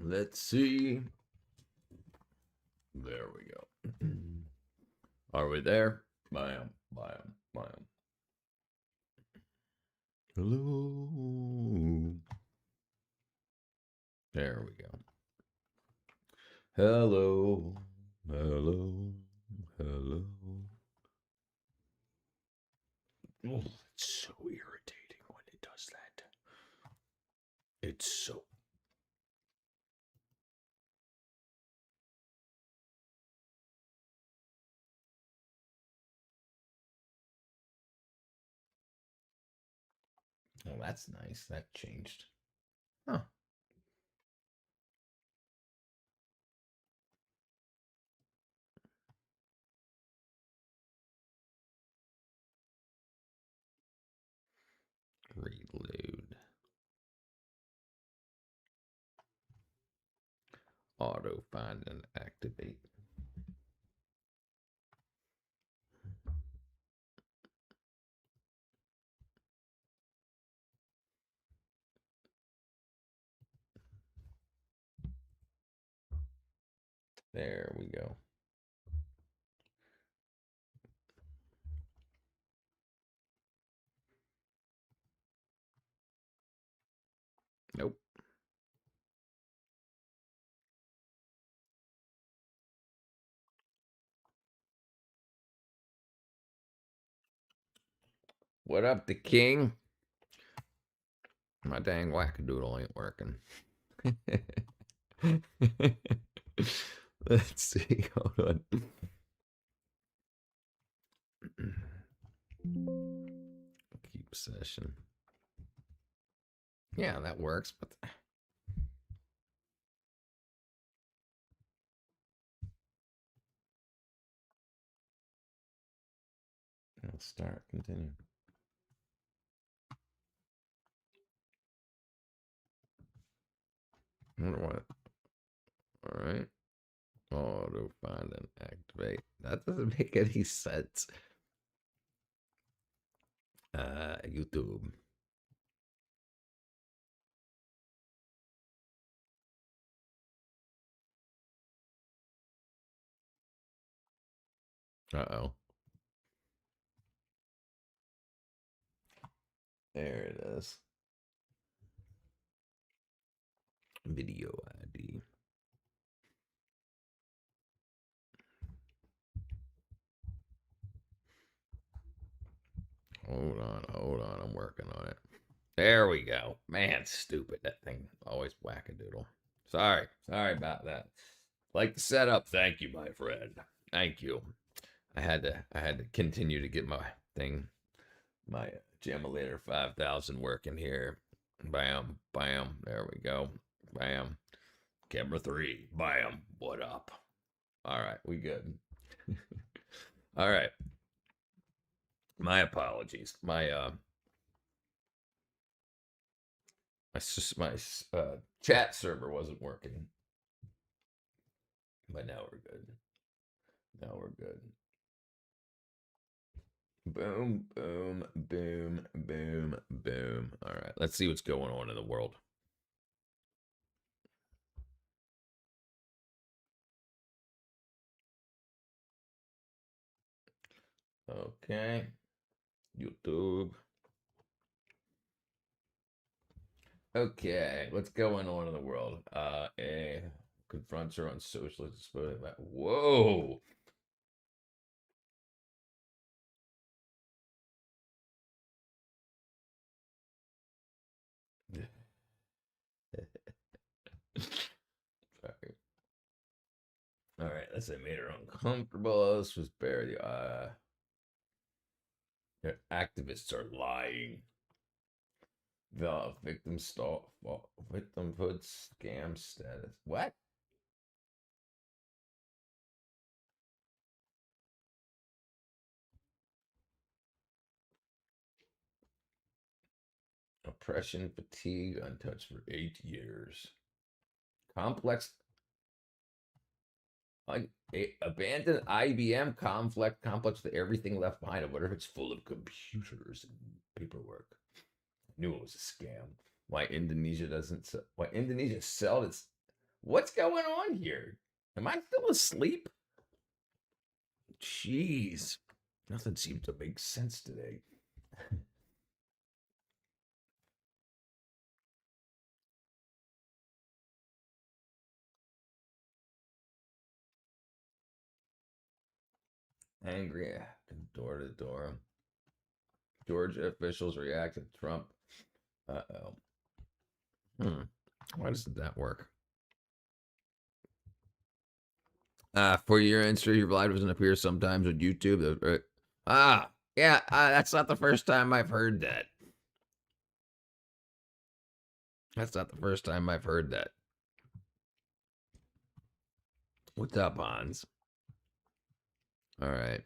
Let's see. There we go. Are we there? Bam, bam, bam. Hello. There we go. Hello. Hello. Hello. Oh, it's so irritating when it does that. It's so. Oh, that's nice. That changed. Huh. Reload. Auto find and activate. There we go. Nope. What up, the king? My dang wackadoodle ain't working. Let's see. Hold on. Keep session. Yeah, that works. But let's start. Continue. I wonder what. All right. Auto find and activate. That doesn't make any sense. YouTube. Uh-oh. There it is. Video ID. Hold on. I'm working on it. There we go. Man, stupid. That thing always wackadoodle. Sorry about that. Like the setup. Thank you, my friend. Thank you. I had to continue to get my thing, my Jamulator 5000 working here. Bam, bam. There we go. Bam. Camera 3. Bam. What up? All right, we good. All right. My apologies. My chat server wasn't working, but now we're good. Now we're good. Boom, boom, boom, boom, boom. All right, let's see what's going on in the world. Okay, YouTube. Okay, what's going on in the world? A confronts her on socialist display. Whoa. Sorry. All right, let's say made her uncomfortable. This was barely. Their activists are lying. The victimhood scam status. What? Oppression, fatigue, untouched for 8 years. Complex, abandoned IBM complex with everything left behind. I wonder if it's full of computers and paperwork. I knew it was a scam. Why Indonesia doesn't? Why Indonesia sell its? What's going on here? Am I still asleep? Jeez. Nothing seems to make sense today. Angry door to door. Georgia officials react to Trump. Uh-oh. Why doesn't that work? For your answer, your live doesn't appear sometimes on YouTube. Yeah, that's not the first time I've heard that. That's not the first time I've heard that. What's up, Hans? All right.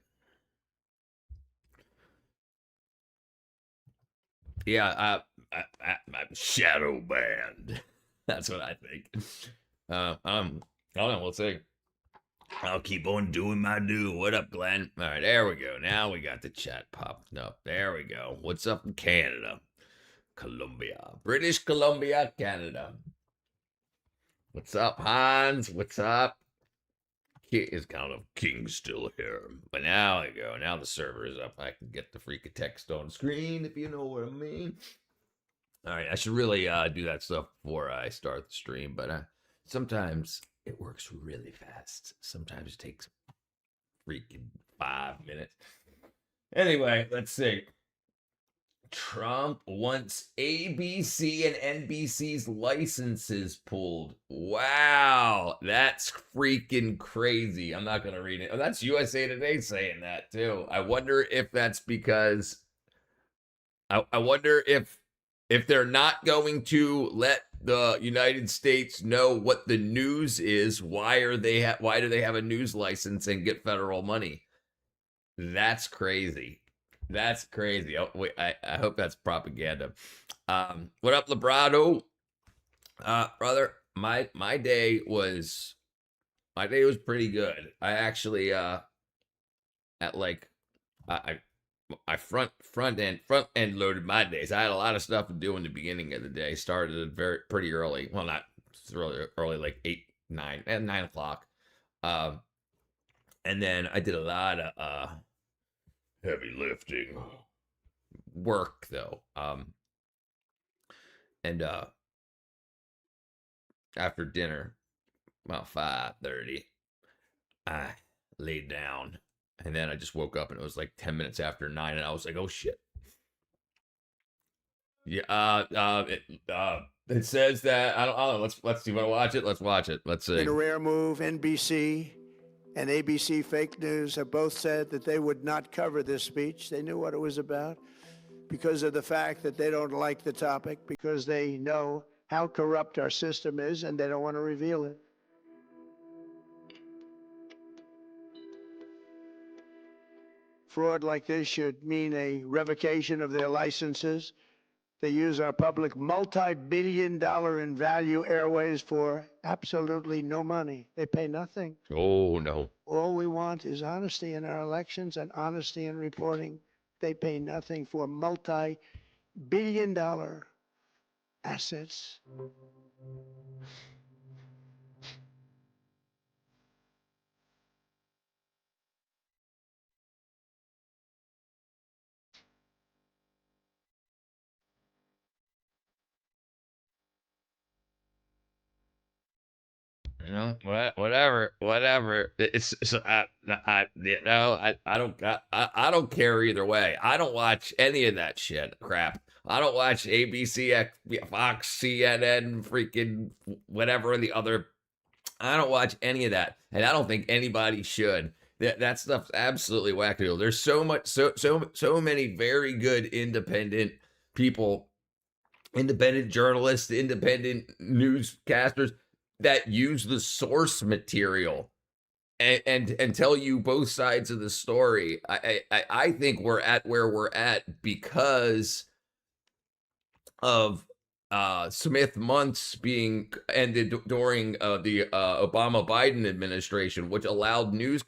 Yeah, I'm shadow banned. That's what I think. Hold on, we'll see. I'll keep on doing my do. What up, Glenn? All right, there we go. Now we got the chat popped up. There we go. What's up in Canada? Columbia. British Columbia, Canada. What's up, Hans? What's up? Is kind of King still here? But now I go. Now the server is up. I can get the freaking text on screen, if you know what I mean. All right, I should really do that stuff before I start the stream, but sometimes it works really fast. Sometimes it takes freaking 5 minutes. Anyway, let's see. Trump wants ABC and NBC's licenses pulled. Wow, that's freaking crazy. I'm not going to read it. Oh, that's USA Today saying that too. I wonder if that's because I wonder if they're not going to let the United States know what the news is, why do they have a news license and get federal money? That's crazy. That's crazy. Oh, wait, I hope that's propaganda. What up, Librado? Brother, my day was pretty good. I actually at like I front end loaded my days. I had a lot of stuff to do in the beginning of the day. Started pretty early. Well, not early, like 8, 9, and 9 o'clock. And then I did a lot of heavy lifting work though. And after dinner, about 5:30, I laid down, and then I just woke up, and it was like 10 minutes after 9, and I was like, "Oh shit." Yeah. It says that I don't know. Let's see. Want to watch it? Let's watch it. Let's see. In a rare move, NBC and ABC Fake News have both said that they would not cover this speech. They knew what it was about because of the fact that they don't like the topic, because they know how corrupt our system is and they don't want to reveal it. Fraud like this should mean a revocation of their licenses. They use our public multi-billion-dollar in value airways for absolutely no money. They pay nothing. Oh no. All we want is honesty in our elections and honesty in reporting. They pay nothing for multi-billion-dollar assets. You know, whatever. It's so I don't care either way. I don't watch any of that shit crap. I don't watch ABC, Fox, CNN, freaking whatever the other. I don't watch any of that, and I don't think anybody should. That stuff's absolutely wackadoodle. There's so many very good independent people, independent journalists, independent newscasters that use the source material and tell you both sides of the story. I think we're at where we're at because of Smith months being ended during the Obama Biden administration, which allowed news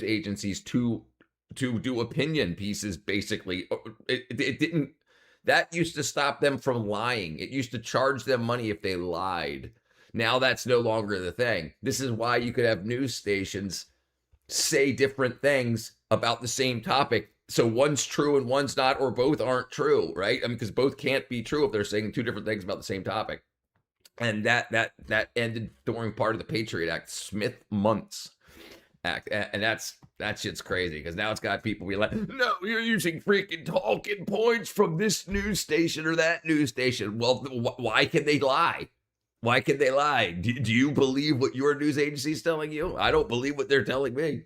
agencies to do opinion pieces. Basically, it didn't. That used to stop them from lying. It used to charge them money if they lied. Now that's no longer the thing. This is why you could have news stations say different things about the same topic. So one's true and one's not, or both aren't true, right? I mean, because both can't be true if they're saying two different things about the same topic. And that ended during part of the Patriot Act, Smith-Muntz Act, and that shit's crazy because now it's got people be like, no, you're using freaking talking points from this news station or that news station. Well, why can they lie? Why can they lie? Do you believe what your news agency is telling you? I don't believe what they're telling me.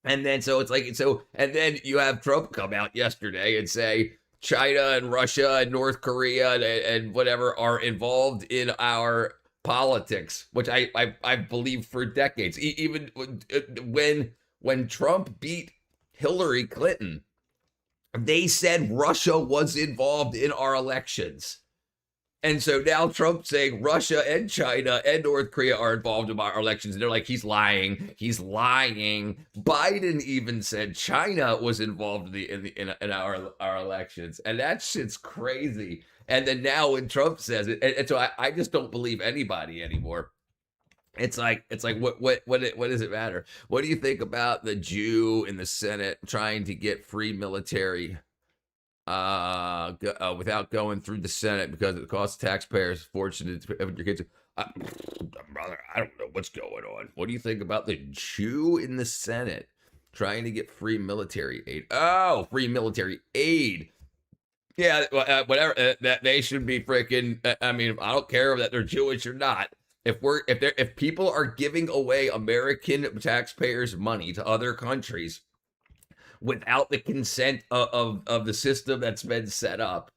And then so it's like, and then you have Trump come out yesterday and say China and Russia and North Korea and whatever are involved in our politics, which I believe for decades. Even when Trump beat Hillary Clinton, they said Russia was involved in our elections. And so now Trump's saying Russia and China and North Korea are involved in our elections. And they're like, he's lying. He's lying. Biden even said China was involved in our elections. And that shit's crazy. And then now when Trump says it, and so I just don't believe anybody anymore. It's like what does it matter? What do you think about the Jew in the Senate trying to get free military without going through the Senate because it costs taxpayers a fortune to have your kids? Brother, I don't know what's going on. What do you think about the Jew in the Senate trying to get free military aid? Oh, free military aid. Yeah, whatever. That they should be freaking. I mean, I don't care that they're Jewish or not. If people are giving away American taxpayers' money to other countries without the consent of the system that's been set up,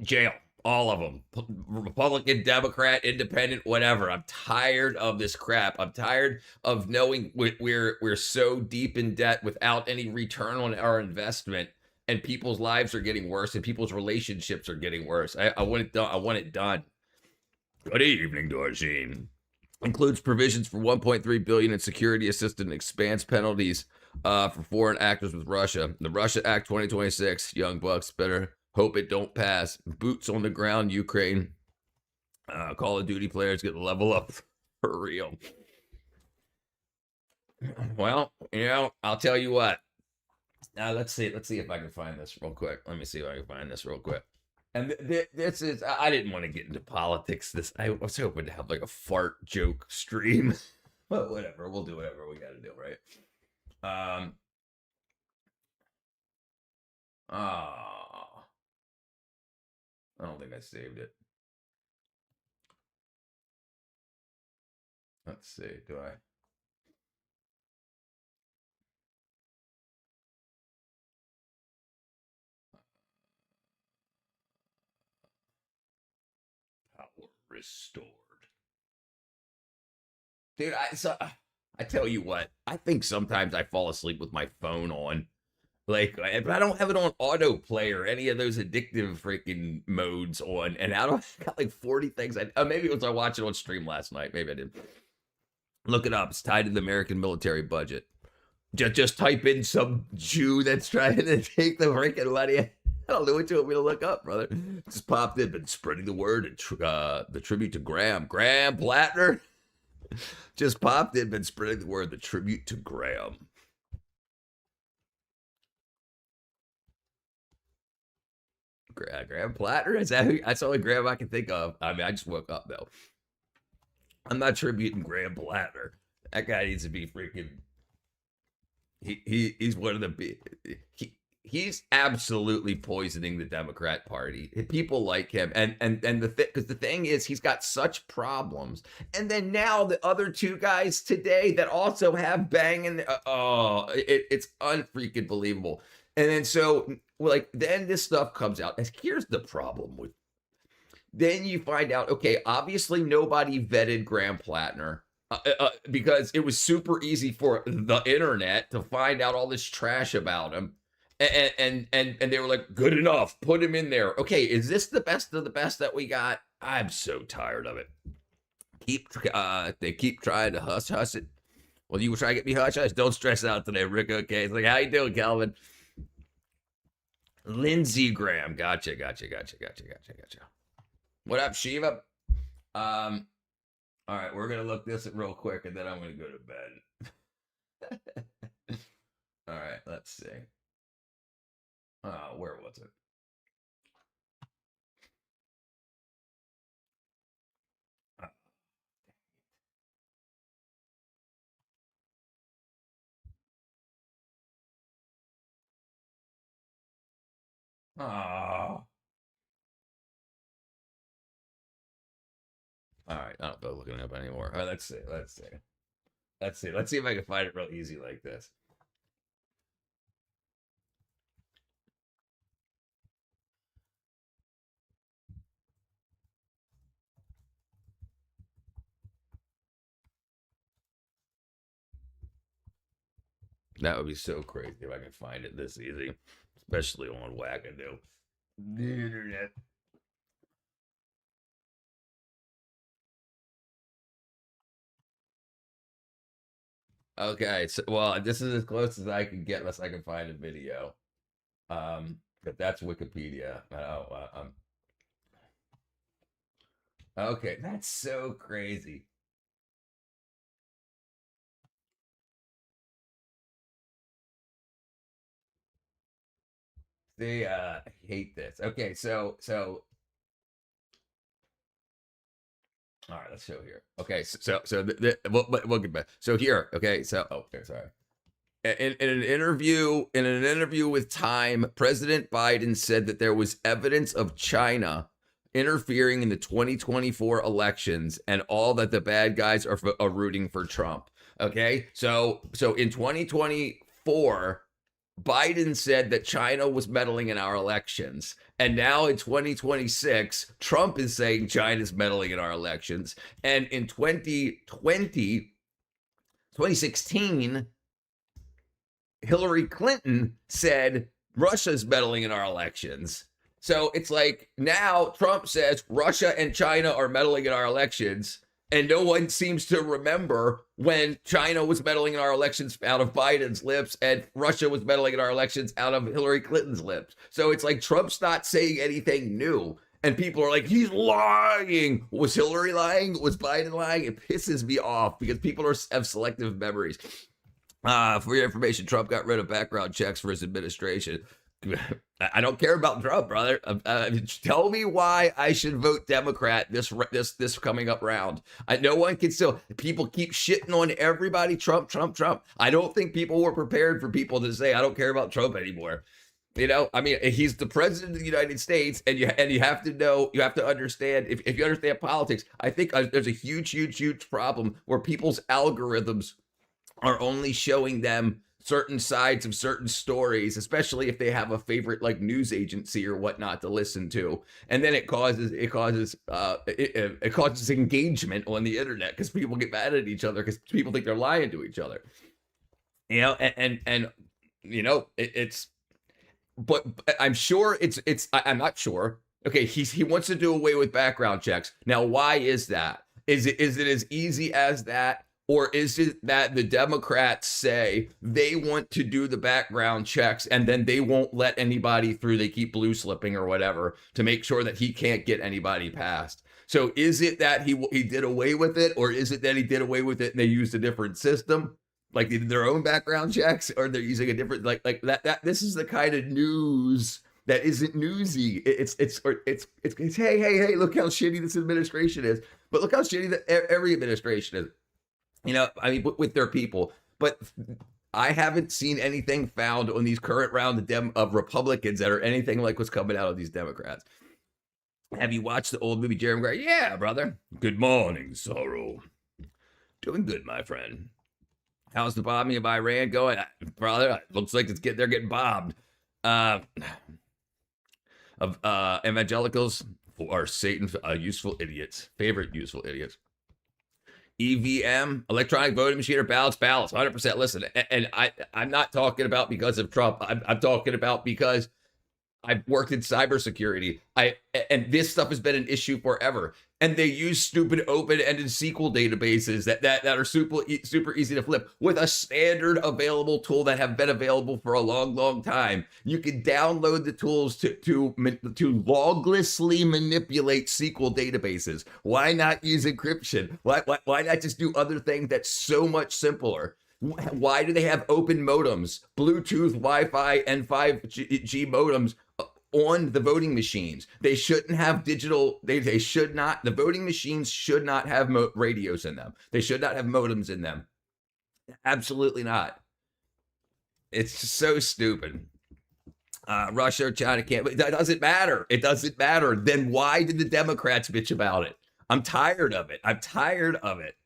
jail, all of them, Republican, Democrat, Independent, whatever. I'm tired of this crap. I'm tired of knowing we're so deep in debt without any return on our investment, and people's lives are getting worse, and people's relationships are getting worse. I want it done. I want it done. Good evening, Dorsheen. Includes provisions for $1.3 billion in security assistance and expands penalties for foreign actors with Russia. The Russia Act 2026. Young Bucks better hope it don't pass. Boots on the ground, Ukraine. Call of Duty players get level up for real. Well, I'll tell you what. Now let's see if I can find this real quick. Let me see if I can find this real quick. And this is, I didn't want to get into politics. I was hoping to have like a fart joke stream. But whatever, we'll do whatever we got to do, right? I don't think I saved it. Let's see, do I? Power restored. Dude, I tell you what, I think sometimes I fall asleep with my phone on. Like, but I don't have it on autoplay or any of those addictive freaking modes on. And I got like 40 things. Maybe it was I watched it on stream last night. Maybe I did. Look it up. It's tied to the American military budget. Just type in some Jew that's trying to take the freaking money. I don't know what you want me to look up, brother. Just popped in, been spreading the word and the tribute to Graham Plattner. Just popped in, been spreading the word, the tribute to Graham. Graham Plattner? Is that who? That's the only Graham I can think of. I mean, I just woke up though. I'm not tributing Graham Plattner. That guy needs to be freaking. He's one of the he's absolutely poisoning the Democrat Party. People like him, and because the thing is, he's got such problems. And then now the other two guys today that also have banging. It's unfreaking believable. And then so like then this stuff comes out. And here's the problem with. Then you find out, okay, obviously nobody vetted Graham Plattner. Because it was super easy for the internet to find out all this trash about him, and they were like, good enough, put him in there. Okay, is this the best of the best that we got? I'm so tired of it. They keep trying to hush it. Well, you try to get me hush. Don't stress out today, Rick. Okay, it's like, how you doing, Calvin? Lindsey Graham, gotcha. What up, Shiva? All right, we're gonna look this at real quick, and then I'm gonna go to bed. All right, let's see. Where was it? Oh. All right, I don't feel looking it up anymore. All right, let's see. Let's see if I can find it real easy like this. That would be so crazy if I could find it this easy, especially on Wackadoo. The internet. Okay, so well, this is as close as I can get unless I can find a video. But that's Wikipedia. Okay, that's so crazy. They hate this. Okay, so all right, let's show here. Okay, we'll get back. So here, okay, so okay, sorry. In an interview with Time, President Biden said that there was evidence of China interfering in the 2024 elections, and all that the bad guys are rooting for Trump. Okay, so in 2024, Biden said that China was meddling in our elections. And now in 2026, Trump is saying China's meddling in our elections. And in 2016, Hillary Clinton said Russia's meddling in our elections. So it's like now Trump says Russia and China are meddling in our elections. And no one seems to remember when China was meddling in our elections out of Biden's lips and Russia was meddling in our elections out of Hillary Clinton's lips. So it's like Trump's not saying anything new. And people are like, he's lying. Was Hillary lying? Was Biden lying? It pisses me off because people have selective memories. For your information, Trump got rid of background checks for his administration. I don't care about Trump, brother. Tell me why I should vote Democrat this coming up round. No one can still. People keep shitting on everybody. Trump. I don't think people were prepared for people to say I don't care about Trump anymore. You know, I mean, he's the president of the United States, and you have to know, you have to understand. If you understand politics, I think there's a huge problem where people's algorithms are only showing them certain sides of certain stories, especially if they have a favorite like news agency or whatnot to listen to, and then it causes engagement on the internet because people get mad at each other because people think they're lying to each other. You know, and you know it's, but I'm sure I'm not sure. Okay, he wants to do away with background checks. Now, why is that? Is it as easy as that? Or is it that the Democrats say they want to do the background checks and then they won't let anybody through? They keep blue slipping or whatever to make sure that he can't get anybody past. So is it that he did away with it, or is it that he did away with it and they used a different system, like they did their own background checks, or they're using a different like that? This is the kind of news that isn't newsy. It's hey, look how shitty this administration is, but look how shitty that every administration is. You know, I mean, with their people. But I haven't seen anything found on these current round of Republicans that are anything like what's coming out of these Democrats. Have you watched the old movie Jerry Maguire? Yeah, brother. Good morning, Sorrow. Doing good, my friend. How's the bombing of Iran going? Brother, looks like they're getting bombed. Evangelicals are Satan's useful idiots. Favorite useful idiots. EVM, electronic voting machine, or ballots, 100%. Listen, and I'm not talking about because of Trump. I'm talking about because I've worked in cybersecurity. And this stuff has been an issue forever. and they use stupid open-ended SQL databases that are super easy to flip with a standard available tool that have been available for a long time. You can download the tools to loglessly manipulate SQL databases. Why not use encryption? Why not just do other things that's so much simpler? Why do they have open modems, Bluetooth, Wi-Fi, and 5G modems on the voting machines? They shouldn't have digital, they should not, the voting machines should not have radios in them. They should not have modems in them. Absolutely not. It's just so stupid. Russia or China can't, it doesn't matter. It doesn't matter. Then why did the Democrats bitch about it? I'm tired of it. I'm tired of it.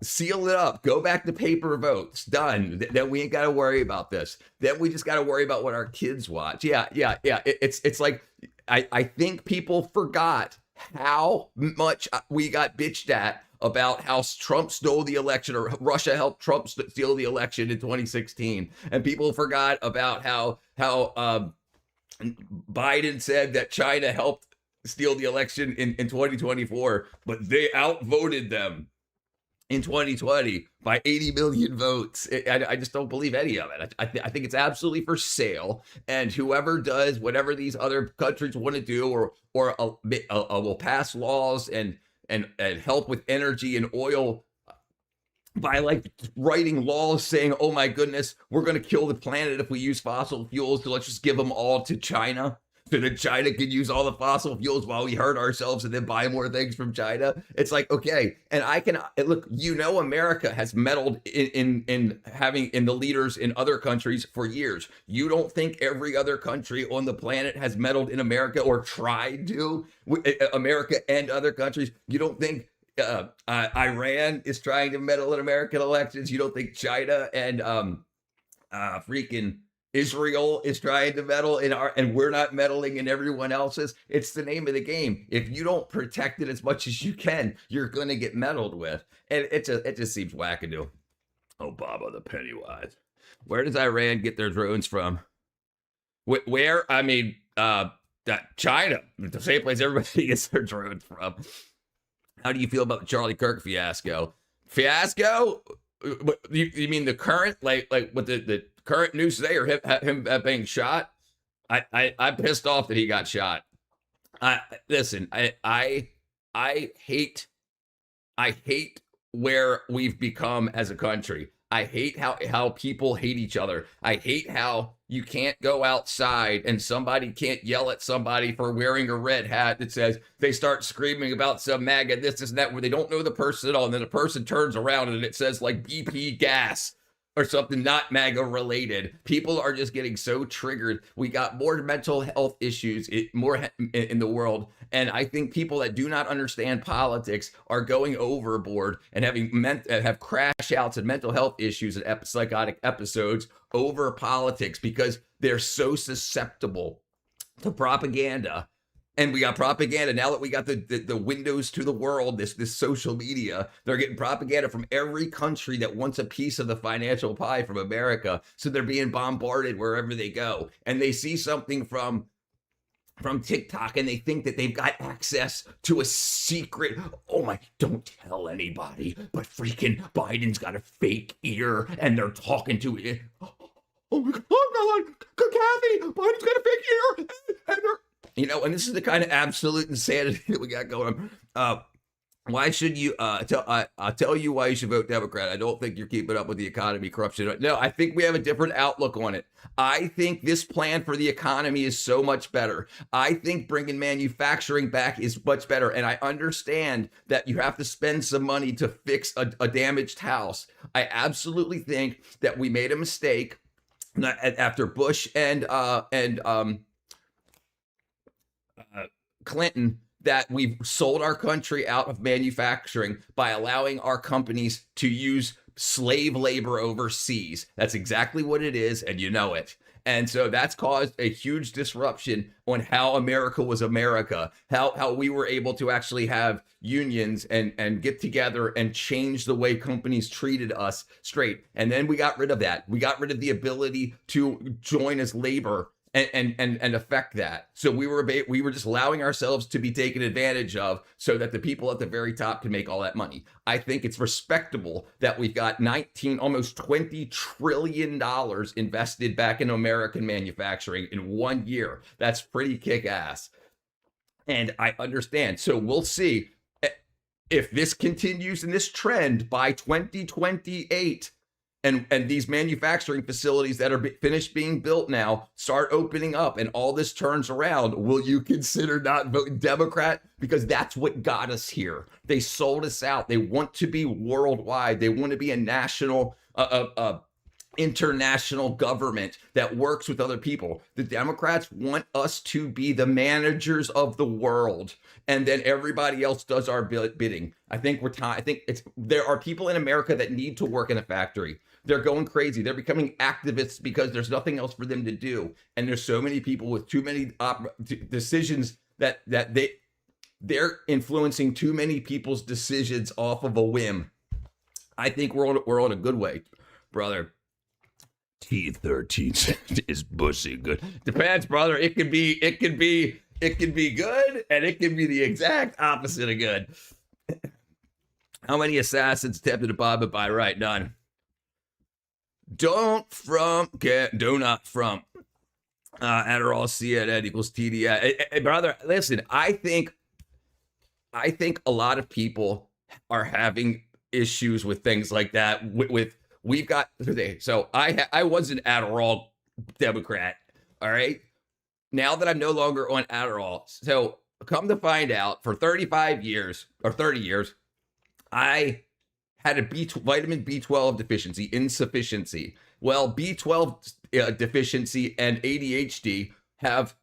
Seal it up. Go back to paper votes. Done. Then we ain't got to worry about this. Then we just got to worry about what our kids watch. Yeah. It's like I think people forgot how much we got bitched at about how Trump stole the election, or Russia helped Trump steal the election in 2016, and people forgot about how Biden said that China helped steal the election in 2024, but they outvoted them in 2020 by 80 million votes. I just don't believe any of it. I think it's absolutely for sale. And whoever does whatever these other countries want to do, or will pass laws and help with energy and oil by like writing laws saying, oh my goodness, we're going to kill the planet if we use fossil fuels, so let's just give them all to China, so that China can use all the fossil fuels while we hurt ourselves and then buy more things from China. It's like, okay. And I can look, America has meddled in the leaders in other countries for years. You don't think every other country on the planet has meddled in America, or tried to, America and other countries? You don't think Iran is trying to meddle in American elections? You don't think China and freaking Israel is trying to meddle in and we're not meddling in everyone else's? It's the name of the game. If you don't protect it as much as you can, you're going to get meddled with. And it just seems wackadoo. Obama the Pennywise. Where does Iran get their drones from? Where? I mean, China, the same place everybody gets their drones from. How do you feel about the Charlie Kirk fiasco? Fiasco? You mean the current, like what the current news today, or him being shot? I'm pissed off that he got shot. Listen, I hate where we've become as a country. I hate how people hate each other. I hate how you can't go outside and somebody can't yell at somebody for wearing a red hat that says, they start screaming about some MAGA, this and that, where they don't know the person at all. And then the person turns around and it says like BP gas or something not MAGA related. People are just getting so triggered. We got more mental health issues more in the world. And I think people that do not understand politics are going overboard and have crash outs and mental health issues and psychotic episodes over politics, because they're so susceptible to propaganda. And we got propaganda now that we got the windows to the world, this social media. They're getting propaganda from every country that wants a piece of the financial pie from America. So they're being bombarded wherever they go. And they see something from TikTok and they think that they've got access to a secret. Oh my, don't tell anybody, but freaking Biden's got a fake ear and they're talking to it. Oh my God, Kathy, Biden's got a fake ear and they're, and this is the kind of absolute insanity that we got going on. Why should you, I'll tell you why you should vote Democrat. I don't think you're keeping up with the economy, corruption. No, I think we have a different outlook on it. I think this plan for the economy is so much better. I think bringing manufacturing back is much better. And I understand that you have to spend some money to fix a damaged house. I absolutely think that we made a mistake after Bush and Clinton, that we've sold our country out of manufacturing by allowing our companies to use slave labor overseas. That's exactly what it is, and you know it. And so that's caused a huge disruption on how America was America, how we were able to actually have unions and get together and change the way companies treated us straight. And then we got rid of that. We got rid of the ability to join as labor and affect that. So we were just allowing ourselves to be taken advantage of so that the people at the very top can make all that money. I think it's respectable that we've got almost $20 trillion invested back in American manufacturing in 1 year. That's pretty kick-ass. And I understand. So we'll see if this continues in this trend by 2028. And these manufacturing facilities that are finished being built now start opening up and all this turns around, will you consider not voting Democrat? Because that's what got us here. They sold us out. They want to be worldwide. They want to be a national, international government that works with other people. The Democrats want us to be the managers of the world, and then everybody else does our bidding. I think there are people in America that need to work in a factory. They're going crazy. They're becoming activists because there's nothing else for them to do. And there's so many people with too many decisions that they're influencing too many people's decisions off of a whim. I think we're on a good way, brother. T13 is bussy good. Depends, brother. It could be good, and it can be the exact opposite of good. How many assassins attempted to bomb it by right? None. Do not from Adderall CNN equals TDI. Hey, brother, listen, I think a lot of people are having issues with things like that. We've got, so I was an Adderall Democrat. All right. Now that I'm no longer on Adderall. So come to find out, for 35 years or 30 years, I had a vitamin B12 deficiency, insufficiency. Well, B12 deficiency and ADHD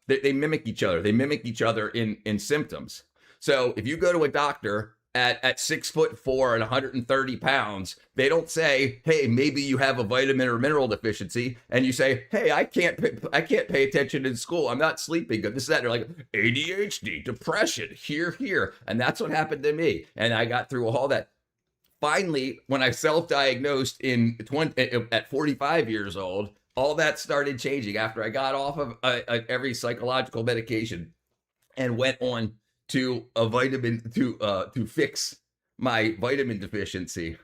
they mimic each other. They mimic each other in symptoms. So if you go to a doctor at 6'4" and 130 pounds, they don't say, hey, maybe you have a vitamin or mineral deficiency. And you say, hey, I can't pay attention in school. I'm not sleeping good. This, that. They're like, ADHD, depression, here. And that's what happened to me. And I got through all that. Finally, when I self-diagnosed at 45 years old, all that started changing after I got off of every psychological medication and went on to a vitamin to fix my vitamin deficiency.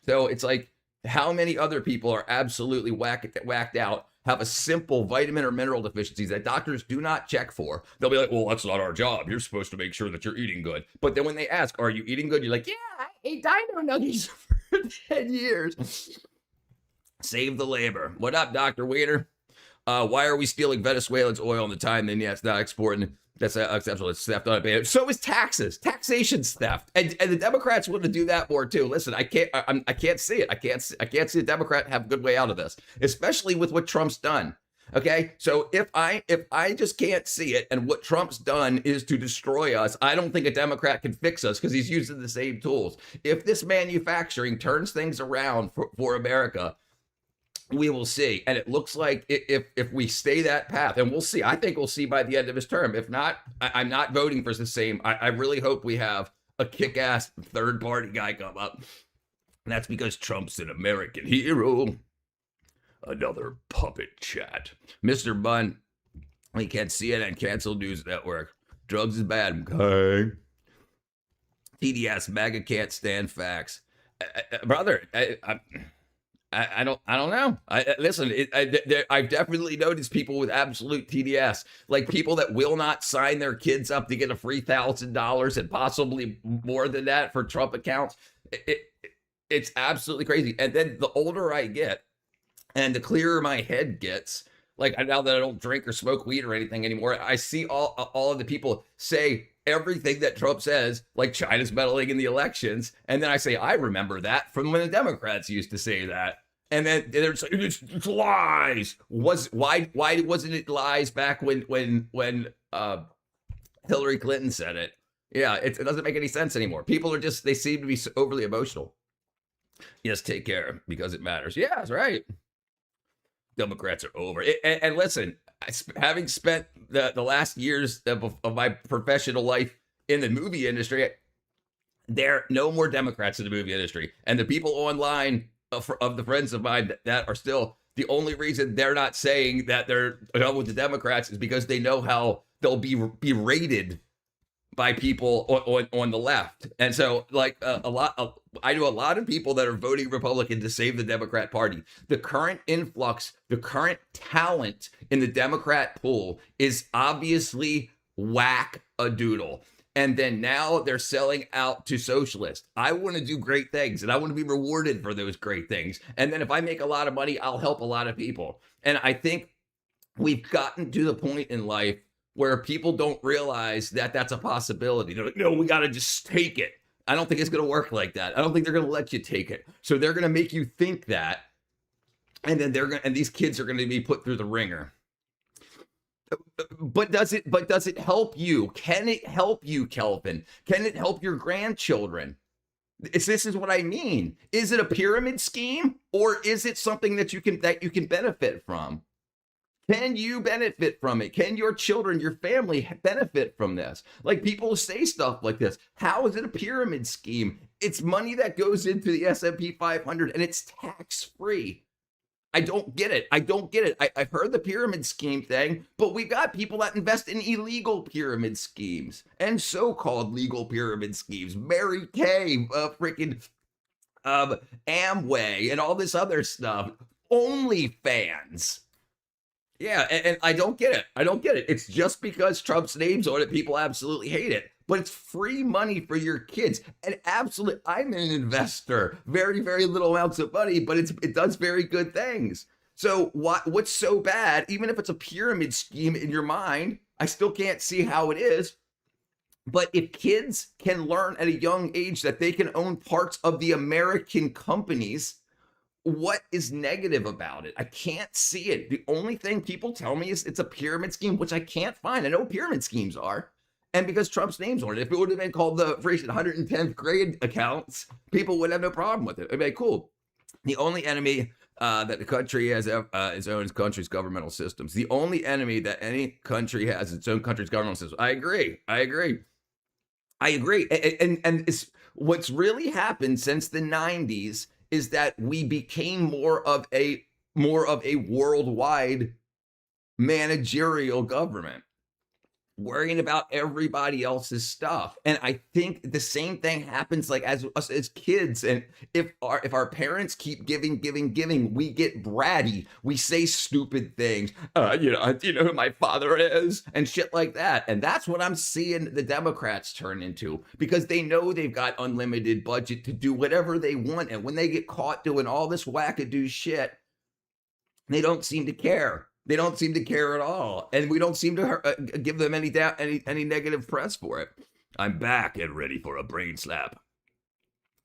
So it's like, how many other people are absolutely whacked out, have a simple vitamin or mineral deficiencies that doctors do not check for? They'll be like, well, that's not our job. You're supposed to make sure that you're eating good. But then when they ask, are you eating good? You're like, yeah, I ate dino nuggets for 10 years. Save the labor. What up, Dr. Wiener? Why are we stealing Venezuelans' oil in the time then it's not exporting? That's acceptable. It's theft on it. So is taxes. Taxation's theft, and the Democrats want to do that more too. Listen, I can't see it. I can't see a Democrat have a good way out of this, especially with what Trump's done. Okay, so if I just can't see it, and what Trump's done is to destroy us, I don't think a Democrat can fix us because he's using the same tools. If this manufacturing turns things around for America, we will see. And it looks like if we stay that path, and we'll see. I think we'll see by the end of his term. If not, I'm not voting for the same. I really hope we have a kick-ass third-party guy come up. And that's because Trump's an American hero. Another puppet chat. Mr. Bunn, we can't see it on Cancel News Network. Drugs is bad. Okay. TDS, MAGA can't stand facts. Brother, I don't know. Listen, I've definitely noticed people with absolute TDS, like people that will not sign their kids up to get a free $1,000 and possibly more than that for Trump accounts. It's absolutely crazy. And then the older I get and the clearer my head gets, like now that I don't drink or smoke weed or anything anymore, I see all of the people say everything that Trump says, like China's meddling in the elections. And then I say, I remember that from when the Democrats used to say that. And then there's it's lies. Why wasn't it lies back when Hillary Clinton said it? Yeah, it doesn't make any sense anymore. People are they seem to be overly emotional. Yes, take care because it matters. Yeah, that's right. Democrats are over. And listen, having spent the last years of my professional life in the movie industry, there are no more Democrats in the movie industry. And the people online of the friends of mine that are still The only reason they're not saying that they're done with the Democrats is because they know how they'll be berated by people on the left. And so, like, I know a lot of people that are voting Republican to save the Democrat Party. The current influx, the current talent in the Democrat pool is obviously whack a doodle. And then now they're selling out to socialists. I want to do great things and I want to be rewarded for those great things. And then if I make a lot of money, I'll help a lot of people. And I think we've gotten to the point in life where people don't realize that that's a possibility. They're like, no, we got to just take it. I don't think it's going to work like that. I don't think they're going to let you take it. So they're going to make you think that. And then and these kids are going to be put through the ringer. But does it help you? Can it help you, Kelvin? Can it help your grandchildren? This is what I mean. Is it a pyramid scheme, or is it something that you can benefit from? Can you benefit from it? Can your children, your family benefit from this? Like, people say stuff like this. How is it a pyramid scheme? It's money that goes into the S&P 500 and it's tax-free. I don't get it. I've heard the pyramid scheme thing, but we've got people that invest in illegal pyramid schemes and so-called legal pyramid schemes. Mary Kay, freaking Amway, and all this other stuff. OnlyFans. Yeah, and I don't get it. It's just because Trump's name's on it, people absolutely hate it. But it's free money for your kids. And absolutely, I'm an investor. Very, very little amounts of money, but it does very good things. So what's so bad? Even if it's a pyramid scheme in your mind, I still can't see how it is. But if kids can learn at a young age that they can own parts of the American companies, what is negative about it? I can't see it. The only thing people tell me is it's a pyramid scheme, which I can't find. I know what pyramid schemes are. And because Trump's name's on it, if it would have been called the 110th grade accounts, people would have no problem with it. It'd be like, cool. The only enemy that the country has its own country's governmental systems. The only enemy that any country has its own country's governmental system. I agree. And it's what's really happened since the 90s is that we became more of a worldwide managerial government, worrying about everybody else's stuff. And I think the same thing happens like as us as kids. And if our parents keep giving, we get bratty. We say stupid things. You know who my father is and shit like that. And that's what I'm seeing the Democrats turn into, because they know they've got unlimited budget to do whatever they want. And when they get caught doing all this wackadoo shit, they don't seem to care. They don't seem to care at all, and we don't seem to give them any negative press for it. I'm back and ready for a brain slap.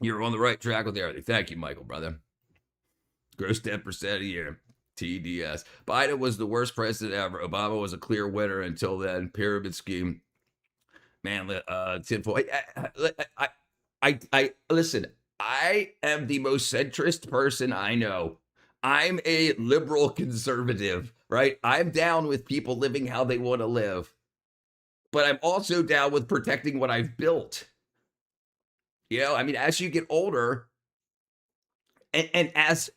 You're on the right track with everything. Thank you, Michael, brother. Gross 10% a year. TDS. Biden was the worst president ever. Obama was a clear winner until then. Pyramid scheme. Man, tinfoil. I listen. I am the most centrist person I know. I'm a liberal conservative, right? I'm down with people living how they want to live, but I'm also down with protecting what I've built. You know, I mean, as you get older, and as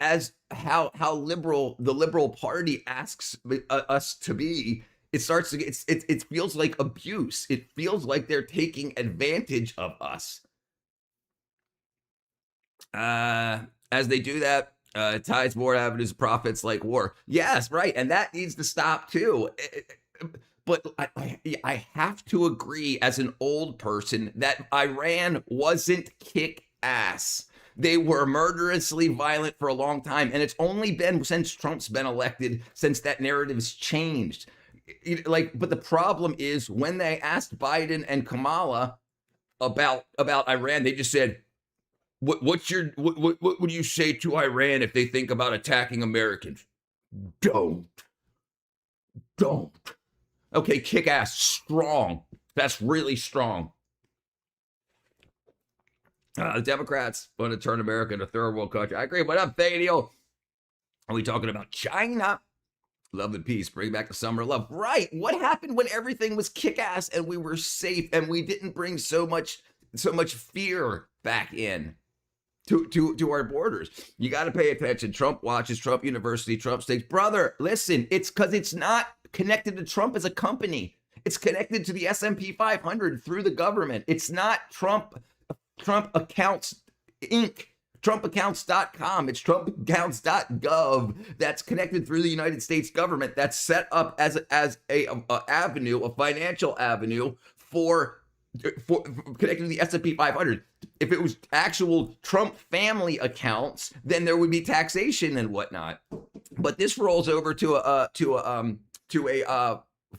how liberal the Liberal Party asks us to be, it starts to get, it feels like abuse. It feels like they're taking advantage of us. As they do that, ties more avenues of profits like war. Yes, right. And that needs to stop too. But I have to agree as an old person that Iran wasn't kick ass. They were murderously violent for a long time. And it's only been since Trump's been elected, since that narrative has changed. But the problem is when they asked Biden and Kamala about Iran, they just said, what would you say to Iran if they think about attacking Americans? Don't. Okay, kick ass, strong. That's really strong. The Democrats want to turn America into a third world country. I agree. What up, Thadiel? Are we talking about China? Love and peace. Bring back the summer love. Right. What happened when everything was kick ass and we were safe and we didn't bring so much fear back in to our borders. You got to pay attention. Trump watches, Trump University, Trump States. Brother, listen, it's because it's not connected to Trump as a company. It's connected to the S&P 500 through the government. It's not Trump Accounts Inc. TrumpAccounts.com. It's TrumpAccounts.gov. That's connected through the United States government. That's set up as a avenue, a financial avenue for connected to the S&P 500. If it was actual Trump family accounts, then there would be taxation and whatnot. But this rolls over to a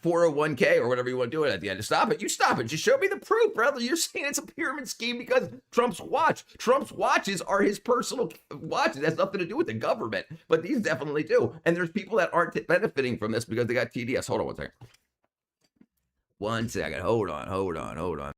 401k or whatever you want to do it at the end. Stop it. You stop it. Just show me the proof, brother. You're saying it's a pyramid scheme because Trump's watches are his personal watches. It has nothing to do with the government, but these definitely do. And there's people that aren't benefiting from this because they got TDS. Hold on 1 second. 1 second. Hold on.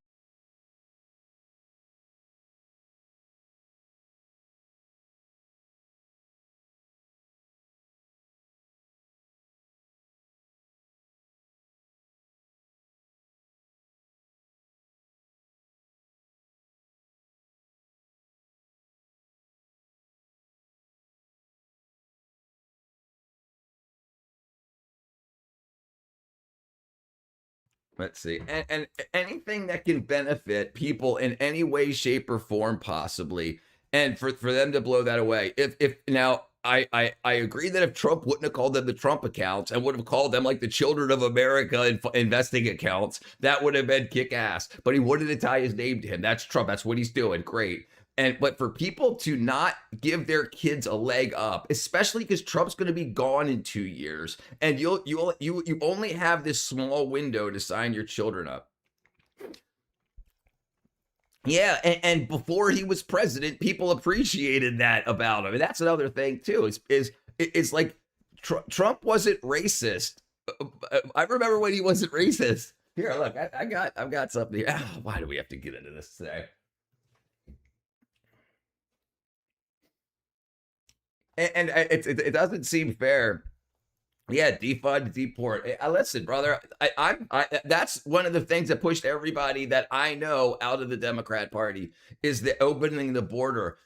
Let's see. And anything that can benefit people in any way, shape, or form, possibly. And for them to blow that away. If now I agree that if Trump wouldn't have called them the Trump accounts and would have called them like the Children of America investing accounts, that would have been kick ass. But he wanted to tie his name to him. That's Trump. That's what he's doing. Great. But for people to not give their kids a leg up, especially because Trump's going to be gone in 2 years, and you only have this small window to sign your children up. Yeah, and before he was president, people appreciated that about him, and that's another thing too. Is like Trump wasn't racist. I remember when he wasn't racist. Here, look, I've got something here. Why do we have to get into this today? And it doesn't seem fair. Yeah, defund, deport. Listen, brother, I that's one of the things that pushed everybody that I know out of the Democrat Party is the opening the border.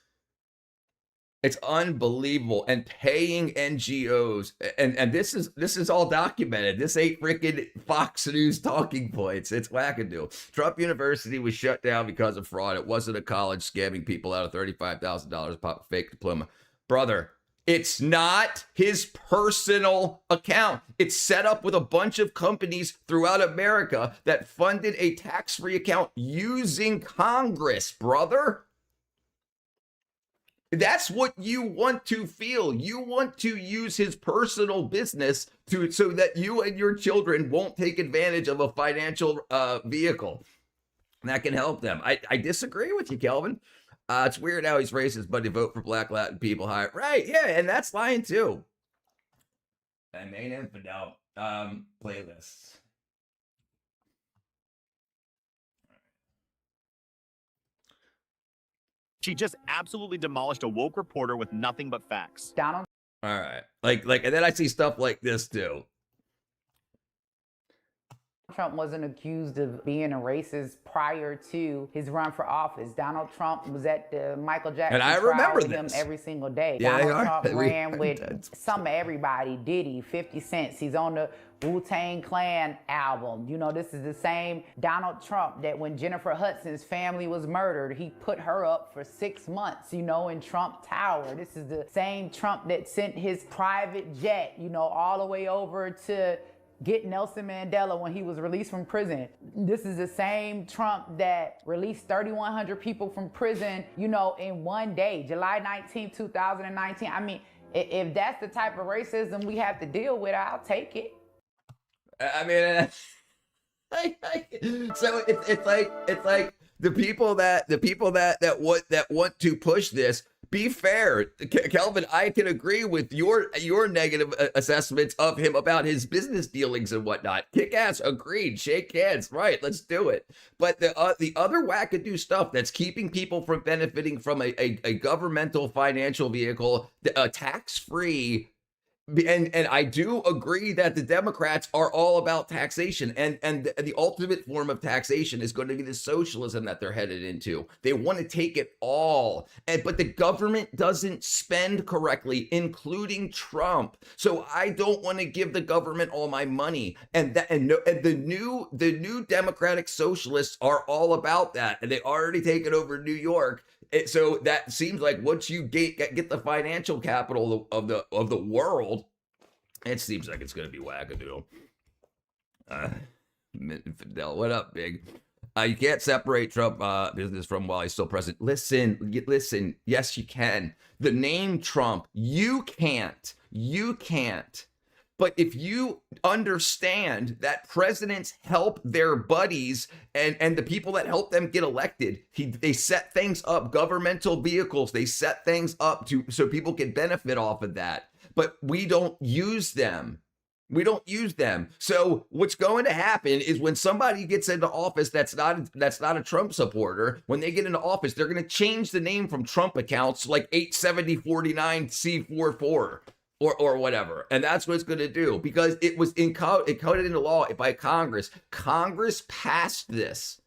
It's unbelievable. And paying NGOs, and this is all documented. This ain't freaking Fox News talking points. It's wackadoo. Trump University was shut down because of fraud. It wasn't a college scamming people out of $35,000 pop fake diploma. Brother, it's not his personal account. It's set up with a bunch of companies throughout America that funded a tax-free account using Congress, brother. That's what you want to feel. You want to use his personal business so that you and your children won't take advantage of a financial vehicle that can help them. I disagree with you, Kelvin. It's weird how he's racist, but he vote for black Latin people higher. Right, yeah, and that's lying too. And main infidel playlists. She just absolutely demolished a woke reporter with nothing but facts. Donald. All right, like, and then I see stuff like this too. Trump wasn't accused of being a racist prior to his run for office. Donald Trump was at the Michael Jackson and I trial remember with him this every single day. Yeah, Donald Trump ran with some of everybody, Diddy, 50 Cent. He's on the Wu-Tang Clan album. You know, this is the same Donald Trump that when Jennifer Hudson's family was murdered, he put her up for 6 months, you know, in Trump Tower. This is the same Trump that sent his private jet, you know, all the way over to get Nelson Mandela when he was released from prison. This is the same Trump that released 3,100 people from prison, you know, in one day, July 19, 2019. I mean, if that's the type of racism we have to deal with, I'll take it. I mean, so it's like the people that want to push this. Be fair, Kelvin. I can agree with your negative assessments of him about his business dealings and whatnot. Kick ass, agreed. Shake hands, right? Let's do it. But the other wackadoo stuff that's keeping people from benefiting from a governmental financial vehicle, tax free. and I do agree that the Democrats are all about taxation, and the ultimate form of taxation is going to be the socialism that they're headed into. They want to take it all, but the government doesn't spend correctly, including Trump. So I don't want to give the government all my money, and the new Democratic socialists are all about that, and they already taken over New York. So that seems like once you get the financial capital of the world, it seems like it's going to be wackadoodle. Fidel, what up, big? You can't separate Trump business from while he's still president. Listen. Yes, you can. The name Trump, you can't. But if you understand that presidents help their buddies and the people that help them get elected, they set things up, governmental vehicles, they set things up so people can benefit off of that. But we don't use them. So what's going to happen is when somebody gets into office that's not a Trump supporter, when they get into office, they're going to change the name from Trump accounts like 87049C44. Or whatever. And that's what it's going to do because it was encoded into law by Congress. Congress passed this.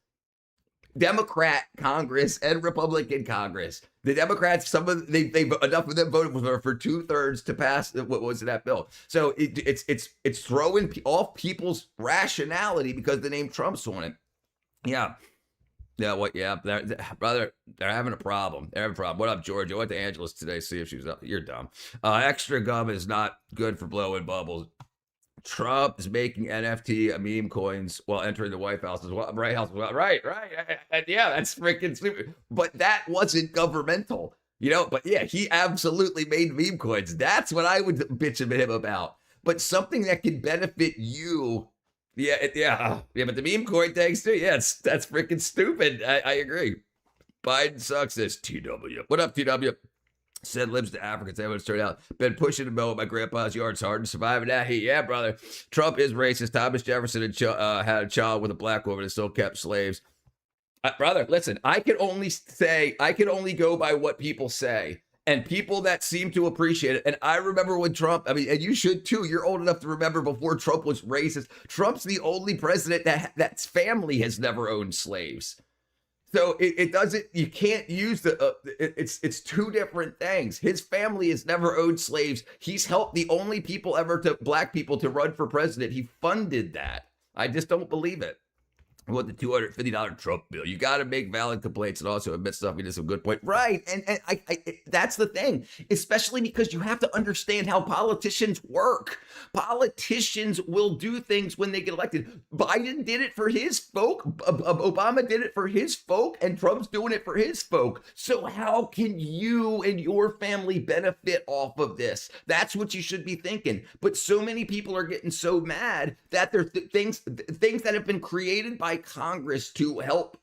Democrat Congress and Republican Congress. The Democrats, enough of them voted for 2/3 to pass what was that bill. So it's throwing off people's rationality because the name Trump's on it. Yeah. Yeah, brother, they're having a problem. What up, Georgia? I went to Angela's today, see if she was up. You're dumb. Extra gum is not good for blowing bubbles. Trump is making NFT meme coins while entering the White House as well. Right. Yeah, that's freaking stupid. But that wasn't governmental, But yeah, he absolutely made meme coins. That's what I would bitch at him about. But something that can benefit you. Yeah, but the meme coin things too. Yeah, that's freaking stupid. I agree. Biden sucks. This TW. What up, TW? Said lives to Africans. That would start out. Been pushing the mill at my grandpa's yard. It's hard to survive in that heat. Yeah, brother. Trump is racist. Thomas Jefferson had a child with a black woman and still kept slaves. Brother, listen. I can only go by what people say. And people that seem to appreciate it. And I remember when Trump, and you should too. You're old enough to remember before Trump was racist. Trump's the only president that's family has never owned slaves. So it doesn't, you can't use it's two different things. His family has never owned slaves. He's helped the only people ever black people to run for president. He funded that. I just don't believe it. What the $250 Trump bill? You got to make valid complaints and also admit stuff. He does a good point, right? And I that's the thing, especially because you have to understand how politicians work. Politicians will do things when they get elected. Biden did it for his folk. Obama did it for his folk, and Trump's doing it for his folk. So how can you and your family benefit off of this? That's what you should be thinking. But so many people are getting so mad that there's things that have been created by Congress to help,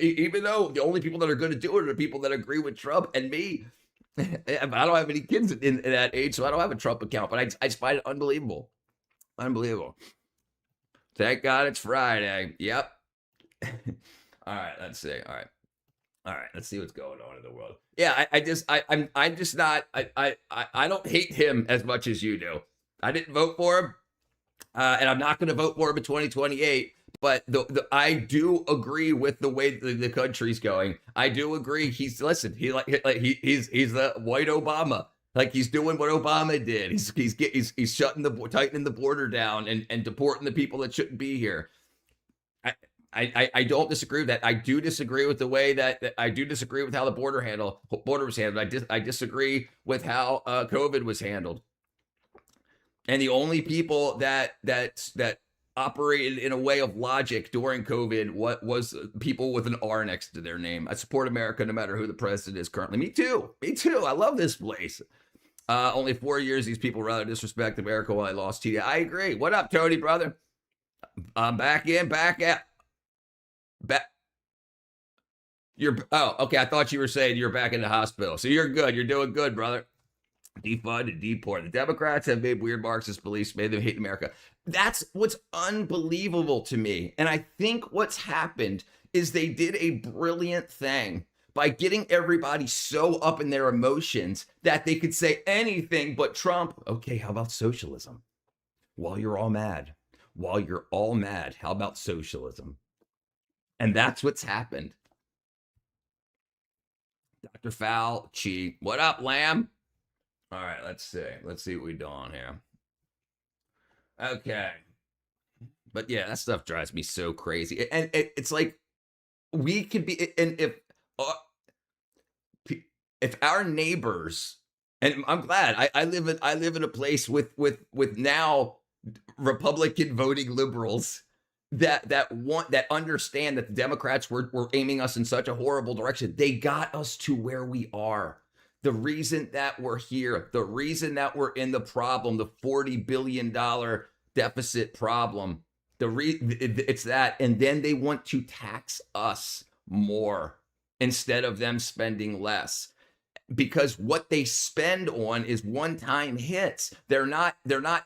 even though the only people that are going to do it are the people that agree with Trump and me. I don't have any kids in that age, so I don't have a Trump account, but I just find it unbelievable. Thank God it's Friday. Yep. All right, let's see. All right, let's see what's going on in the world. Yeah, I'm just not, I don't hate him as much as you do. I didn't vote for him, and I'm not going to vote for him in 2028. But I do agree with the way the country's going. I do agree. He's the white Obama. Like he's doing what Obama did. He's tightening the border down and deporting the people that shouldn't be here. I don't disagree with that. I do disagree with the way that I do disagree with how the border was handled. I disagree with how COVID was handled. And the only people that operated in a way of logic during COVID what was people with an R next to their name. I support America no matter who the president is currently. Me too. I love this place. Only 4 years these people rather disrespect America while I lost TD. I agree. What up, Tony, brother? I'm back. Okay. I thought you were saying you're back in the hospital. So you're good. You're doing good, brother. Defund and deport. The Democrats have made weird Marxist beliefs, made them hate America. That's what's unbelievable to me. And I think what's happened is they did a brilliant thing by getting everybody so up in their emotions that they could say anything but Trump. Okay, how about socialism? While you're all mad, how about socialism? And that's what's happened. Dr. Fauci, what up, Lamb? All right, let's see. Let's see what we're doing here. Okay. But yeah, that stuff drives me so crazy. And it's like we could be, and if our neighbors, and I'm glad I live in a place with now Republican voting liberals that understand that the Democrats were aiming us in such a horrible direction. They got us to where we are. The reason that we're here, the reason that we're in the problem, the $40 billion deficit problem, it's that. And then they want to tax us more instead of them spending less, because what they spend on is one-time hits. They're not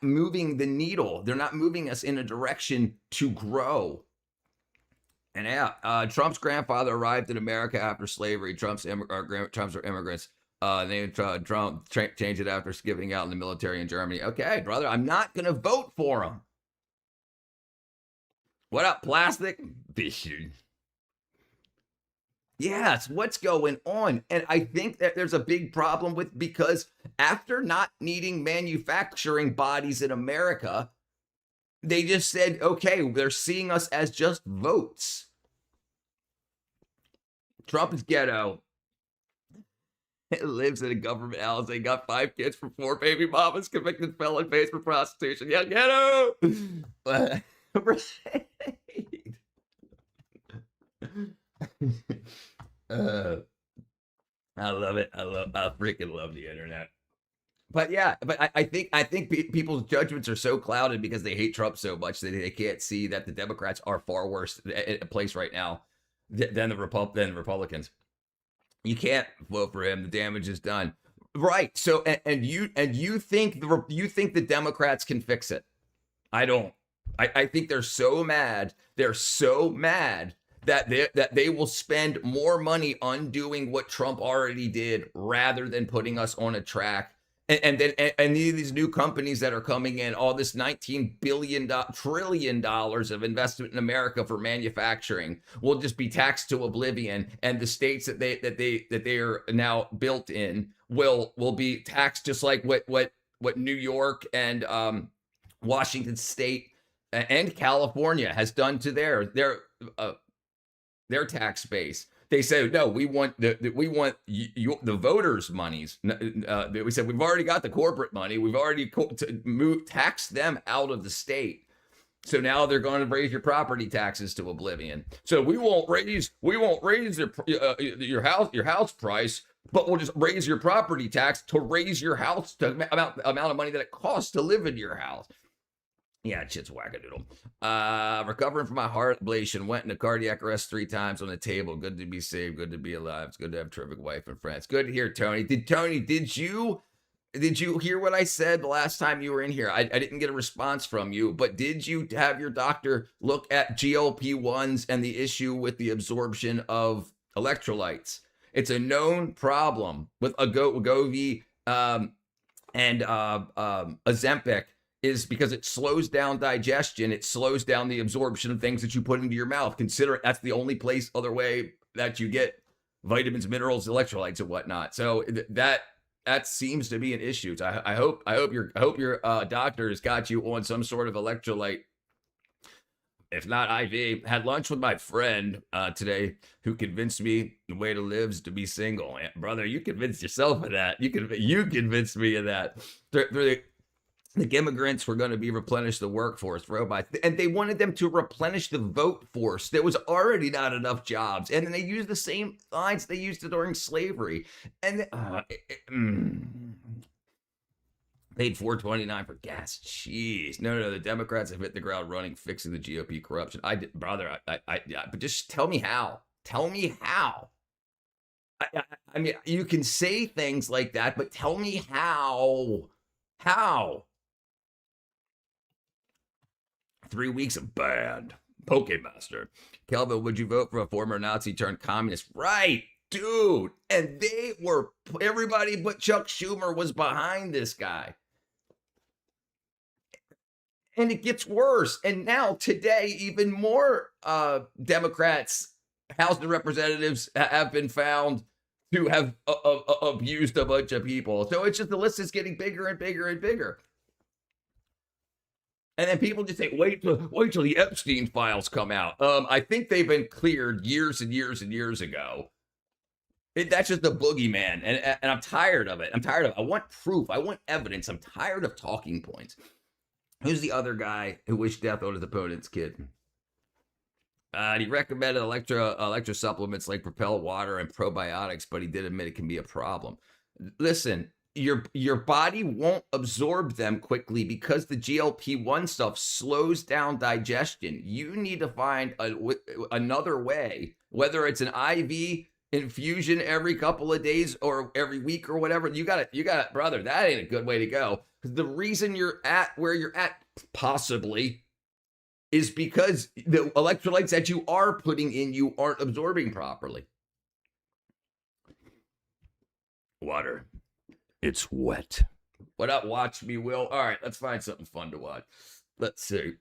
moving the needle. They're not moving us in a direction to grow. And yeah, Trump's grandfather arrived in America after slavery. Trump's are immigrants. Trump changed it after skipping out in the military in Germany. Okay, brother, I'm not going to vote for him. What up, plastic? Yes, what's going on? And I think that there's a big problem with, because after not needing manufacturing bodies in America, they just said, okay, they're seeing us as just votes. Trump is ghetto. Lives in a government house. They got 5 kids from 4 baby mamas, convicted felon, pays for prostitution. Yeah, ghetto. I love it. I freaking love the internet. But yeah, but I think people's judgments are so clouded because they hate Trump so much that they can't see that the Democrats are far worse at a place right now than the Republicans. You can't vote for him. The damage is done. Right. So and you think the Democrats can fix it? I don't. I think they're so mad. They're so mad that they will spend more money undoing what Trump already did rather than putting us on a track. And these new companies that are coming in, all this $19 trillion of investment in America for manufacturing will just be taxed to oblivion, and the states that they are now built in will be taxed just like what New York and Washington State and California has done to their tax base. They say, no, we want the voters' monies. We said, we've already got the corporate money. We've already taxed them out of the state. So now they're going to raise your property taxes to oblivion. So we won't raise your house price, but we'll just raise your property tax to raise your house to amount of money that it costs to live in your house. Yeah, shit's wackadoodle. Recovering from my heart ablation, went into cardiac arrest 3 times on the table. Good to be saved. Good to be alive. It's good to have a terrific wife and friends. Good to hear, Tony. Did you hear what I said the last time you were in here? I didn't get a response from you, but did you have your doctor look at GLP-1s and the issue with the absorption of electrolytes? It's a known problem with Wegovy and Ozempic, is because it slows down digestion. It slows down the absorption of things that you put into your mouth. Consider it, that's the only other way that you get vitamins, minerals, electrolytes, and whatnot. So that seems to be an issue. So I hope your doctor has got you on some sort of electrolyte, if not IV. Had lunch with my friend today, who convinced me the way to live is to be single. Brother, you convinced yourself of that. You convinced me of that. The immigrants were going to be replenished the workforce, robots, and they wanted them to replenish the vote force. There was already not enough jobs, and then they used the same lines they used during slavery, and paid $4.29 for gas. Jeez, no, the Democrats have hit the ground running, fixing the GOP corruption. Brother, but just tell me how. Tell me how. I mean, you can say things like that, but tell me how. How? 3 weeks of banned. Pokemaster. Kelvin, would you vote for a former Nazi turned communist? Right. Dude, and everybody but Chuck Schumer was behind this guy. And it gets worse. And now today, even more Democrats, House of Representatives have been found to have abused a bunch of people. So it's just the list is getting bigger and bigger and bigger. And then people just say, wait till the Epstein files come out. I think they've been cleared years and years and years ago. That's just the boogeyman. And I'm tired of it. I want proof. I want evidence. I'm tired of talking points. Who's the other guy who wished death on his opponent's kid? He recommended electro supplements like Propel Water and probiotics, but he did admit it can be a problem. Listen, your body won't absorb them quickly because the GLP-1 stuff slows down digestion. You need to find another way, whether it's an IV infusion every couple of days or every week or whatever. You got brother, that ain't a good way to go. The reason you're at where you're at possibly is because the electrolytes that you are putting in you aren't absorbing properly. Water. It's wet. What up? Watch me, Will. All right, let's find something fun to watch. Let's see.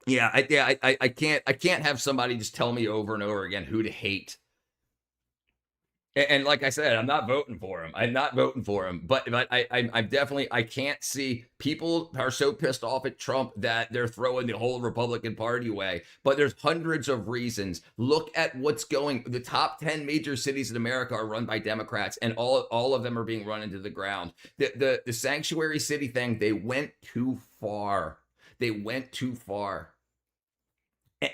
Yeah, I can't have somebody just tell me over and over again who to hate. And like I said, I'm not voting for him. But I'm definitely, I can't see, people are so pissed off at Trump that they're throwing the whole Republican Party away. But there's hundreds of reasons. Look at what's going, the top 10 major cities in America are run by Democrats, and all of them are being run into the ground. The sanctuary city thing, they went too far.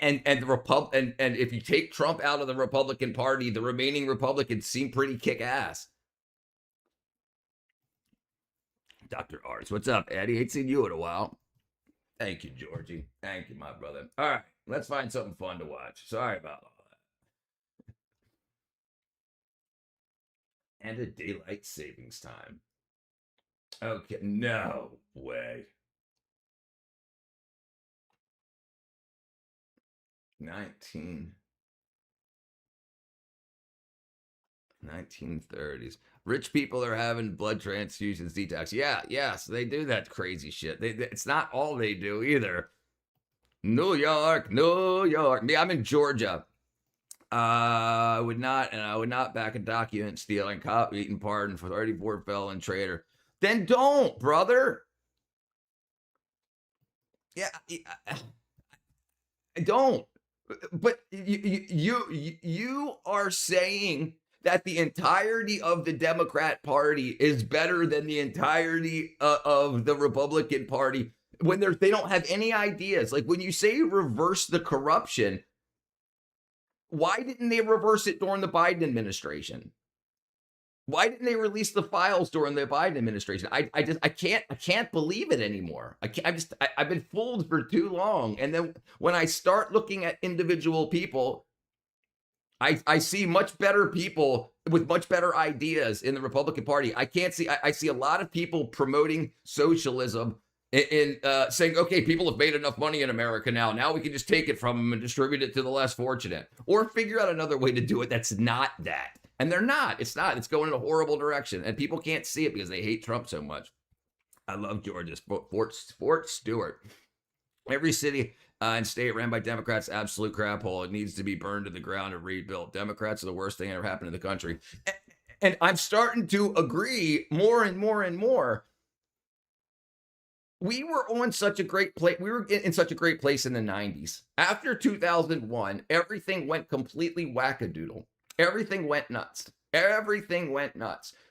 And if you take Trump out of the Republican Party, the remaining Republicans seem pretty kick-ass. Dr. Arts, what's up, Eddie? Ain't seen you in a while. Thank you, Georgie. Thank you, my brother. All right, let's find something fun to watch. Sorry about all that. And a daylight savings time. Okay, no way. 1930s. Rich people are having blood transfusions, detox. Yes, they do that crazy shit. It's not all they do either. New York. Me, I'm in Georgia. I would not back a document stealing, cop eating pardon for 34 felon traitor. Then don't, brother. Yeah, don't. But you are saying that the entirety of the Democrat Party is better than the entirety of the Republican Party when they don't have any ideas. Like when you say reverse the corruption, why didn't they reverse it during the Biden administration? Why didn't they release the files during the Biden administration? I can't believe it anymore. I've been fooled for too long. And then when I start looking at individual people, I see much better people with much better ideas in the Republican Party. I see a lot of people promoting socialism and saying, okay, people have made enough money in America now. Now we can just take it from them and distribute it to the less fortunate, or figure out another way to do it that's not that. And they're not. It's not. It's going in a horrible direction. And people can't see it because they hate Trump so much. I love Georgia. Fort Stewart. Every city and state ran by Democrats, absolute crap hole. It needs to be burned to the ground and rebuilt. Democrats are the worst thing that ever happened in the country. And I'm starting to agree more and more and more. We were on such a great place. We were in such a great place in the 90s. After 2001, everything went completely wackadoodle. Everything went nuts.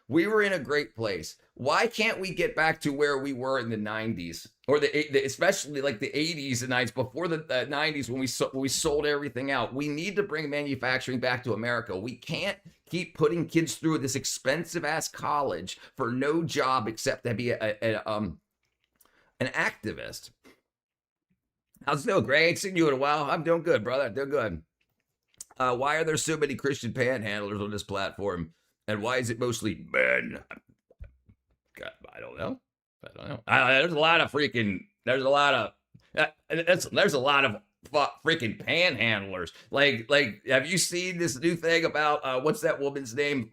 We were in a great place. Why can't we get back to where we were in the 90s, or especially like the 80s and 90s, before the 90s when we sold everything out? We need to bring manufacturing back to America. We can't keep putting kids through this expensive ass college for no job except to be an activist. How's it doing, Greg? Ain't seen you in a while. I'm doing good, brother. Doing good. Why are there so many Christian panhandlers on this platform? And why is it mostly men? God, I don't know. There's a lot of freaking panhandlers. Like, have you seen this new thing about what's that woman's name?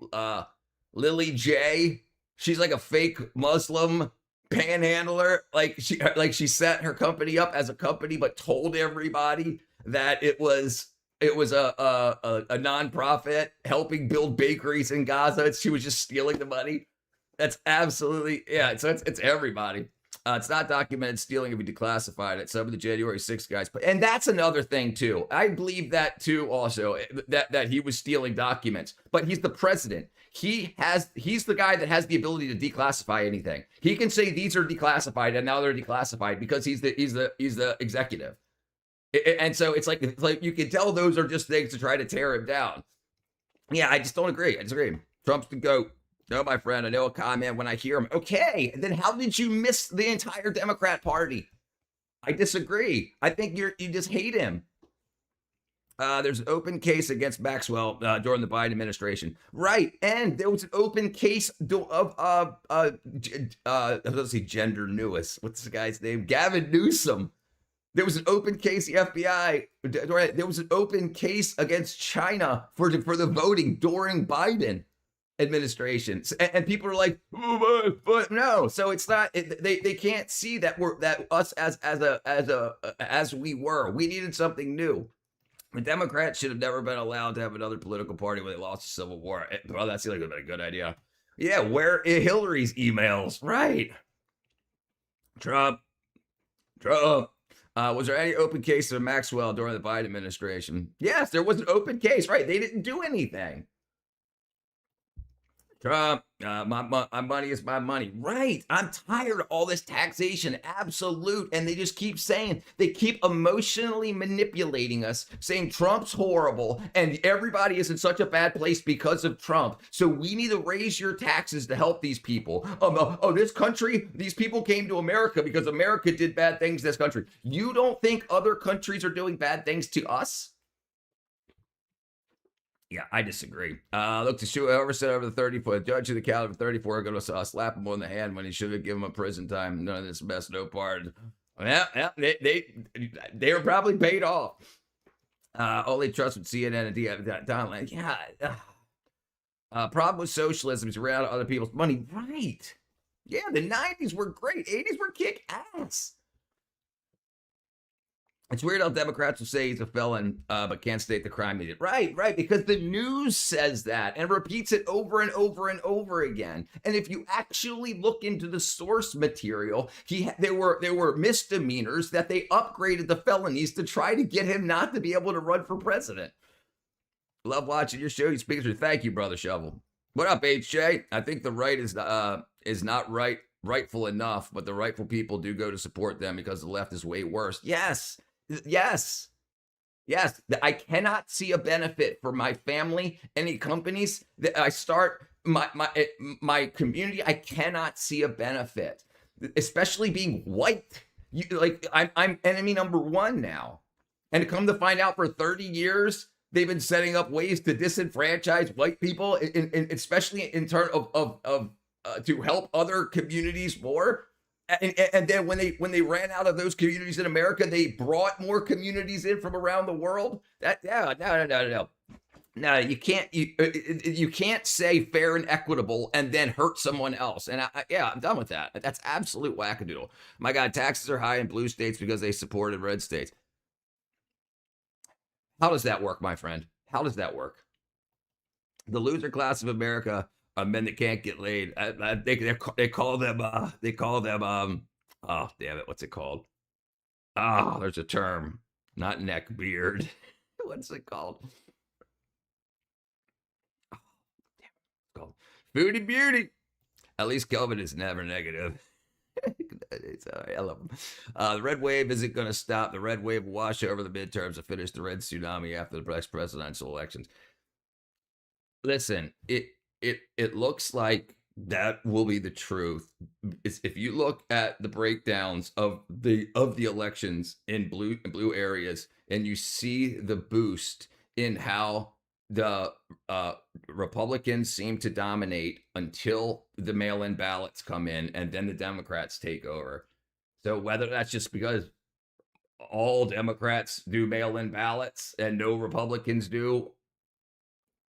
Lily J. She's like a fake Muslim panhandler. Like she set her company up as a company, but told everybody that it was a nonprofit helping build bakeries in Gaza. She was just stealing the money. That's absolutely, yeah. So it's everybody. It's not documented stealing if we declassified it. Some of the January 6th guys, and that's another thing too. I believe that too. Also, that he was stealing documents, but he's the president. He's the guy that has the ability to declassify anything. He can say these are declassified and now they're declassified because he's the executive. And so it's like you can tell those are just things to try to tear him down. Yeah, I just don't agree. I disagree. Trump's the GOAT. No, my friend, I know a comment when I hear him. Okay, then how did you miss the entire Democrat Party? I disagree. I think you just hate him. There's an open case against Maxwell during the Biden administration. Right, and there was an open case of let's see, gender newest. What's the guy's name? Gavin Newsom. There was an open case, the FBI, there was an open case against China for the voting during Biden administration. And people are like, oh, but no. So it's not, they can't see that us as we were. We needed something new. The Democrats should have never been allowed to have another political party when they lost the Civil War. Well, that seems like it would have been a good idea. Yeah, where are Hillary's emails? Right. Trump. Was there any open case of Maxwell during the Biden administration? Yes, there was an open case. Right. They didn't do anything. Trump, my money is my money. Right. I'm tired of all this taxation. Absolute. And they just keep saying, they keep emotionally manipulating us, saying Trump's horrible and everybody is in such a bad place because of Trump. So we need to raise your taxes to help these people. This country, these people came to America because America did bad things to this country. You don't think other countries are doing bad things to us? Yeah, I disagree. Look, to shoot whoever said over the 34, judge of the caliber 34 going to slap him on the hand when he should have given him a prison time. None of this mess, no part. Yeah, they were probably paid off. Only trust with CNN and Donald. Yeah. Problem with socialism is around other people's money. Right. Yeah, the 90s were great. 80s were kick ass. It's weird how Democrats will say he's a felon, but can't state the crime he did. Right, because the news says that and repeats it over and over and over again. And if you actually look into the source material, there were misdemeanors that they upgraded the felonies to try to get him not to be able to run for president. Love watching your show. You speak through. Thank you, Brother Shovel. What up, HJ? I think the right is not rightful enough, but the rightful people do go to support them because the left is way worse. Yes. I cannot see a benefit for my family, any companies that I start, my community. I cannot see a benefit, especially being white. I'm enemy number one now. And to come to find out, for 30 years, they've been setting up ways to disenfranchise white people, especially in terms of to help other communities more. And then when they ran out of those communities in America, they brought more communities in from around the world. No, you can't say fair and equitable and then hurt someone else. And I'm done with that. That's absolute wackadoodle. My God, taxes are high in blue states because they supported red states. How does that work, my friend? How does that work? The loser class of America are men that can't get laid. They call them. Oh damn it! What's it called? There's a term. Not neck beard. What's it called? Oh, damn it. It's called Foodie Beauty. At least Kelvin is never negative. It's all right. I love him. The red wave isn't going to stop. The red wave will wash over the midterms and finish the red tsunami after the next presidential elections. Listen, it looks like that will be the truth. If you look at the breakdowns of the elections in blue areas, and you see the boost in how the Republicans seem to dominate until the mail-in ballots come in, and then the Democrats take over. So whether that's just because all Democrats do mail-in ballots and no Republicans do.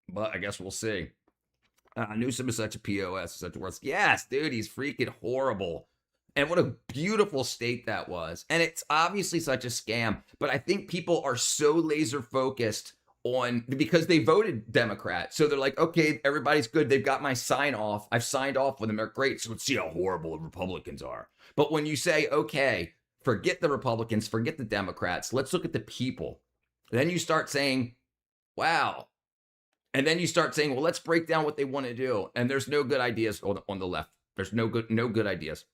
But I guess we'll see. Newsom is such a POS, such a worse. Yes, dude, he's freaking horrible. And what a beautiful state that was. And it's obviously such a scam. But I think people are so laser focused on, because they voted Democrat. So they're like, okay, everybody's good. They've got my sign off. I've signed off with them. They're great. So let's see how horrible the Republicans are. But when you say, okay, forget the Republicans, forget the Democrats, let's look at the people. Then you start saying, wow. And then you start saying, well, let's break down what they want to do. And there's no good ideas on the left. There's no good ideas.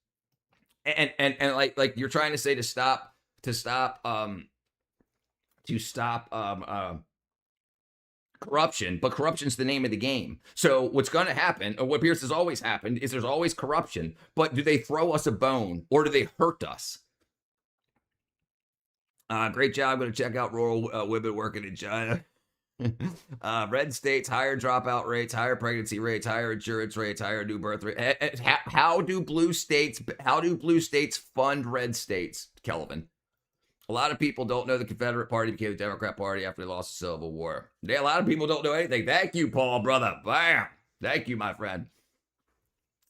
And like you're trying to say to stop corruption, but corruption's the name of the game. So what's going to happen, or what appears has always happened, is there's always corruption. But do they throw us a bone or do they hurt us? Great job. I'm going to check out rural women working in China. Red states, higher dropout rates, higher pregnancy rates, higher insurance rates, higher new birth rate. How do blue states fund red states, Kelvin? A lot of people don't know the Confederate Party became the Democrat Party after they lost the Civil War. Yeah, a lot of people don't know anything. Thank you, Paul, brother. Bam. Thank you, my friend.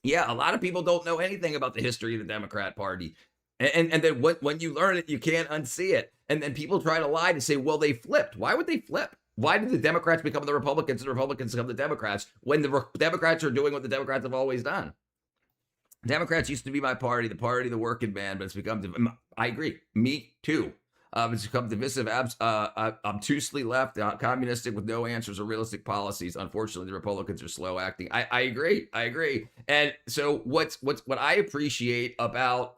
Yeah, a lot of people don't know anything about the history of the Democrat Party. And then when you learn it, you can't unsee it. And then people try to lie to say, well, they flipped. Why would they flip? Why did the Democrats become the Republicans and the Republicans become the Democrats when the Democrats are doing what the Democrats have always done? Democrats used to be my party, the party of the working man, but it's become, I agree, me too. It's become divisive, obtusely left, communistic with no answers or realistic policies. Unfortunately, the Republicans are slow acting. I agree. And so what I appreciate about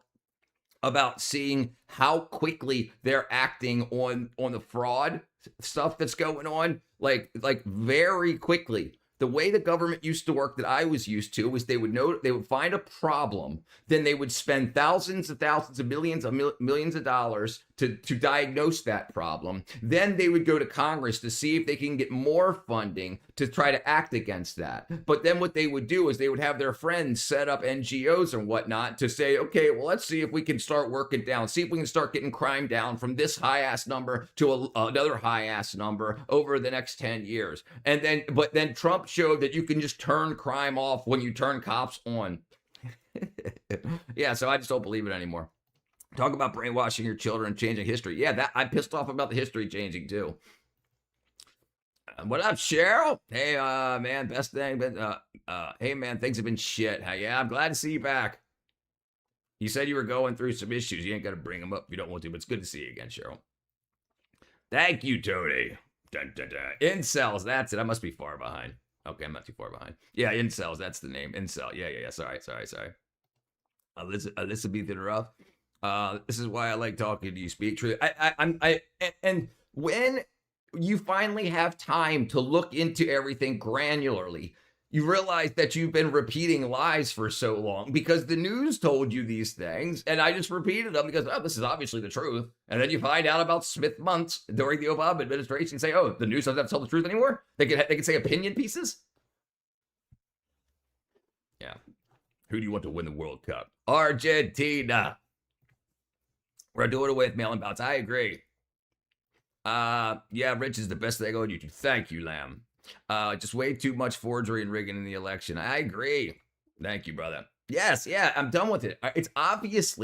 seeing how quickly they're acting on the fraud stuff that's going on, like very quickly. The way the government used to work that I was used to was they would find a problem, then they would spend thousands of millions of dollars to diagnose that problem. Then they would go to Congress to see if they can get more funding to try to act against that. But then what they would do is they would have their friends set up NGOs and whatnot to say, okay, well, let's see if we can start working down, see if we can start getting crime down from this high ass number to another high ass number over the next 10 years. But then Trump showed that you can just turn crime off when you turn cops on. Yeah, so I just don't believe it anymore. Talk about brainwashing your children, changing history. Yeah, that I'm pissed off about the history changing too. What up, Cheryl? Hey, man, best thing. But hey, man, things have been shit. Yeah, I'm glad to see you back. You said you were going through some issues. You ain't got to bring them up if you don't want to, but it's good to see you again, Cheryl. Thank you, Tony. Dun, dun, dun. Incels, that's it. I must be far behind. Okay, I'm not too far behind. Yeah, incels, that's the name. Incel. Yeah. Sorry. Elizabeth Ruff. This is why I like talking to you. Speak truth. And when you finally have time to look into everything granularly, you realize that you've been repeating lies for so long because the news told you these things, and I just repeated them because, oh, this is obviously the truth. And then you find out about Smith months during the Obama administration and say, oh, the news doesn't have to tell the truth anymore? They can say opinion pieces? Yeah. Who do you want to win the World Cup? Argentina. We're doing away with mail-in ballots. I agree. Yeah, Rich is the best thing on YouTube. Thank you, Lamb. Just way too much forgery and rigging in the election. I agree. Thank you, brother. Yes, yeah, I'm done with it. It's obvious,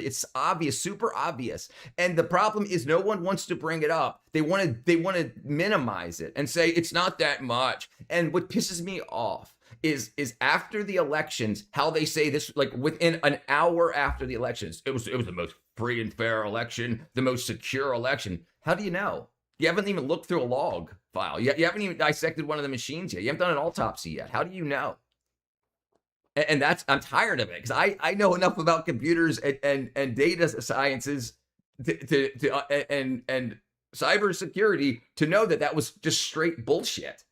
super obvious. And the problem is no one wants to bring it up. They want to minimize it and say it's not that much. And what pisses me off is after the elections, how they say this, like within an hour after the elections, it was the most free and fair election, the most secure election. How do you know? You haven't even looked through a log file. You haven't even dissected one of the machines yet. You haven't done an autopsy yet. How do you know? And I'm tired of it because I know enough about computers and data sciences and cybersecurity to know that was just straight bullshit.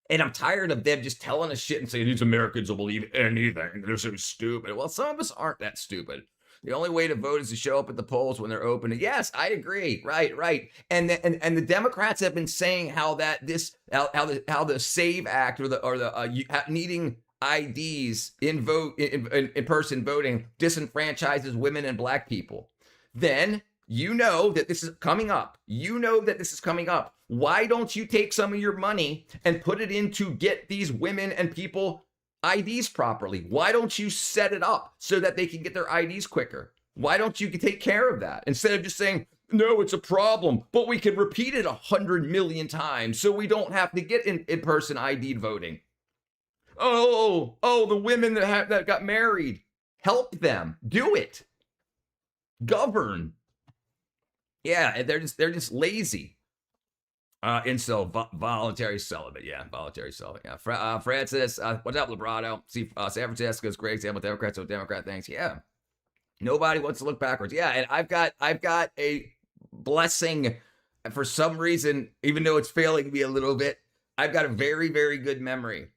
And I'm tired of them just telling us shit and saying these Americans will believe anything. They're so stupid. Well, some of us aren't that stupid. The only way to vote is to show up at the polls when they're open. And yes, I agree. Right. And the Democrats have been saying how the SAVE Act or the needing IDs in person voting disenfranchises women and black people. Then You know that this is coming up. You know that this is coming up. Why don't you take some of your money and put it in to get these women and people IDs properly? Why don't you set it up so that they can get their IDs quicker? Why don't you take care of that instead of just saying, no, it's a problem, but we can repeat it 100 million times so we don't have to get in-person ID'd voting? Oh, the women that got married, help them. Do it. Govern. Yeah, they're just lazy. And so voluntary celibate. Yeah, voluntary celibate. Yeah. Francis, what's up, Librado? See, San Francisco's great example. Democrats, so Democrat things. Yeah. Nobody wants to look backwards. Yeah, and I've got a blessing for some reason, even though it's failing me a little bit. I've got a very, very good memory.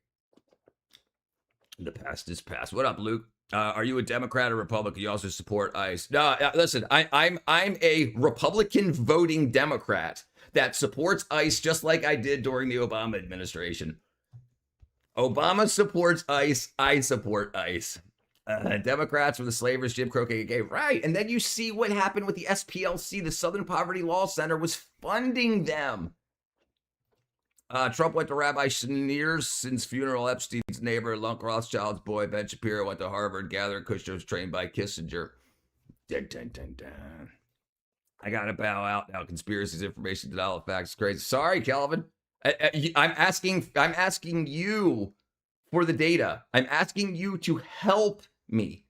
The past is past. What up, Luke? Are you a Democrat or Republican? You also support ICE? No, listen. I'm a Republican voting Democrat that supports ICE just like I did during the Obama administration. Obama supports ICE. I support ICE. Democrats were the slavers, Jim Crow, KKK. Right. And then you see what happened with the SPLC. The Southern Poverty Law Center was funding them. Trump went to Rabbi Schneerson's funeral. Epstein's neighbor, Lunk Rothschild's boy, Ben Shapiro, went to Harvard. Gatherer Kushner was trained by Kissinger. Dun, dun, dun, dun. I gotta bow out now. Conspiracies, information, denial of facts. Crazy. Sorry, Calvin. I'm asking you for the data. I'm asking you to help me.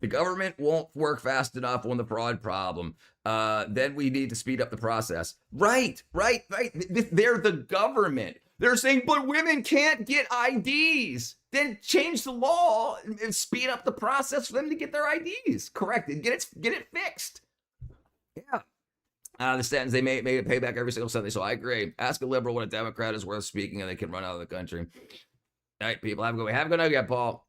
The government won't work fast enough on the fraud problem. Then we need to speed up the process. Right. They're the government. They're saying, but women can't get IDs. Then change the law and speed up the process for them to get their IDs. Correct. Get it fixed. Yeah. The sentence they made it pay back every single Sunday. So I agree. Ask a liberal what a Democrat is worth speaking and they can run out of the country. All right, people. Have a good way. Have a good night, Paul.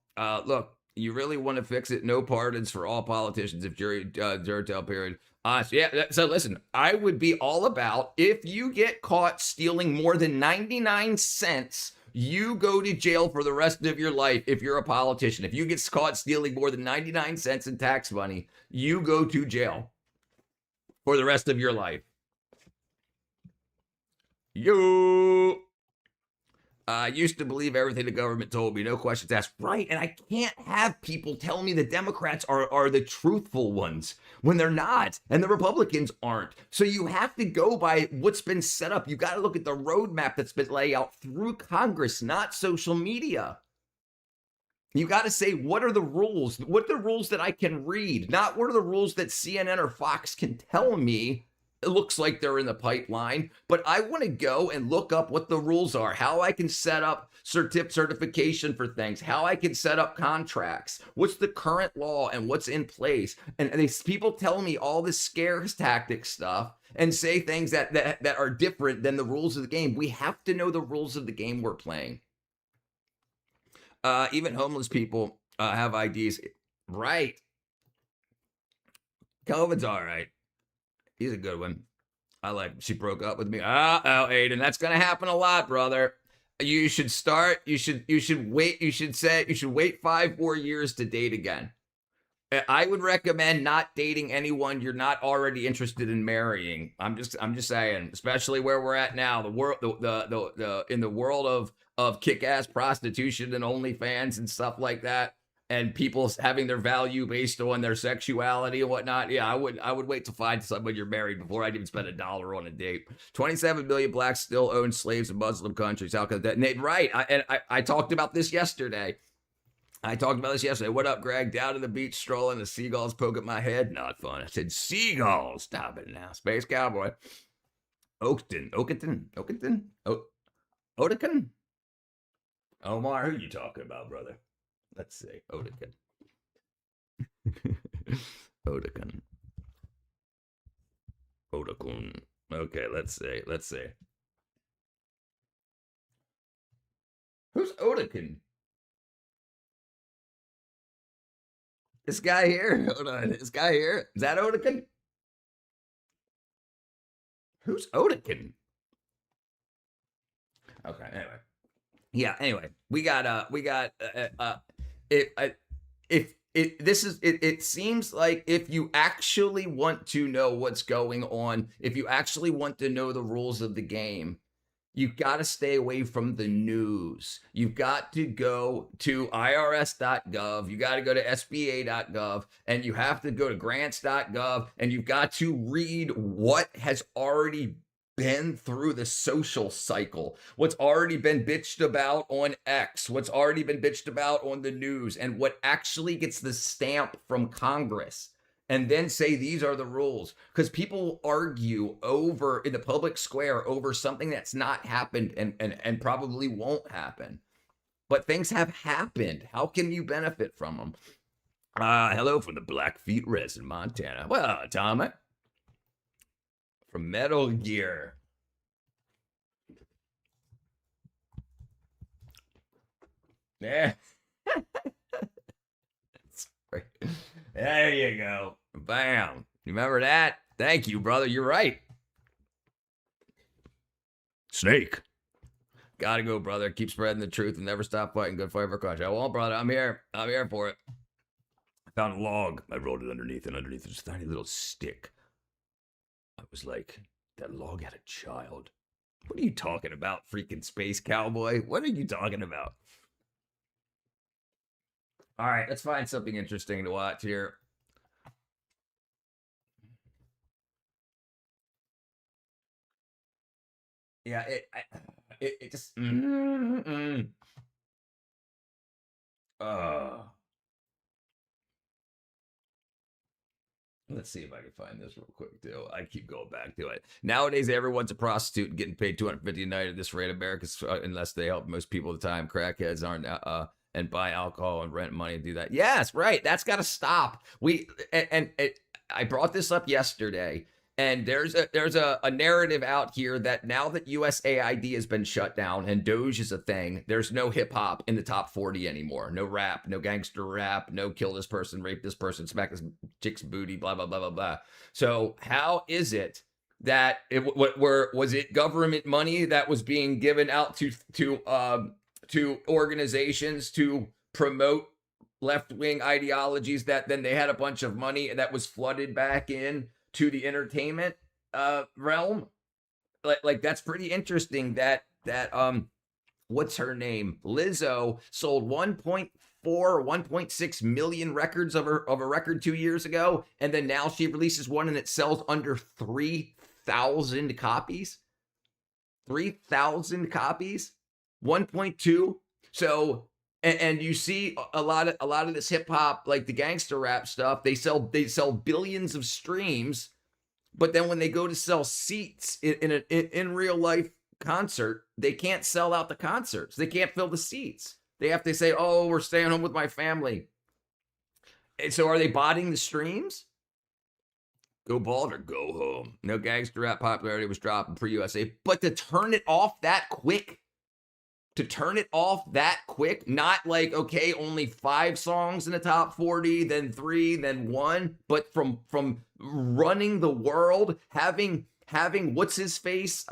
Look, you really want to fix it? No pardons for all politicians if jury tell period. Yeah. So listen, I would be all about if you get caught stealing more than 99 cents, you go to jail for the rest of your life. If you're a politician, if you get caught stealing more than 99 cents in tax money, you go to jail for the rest of your life. I used to believe everything the government told me, no questions asked. Right, and I can't have people tell me the Democrats are the truthful ones when they're not, and the Republicans aren't. So you have to go by what's been set up. You got to look at the roadmap that's been laid out through Congress, not social media. You got to say, what are the rules? What are the rules that I can read? Not what are the rules that CNN or Fox can tell me. It looks like they're in the pipeline, but I want to go and look up what the rules are, how I can set up certification for things, how I can set up contracts, what's the current law and what's in place. And these people tell me all this scares tactic stuff and say things that are different than the rules of the game. We have to know the rules of the game we're playing. Even homeless people have IDs. Right. COVID's all right. He's a good one. I like, she broke up with me. Aiden, that's going to happen a lot, brother. You should wait 5 more years to date again. I would recommend not dating anyone you're not already interested in marrying. I'm just saying, especially where we're at now, in the world of kick-ass prostitution and OnlyFans and stuff like that. And people having their value based on their sexuality and whatnot. Yeah, I would wait to find someone you're married before I'd even spend $1 on a date. 27 million blacks still own slaves in Muslim countries. How could that? Right. I talked about this yesterday. What up, Greg? Down to the beach strolling. The seagulls poke at my head. Not fun. I said seagulls. Stop it now. Space Cowboy. Oakton. Omar, who you talking about, brother? Let's see. Odekin. Okay, let's see. Who's Odekin? This guy here? Hold on. This guy here? Is that Odekin? Who's Odekin? Okay, anyway. Yeah, anyway. We got if it seems like if you actually want to know what's going on, if you actually want to know the rules of the game, you've got to stay away from the news. You've got to go to irs.gov. You got to go to sba.gov, and you have to go to grants.gov, and you've got to read what has already been through the social cycle, what's already been bitched about on X, what's already been bitched about on the news, and what actually gets the stamp from Congress, and then say these are the rules. Because people argue over in the public square over something that's not happened and probably won't happen. But things have happened. How can you benefit from them? Hello from the Blackfeet Res in Montana. Well, Tommy, from Metal Gear. Yeah. There you go. Bam. You remember that? Thank you, brother. You're right. Snake. Gotta go, brother. Keep spreading the truth and never stop fighting. Good fight for country. I won't, brother. I'm here. I'm here for it. I found a log. I rolled it underneath, and underneath there's a tiny little stick. I was like, that log had a child. What are you talking about, freaking space cowboy? What are you talking about? All right, let's find something interesting to watch here. Yeah, it just. Let's see if I can find this real quick, too. I keep going back to it. Nowadays, everyone's a prostitute and getting paid $250 a night at this rate. America's, unless they help most people at the time, crackheads aren't, and buy alcohol and rent money and do that. Yes, right. That's got to stop. I brought this up yesterday, and there's a narrative out here that now that USAID has been shut down and Doge is a thing, there's no hip hop in the top 40 anymore. No rap, no gangster rap, no kill this person, rape this person, smack this chick's booty, blah blah blah blah blah. So how is it that was it government money that was being given out to organizations to promote left-wing ideologies that then they had a bunch of money that was flooded back in to the entertainment realm? Like that's pretty interesting that what's her name? Lizzo sold 1.4 or 1.6 million records of a record 2 years ago, and then now she releases one and it sells under 3,000 copies. 3,000 copies, 1.2. So and you see a lot of this hip hop, like the gangster rap stuff, they sell billions of streams, but then when they go to sell seats in real life concert, they can't sell out the concerts. They can't fill the seats. They have to say, "Oh, we're staying home with my family." And so are they botting the streams? Go bald or go home. No gangster rap popularity was dropping pre-USA, but to turn it off that quick. Not like, okay, only 5 songs in the top 40, then 3, then 1, but from running the world, having what's his face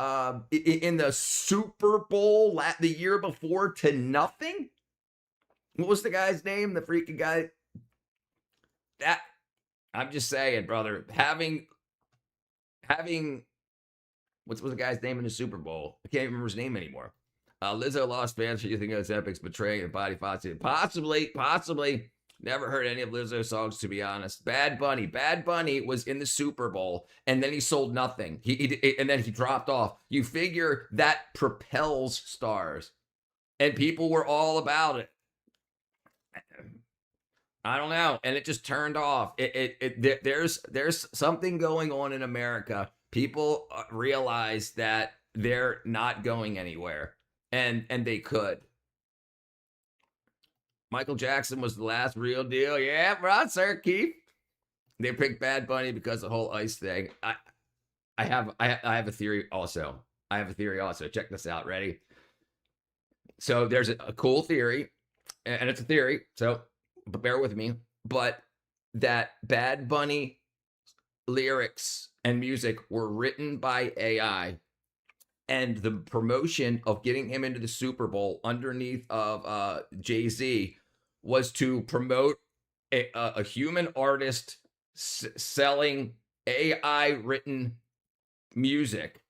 in the Super Bowl the year before to nothing. What was the guy's name? The freaking guy. That I'm just saying, brother. Having what's the guy's name in the Super Bowl? I can't even remember his name anymore. Lizzo lost fans for using those epics, betraying and body Foxy. Possibly. Never heard any of Lizzo's songs, to be honest. Bad Bunny was in the Super Bowl, and then he sold nothing. And then he dropped off. You figure that propels stars, and people were all about it. I don't know, and it just turned off. There's something going on in America. People realize that they're not going anywhere. And they could. Michael Jackson was the last real deal. Yeah, right, sir, Keith. They picked Bad Bunny because of the whole ICE thing. I have a theory also. Check this out. Ready? So there's a cool theory, and it's a theory, so bear with me. But that Bad Bunny lyrics and music were written by AI. And the promotion of getting him into the Super Bowl underneath of Jay-Z was to promote a human artist selling AI written music.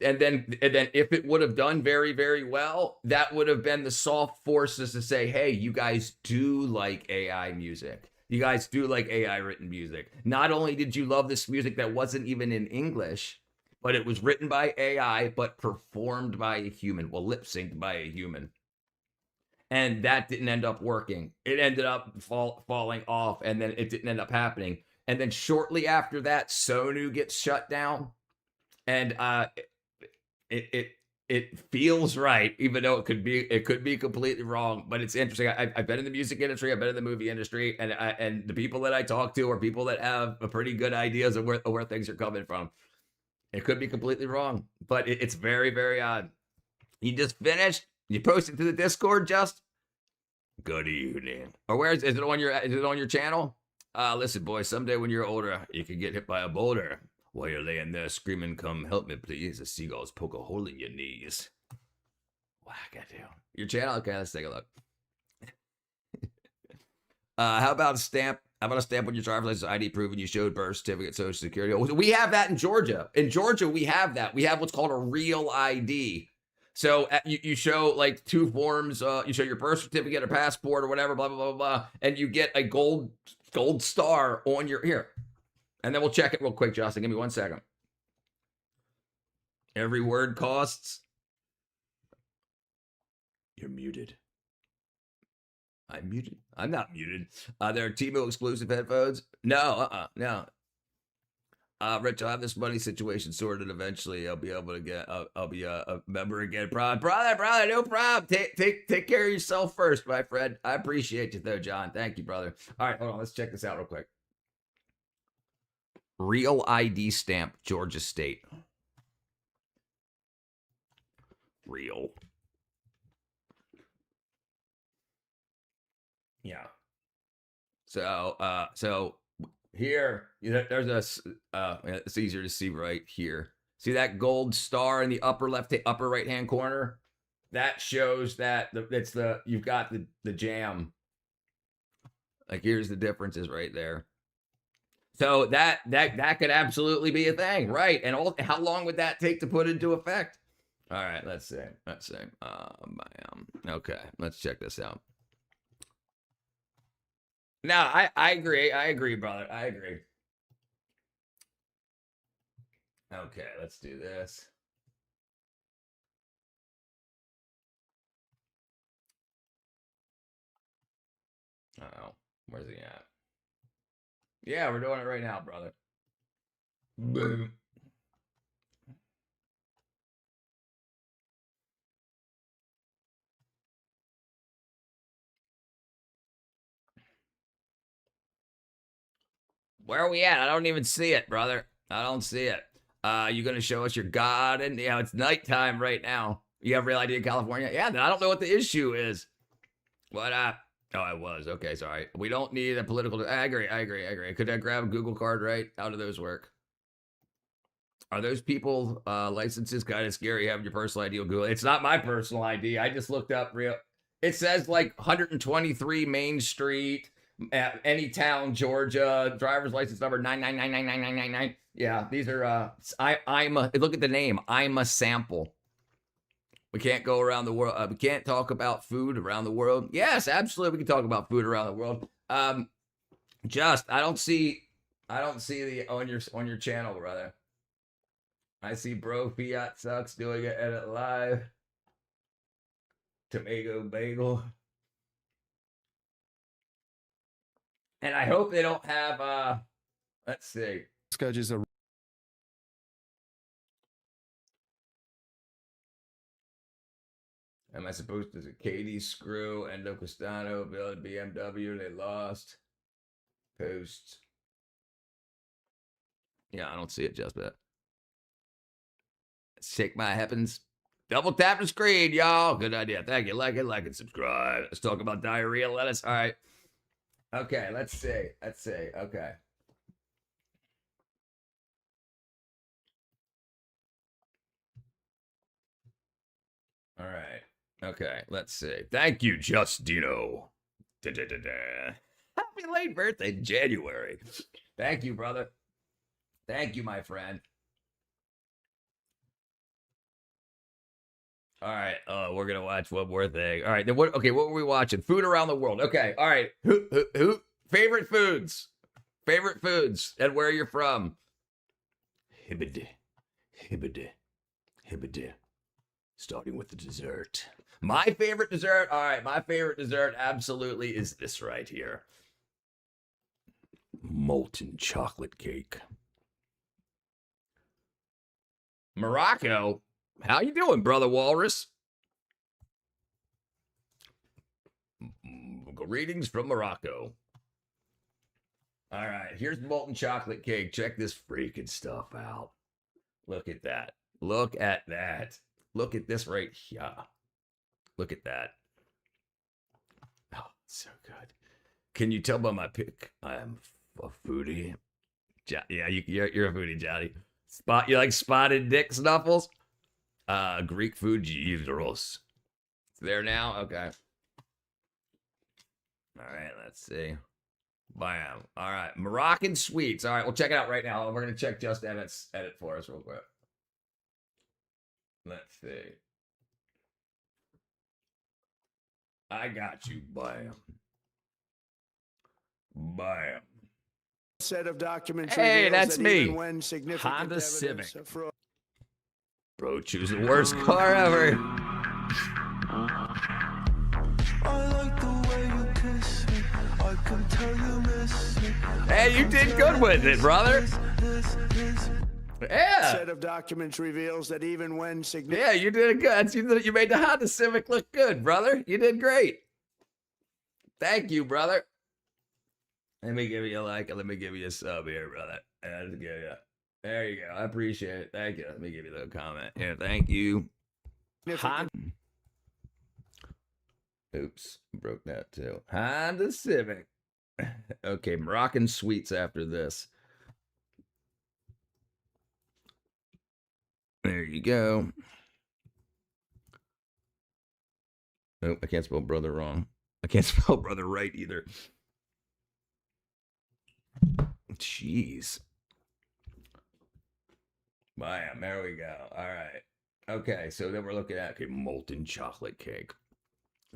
And then if it would have done very, very well, that would have been the soft forces to say, hey, you guys do like AI music. You guys do like AI written music. Not only did you love this music that wasn't even in English, but it was written by AI, but performed by a human. Well, lip synced by a human. And that didn't end up working. It ended up falling off, and then it didn't end up happening. And then shortly after that, Sonu gets shut down. And it feels right, even though it could be completely wrong. But it's interesting. I've been in the music industry, I've been in the movie industry, and the people that I talk to are people that have a pretty good ideas of where things are coming from. It could be completely wrong, but it's very, very odd. You just finished. You posted to the Discord, just good evening. Or where is it on your channel? Listen, boy, someday when you're older, you could get hit by a boulder while you're laying there screaming, "Come help me, please." The seagulls poke a hole in your knees. Wackadoo. Your channel? Okay, let's take a look. How about a stamp? How about a stamp on your driver's license ID proving you showed birth certificate, social security? We have that in Georgia. In Georgia, we have that. We have what's called a real ID. So you show like two forms. You show your birth certificate or passport or whatever, blah, blah, blah, blah, and you get a gold star on your, here. And then we'll check it real quick, Justin. Give me 1 second. Every word costs. You're muted. I'm muted. I'm not muted. There are T-Mobile exclusive headphones. No, no. Rich, I'll have this money situation sorted eventually. I'll be able to get. I'll be a member again. Brother, no problem. Take care of yourself first, my friend. I appreciate you though, John. Thank you, brother. All right, hold on. Let's check this out real quick. Real ID stamp, Georgia State. Real. Yeah. So here, there's it's easier to see right here. See that gold star in the upper right hand corner? That shows that you've got the jam. Like here's the differences right there. So that could absolutely be a thing, right? And how long would that take to put into effect? All right, let's see. Okay, let's check this out. No, I agree, brother. I agree. Okay, let's do this. Oh, where's he at? Yeah, we're doing it right now, brother. Boom. Where are we at? I don't even see it, brother. I don't see it. You gonna show us your garden? Yeah, it's nighttime right now. You have Real ID in California? Yeah, then I don't know what the issue is. What up? Oh, I was. Okay, sorry. We don't need a political. I agree. Could I grab a Google card, right? How do those work? Are those people licenses kind of scary having your personal ID on Google? It's not my personal ID. I just looked up real. It says like 123 Main Street, Anytown, Georgia, driver's license number 9999999. Yeah, these are. I'm a. Look at the name. I'm a sample. We can't go around the world. We can't talk about food around the world. Yes, absolutely. We can talk about food around the world. Just I don't see the on your channel, brother. I see Bro Fiat Sucks doing it edit live. Tomato Bagel. And I hope they don't have let's see. Sketch is a Am I supposed to Katie Screw, Endo Castano, Bill BMW, they lost. Posts. Yeah, I don't see it just yet. Shake my happens. Double tap the screen, y'all. Good idea. Thank you. Like it, subscribe. Let's talk about diarrhea lettuce. All right. Okay, let's see. Okay. All right. Okay, let's see. Thank you, Justino. Da-da-da-da. Happy late birthday, January. Thank you, brother. Thank you, my friend. All right. We're gonna watch one more thing. All right. Then what? Okay. What were we watching? Food around the world. Okay. All right. Who? Favorite foods. Favorite foods and where you're from. Hibbidi, hibbidi, hibbidi. Starting with the dessert. My favorite dessert. All right. My favorite dessert absolutely is this right here. Molten chocolate cake. Morocco. How you doing, brother Walrus? Greetings from Morocco. All right, here's molten chocolate cake. Check this freaking stuff out. Look at that. Look at that. Look at this right here. Look at that. Oh, so good. Can you tell by my pic? I am a foodie. Yeah, you're a foodie, Johnny. You like spotted dick snuffles? Greek food, gyros. It's there now? Okay. All right, let's see. Bam. All right, Moroccan sweets. All right, we'll check it out right now. We're going to check Just Emmett's edit for us real quick. Let's see. I got you. Bam. Bam. Set of documents. Hey, reveals that's that me. even when significant Honda evidence Civic. of fraud- Bro, choose the worst car ever. I like the way you kiss me. I can tell you miss me. Hey, you did good with it, brother. Yeah. Set of documents reveals that even when significant Yeah, you did good. You made the Honda Civic look good, brother. You did great. Thank you, brother. Let me give you a like. Let me give you a sub here, brother. Let's give you. There you go. I appreciate it. Thank you. Let me give you the comment here. Thank you. Oops, broke that too. Honda Civic. Okay, Moroccan sweets after this. There you go. Oh, I can't spell brother wrong. I can't spell brother right either. Jeez. Bam, there we go. All right. Okay, so then we're looking at molten chocolate cake.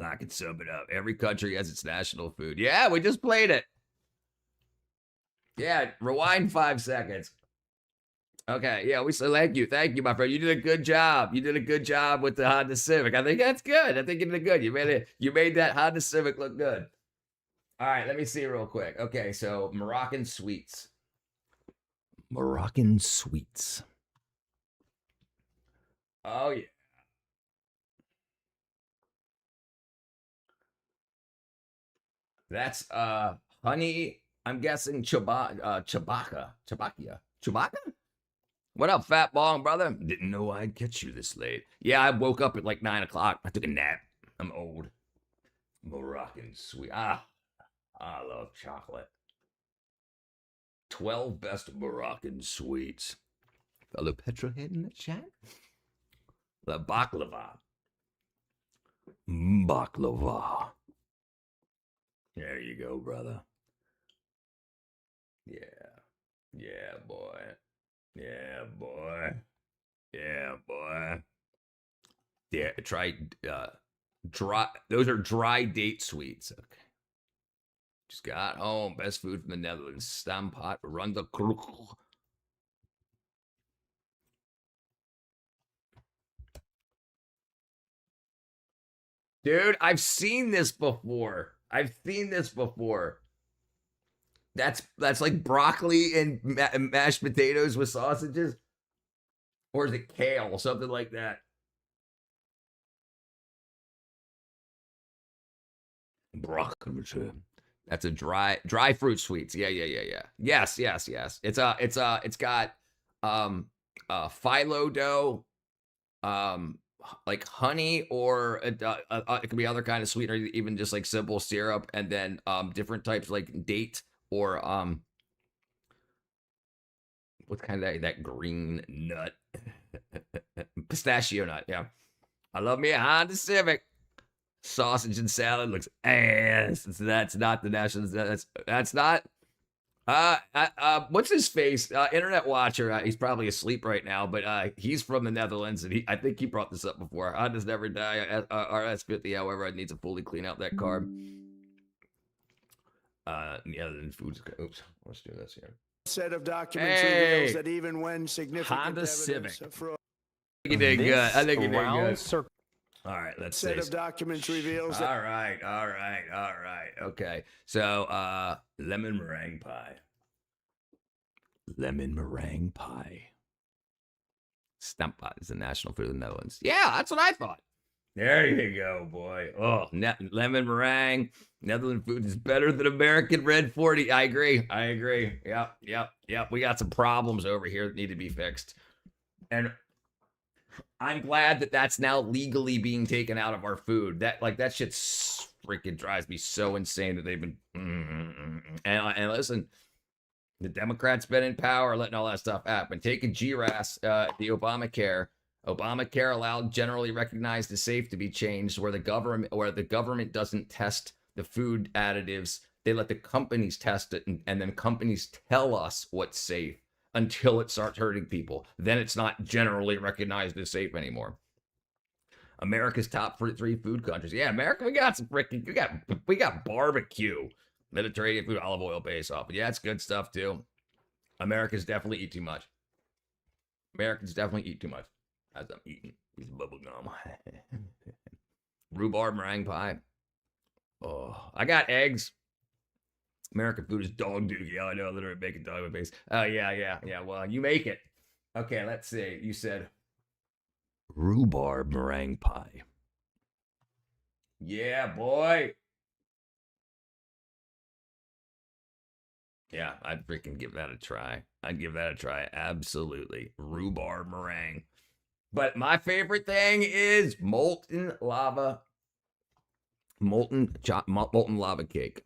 I can sum it up. Every country has its national food. Yeah, we just played it. Yeah, rewind 5 seconds. Okay, yeah, we say thank you, my friend. You did a good job. You did a good job with the Honda Civic. I think that's good. I think you did good. You made that Honda Civic look good. All right, let me see real quick. Okay, so Moroccan sweets. Moroccan sweets. Oh yeah. That's honey. I'm guessing Chewbacca. What up, fat bong brother? Didn't know I'd catch you this late. Yeah, I woke up at like 9 o'clock. I took a nap. I'm old. Moroccan sweet. I love chocolate. 12 best Moroccan sweets. Fellow Petrohead in the chat. The baklava. Baklava. There you go, brother. Yeah. Yeah, boy. Yeah, boy. Yeah, boy. Yeah, try dry. Those are dry date sweets. Okay. Just got home. Best food from the Netherlands. Stamppot, run the kroeg. Dude, I've seen this before. That's like broccoli and mashed potatoes with sausages. Or is it kale? Something like that. Broccoli. That's a dry fruit sweets. Yeah. Yes. It's got phyllo dough, like honey, or it could be other kind of sweetener, even just like simple syrup, and then different types like date or what's kind of that green nut, pistachio nut. Yeah, I love me a Honda Civic. Sausage and salad looks ass. That's not the national. That's not. What's his face? Internet watcher. He's probably asleep right now, but he's from the Netherlands, and I think he brought this up before. I just never die. RS50. However, it needs to fully clean out that carb. Yeah, then food's. Oops. Let's do this here. Set of documents reveals that even when significant Honda evidence Civic. of fraud. I think he did good. I think he did good. circle. All right, let's Set see. of documents reveals that All right. Okay. So, lemon meringue pie. Lemon meringue pie. Stamppot is the national food of the Netherlands. Yeah, that's what I thought. There you go, boy. Oh, lemon meringue. Netherlands food is better than American red 40. I agree. Yep. We got some problems over here that need to be fixed. And I'm glad that that's now legally being taken out of our food. That shit freaking drives me so insane that they've been. And listen, the Democrats been in power, letting all that stuff happen. Taking GRAS, the Obamacare. Obamacare allowed generally recognized as safe to be changed, where the government doesn't test the food additives. They let the companies test it, and then companies tell us what's safe until it starts hurting people. Then it's not generally recognized as safe anymore. America's top 3 food countries. Yeah, America, we got some freaking, we got barbecue, Mediterranean food, olive oil based off. But yeah, it's good stuff too. Americans definitely eat too much. As I'm eating these bubble gum. Rhubarb meringue pie. Oh, I got eggs. American food is dog doo. Yeah, I know. Literally bacon dog with base. Oh, yeah. Well, you make it. Okay, let's see. You said rhubarb meringue pie. Yeah, boy. Yeah, I'd freaking give that a try. Absolutely. Rhubarb meringue. But my favorite thing is molten lava cake.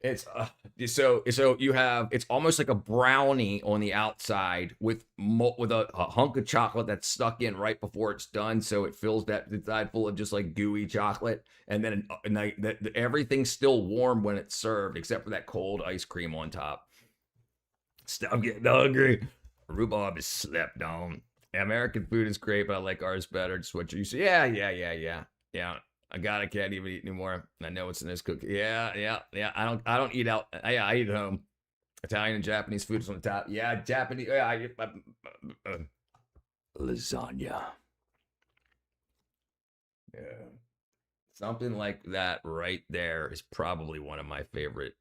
It's so you have, it's almost like a brownie on the outside with a hunk of chocolate that's stuck in right before it's done, so it fills that inside full of just like gooey chocolate, and then everything's still warm when it's served except for that cold ice cream on top. Stop getting hungry. Rhubarb is slept on. American food is great, but I like ours better. Just what you say. Yeah. I can't even eat anymore. I know what's in this cookie. Yeah. I don't eat out. I eat at home. Italian and Japanese food is on the top. Yeah, Japanese. Yeah, lasagna. Yeah. Something like that right there is probably one of my favorite.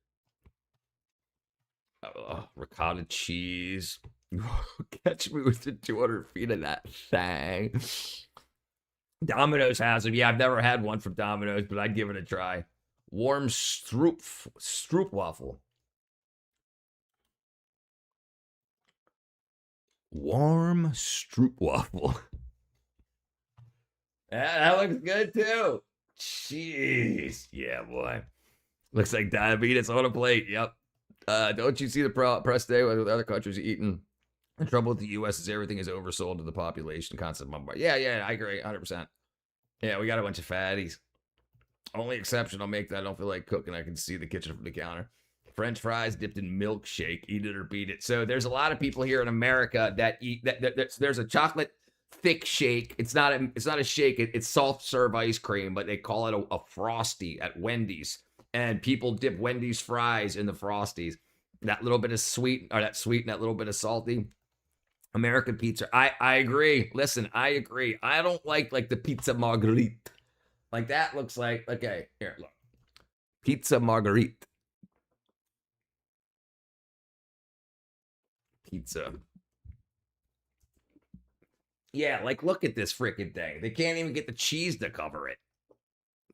Ricotta cheese. Catch me within 200 feet of that thing. Domino's has them. Yeah, I've never had one from Domino's, but I'd give it a try. Warm stroop waffle. Warm stroop waffle. That looks good too. Jeez. Yeah, boy. Looks like diabetes on a plate. Yep. Don't you see the press day with other countries eating? The trouble with the U.S. is everything is oversold to the population. Constant bombard. Yeah, I agree, 100%. Yeah, we got a bunch of fatties. Only exception I'll make that I don't feel like cooking. I can see the kitchen from the counter. French fries dipped in milkshake. Eat it or beat it. So there's a lot of people here in America that eat that. There's a chocolate thick shake. It's not a shake. It's soft serve ice cream, but they call it a Frosty at Wendy's. And people dip Wendy's fries in the Frosties. That little bit of sweet, or that sweet and that little bit of salty. American pizza. I agree. Listen, I agree. I don't like the pizza margherite. Like that looks like, okay, here, look. Pizza margherite. Pizza. Yeah, like look at this freaking thing. They can't even get the cheese to cover it.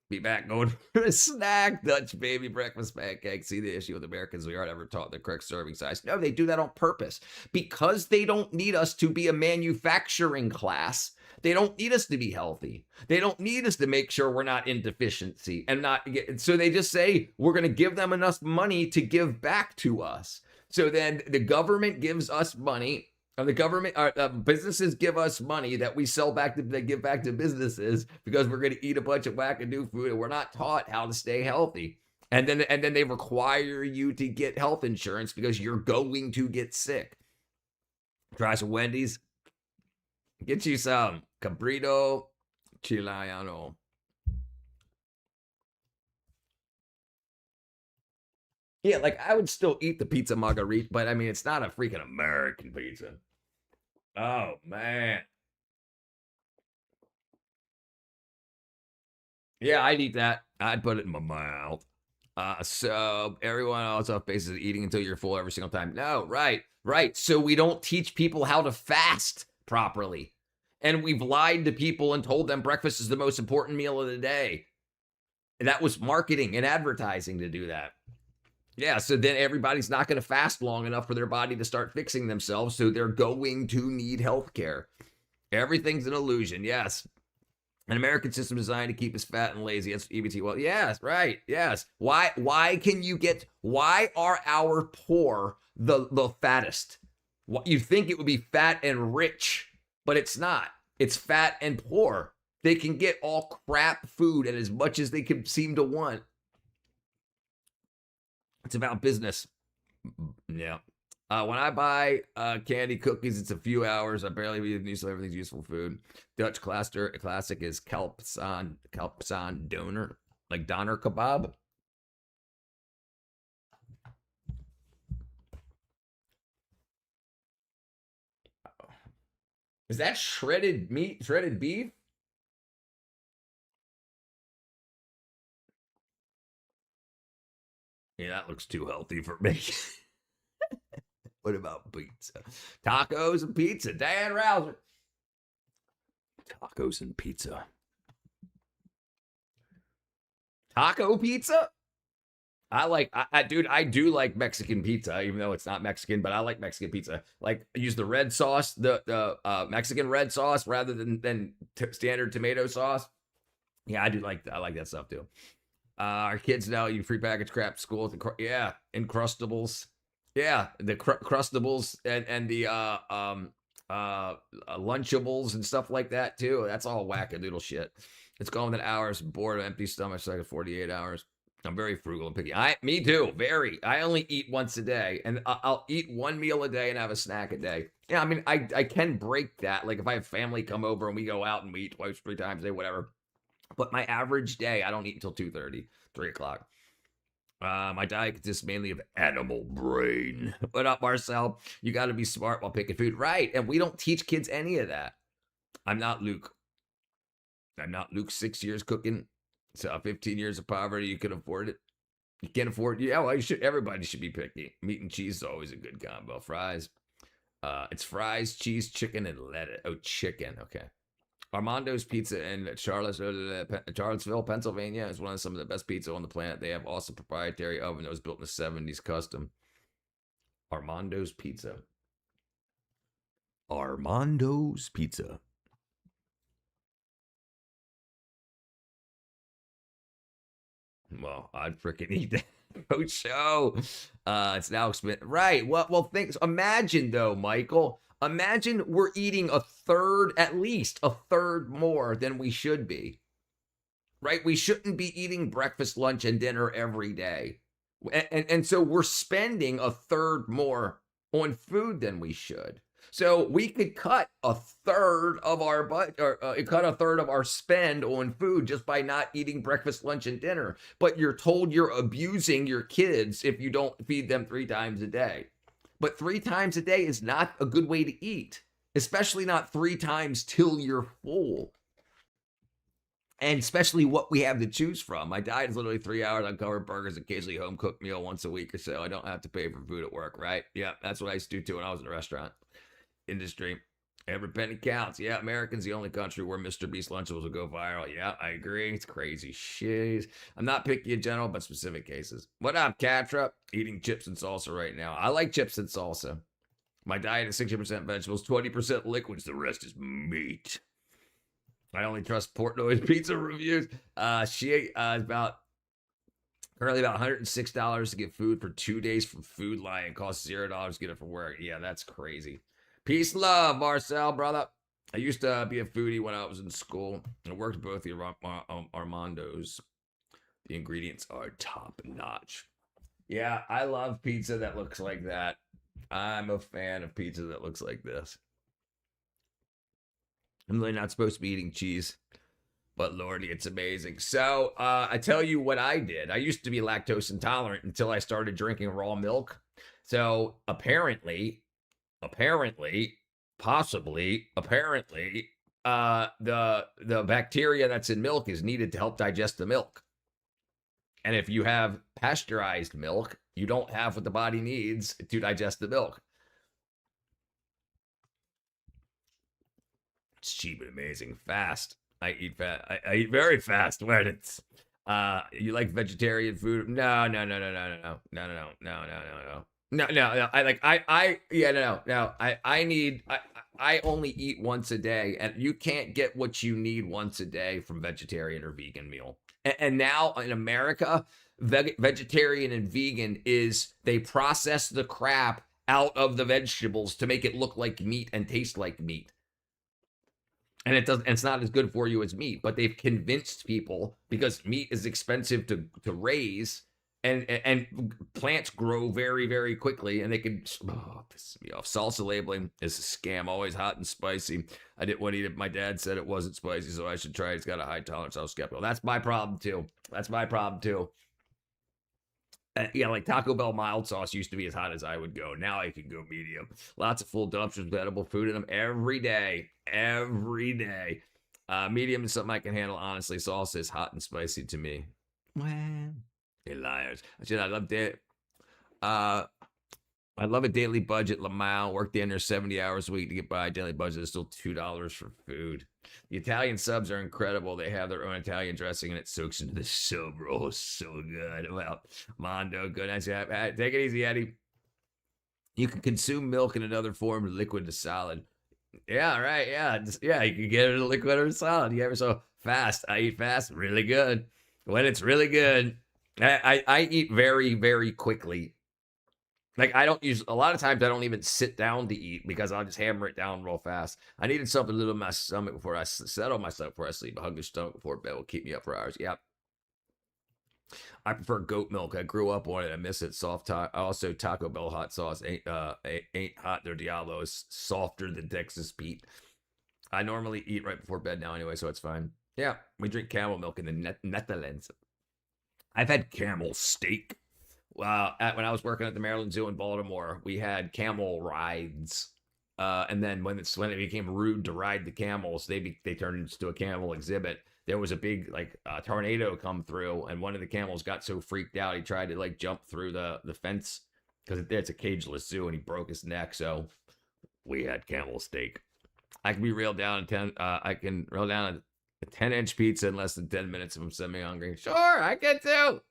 Be back going for a snack. Dutch baby breakfast pancake. See the issue with Americans. We aren't ever taught the correct serving size. No, they do that on purpose because they don't need us to be a manufacturing class. They don't need us to be healthy. They don't need us to make sure we're not in deficiency and not get, so they just say we're going to give them enough money to give back to us. So then the government gives us money The government, businesses give us money that we sell back to, they give back to businesses because we're going to eat a bunch of wackadoo food and we're not taught how to stay healthy. And then they require you to get health insurance because you're going to get sick. Try some Wendy's. Get you some Cabrito Chileano. Yeah, like I would still eat the pizza margherita, but I mean, it's not a freaking American pizza. Oh, man. Yeah, I'd eat that. I'd put it in my mouth. So everyone else off base is eating until you're full every single time. No, right, right. So we don't teach people how to fast properly. And we've lied to people and told them breakfast is the most important meal of the day. And that was marketing and advertising to do that. Yeah, so then everybody's not going to fast long enough for their body to start fixing themselves, so they're going to need health care. Everything's an illusion, yes. An American system designed to keep us fat and lazy. That's EBT. Well, yes, right, yes. Why are our poor the fattest? You think it would be fat and rich, but it's not. It's fat and poor. They can get all crap food and as much as they can seem to want. It's about business. Yeah. When I buy candy cookies, it's a few hours. I barely use everything's useful food. Dutch classic is Kalpsan doner, like doner kebab. Is that shredded meat, shredded beef? Yeah, that looks too healthy for me. What about pizza? Tacos and pizza. Dan Rouser. Tacos and pizza. Taco pizza? I do like Mexican pizza, even though it's not Mexican, but I like Mexican pizza. Like, I use the red sauce, the Mexican red sauce rather than standard tomato sauce. Yeah, I like that stuff too. Our kids now eat free package crap at school. Yeah, Encrustables. Yeah, the Crustables and the Lunchables and stuff like that too. That's all wackadoodle shit. It's gone within hours. Bored, empty stomach. So I got 48 hours. I'm very frugal and picky. Me too. Very. I only eat once a day, and I'll eat one meal a day and have a snack a day. Yeah, I mean, I can break that. Like if I have family come over and we go out and we eat twice, 3 times a day, whatever. But my average day, I don't eat until 2:30, 3 o'clock. My diet consists mainly of animal brain. What up, Marcel? You got to be smart while picking food. Right. And we don't teach kids any of that. I'm not Luke. 6 years cooking. So 15 years of poverty. You can afford it. You can't afford it. Yeah, well, everybody should be picky. Meat and cheese is always a good combo. Fries. It's fries, cheese, chicken, and lettuce. Oh, chicken. Okay. Armando's Pizza in Charlottesville, Pennsylvania is one of some of the best pizza on the planet. They have also proprietary oven that was built in the 70s custom. Armando's Pizza. Armando's Pizza. Well, I'd freaking eat that. Oh, show. It's now expensive. Right. Well, thanks. Imagine though, Michael. Imagine we're eating at least a third more than we should be. Right? We shouldn't be eating breakfast, lunch, and dinner every day. And so we're spending a third more on food than we should. So we could cut a third of our cut a third of our spend on food just by not eating breakfast, lunch, and dinner. But you're told you're abusing your kids if you don't feed them 3 times a day. But 3 times a day is not a good way to eat, especially not 3 times till you're full. And especially what we have to choose from. My diet is literally 3 hours. I cover burgers, occasionally home cooked meal once a week or so. I don't have to pay for food at work, right? Yeah, that's what I used to do too when I was in the restaurant industry. Every penny counts. Yeah, America's the only country where Mr. Beast Lunchables will go viral. Yeah, I agree. It's crazy shit. I'm not picky in general, but specific cases. What up, Catra? Eating chips and salsa right now. I like chips and salsa. My diet is 60% vegetables, 20% liquids. The rest is meat. I only trust Portnoy's pizza reviews. She is currently about $106 to get food for 2 days from Food Lion. Costs $0 to get it from work. Yeah, that's crazy. Peace, love, Marcel, brother. I used to be a foodie when I was in school. I worked both the Armandos. The ingredients are top notch. Yeah, I love pizza that looks like that. I'm a fan of pizza that looks like this. I'm really not supposed to be eating cheese, but lordy, it's amazing. So I tell you what I did. I used to be lactose intolerant until I started drinking raw milk. So apparently, possibly, the bacteria that's in milk is needed to help digest the milk. And if you have pasteurized milk, you don't have what the body needs to digest the milk. It's cheap and amazing. Fast. I eat fast. I eat very fast when it's you like vegetarian food? No. I only eat once a day, and you can't get what you need once a day from vegetarian or vegan meal. And now in America, vegetarian and vegan is they process the crap out of the vegetables to make it look like meat and taste like meat. And it's not as good for you as meat, but they've convinced people because meat is expensive to raise, and plants grow very, very quickly, and they can piss me off. Salsa labeling is a scam, always hot and spicy. I didn't want to eat it. My dad said it wasn't spicy, so I should try it. It's got a high tolerance. I was skeptical. That's my problem too. Yeah, like Taco Bell mild sauce used to be as hot as I would go. Now I can go medium. Lots of full dumpsters with edible food in them every day. Medium is something I can handle, honestly. Salsa is hot and spicy to me. Well, you liars. I love a daily budget. Lamau worked the under 70 hours a week to get by. Daily budget is still $2 for food. The Italian subs are incredible. They have their own Italian dressing, and it soaks into the sub roll. So good. Well, Mondo, good. Take it easy, Eddie. You can consume milk in another form, liquid to solid. Yeah, right. Yeah, you can get it in a liquid or solid. You ever so fast? I eat fast. Really good. When it's really good, I eat very, very quickly. Like I don't use a lot of times I don't even sit down to eat because I'll just hammer it down real fast. I needed something a little in my stomach before I settle myself before I sleep. A hungry stomach before bed will keep me up for hours. Yep. I prefer goat milk. I grew up on it. I miss it. Soft. Also, Taco Bell hot sauce ain't hot. Their Diablo is softer than Texas Pete. I normally eat right before bed now anyway, so it's fine. Yeah, we drink camel milk in the Netherlands. I've had camel steak. When I was working at the Maryland Zoo in Baltimore, we had camel rides, and then when it became rude to ride the camels, they turned into a camel exhibit. There was a big tornado come through, and one of the camels got so freaked out he tried to jump through the fence because it's a cageless zoo, and he broke his neck. So we had camel steak. I can rail down a 10-inch pizza in less than 10 minutes if I'm semi-hungry. Sure, I can too.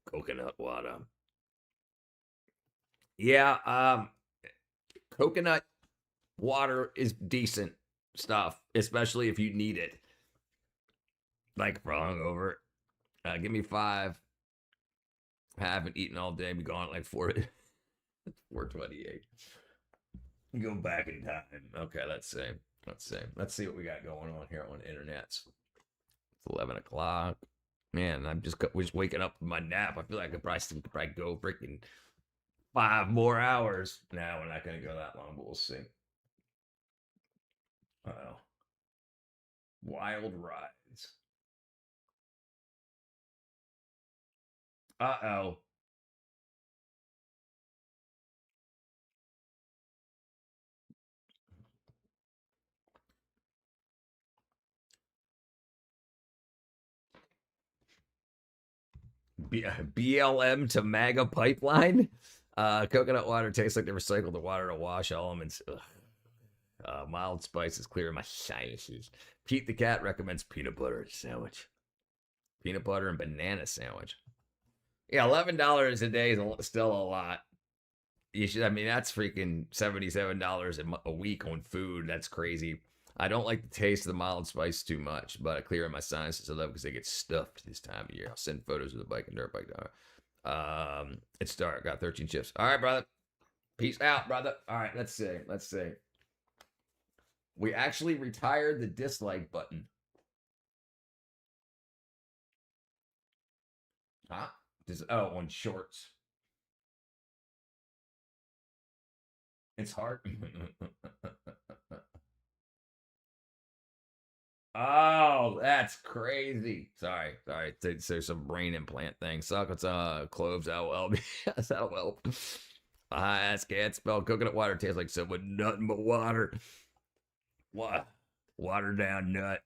Coconut water. Yeah, coconut water is decent stuff, especially if you need it. Like for hungover. Give me 5. Haven't eaten all day. Be gone at 4:28. Go back in time. Okay, let's see. Let's see what we got going on here on the internet. It's 11 o'clock. Man, I'm just waking up from my nap. I feel like I could probably go freaking 5 more hours. Now we're not going to go that long, but we'll see. Uh-oh. Wild rides. Uh-oh. BLM to MAGA pipeline. Coconut water tastes like they recycled the water to wash elements. Mild spice is clear in my sinuses. Pete the Cat recommends peanut butter sandwich. Peanut butter and banana sandwich. Yeah, $11 a day is still a lot. That's freaking $77 a week on food. That's crazy. I don't like the taste of the mild spice too much, but I clear in my sinuses. I love because they get stuffed this time of year. I'll send photos of the bike and dirt bike. It's dark. Got 13 chips. All right, brother. Peace out, brother. All right, let's see. Let's see. We actually retired the dislike button. Huh? On shorts. It's hard. Oh, that's crazy. Sorry. So some brain implant thing. Suck. It's cloves. LOL. Yes, that'll help. Ass can't spell. Coconut water tastes like someone nothing but water. What? Watered down nut.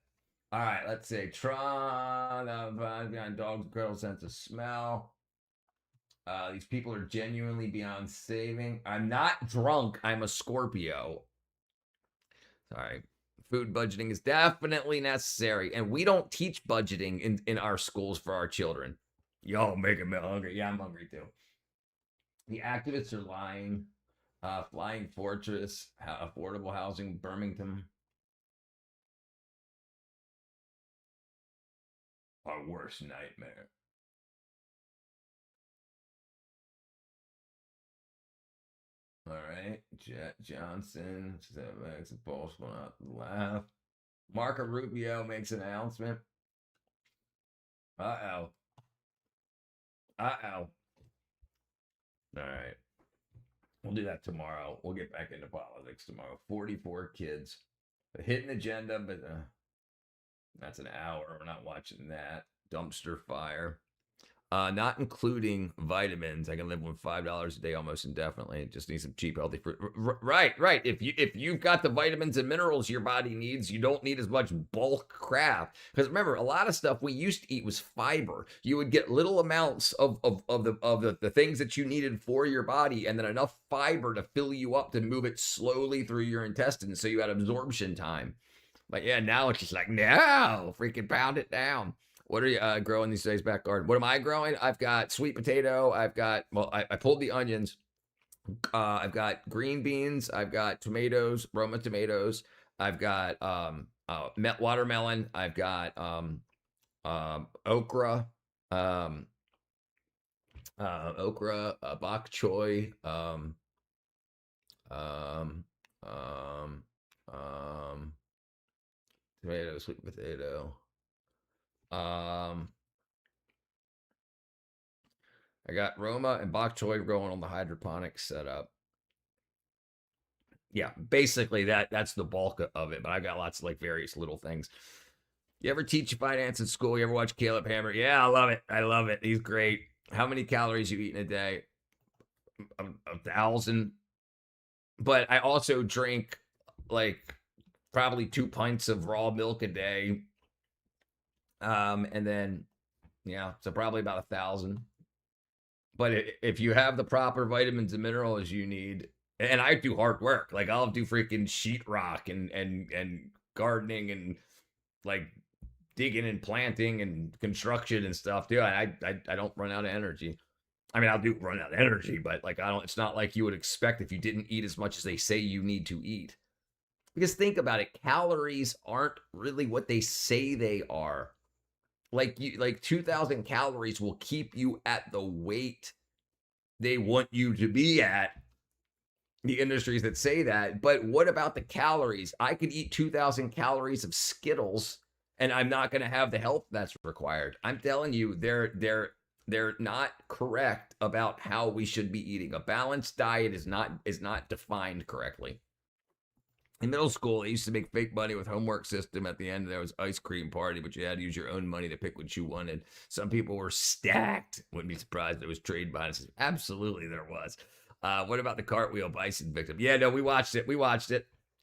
All right, let's see. Tron, behind dog's incredible sense of smell. These people are genuinely beyond saving. I'm not drunk. I'm a Scorpio. Sorry. Food budgeting is definitely necessary, and we don't teach budgeting in our schools for our children. Y'all making me hungry. Yeah, I'm hungry too. The activists are lying. Flying Fortress, affordable housing, Birmingham. Our worst nightmare. All right, Jet Johnson, that makes a pulse one out to laugh. Marco Rubio makes an announcement. Uh-oh. All right. We'll do that tomorrow. We'll get back into politics tomorrow. 44 kids. A hidden agenda, but that's an hour. We're not watching that. Dumpster fire. Not including vitamins. I can live on $5 a day almost indefinitely. Just need some cheap, healthy fruit. Right. If you've got the vitamins and minerals your body needs, you don't need as much bulk crap. Because remember, a lot of stuff we used to eat was fiber. You would get little amounts of the things that you needed for your body, and then enough fiber to fill you up to move it slowly through your intestines, so you had absorption time. But yeah, now it's just like, no, freaking pound it down. What are you growing these days, back garden? What am I growing? I've got sweet potato. I pulled the onions. I've got green beans. I've got tomatoes, Roma tomatoes. I've got watermelon. I've got okra, bok choy, tomato, sweet potato. I got Roma and bok choy growing on the hydroponics setup. Yeah, basically that's the bulk of it, but I've got lots of like various little things. You ever teach finance in school? You ever watch Caleb Hammer? Yeah, I love it. He's great. How many calories you eat in a day? 1,000. But I also drink like probably 2 pints of raw milk a day. And then, yeah, so probably about 1,000. But if you have the proper vitamins and minerals you need, and I do hard work, like I'll do freaking sheetrock and gardening and like digging and planting and construction and stuff too. I don't run out of energy. I mean, I do run out of energy, but like it's not like you would expect if you didn't eat as much as they say you need to eat. Because think about it, calories aren't really what they say they are. Like 2,000 calories will keep you at the weight they want you to be at. The industries that say that, but what about the calories? I could eat 2,000 calories of Skittles, and I'm not going to have the health that's required. I'm telling you, they're not correct about how we should be eating. A balanced diet is not defined correctly. In middle school, I used to make fake money with homework system. At the end, there was ice cream party, but you had to use your own money to pick what you wanted. Some people were stacked. Wouldn't be surprised there was trade bonuses. Absolutely, there was. What about the cartwheel bison victim? Yeah, no, we watched it. Yeah,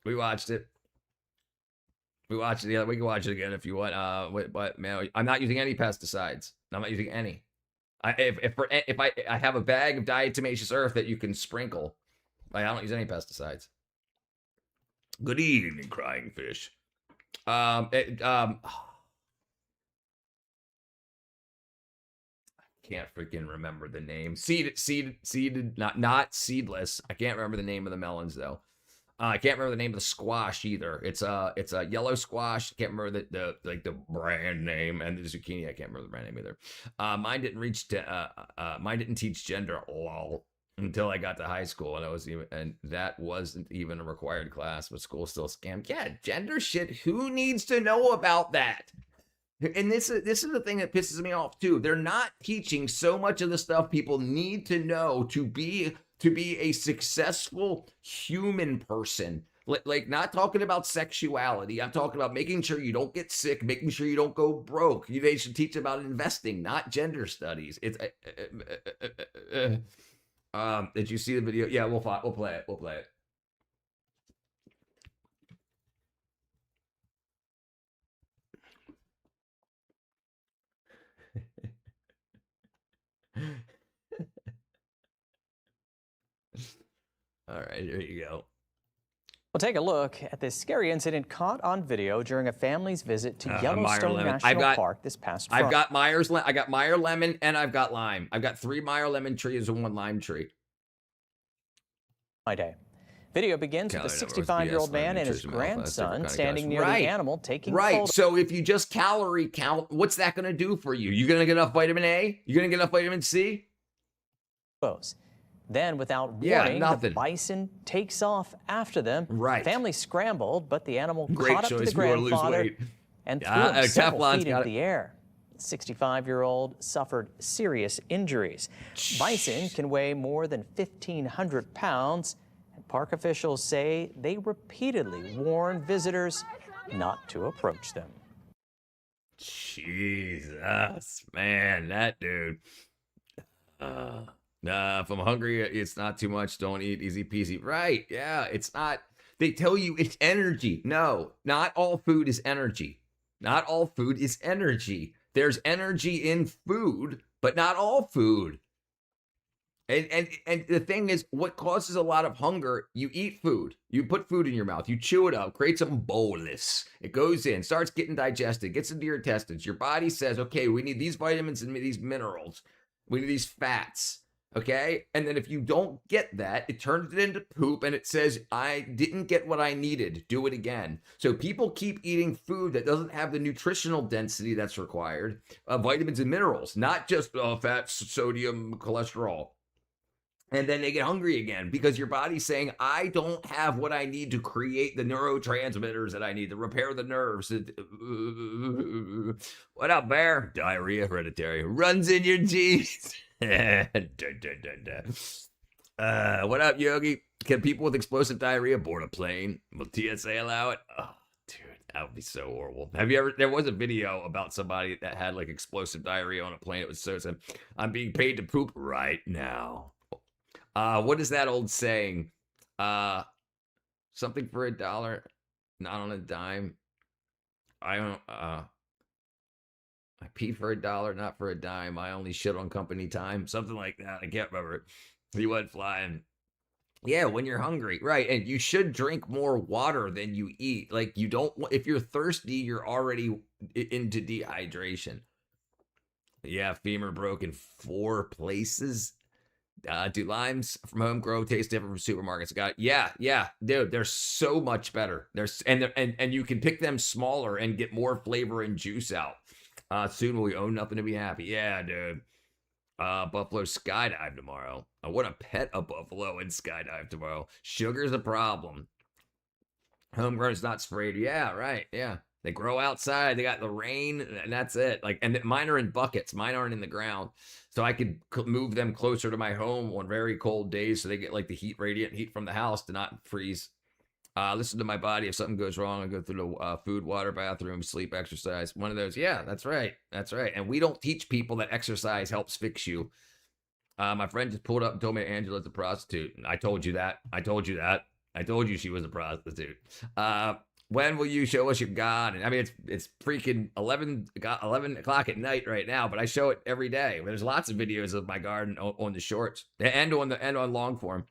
we can watch it again if you want. But man, I'm not using any pesticides. I'm not using any. If I have a bag of diatomaceous earth that you can sprinkle, I don't use any pesticides. Good evening, crying fish. I can't freaking remember the name. Seeded, not seedless. I can't remember the name of the melons though. I can't remember the name of the squash either. It's a yellow squash. I can't remember the brand name, and the zucchini. I can't remember the brand name either. Mine didn't teach gender. Lol. until I got to high school, and that wasn't even a required class, but school still scammed. Yeah, gender shit. Who needs to know about that? And this is the thing that pisses me off too. They're not teaching so much of the stuff people need to know to be a successful human person. Like not talking about sexuality. I'm talking about making sure you don't get sick, making sure you don't go broke. They should teach about investing, not gender studies. It's did you see the video? Yeah, we'll play it. We'll play it. All right, here you go. Well, take a look at this scary incident caught on video during a family's visit to Yellowstone National Park this past Friday. I got Meyer lemon, and I've got lime. I've got 3 Meyer lemon trees and 1 lime tree. Day. Video begins with a 65-year-old man and his grandson standing near the animal taking photos. So if you just calorie count, what's that going to do for you? You're going to get enough vitamin A? You're going to get enough vitamin C? Then, without warning, the bison takes off after them. Family scrambled, but the animal caught up to the grandfather and threw him several feet into the air. 65-year-old suffered serious injuries. Bison can weigh more than 1,500 pounds, and park officials say they repeatedly warn visitors not to approach them. Jesus, man, that dude. Nah, if I'm hungry, it's not too much. Don't eat, easy peasy. Right, yeah, it's not. They tell you it's energy. No, not all food is energy. Not all food is energy. There's energy in food, but not all food. And the thing is, what causes a lot of hunger, you eat food. You put food in your mouth. You chew it up, create some bolus. It goes in, starts getting digested, gets into your intestines. Your body says, okay, we need these vitamins and these minerals. We need these fats. Okay? And then if you don't get that, it turns it into poop and it says, I didn't get what I needed. Do it again. So people keep eating food that doesn't have the nutritional density that's required, vitamins and minerals, not just fat, sodium, cholesterol. And then they get hungry again because your body's saying, I don't have what I need to create the neurotransmitters that I need to repair the nerves. What up, Bear? Diarrhea hereditary. Runs in your genes. What up, Yogi? Can people with explosive diarrhea board a plane? Will TSA allow it? Oh, dude, that would be so horrible. Have you ever? There was a video about somebody that had like explosive diarrhea on a plane. It was so sad. I'm being paid to poop right now. What is that old saying? Something for $1, not on a dime. I don't. I pee for $1, not for a dime. I only shit on company time. Something like that. I can't remember it. He went flying. Yeah, when you're hungry. Right. And you should drink more water than you eat. Like you don't, if you're thirsty, you're already into dehydration. Yeah, femur broke in 4 places. Do limes from home grow taste different from supermarkets? Yeah, dude, they're so much better. And you can pick them smaller and get more flavor and juice out. Soon will we own nothing to be happy? Yeah, dude. Buffalo skydive tomorrow. I want to pet a buffalo and skydive tomorrow. Sugar's a problem. Homegrown is not sprayed. Yeah, right. Yeah. They grow outside. They got the rain, and that's it. Like, and mine are in buckets. Mine aren't in the ground. So I could move them closer to my home on very cold days so they get like the radiant heat from the house to not freeze. Listen to my body. If something goes wrong, I go through the food, water, bathroom, sleep, exercise. One of those. Yeah, that's right. That's right. And we don't teach people that exercise helps fix you. My friend just pulled up and told me Angela's a prostitute. I told you that. I told you she was a prostitute. When will you show us your God? And I mean, it's freaking 11 o'clock at night right now, but I show it every day. There's lots of videos of my garden on the shorts and on long form.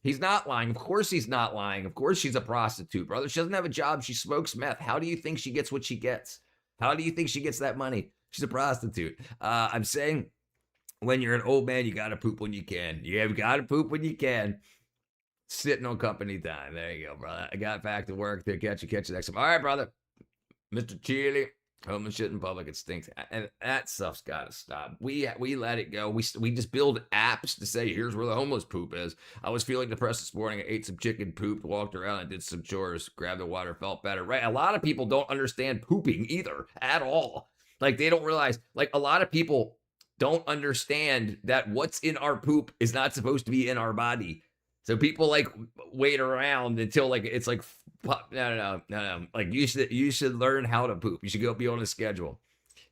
He's not lying. Of course he's not lying. Of course she's a prostitute, brother. She doesn't have a job. She smokes meth. How do you think she gets what she gets? How do you think she gets that money? She's a prostitute. I'm saying when you're an old man, you got to poop when you can. You have got to poop when you can. Sitting on company time. There you go, brother. I got back to work to catch you next time. All right, brother. Mr. Chili. Homeless shit in public, it stinks, and that stuff's got to stop. We let it go. We just build apps to say here's where the homeless poop is. I was feeling depressed this morning. I ate some chicken, pooped, walked around, and did some chores. Grabbed the water, felt better. Right? A lot of people don't understand pooping either at all. Like they don't realize. Like a lot of people don't understand that what's in our poop is not supposed to be in our body. So people like wait around until like it's like no. Like you should learn how to poop. You should go be on a schedule.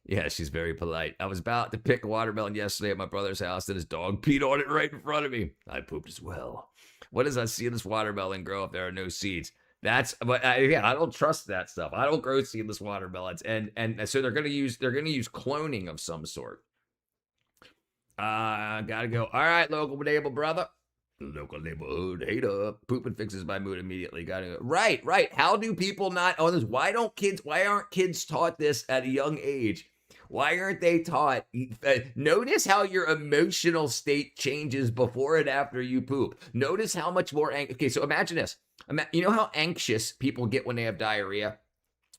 Yeah, she's very polite. I was about to pick a watermelon yesterday at my brother's house, and his dog peed on it right in front of me. I pooped as well. What does I see this watermelon grow if there are no seeds? But I don't trust that stuff. I don't grow seedless watermelons, and so they're gonna use cloning of some sort. Gotta go. All right, local neighbor brother. Local neighborhood hater. Pooping fixes my mood immediately. Gotta go. Right. How do people not own this? Why aren't kids taught this at a young age? Why aren't they taught? Notice how your emotional state changes before and after you poop. Notice how much more. Okay, so imagine this. You know how anxious people get when they have diarrhea?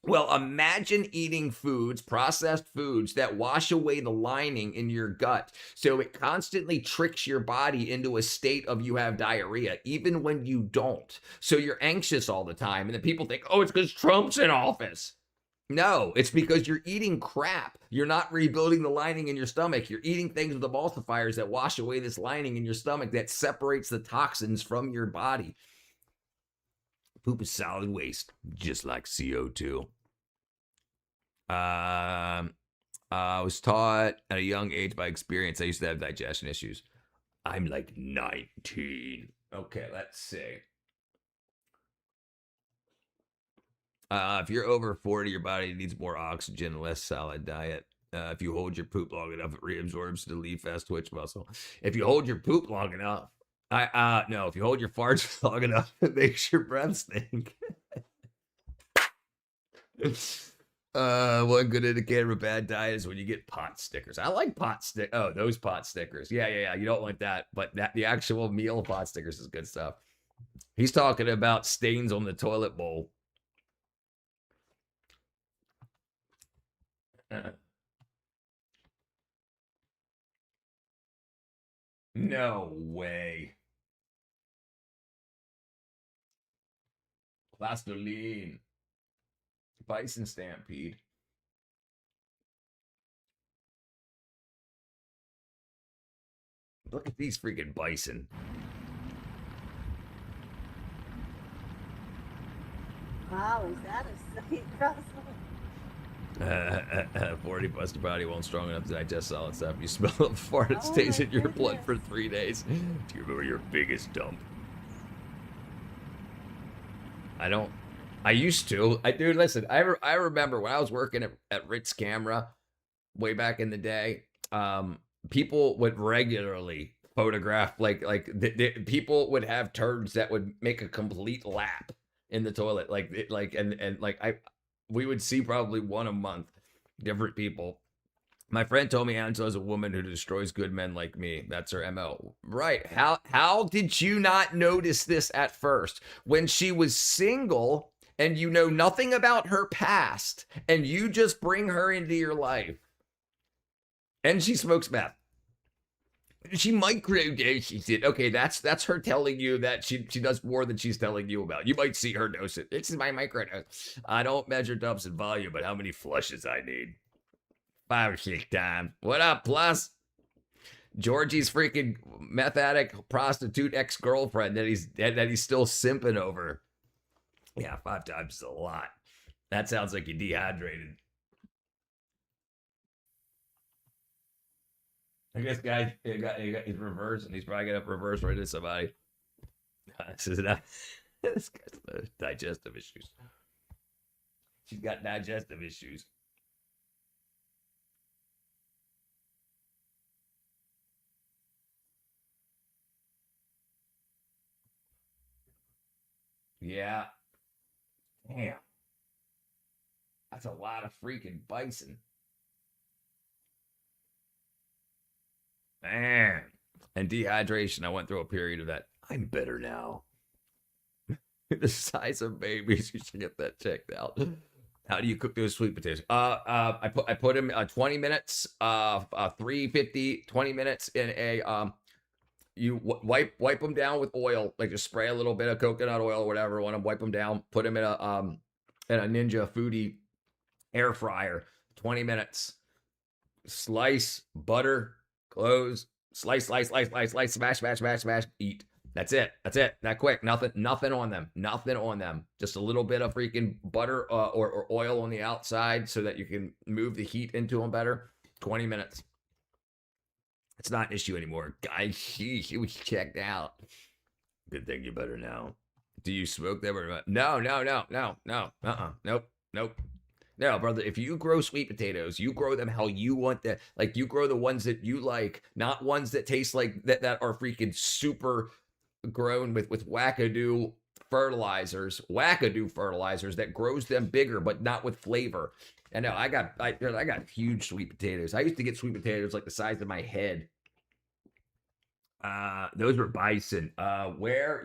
Well, imagine eating foods, processed foods that wash away the lining in your gut. So it constantly tricks your body into a state of you have diarrhea, even when you don't. So you're anxious all the time. And then people think, oh, it's because Trump's in office. No, it's because you're eating crap. You're not rebuilding the lining in your stomach. You're eating things with emulsifiers that wash away this lining in your stomach that separates the toxins from your body. Poop is solid waste, just like CO2. I was taught at a young age by experience. I used to have digestion issues. I'm like 19. Okay, let's see. If you're over 40, your body needs more oxygen, less solid diet. If you hold your poop long enough, it reabsorbs the leaf fast twitch muscle. If you hold your poop long enough, no, if you hold your farts long enough, it makes your breath stink. One good indicator of a bad diet is when you get pot stickers. I like pot stick. Oh, those pot stickers. Yeah. You don't want that, but the actual meal pot stickers is good stuff. He's talking about stains on the toilet bowl. No way. Plastoline. Bison stampede. Look at these freaking bison. Wow, is that a sight, Russell? 40 plus your body won't strong enough to digest solid stuff. You smell it before it stays in your blood for 3 days. Do you remember your biggest dump? I used to. Dude, listen, I remember when I was working at Ritz Camera way back in the day, people would regularly photograph, people would have turds that would make a complete lap in the toilet. We would see probably one a month, different people. My friend told me Angela's a woman who destroys good men like me. That's her MO. Right. How did you not notice this at first? When she was single and you know nothing about her past and you just bring her into your life. And she smokes meth. She microdoses it. Okay, that's her telling you that she does more than she's telling you about. You might see her dose it. This is my microdose. I don't measure dumps in volume, but how many flushes I need. 5 or 6 times. What up, Plus? Georgie's freaking meth addict, prostitute ex-girlfriend that he's still simping over. Yeah, 5 times is a lot. That sounds like you're dehydrated. I guess guy he's reverse, and he's probably gonna reverse right into somebody. This guy's digestive issues. She's got digestive issues. Yeah. Damn. That's a lot of freaking bison. Man. And dehydration, I went through a period of that. I'm better now. The size of babies, you should get that checked out. How do you cook those sweet potatoes? I put them 20 minutes, 350, 20 minutes in a you wipe them down with oil, like just spray a little bit of coconut oil or whatever. Want to wipe them down, put them in a Ninja Foodie air fryer, 20 minutes. Slice, butter, close, slice, smash, eat. That's it. That quick. Nothing on them. Just a little bit of freaking butter or oil on the outside so that you can move the heat into them better. 20 minutes. It's not an issue anymore. Guys, she was checked out. Good thing you better know. Do you smoke them or not? No. Nope. No, brother, if you grow sweet potatoes, you grow them how you want them. Like, you grow the ones that you like, not ones that taste like that are freaking super grown with wackadoo fertilizers that grows them bigger, but not with flavor. And no, I got huge sweet potatoes. I used to get sweet potatoes like the size of my head. Those were bison. Where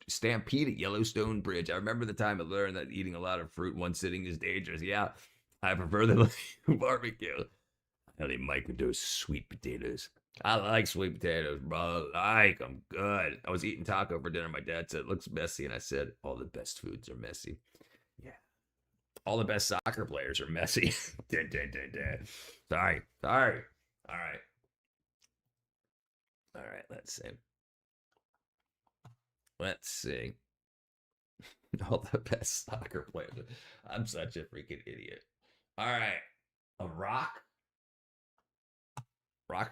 Stampede at Yellowstone Bridge. I remember the time I learned that eating a lot of fruit in one sitting is dangerous. Yeah, I prefer the barbecue. I only microdose sweet potatoes. I like sweet potatoes, bro. I like them good. I was eating taco for dinner. My dad said, it looks messy. And I said, all the best foods are messy. Yeah. All the best soccer players are messy. Sorry. All right, let's see. All the best soccer players. I'm such a freaking idiot. All right. A rock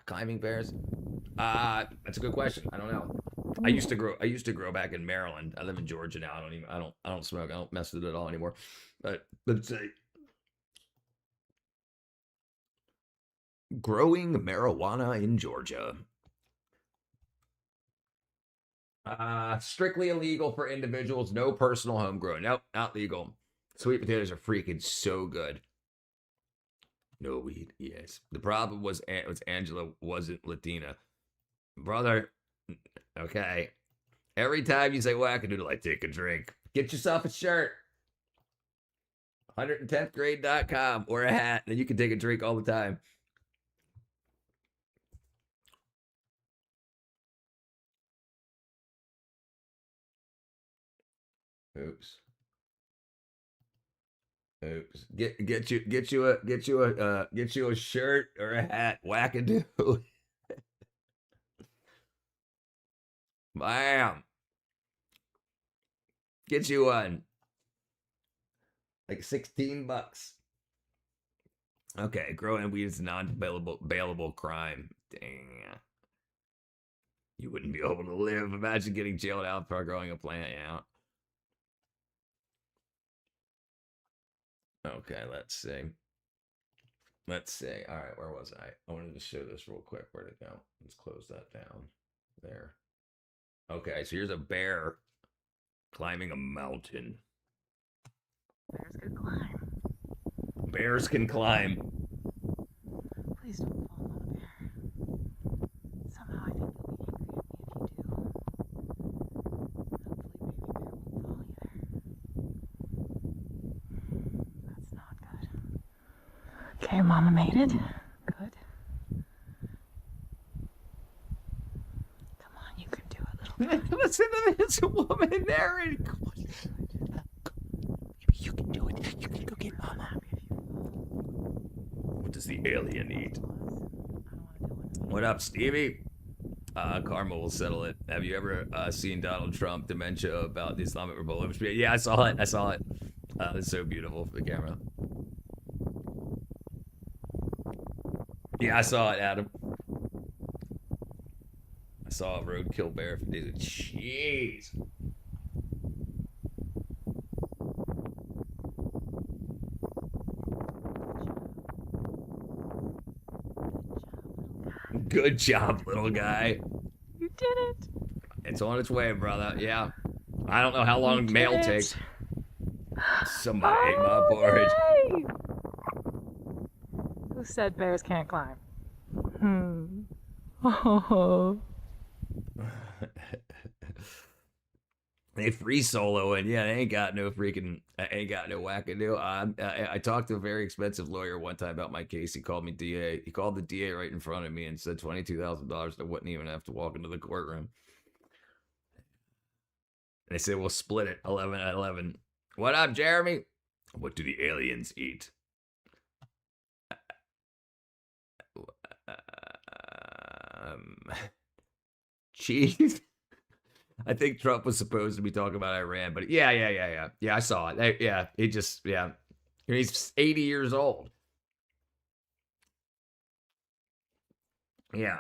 climbing bears? That's a good question. I don't know. I used to grow back in Maryland. I live in Georgia now. I don't smoke. I don't mess with it at all anymore. But let's say growing marijuana in Georgia. Strictly illegal for individuals. No personal homegrown. Nope, not legal. Sweet potatoes are freaking so good. No weed. Yes. The problem was Angela wasn't Latina. Brother. Okay. Every time you say wackadoodle, I take a drink. Get yourself a shirt. 110thgrade.com or a hat, and you can take a drink all the time. Oops. Get you a shirt or a hat. Wackadoo. Bam. Get you one. Like $16. Okay, growing weed is a non-bailable crime. Dang. You wouldn't be able to live. Imagine getting jailed out for growing a plant. Yeah. Okay, let's see. All right, where was I? I wanted to show this real quick. Where'd it go? Let's close that down. There. Okay, so here's a bear climbing a mountain. Bears can climb. Bears can climb. Please don't fall on a bear. Somehow I think you'll be angry at me if you do. Hopefully baby bear won't fall either. That's not good. Okay, Mama made it. Good. Come on, you can do it, little guy. Listen to this woman narrating. You can do it. You can go get Mama. What does the alien eat? What up, Stevie? Karma will settle it. Have you ever seen Donald Trump dementia about the Islamic Republic? Yeah, I saw it. It's so beautiful for the camera. Yeah, I saw it, Adam. I saw a roadkill bear for days. Jeez. Good job, little guy. You did it. It's on its way, brother. Yeah. I don't know how long mail takes. Somebody ate my porridge. Yay! Who said bears can't climb? Oh. They free solo, and yeah, they ain't got no wackadoo. I talked to a very expensive lawyer one time about my case. He called me DA. He called the DA right in front of me and said $22,000. I wouldn't even have to walk into the courtroom. And they said, we'll split it 11 at 11. What up, Jeremy? What do the aliens eat? Cheese. I think Trump was supposed to be talking about Iran, but yeah. I saw it. He's 80 years old. Yeah.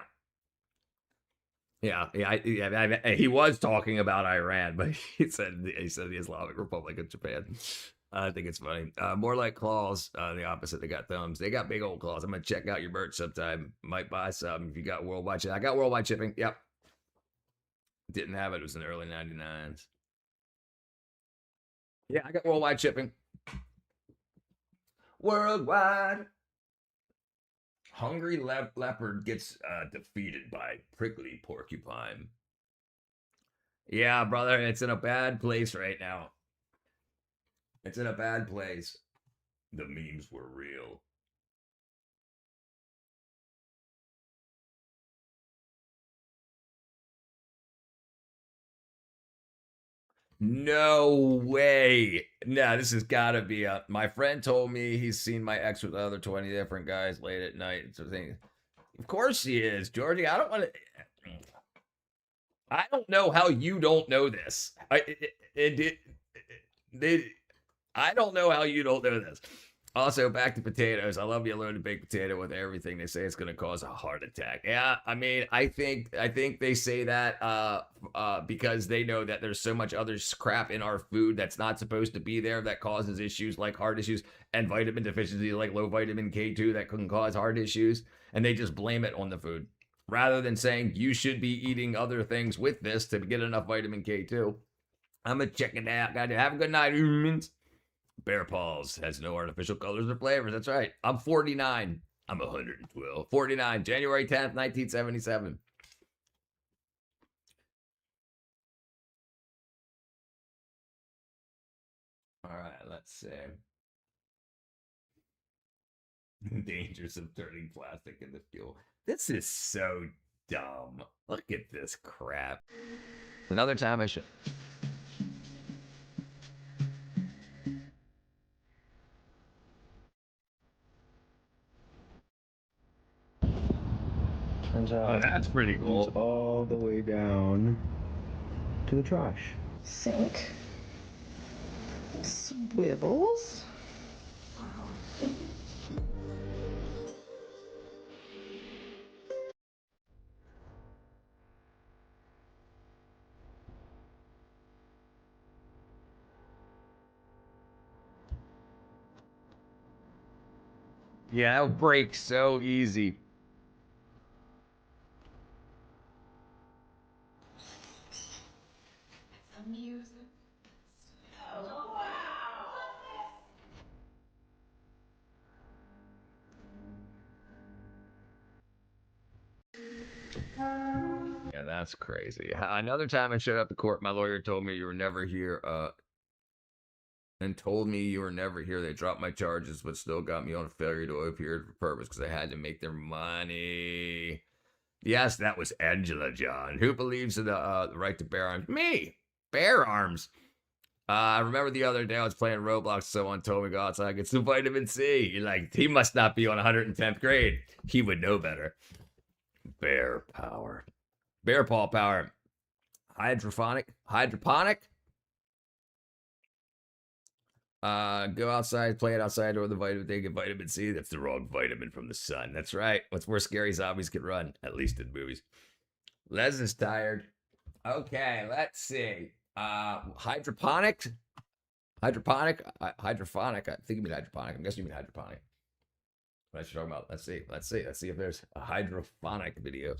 He was talking about Iran, but he said the Islamic Republic of Japan. I think it's funny. More like claws. The opposite. They got thumbs. They got big old claws. I'm gonna check out your merch sometime. Might buy some if you got worldwide shipping. I got worldwide shipping. Yep. Didn't have it. It was in the early 99s. Yeah, I got worldwide shipping. Worldwide. Hungry leopard gets defeated by prickly porcupine. Yeah, brother, it's in a bad place right now. It's in a bad place. The memes were real. No way. No, this has got to be a. My friend told me he's seen my ex with other 20 different guys late at night. So thing. Of course he is, Georgie. I don't want to. I don't know how you don't know this. I don't know how you don't know this. Also, back to potatoes. I love yellow and baked potato with everything. They say it's going to cause a heart attack. Yeah, I mean, I think they say that because they know that there's so much other crap in our food that's not supposed to be there that causes issues like heart issues and vitamin deficiency like low vitamin K2 that can cause heart issues. And they just blame it on the food rather than saying you should be eating other things with this to get enough vitamin K2. I'm going to check it out. Guys, have a good night, humans. Bear Paws has no artificial colors or flavors. That's right. I'm 49. I'm 112. 49. January 10th, 1977. All right, let's see. Dangers of turning plastic into fuel. This is so dumb. Look at this crap. Another time I should. Turns out that's pretty cool. It's all the way down to the trash. Sink. Swivels. Yeah, that would break so easy. Yeah, that's crazy. Another time I showed up to court, my lawyer told me you were never here, and told me you were never here. They dropped my charges, but still got me on a failure to appear for purpose because they had to make their money. Yes, that was Angela John. Who believes in the right to bear arms? Me! Bear arms! I remember the other day I was playing Roblox. Someone told me to go outside and get some vitamin C. You're like, he must not be on 110th grade. He would know better. Bear power. Bear paw power. Hydroponic. Go outside, play it outside, or the vitamin. They get vitamin C. That's the wrong vitamin from the sun. That's right. What's where scary zombies can run, at least in movies. Les is tired. Okay, let's see. Hydroponic. I think you mean hydroponic. I'm guessing you mean hydroponic. What I should talk about. Let's see if there's a hydrophonic video.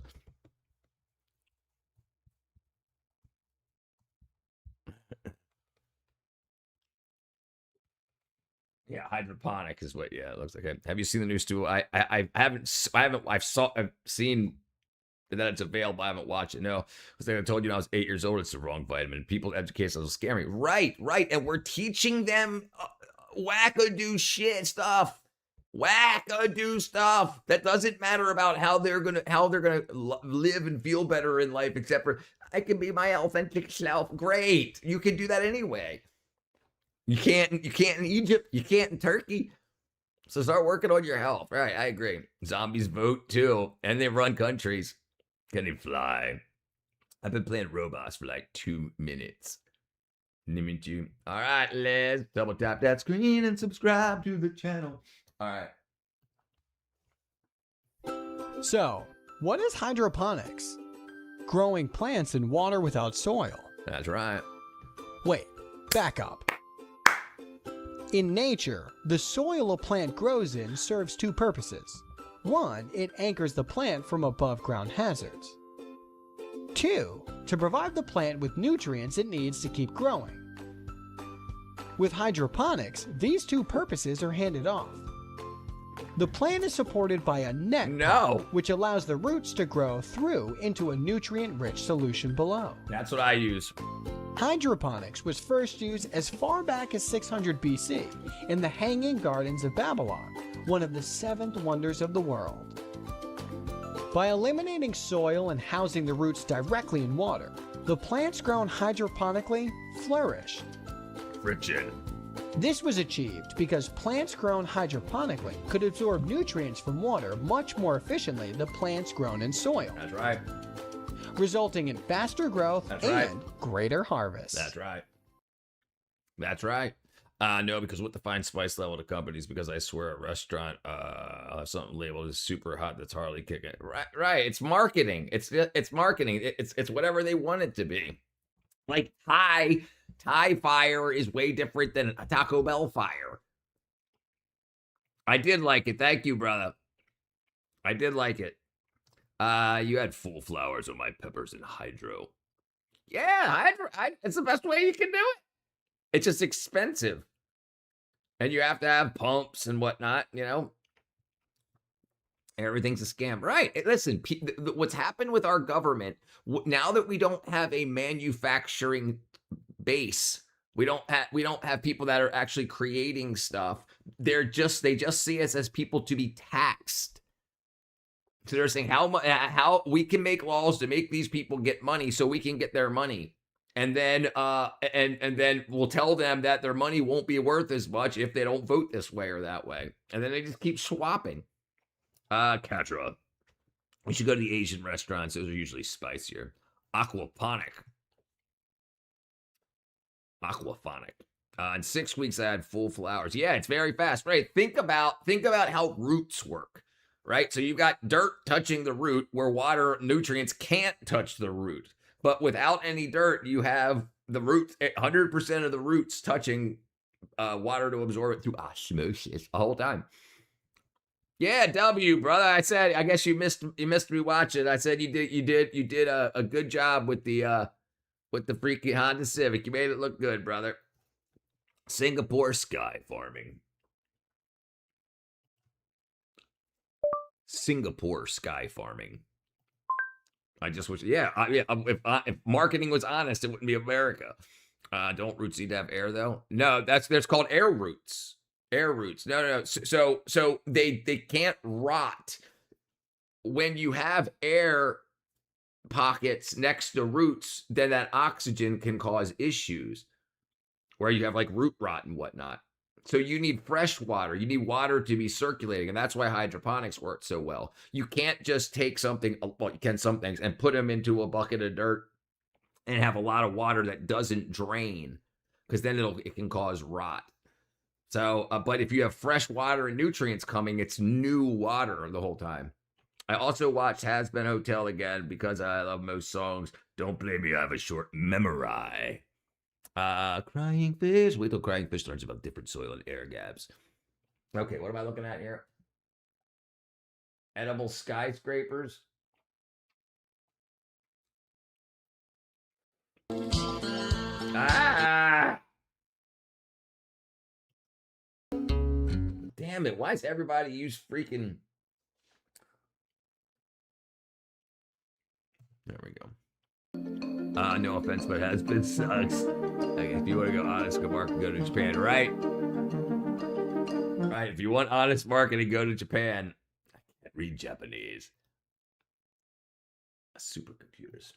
Yeah, hydroponic is what. Yeah, it looks like. Have you seen the new stool? I've seen that it's available. I haven't watched it. No, because I told you when I was 8 years old, it's the wrong vitamin. People educate themselves scare me. Right. And we're teaching them wackadoo shit stuff. Wackadoo stuff that doesn't matter about how they're gonna live and feel better in life, except for I can be my authentic self. Great, you can do that anyway. You can't in Egypt. You can't in Turkey. So start working on your health. Right, I agree. Zombies vote too, and they run countries. Can they fly? I've been playing robots for like 2 minutes. All right, let's double tap that screen and subscribe to the channel. All right. So, what is hydroponics? Growing plants in water without soil. That's right. Wait, back up. In nature, the soil a plant grows in serves 2 purposes. 1, it anchors the plant from above ground hazards. 2, to provide the plant with nutrients it needs to keep growing. With hydroponics, these 2 purposes are handed off. The plant is supported by a net pipe, which allows the roots to grow through into a nutrient-rich solution below. That's what I use. Hydroponics was first used as far back as 600 BC in the Hanging Gardens of Babylon, one of the 7 wonders of the world. By eliminating soil and housing the roots directly in water, the plants grown hydroponically flourished. Friction. This was achieved because plants grown hydroponically could absorb nutrients from water much more efficiently than plants grown in soil. That's right. Resulting in faster growth and greater harvest. That's right. That's right. No, because with the fine spice level to companies, because I swear a restaurant, I'll have something labeled as super hot that's hardly kicking. Right. It's marketing. It's marketing. It's whatever they want it to be. Like Thai fire is way different than a Taco Bell fire. I did like it. Thank you, brother. I did like it. You had full flowers on my peppers and hydro. Yeah, it's the best way you can do it. It's just expensive. And you have to have pumps and whatnot, you know. Everything's a scam. Right. Listen, what's happened with our government, now that we don't have a manufacturing base, we don't have people that are actually creating stuff. They just see us as people to be taxed. So they're saying how we can make laws to make these people get money so we can get their money. And then and then we'll tell them that their money won't be worth as much if they don't vote this way or that way. And then they just keep swapping. Katra. We should go to the Asian restaurants. Those are usually spicier. Aquaponic. In 6 weeks, I had full flowers. Yeah, it's very fast. Right. Think about how roots work. Right. So you've got dirt touching the root where water nutrients can't touch the root. But without any dirt, you have the roots, 100% of the roots touching water to absorb it through osmosis the whole time. Yeah, W, brother. I said, I guess you missed me watching. I said you did a good job with the freaking Honda Civic. You made it look good, brother. Singapore sky farming. Singapore sky farming. I just wish, if marketing was honest, it wouldn't be America. Don't roots need to have air though? No, that's called air roots. Air roots. No. So they can't rot. When you have air pockets next to roots, then that oxygen can cause issues where you have like root rot and whatnot. So you need fresh water. You need water to be circulating. And that's why hydroponics works so well. You can't just take something, well, you can some things, and put them into a bucket of dirt and have a lot of water that doesn't drain, because then it can cause rot. So, but if you have fresh water and nutrients coming, it's new water the whole time. I also watched Has Been Hotel again because I love most songs. Don't blame me, I have a short memory. Crying fish. Wait till crying fish learns about different soil and air gaps. Okay, what am I looking at here? Edible skyscrapers. Damn it, why does everybody use freaking There we go. No offense, but has been sucks. Like, if you want to go honest, go market, go to Japan, right? Right. If you want honest marketing, go to Japan. I can't read Japanese. Supercomputers.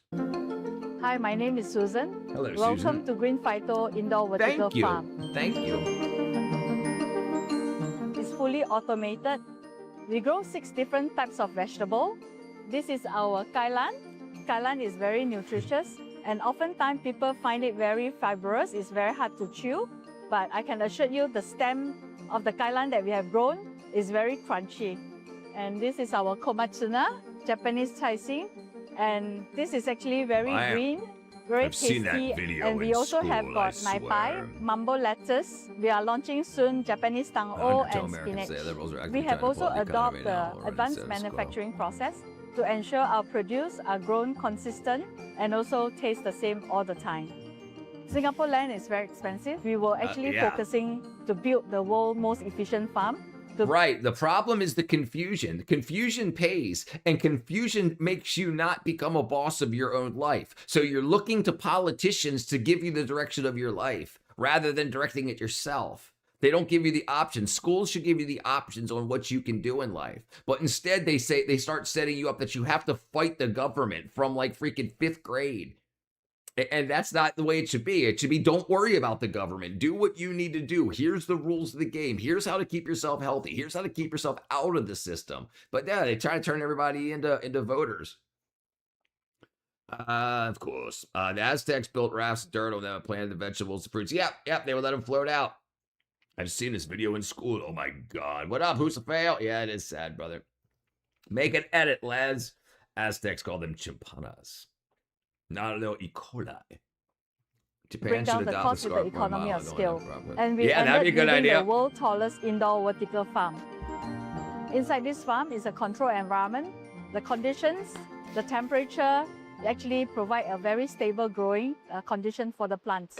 Hi, my name is Susan. Hello, Welcome Susan. to Green Phyto Indoor Vertical Thank you. Farm. Thank you. It's fully automated. We grow 6 different types of vegetable. This is our kailan. Kailan is very nutritious, and oftentimes people find it very fibrous. It's very hard to chew, but I can assure you the stem of the kailan that we have grown is very crunchy. And this is our komatsuna, Japanese chai-sing. And this is actually very green, very tasty. Seen that video and we in also school, have got I nai swear. mambo lettuce. We are launching soon Japanese tang-o and spinach. We have also adopted the advanced manufacturing process to ensure our produce are grown consistent and also taste the same all the time. Singapore land is very expensive. We were actually focusing to build the world's most efficient farm. Right. The problem is the confusion. Confusion pays, and confusion makes you not become a boss of your own life. So you're looking to politicians to give you the direction of your life rather than directing it yourself. They don't give you the options. Schools should give you the options on what you can do in life. But instead, they start setting you up that you have to fight the government from like freaking 5th grade. And that's not the way it should be. It should be, don't worry about the government. Do what you need to do. Here's the rules of the game. Here's how to keep yourself healthy. Here's how to keep yourself out of the system. But yeah, they try to turn everybody into voters. Of course. The Aztecs built rafts of dirt on them and planted the vegetables and fruits. Yep, they would let them float out. I've seen this video in school. Oh my God. What up? Who's a fail? Yeah, it is sad, brother. Make an edit, lads. Aztecs called them chimpanas. Not no E. coli. Japan Bring down should the adopt cost with the economy of scale. And we that'd be a ended good building idea. the world's tallest indoor vertical farm. Inside this farm is a controlled environment. The conditions, the temperature, actually provide a very stable growing condition for the plants.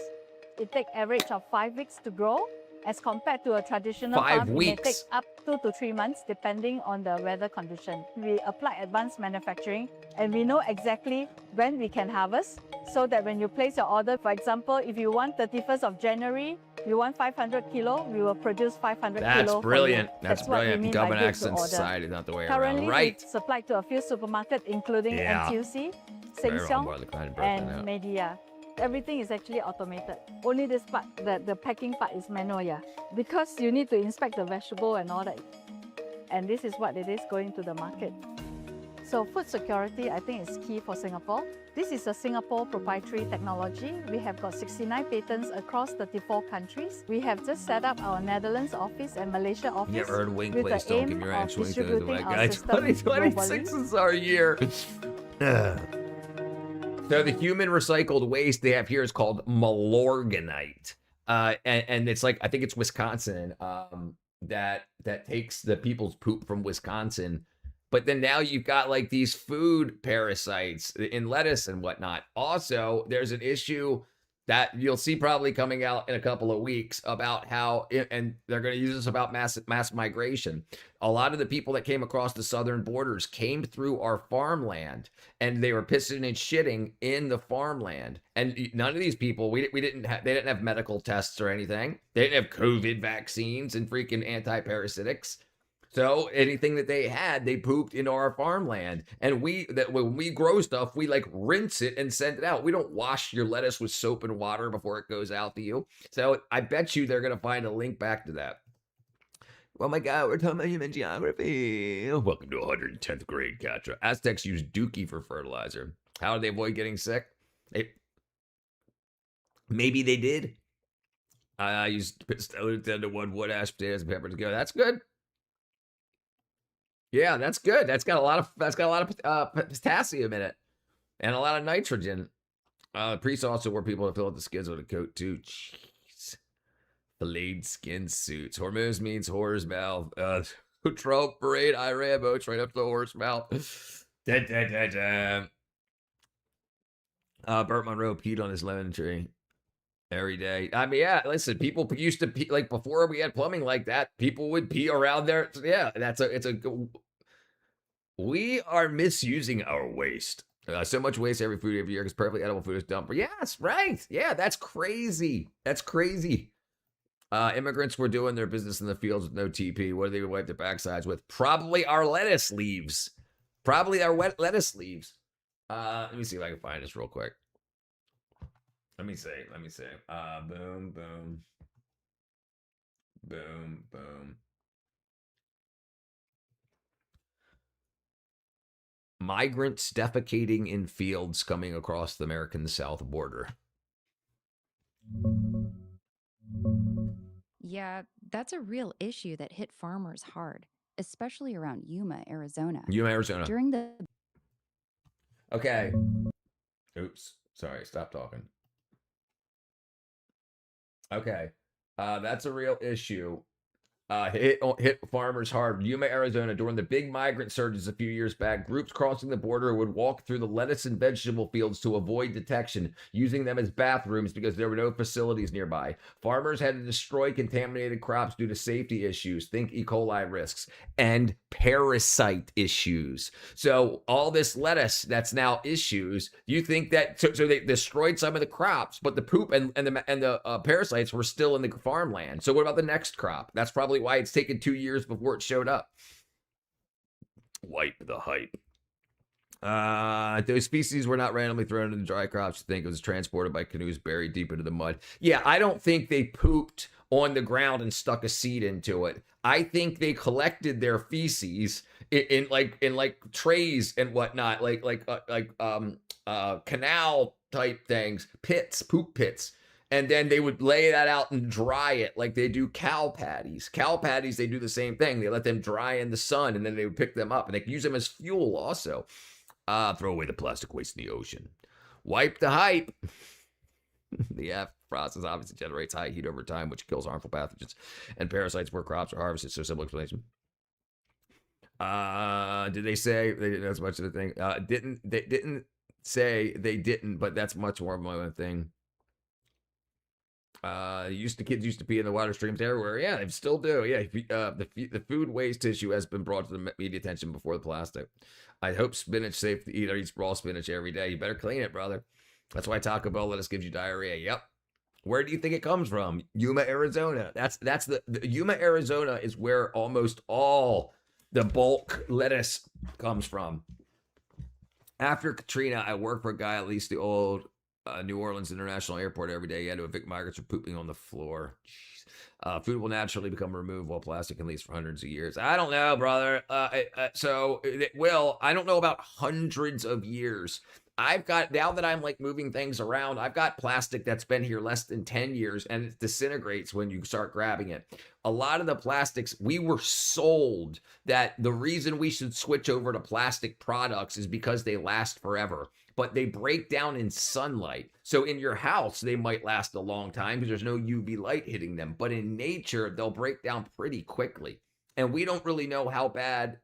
It takes average of 5 weeks to grow, as compared to a traditional 5 farm, weeks. it may take up 2 to 3 months depending on the weather condition. We apply advanced manufacturing and we know exactly when we can harvest, so that when you place your order, for example, if you want 31st of January, you want 500 kilo, we will produce 500 kilo. That's brilliant. For you. That's what we brilliant. mean Government by accent society, not the way Currently, around. Right. we supply to a few supermarkets, including NTUC, Sheng Siong, and Media. Everything is actually automated. Only this part, the packing part is manual, yeah. Because you need to inspect the vegetable and all that. And this is what it is going to the market. So food security, I think, is key for Singapore. This is a Singapore proprietary technology. We have got 69 patents across 34 countries. We have just set up our Netherlands office and Malaysia office. Yeah, earn wing with place, the don't aim give me your of ranch wing distributing our guys. system 2026 globally. is our year. So the human recycled waste they have here is called malorganite. And it's like, I think it's Wisconsin, that takes the people's poop from Wisconsin. But then now you've got like these food parasites in lettuce and whatnot. Also, there's an issue that you'll see probably coming out in a couple of weeks about how, and they're going to use this about mass migration. A lot of the people that came across the southern borders came through our farmland, and they were pissing and shitting in the farmland. And none of these people, they didn't have medical tests or anything. They didn't have COVID vaccines and freaking anti-parasitics. So anything that they had, they pooped into our farmland. And when we grow stuff, we like rinse it and send it out. We don't wash your lettuce with soap and water before it goes out to you. So I bet you they're going to find a link back to that. Oh my God, we're talking about human geography. Welcome to 110th grade, Katra. Aztecs use dookie for fertilizer. How did they avoid getting sick? Maybe they did. I used diluted down to 1 wood ash, potatoes, and pepper to go. That's good. Yeah, that's good. That's got a lot of potassium in it, and a lot of nitrogen. Priests also wore people to fill out the skins with a coat too. Jeez, filleted skin suits. Hormuz means horror's mouth. Trump parade Iran boats right up to the horse mouth. Burt Monroe peed on his lemon tree every day. I mean, yeah, listen, people used to pee, like before we had plumbing like that, people would pee around there. Yeah, we are misusing our waste. So much waste every food every year because perfectly edible food is dumped. Yes, right. Yeah, that's crazy. That's crazy. Immigrants were doing their business in the fields with no TP. What do they wipe their backsides with? Probably our lettuce leaves. Probably our wet lettuce leaves. Let me see if I can find this real quick. Let me see. Boom, boom. Boom, boom. Migrants defecating in fields coming across the American South border. Yeah, that's a real issue that hit farmers hard, especially around Yuma, Arizona. Yuma, Arizona. During the... Okay. Oops. Sorry, stop talking. Okay. That's a real issue. Hit farmers hard. Yuma, Arizona. During the big migrant surges a few years back, groups crossing the border would walk through the lettuce and vegetable fields to avoid detection, using them as bathrooms because there were no facilities nearby. Farmers had to destroy contaminated crops due to safety issues, think E. coli risks, and parasite issues. So all this lettuce that's now issues, you think that so they destroyed some of the crops, but the poop and the parasites were still in the farmland. So what about the next crop? That's probably why it's taken 2 years before it showed up. Wipe the hype. Those species were not randomly thrown into dry crops. You think it was transported by canoes buried deep into the mud. Yeah, I don't think they pooped on the ground and stuck a seed into it. I think they collected their feces in trays and whatnot, canal type things, poop pits. And then they would lay that out and dry it like they do cow patties. Cow patties, they do the same thing. They let them dry in the sun, and then they would pick them up. And they could use them as fuel also. Throw away the plastic waste in the ocean. Wipe the hype. The F process obviously generates high heat over time, which kills harmful pathogens and parasites where crops are harvested. So simple explanation. Did they say they didn't know as much of the thing? They didn't say they didn't, but that's much more of my thing. Kids used to pee in the water streams everywhere. Yeah, they still do. Yeah, the food waste issue has been brought to the media attention before the plastic. I hope spinach safe to eat. I eat raw spinach every day. You better clean it, brother. That's why Taco Bell lettuce gives you diarrhea. Yep. Where do you think it comes from? Yuma, Arizona. That's the Yuma, Arizona is where almost all the bulk lettuce comes from. After Katrina, I worked for a guy at least the old New Orleans International Airport every day. He had to evict migrants from pooping on the floor. Food will naturally become removed while plastic can least for hundreds of years. I don't know, brother. So it will. I don't know about hundreds of years. I've got, now that I'm like moving things around, I've got plastic that's been here less than 10 years and it disintegrates when you start grabbing it. A lot of the plastics, we were sold that the reason we should switch over to plastic products is because they last forever, but they break down in sunlight. So in your house, they might last a long time because there's no UV light hitting them, but in nature, they'll break down pretty quickly. And we don't really know how bad.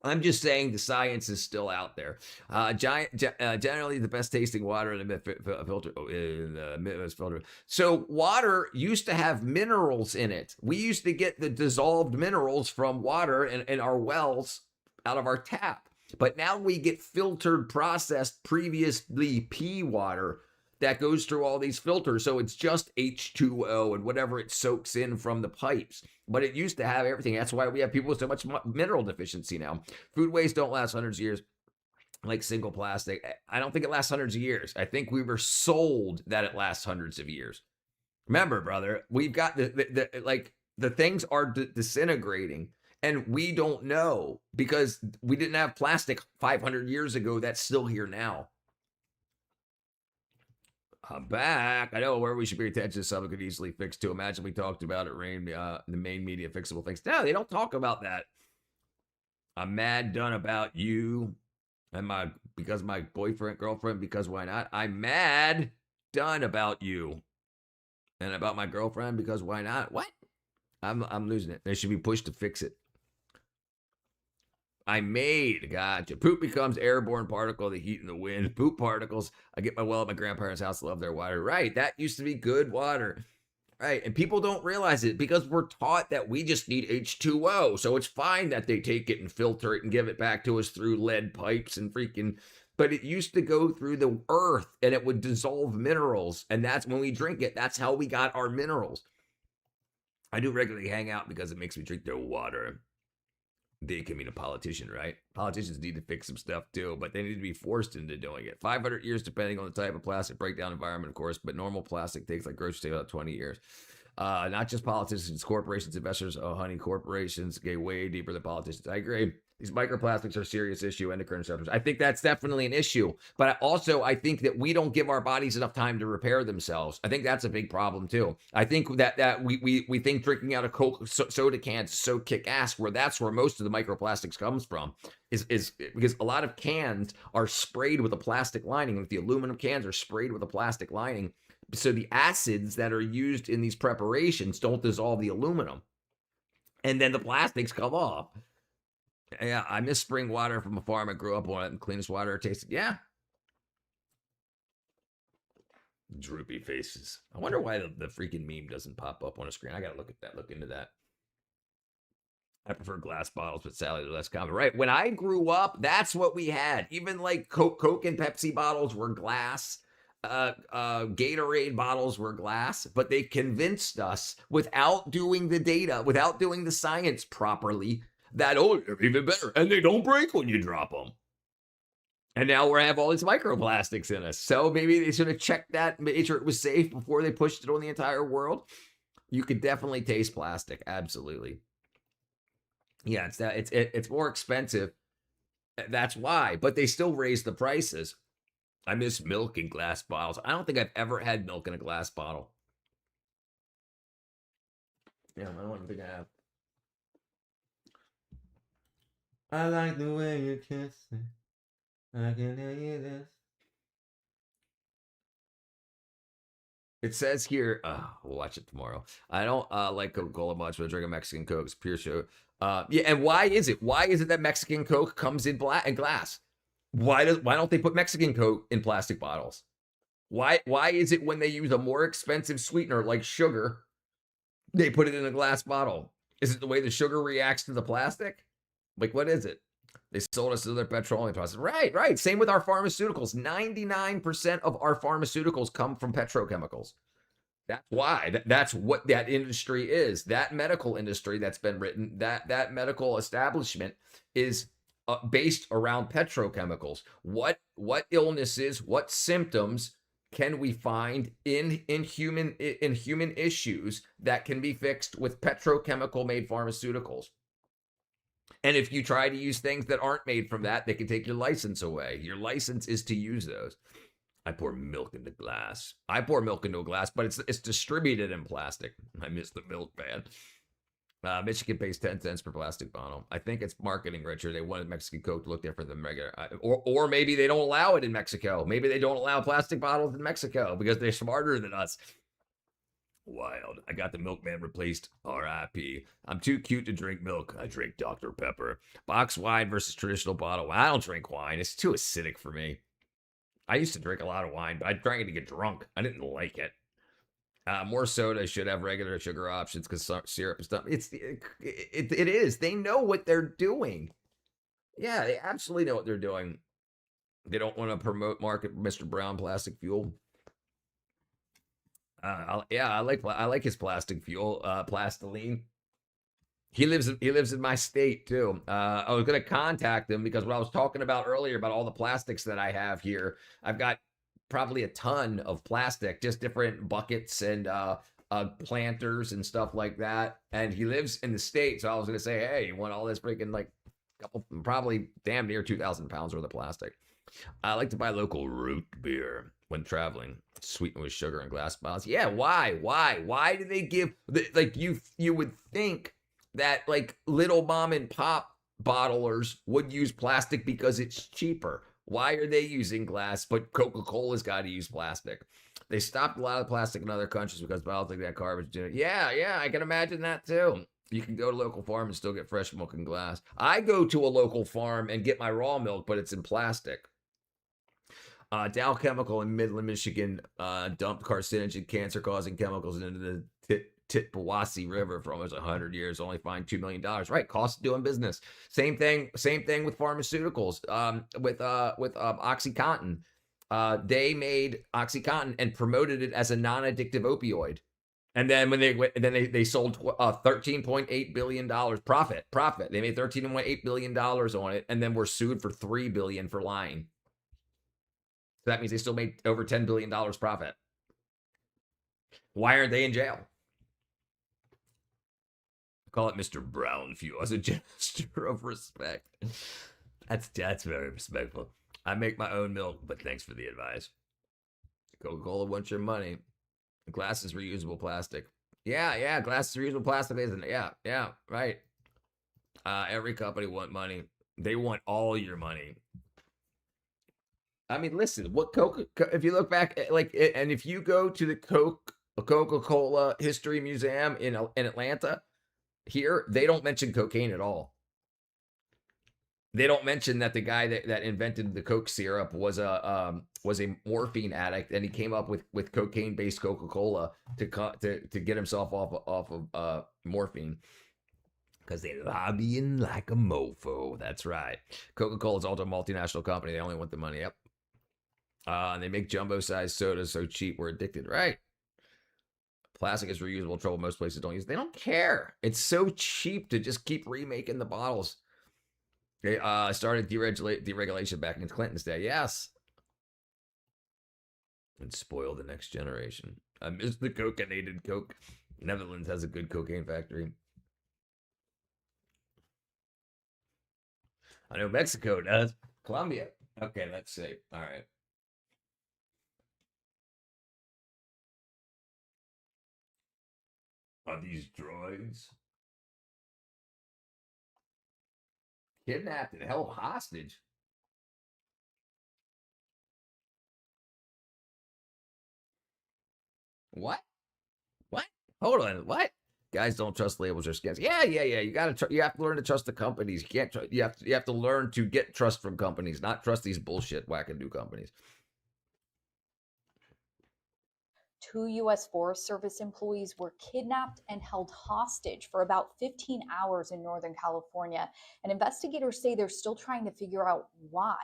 I'm just saying the science is still out there. Generally, the best tasting water in the Midwest filter. So water used to have minerals in it. We used to get the dissolved minerals from water in our wells out of our tap. But now we get filtered, processed, previously pee water that goes through all these filters. So it's just H2O and whatever it soaks in from the pipes. But it used to have everything. That's why we have people with so much mineral deficiency now. Food waste don't last hundreds of years like single plastic. I don't think it lasts hundreds of years. I think we were sold that it lasts hundreds of years. Remember, brother, we've got the things are disintegrating. And we don't know because we didn't have plastic 500 years ago that's still here now. I'm back. I know where we should pay attention to something could easily fix too. Imagine we talked about it, the main media fixable things. No, they don't talk about that. I'm mad done about you and because my girlfriend, because why not? I'm mad done about you and about my girlfriend because why not? What? I'm losing it. They should be pushed to fix it. Gotcha. Poop becomes airborne particle, the heat and the wind. Poop particles. I get my well at my grandparents' house. Love their water. Right. That used to be good water. Right. And people don't realize it because we're taught that we just need H2O. So it's fine that they take it and filter it and give it back to us through lead pipes and freaking but it used to go through the earth and it would dissolve minerals. And that's when we drink it. That's how we got our minerals. I do regularly hang out because it makes me drink their water. They can mean a politician, right? Politicians need to fix some stuff too, but they need to be forced into doing it. 500 years, depending on the type of plastic breakdown environment, of course, but normal plastic takes like grocery store about 20 years. Not just politicians, corporations, investors, honey, corporations get way deeper than politicians. I agree. These microplastics are a serious issue, endocrine disruptors. I think that's definitely an issue. But I think that we don't give our bodies enough time to repair themselves. I think that's a big problem too. I think that we think drinking out of Coke soda cans is so kick ass, where that's where most of the microplastics comes from, is because a lot of cans are sprayed with a plastic lining. Like the aluminum cans are sprayed with a plastic lining. So the acids that are used in these preparations don't dissolve the aluminum. And then the plastics come off. Yeah, I miss spring water from a farm I grew up on. It, the cleanest water it tasted. Yeah. Droopy faces. I wonder why the freaking meme doesn't pop up on a screen. I gotta look into that. I prefer glass bottles, but sadly they're less common. Right. When I grew up, that's what we had. Even like Coke and Pepsi bottles were glass. Gatorade bottles were glass, but they convinced us without doing the data, without doing the science properly, that, oh, they're even better. And they don't break when you drop them. And now we have all these microplastics in us. So maybe they should have checked that, made sure it was safe before they pushed it on the entire world. You could definitely taste plastic. Absolutely. Yeah, it's more expensive. That's why. But they still raise the prices. I miss milk in glass bottles. I don't think I've ever had milk in a glass bottle. Yeah, I don't think I have. I like the way you kiss me. I can tell you this. It says here, we'll watch it tomorrow. I don't like Coca-Cola much, but I drink a Mexican Coke. It's pure sugar. Yeah, and why is it? Why is it that Mexican Coke comes in glass? Why don't they put Mexican Coke in plastic bottles? Why is it when they use a more expensive sweetener like sugar, they put it in a glass bottle? Is it the way the sugar reacts to the plastic? Like, what is it? They sold us to their petroleum process. Right. Same with our pharmaceuticals. 99% of our pharmaceuticals come from petrochemicals. That's why. That's what that industry is. That medical industry that's been written, that medical establishment is based around petrochemicals. What illnesses, what symptoms can we find in human issues that can be fixed with petrochemical made pharmaceuticals? And if you try to use things that aren't made from that, they can take your license away. Your license is to use those. I pour milk into glass. I pour milk into a glass, but it's distributed in plastic. I miss the milk ban. Michigan pays 10 cents per plastic bottle. I think it's marketing, Richard. They wanted Mexican Coke to look different than regular. Or maybe they don't allow it in Mexico. Maybe they don't allow plastic bottles in Mexico because they're smarter than us. Wild. I got the milkman replaced. R.I.P. I'm too cute to drink milk. I drink Dr. Pepper. Box wine versus traditional bottle. I don't drink wine. It's too acidic for me. I used to drink a lot of wine, but I drank it to get drunk. I didn't like it. More soda should have regular sugar options because syrup is stuff. It is. They know what they're doing. Yeah, they absolutely know what they're doing. They don't want to market Mr. Brown plastic fuel. I like his plastic fuel, Plastiline. He lives in my state too. I was gonna contact him because what I was talking about earlier about all the plastics that I have here, I've got probably a ton of plastic, just different buckets and planters and stuff like that. And he lives in the state, so I was gonna say, hey, you want all this freaking like couple, probably damn near 2,000 pounds worth of plastic. I like to buy local root beer when traveling, sweetened with sugar in glass bottles. Yeah, why do they give, like, you would think that like little mom and pop bottlers would use plastic because it's cheaper. Why are they using glass, but Coca-Cola's got to use plastic? They stopped a lot of plastic in other countries because bottles like that garbage. Yeah, I can imagine that too. You can go to a local farm and still get fresh milk in glass. I go to a local farm and get my raw milk, but it's in plastic. Dow Chemical in Midland, Michigan, dumped carcinogen, cancer-causing chemicals into the Tittabawassee River for almost 100 years, only fined $2 million. Right, cost of doing business. Same thing with pharmaceuticals. With OxyContin, they made OxyContin and promoted it as a non-addictive opioid. And then when they sold $13.8 billion profit. They made $13.8 billion on it, and then were sued for $3 billion for lying. So that means they still made over $10 billion profit. Why aren't they in jail? I call it Mr. Brownfuel as a gesture of respect. That's very respectful. I make my own milk, but thanks for the advice. Coca-Cola wants your money. Glass is reusable plastic. Yeah, glass is reusable plastic, isn't it? Yeah, right. Every company want money. They want all your money. I mean, listen, what if you look back, and if you go to the Coca-Cola History Museum in Atlanta, here, they don't mention cocaine at all. They don't mention that the guy that invented the Coke syrup was a morphine addict, and he came up with cocaine-based Coca-Cola to get himself off of morphine. Because they're lobbying like a mofo. That's right. Coca-Cola is also a multinational company. They only want the money. Yep. And they make jumbo-sized sodas so cheap we're addicted. Right. Plastic is reusable. Trouble most places don't use. They don't care. It's so cheap to just keep remaking the bottles. They started deregulation back in Clinton's day. Yes. And spoil the next generation. I miss the cocainated Coke. Netherlands has a good cocaine factory. I know Mexico does. Colombia. Okay, let's see. All right. Are these droids? Kidnapped and held hostage. What? Hold on. What? Guys don't trust labels or scans. Yeah. You have to learn to trust the companies. You can't. You have to learn to get trust from companies, not trust these bullshit wackadoo companies. 2 U.S. Forest Service employees were kidnapped and held hostage for about 15 hours in Northern California, and investigators say they're still trying to figure out why.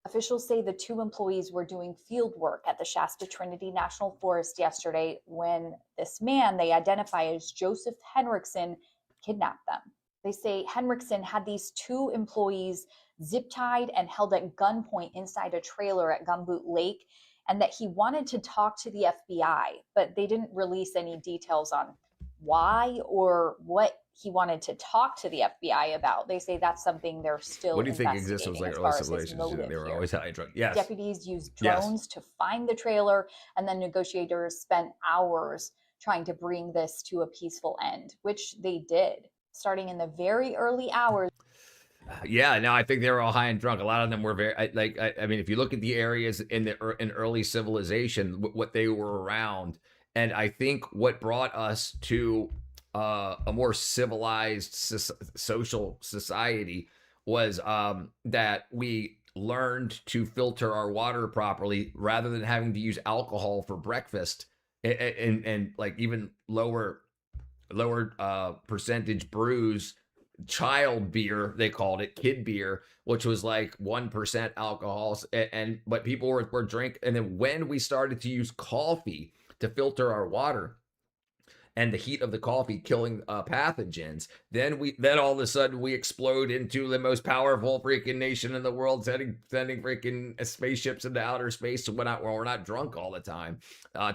Officials say the 2 employees were doing field work at the Shasta Trinity National Forest yesterday when this man they identify as Joseph Henriksen kidnapped them. They say Henriksen had these 2 employees zip-tied and held at gunpoint inside a trailer at Gumboot Lake, and that he wanted to talk to the FBI, but they didn't release any details on why or what he wanted to talk to the FBI about. They say that's something they're still investigating. What do you think exists was like early civilizations? They were always high drunk. Yes. Deputies used drones to find the trailer, and then negotiators spent hours trying to bring this to a peaceful end, which they did, starting in the very early hours. Yeah, no, I think they were all high and drunk. A lot of them were very I mean, if you look at the areas in early civilization, what they were around, and I think what brought us to a more civilized social society was that we learned to filter our water properly rather than having to use alcohol for breakfast and like even lower percentage brews. Child beer, they called it, kid beer, which was like 1% alcohol, but people were drinking. And then when we started to use coffee to filter our water, and the heat of the coffee killing pathogens, then all of a sudden we explode into the most powerful freaking nation in the world, sending freaking spaceships into outer space. So we're not drunk all the time.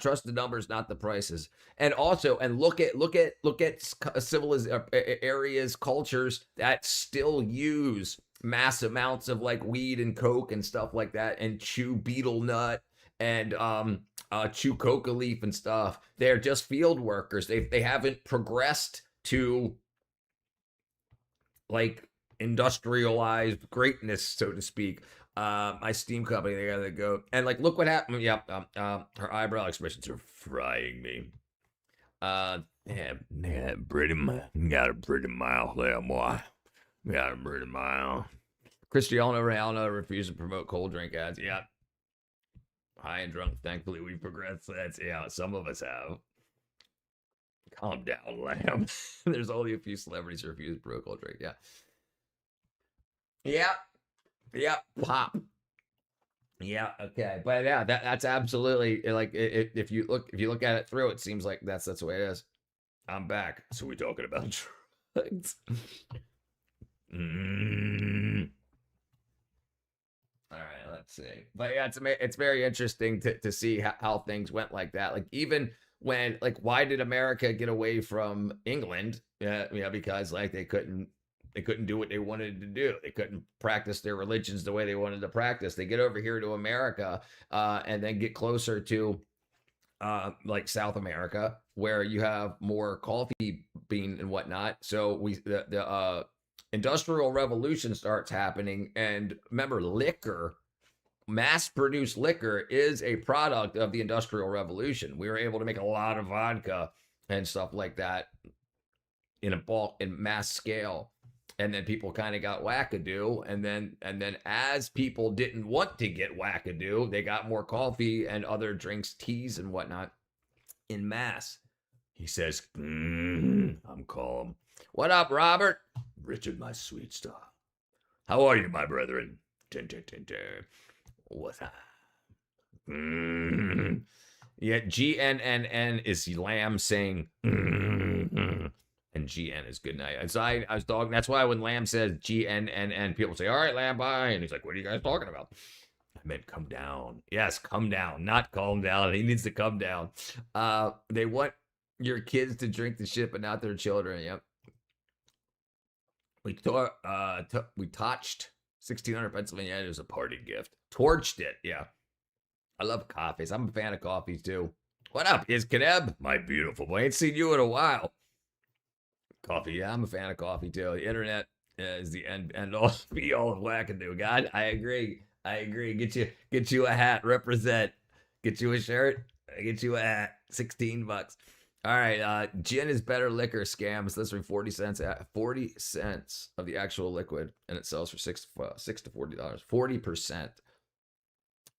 Trust the numbers, not the prices. And also, look at civilized areas, cultures that still use mass amounts of like weed and coke and stuff like that, and chew betel nut and chew coca leaf and stuff. They're just field workers. They haven't progressed to like industrialized greatness, so to speak. My steam company, they gotta go. And like, look what happened. Yep. Her eyebrow expressions are frying me. Yeah, pretty got a pretty mile there, boy. Got a pretty mile. Cristiano Ronaldo refused to promote cold drink ads. Yeah. High and drunk. Thankfully, we progressed. That's some of us have. Calm down, lamb. There's only a few celebrities who refuse protocol drink. Yeah. Yeah. Pop. Yeah. Okay. But yeah, that's absolutely like if you look at it through, it seems like that's the way it is. I'm back. So we're talking about drugs. All right, let's see. But yeah, it's very interesting to see how things went like that. Like even when like why did America get away from England? Because like they couldn't do what they wanted to do. They couldn't practice their religions the way they wanted to practice. They get over here to America and then get closer to like South America, where you have more coffee bean and whatnot. So the Industrial Revolution starts happening, and remember, liquor, mass-produced liquor, is a product of the Industrial Revolution. We were able to make a lot of vodka and stuff like that in a bulk, in mass scale. And then people kind of got wackadoo, and then as people didn't want to get wackadoo, they got more coffee and other drinks, teas and whatnot in mass. He says, I'm calm. What up, Robert? Richard, my sweet star. How are you, my brethren? What's up? Yeah, GNNN is lamb saying and GN is good night. And so I was talking, that's why when Lamb says GNNN, people say, all right, Lamb, bye. And he's like, what are you guys talking about? I meant come down. Yes, come down, not calm down. He needs to come down. They want your kids to drink the shit, but not their children. Yep. We torched 1600 Pennsylvania. It was a party gift. Torched it. Yeah. I love coffees. I'm a fan of coffees too. What up, is Kaneb? My beautiful boy. I ain't seen you in a while. Coffee, yeah, I'm a fan of coffee too. The internet is the end all be all of wackadoo. God, I agree. Get you a hat, represent. Get you a shirt, get you a hat. $16. All right, gin is better liquor scams. This for 40 cents. 40 cents of the actual liquid, and it sells for $6 to $40.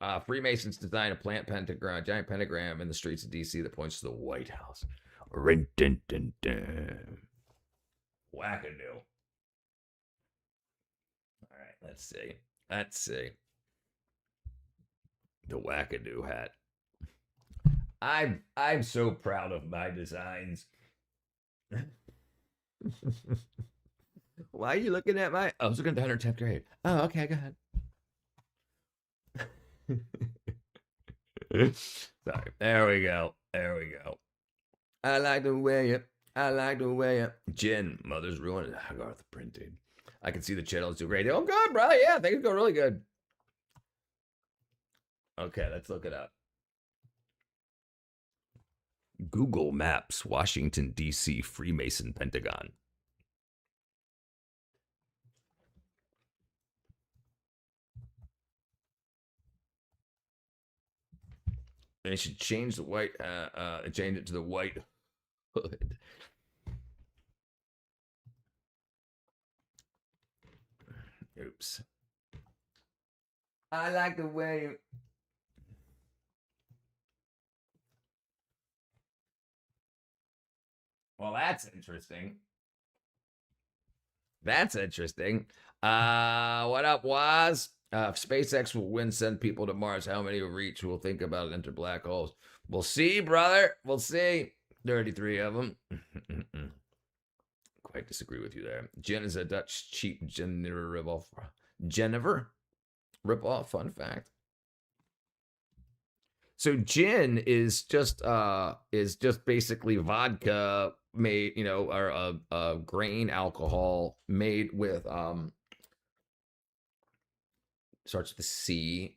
40%. Freemasons design a giant pentagram in the streets of DC that points to the White House. Wackadoo. All right, let's see. The wackadoo hat. I'm so proud of my designs. Why are you looking at my? I was looking at the 110th grade. Oh, okay, go ahead. Sorry. There we go. I like the way it. Gin, mother's ruined. I got the printing. I can see the channels do great. Oh, good, bro. Yeah, things go really good. Okay, let's look it up. Google Maps, Washington, D.C., Freemason Pentagon. They should change the white, change it to the white hood. Oops. I like the way. Well, that's interesting. What up, Waz? If SpaceX will send people to Mars, how many will reach? We'll think about it, enter black holes. We'll see, brother. We'll see. 33 of them. Quite disagree with you there. Gin is a Dutch cheap Genever ripoff. Genever ripoff. Fun fact. So gin is just basically vodka made, or a grain alcohol made with starts with the C.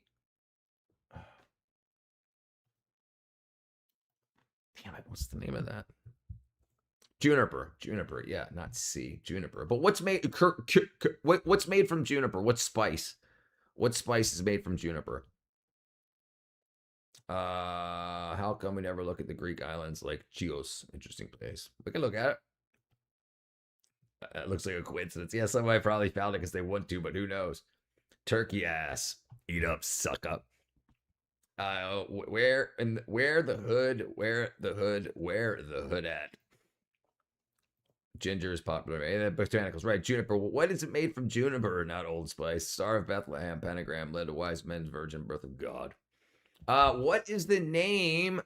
Damn it, what's the name of that? Juniper, yeah, not C, juniper. But what's made what's made from juniper? What spice? What spice is made from juniper? How come we never look at the Greek islands like Chios? Interesting place. We can look at it. It looks like a coincidence. Yeah, somebody probably found it because they want to, but who knows? Turkey ass. Eat up, suck up. Where the hood at? Ginger is popular. And the botanicals, right? Juniper. What is it made from? Juniper, not Old Spice. Star of Bethlehem, pentagram, led to wise men's virgin birth of God. What is the name?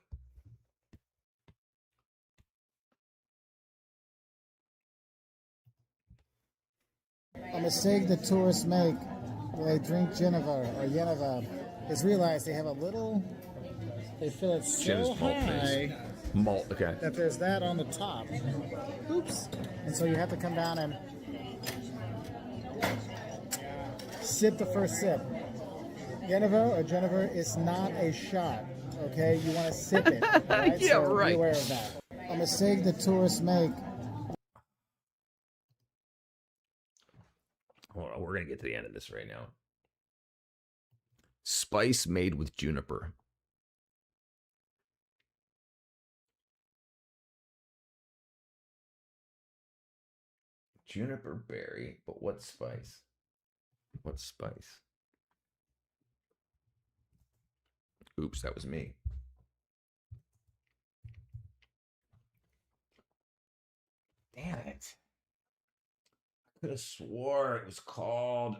A mistake that tourists make when they drink Geneva or Yeneva is realize they have a little, they fill it so high malt, okay, that there's that on the top. Oops. And so you have to come down and sip the first sip. Yeneva or Geneva is not a shot, okay? You want to sip it, right? Yeah, so right. Be aware of that. A mistake that tourists make. Hold on, we're going to get to the end of this right now. Spice made with juniper. Juniper berry, but what spice? What spice? Oops, that was me. Damn it. I could have swore it was called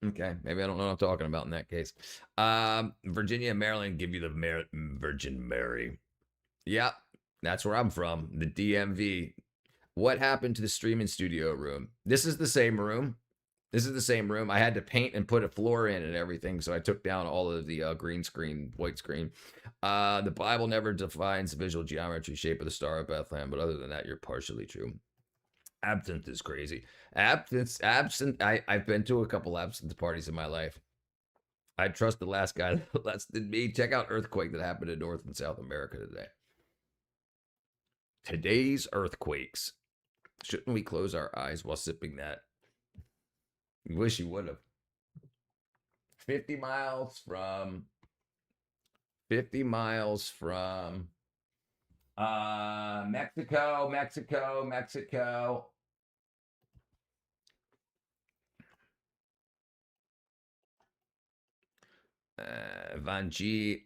okay, maybe I don't know what I'm talking about in that case. Virginia and Maryland give you the Virgin Mary. Yep, that's where I'm from, the DMV. What happened to the streaming studio room? This is the same room. This is the same room. I had to paint and put a floor in and everything, so I took down all of the green screen, white screen. The Bible never defines the visual geometry shape of the Star of Bethlehem, but other than that, you're partially true. Absinthe is crazy. Absinthe. I've been to a couple absinthe parties in my life. I trust the last guy less than me. Check out earthquake that happened in North and South America today. Today's earthquakes. Shouldn't we close our eyes while sipping that? Wish you would have. 50 miles from Mexico.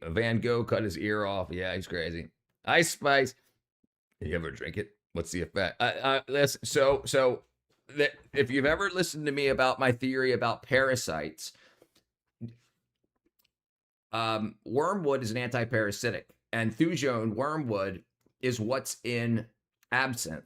Van Gogh cut his ear off. Yeah, he's crazy. Ice Spice. You ever drink it? What's the effect? So if you've ever listened to me about my theory about parasites, wormwood is an anti-parasitic, and thujone wormwood is what's in absinthe.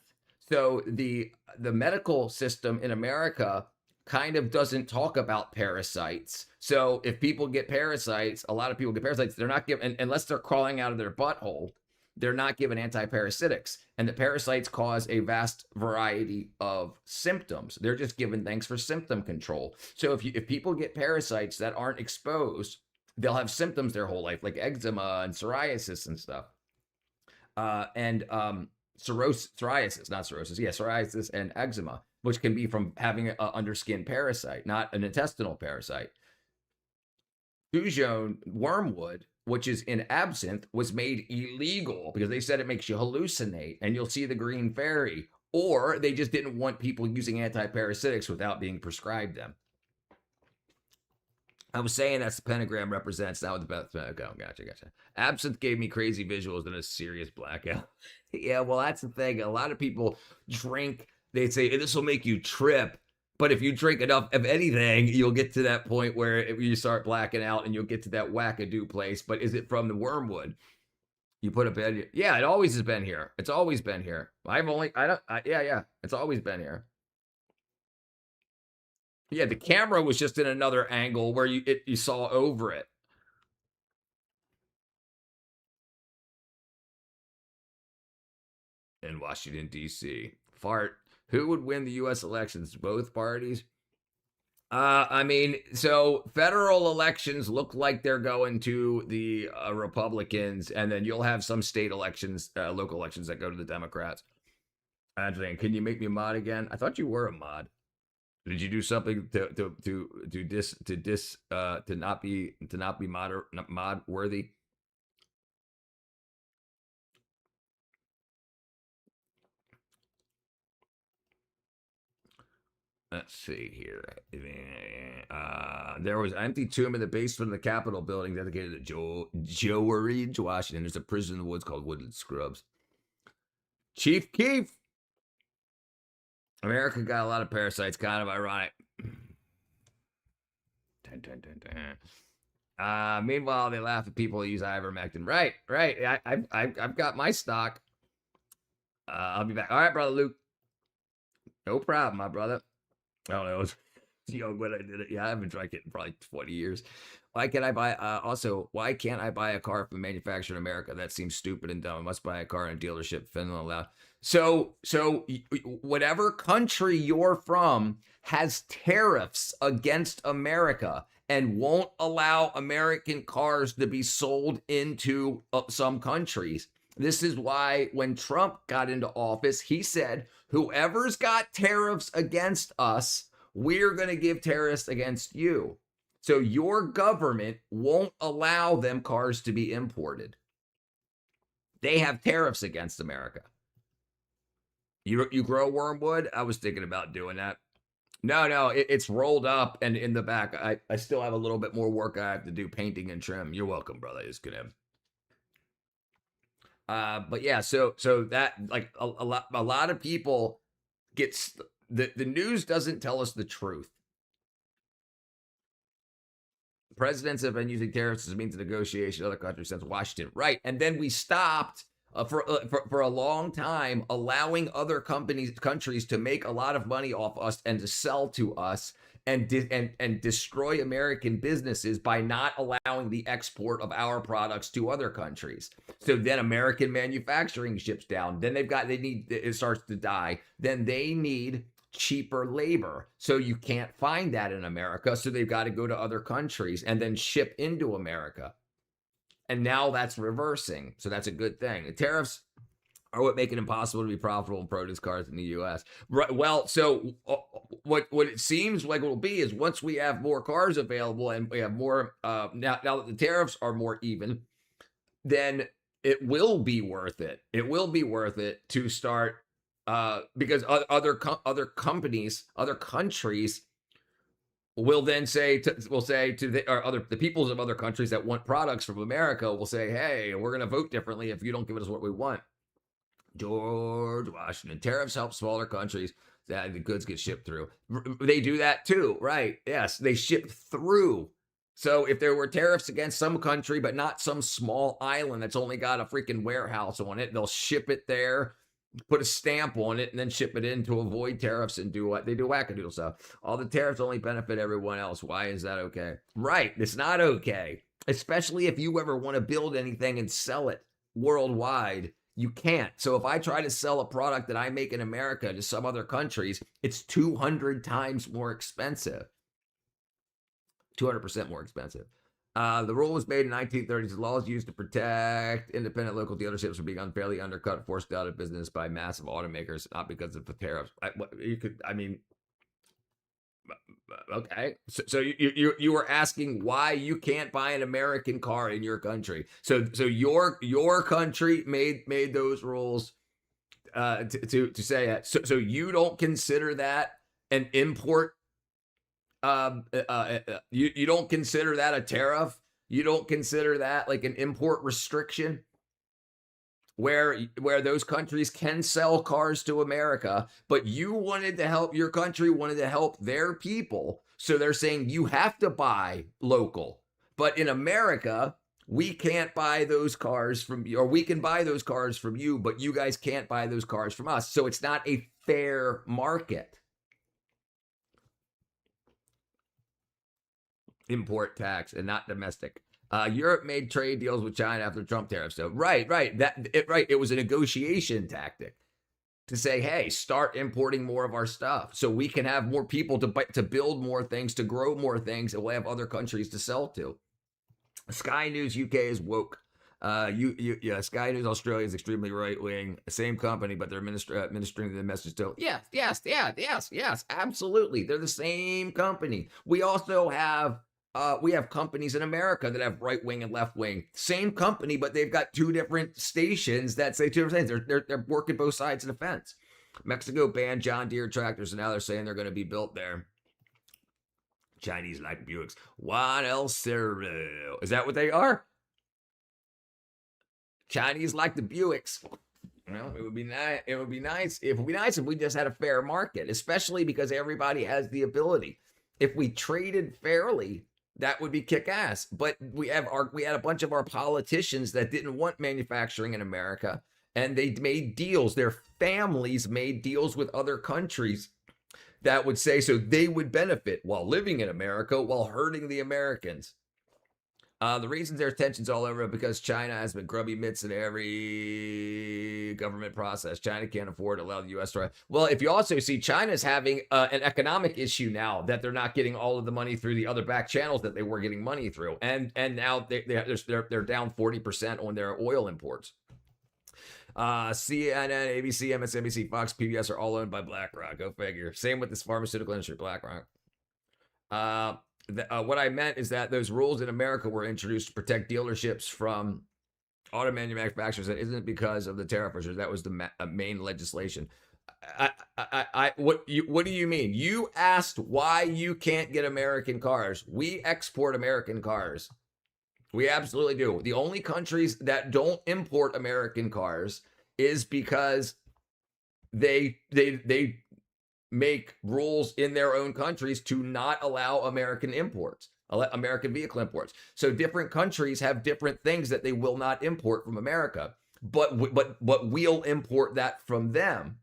So the medical system in America kind of doesn't talk about parasites. So if people get parasites, a lot of people get parasites, they're not given, unless they're crawling out of their butthole, they're not given anti-parasitics. And the parasites cause a vast variety of symptoms. They're just given things for symptom control. So if people get parasites that aren't exposed, they'll have symptoms their whole life, like eczema and psoriasis and stuff. Psoriasis, not cirrhosis. Yeah, psoriasis and eczema, which can be from having an underskin parasite, not an intestinal parasite. Thujone wormwood, which is in absinthe, was made illegal because they said it makes you hallucinate and you'll see the green fairy, or they just didn't want people using anti-parasitics without being prescribed them. I was saying that's the pentagram represents, not what the best. Okay, gotcha. Absinthe gave me crazy visuals and a serious blackout. Yeah, well, that's the thing. A lot of people drink, they say, this will make you trip. But if you drink enough of anything, you'll get to that point where you start blacking out and you'll get to that wackadoo place. But is it from the wormwood? You put a bed. Yeah, it always has been here. It's always been here. Yeah. It's always been here. Yeah, the camera was just in another angle where you saw over it. In Washington, D.C. Fart. Who would win the U.S. elections? Both parties? I mean, so federal elections look like they're going to the Republicans, and then you'll have some state elections, local elections that go to the Democrats. Anthony, can you make me a mod again? I thought you were a mod. Did you do something to not be mod worthy? Let's see here. There was an empty tomb in the basement of the Capitol building dedicated to George Washington. There's a prison in the woods called Woodland Scrubs. Chief Keef. America got a lot of parasites. Kind of ironic. Meanwhile, they laugh at people who use ivermectin. Right. I've got my stock. I'll be back. All right, brother Luke. No problem, my brother. I don't know. I was young when I did it. Yeah, I haven't drank it in probably 20 years. Why can't I buy? Why can't I buy a car from a manufacturer in America? That seems stupid and dumb. I must buy a car in a dealership. Finland allowed. So whatever country you're from has tariffs against America and won't allow American cars to be sold into some countries. This is why when Trump got into office, he said, whoever's got tariffs against us, we're going to give tariffs against you. So your government won't allow them cars to be imported. They have tariffs against America. You grow wormwood? I was thinking about doing that. No, it's rolled up and in the back. I still have a little bit more work I have to do, painting and trim. You're welcome, brother. It's gonna. But yeah, so that like a lot of people get the news doesn't tell us the truth. Presidents have been using tariffs as a means of negotiation in other countries since Washington, right? And then we stopped for a long time allowing other countries to make a lot of money off us and to sell to us and destroy American businesses by not allowing the export of our products to other countries. So then American manufacturing ships down. Then it starts to die. Then they need cheaper labor. So you can't find that in America. So they've got to go to other countries and then ship into America. And now that's reversing. So that's a good thing. The tariffs are what make it impossible to be profitable in produce cars in the U.S. Right. Well, so what it seems like it will be is once we have more cars available and we have more, now that the tariffs are more even, then it will be worth it. It will be worth it to start because other countries will then say to the peoples of other countries that want products from America will say, hey, we're going to vote differently if you don't give us what we want. George Washington. Tariffs help smaller countries that the goods get shipped through. They do that too, right? Yes, they ship through. So if there were tariffs against some country, but not some small island that's only got a freaking warehouse on it, they'll ship it there, put a stamp on it, and then ship it in to avoid tariffs and do what they do, wackadoodle stuff. All the tariffs only benefit everyone else. Why is that okay? Right, it's not okay. Especially if you ever want to build anything and sell it worldwide, you can't. So if I try to sell a product that I make in America to some other countries, it's 200 times more expensive. 200% more expensive. The rule was made in 1930s. The laws used to protect independent local dealerships from being unfairly undercut, forced out of business by massive automakers, not because of the tariffs. Okay. So you were asking why you can't buy an American car in your country. So your country made those rules to say that. So you don't consider that an import. You don't consider that a tariff? You don't consider that like an import restriction where those countries can sell cars to America, but you wanted to help, your country wanted to help their people. So they're saying you have to buy local. But in America, we can't buy those cars from you, or we can buy those cars from you, but you guys can't buy those cars from us. So it's not a fair market. Import tax and not domestic. Europe made trade deals with China after Trump tariffs. So right. It was a negotiation tactic to say, hey, start importing more of our stuff so we can have more people to build more things, to grow more things, and we'll have other countries to sell to. Sky News UK is woke. Sky News Australia is extremely right wing. Same company, but they're administering the message still. Yes, absolutely. They're the same company. We also have. We have companies in America that have right wing and left wing. Same company, but they've got two different stations that say two different things. They're working both sides of the fence. Mexico banned John Deere tractors, and now they're saying they're going to be built there. Chinese like Buicks. What else there? Is that what they are? Chinese like the Buicks. Well, it would be nice. It would be nice if we just had a fair market, especially because everybody has the ability. If we traded fairly, that would be kick-ass. But we had a bunch of our politicians that didn't want manufacturing in America, and they made deals. Their families made deals with other countries that would say so they would benefit while living in America while hurting the Americans. The reasons there's tensions all over because China has been grubby mitts in every government process. China can't afford to allow the U.S. to. Well, if you also see China's having an economic issue now that they're not getting all of the money through the other back channels that they were getting money through, and now they're down 40% on their oil imports. CNN, ABC, MSNBC, Fox, PBS are all owned by BlackRock. Go figure. Same with this pharmaceutical industry, BlackRock. What I meant is that those rules in America were introduced to protect dealerships from auto manufacturers. That isn't because of the tariff measures. That was the main legislation. What do you mean? You asked why you can't get American cars. We export American cars. We absolutely do. The only countries that don't import American cars is because they make rules in their own countries to not allow American imports, American vehicle imports. So different countries have different things that they will not import from America, but we'll import that from them.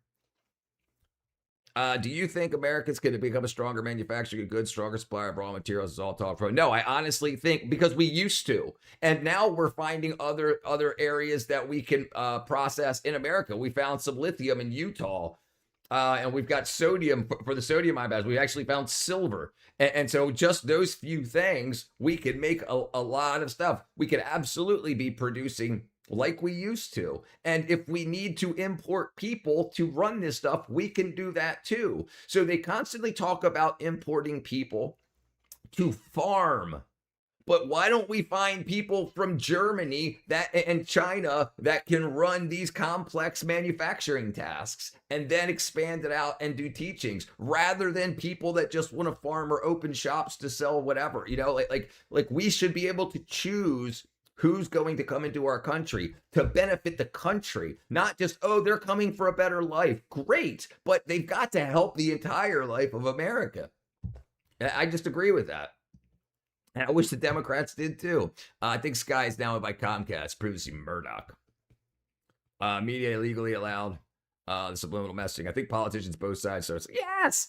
Do you think Americans can become a stronger manufacturer of goods, stronger supplier of raw materials? Is all talk pro? No, I honestly think because we used to, and now we're finding other areas that we can process in America. We found some lithium in Utah, and we've got sodium for the sodium ion batteries. We actually found silver, and so just those few things, we can make a lot of stuff. We could absolutely be producing like we used to. And if we need to import people to run this stuff, we can do that too. So they constantly talk about importing people to farm. But why don't we find people from Germany and China that can run these complex manufacturing tasks and then expand it out and do teachings rather than people that just want to farm or open shops to sell whatever, like we should be able to choose who's going to come into our country to benefit the country, not just, oh, they're coming for a better life. Great, but they've got to help the entire life of America. I just agree with that. And I wish the Democrats did too. I think Sky is now owned by Comcast, previously Murdoch. Media illegally allowed the subliminal messaging. I think politicians both sides. So it's yes.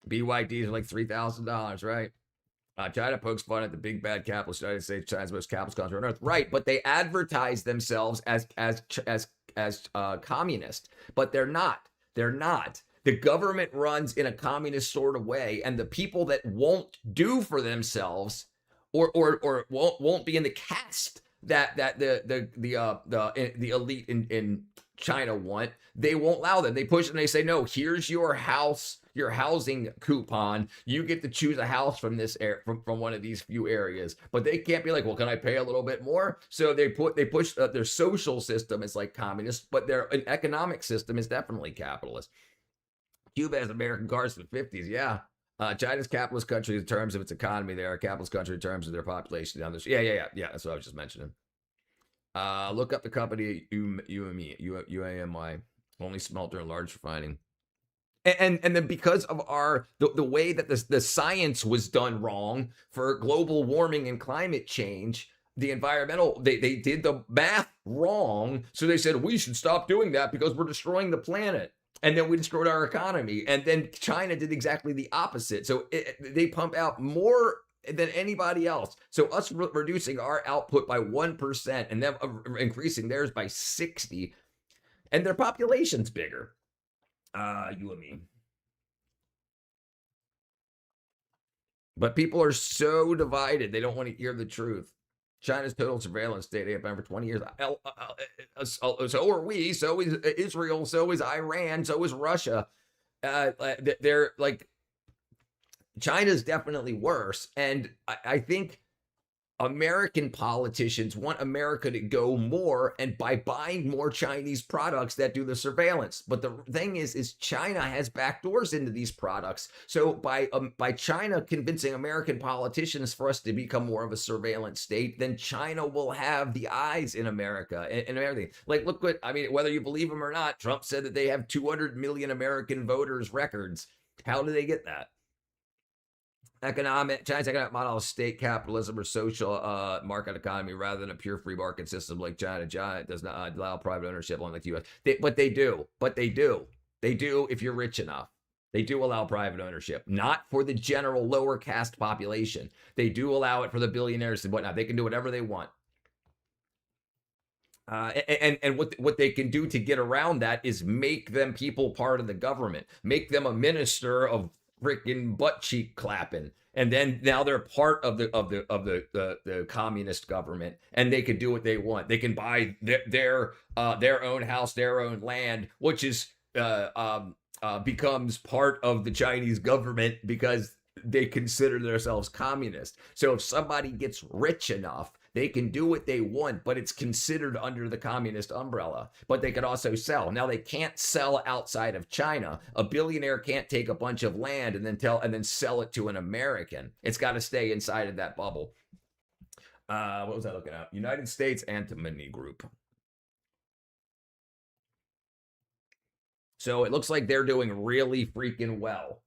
BYDs are like $3,000, right? China pokes fun at the big bad capitalist United States, China's most capitalist country on earth. Right, but they advertise themselves as communist, but they're not. They're not. The government runs in a communist sort of way, and the people that won't do for themselves or won't be in the caste that the elite in China want, they won't allow them. They push and they say, no, here's your housing coupon. You get to choose a house from this from one of these few areas. But they can't be like, well, can I pay a little bit more? So they push their social system is like communist, but their economic system is definitely capitalist. Cuba has American cars in the 50s. Yeah. China's capitalist country in terms of its economy. They are a capitalist country in terms of their population down there. Yeah. That's what I was just mentioning. Look up the company UAMY, only smelter and large refining. And then because of the way that the science was done wrong for global warming and climate change, the environmental, they did the math wrong. So they said, we should stop doing that because we're destroying the planet. And then we destroyed our economy. And then China did exactly the opposite. So they pump out more than anybody else. So us reducing our output by 1% and them increasing theirs by 60, and their population's bigger. You and me. But people are so divided, they don't want to hear the truth. China's total surveillance state have been for 20 years. So are we. So is Israel. So is Iran. So is Russia. They're like, China's definitely worse. And I think American politicians want America to go more, and by buying more Chinese products that do the surveillance. But the thing is China has backdoors into these products. So by China convincing American politicians for us to become more of a surveillance state, then China will have the eyes in America and everything. Like, look what, I mean, whether you believe him or not, Trump said that they have 200 million American voters' records. How do they get that? China's economic model is state capitalism or social market economy rather than a pure free market system like China. China does not allow private ownership unlike the U.S. But they do if you're rich enough. They do allow private ownership, not for the general lower caste population. They do allow it for the billionaires and whatnot. They can do whatever they want. And what they can do to get around that is make them people part of the government, make them a minister of freaking butt cheek clapping, and then now they're part of the communist government, and they can do what they want. They can buy their own house, their own land, which is becomes part of the Chinese government because they consider themselves communist. So if somebody gets rich enough, they can do what they want, but it's considered under the communist umbrella. But they could also sell. Now they can't sell outside of China. A billionaire can't take a bunch of land and then sell it to an American. It's got to stay inside of that bubble. What was I looking at? United States Antimony Group. So it looks like they're doing really freaking well.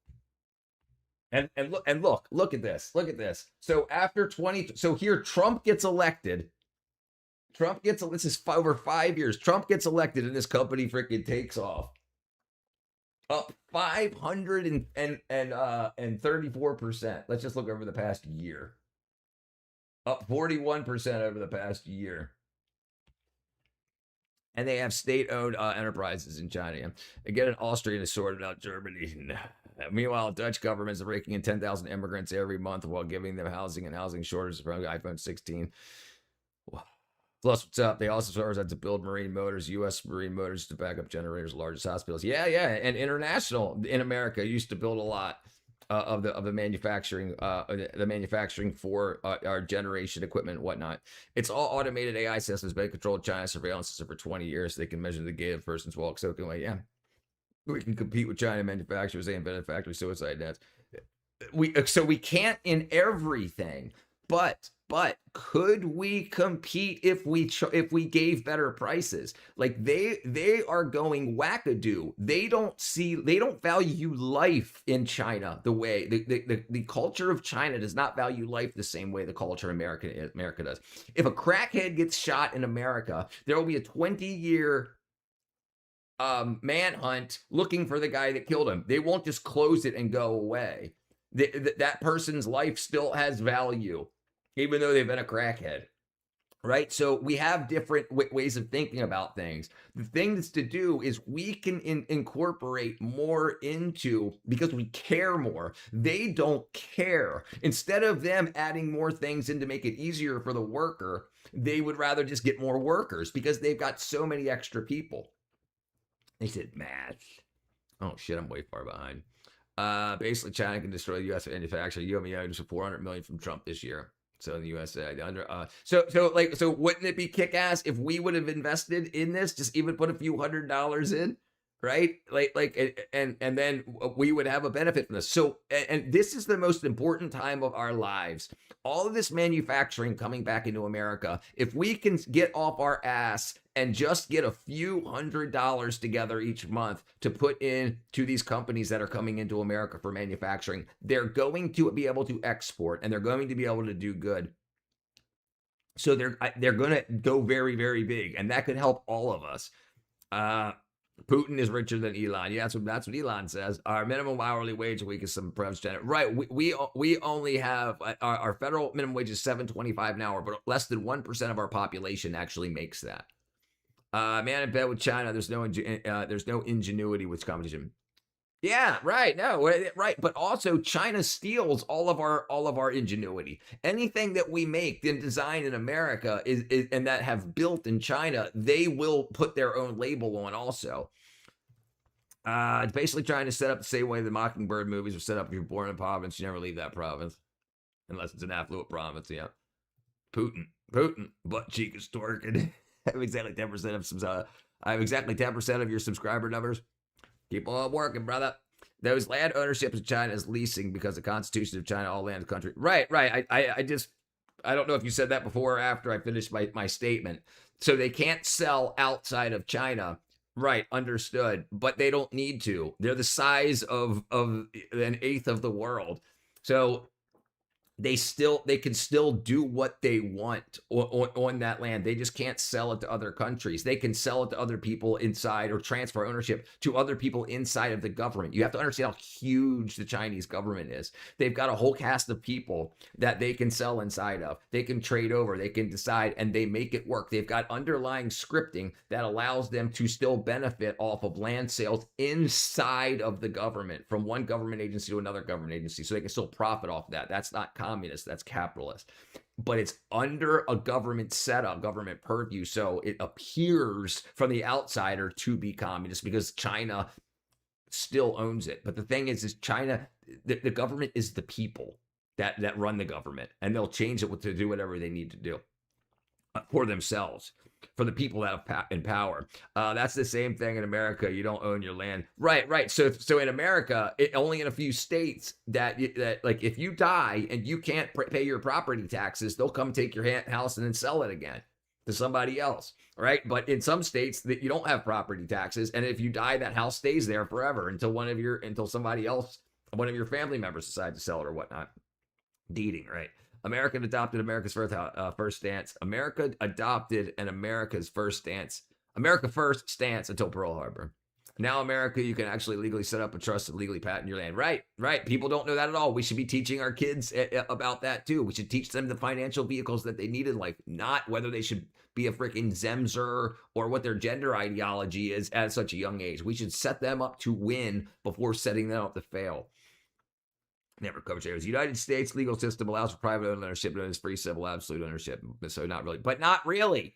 And look at this. Look at this. So after here Trump gets elected. This is over 5 years. Trump gets elected and this company freaking takes off. Up 534%. Let's just look over the past year. Up 41% over the past year. And they have state-owned enterprises in China. Again, Austria has sorted out Germany. Meanwhile, Dutch governments are raking in 10,000 immigrants every month while giving them housing and housing shortages from iPhone 16. Plus, what's up? They also started to build marine motors, U.S. marine motors to back up generators, largest hospitals. Yeah. And international in America used to build a lot of the manufacturing, for our generation equipment and whatnot. It's all automated AI systems, been controlled China surveillance system for 20 years. So they can measure the gait of a person's walk. So yeah, we can compete with China manufacturers. They invented factory suicide nets. We can't in everything, but could we compete if we gave better prices? Like they are going wackadoo. They don't value life in China the way the culture of China does not value life the same way the culture of America does. If a crackhead gets shot in America, there will be a 20-year manhunt looking for the guy that killed him. They won't just close it and go away. That person's life still has value, even though they've been a crackhead, right? So we have different ways of thinking about things. The thing that's to do is we can incorporate more into, because we care more. They don't care. Instead of them adding more things in to make it easier for the worker, they would rather just get more workers because they've got so many extra people. They said math. Oh shit, I'm way far behind. Basically, China can destroy the U.S. manufacturing. UMEO just $400 million from Trump this year. So in the USA, so wouldn't it be kick-ass if we would have invested in this? Just even put a few $100s in, right? And then we would have a benefit from this. So, and this is the most important time of our lives. All of this manufacturing coming back into America, if we can get off our ass and just get a few $100s together each month to put in to these companies that are coming into America for manufacturing, they're going to be able to export and they're going to be able to do good. So they're going to go very, very big, and that could help all of us. Putin is richer than Elon. Yeah, that's what Elon says. Our minimum hourly wage a week is some percent. Right. We only have our federal minimum wage is $7.25 an hour, but less than 1% of our population actually makes that. Man in bed with China. There's no ingenuity with competition. Yeah, right. No, right. But also China steals all of our ingenuity. Anything that we make and design in America is and that have built in China, they will put their own label on also. It's basically trying to set up the same way the Mockingbird movies are set up. If you're born in a province, you never leave that province. Unless it's an affluent province, yeah. Putin, butt cheek is twerking. I have exactly 10% of some. I have exactly 10% of your subscriber numbers. Keep on working, brother. Those land ownerships in China is leasing because the Constitution of China, all land country. Right. I don't know if you said that before or after I finished my statement. So they can't sell outside of China. Right, understood. But they don't need to. They're the size of an eighth of the world. So they can still do what they want on that land. They just can't sell it to other countries. They can sell it to other people inside or transfer ownership to other people inside of the government. You have to understand how huge the Chinese government is. They've got a whole cast of people that they can sell inside of. They can trade over, they can decide, and they make it work. They've got underlying scripting that allows them to still benefit off of land sales inside of the government, from one government agency to another government agency. So they can still profit off that. That's not communist, that's capitalist, but it's under a government setup, government purview. So it appears from the outsider to be communist because China still owns it. But the thing is China, the government is the people that run the government, and they'll change it to do whatever they need to do for themselves, for the people that have in power. That's the same thing in America. You don't own your land. Right. So in America, only in a few states that like if you die and you can't pay your property taxes, they'll come take your house and then sell it again to somebody else. Right. But in some states that you don't have property taxes, and if you die, that house stays there forever until somebody else, one of your family members, decide to sell it or whatnot. Deeding, right? America adopted America's first stance. America adopted America's first stance. America first stance until Pearl Harbor. Now America, you can actually legally set up a trust and legally patent your land. Right. People don't know that at all. We should be teaching our kids about that too. We should teach them the financial vehicles that they need in life, not whether they should be a freaking Zemzer or what their gender ideology is at such a young age. We should set them up to win before setting them up to fail. Never covered areas. The United States legal system allows for private ownership known as free civil absolute ownership. So not really.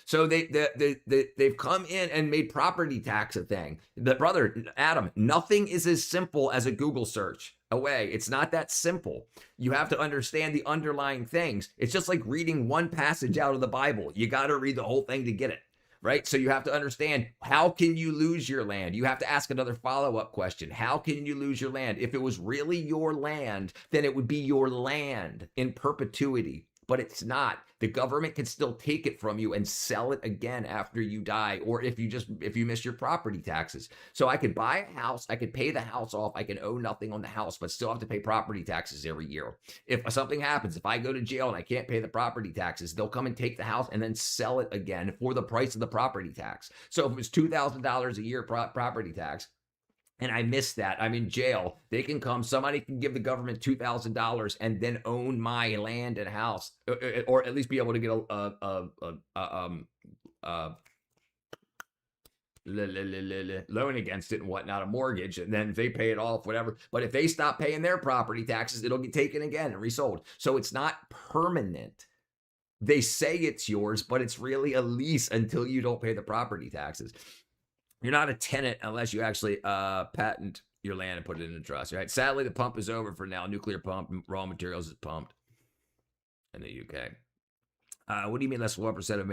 So they've come in and made property tax a thing. Brother Adam, nothing is as simple as a Google search away. It's not that simple. You have to understand the underlying things. It's just like reading one passage out of the Bible. You got to read the whole thing to get it. Right? So you have to understand, how can you lose your land? You have to ask another follow-up question. How can you lose your land? If it was really your land, then it would be your land in perpetuity. But it's not. The government can still take it from you and sell it again after you die, or if you miss your property taxes. So I could buy a house, I could pay the house off, I can owe nothing on the house, but still have to pay property taxes every year. If something happens, if I go to jail and I can't pay the property taxes, they'll come and take the house and then sell it again for the price of the property tax. So if it was $2,000 a year property tax, and I missed that, I'm in jail, they can come, somebody can give the government $2,000 and then own my land and house, or at least be able to get a loan against it and whatnot, a mortgage, and then if they pay it off, whatever. But if they stop paying their property taxes, it'll get taken again and resold. So it's not permanent. They say it's yours, but it's really a lease until you don't pay the property taxes. You're not a tenant unless you actually patent your land and put it in a trust, right? Sadly, the pump is over for now. Nuclear pump, raw materials is pumped in the UK. What do you mean less than 1% of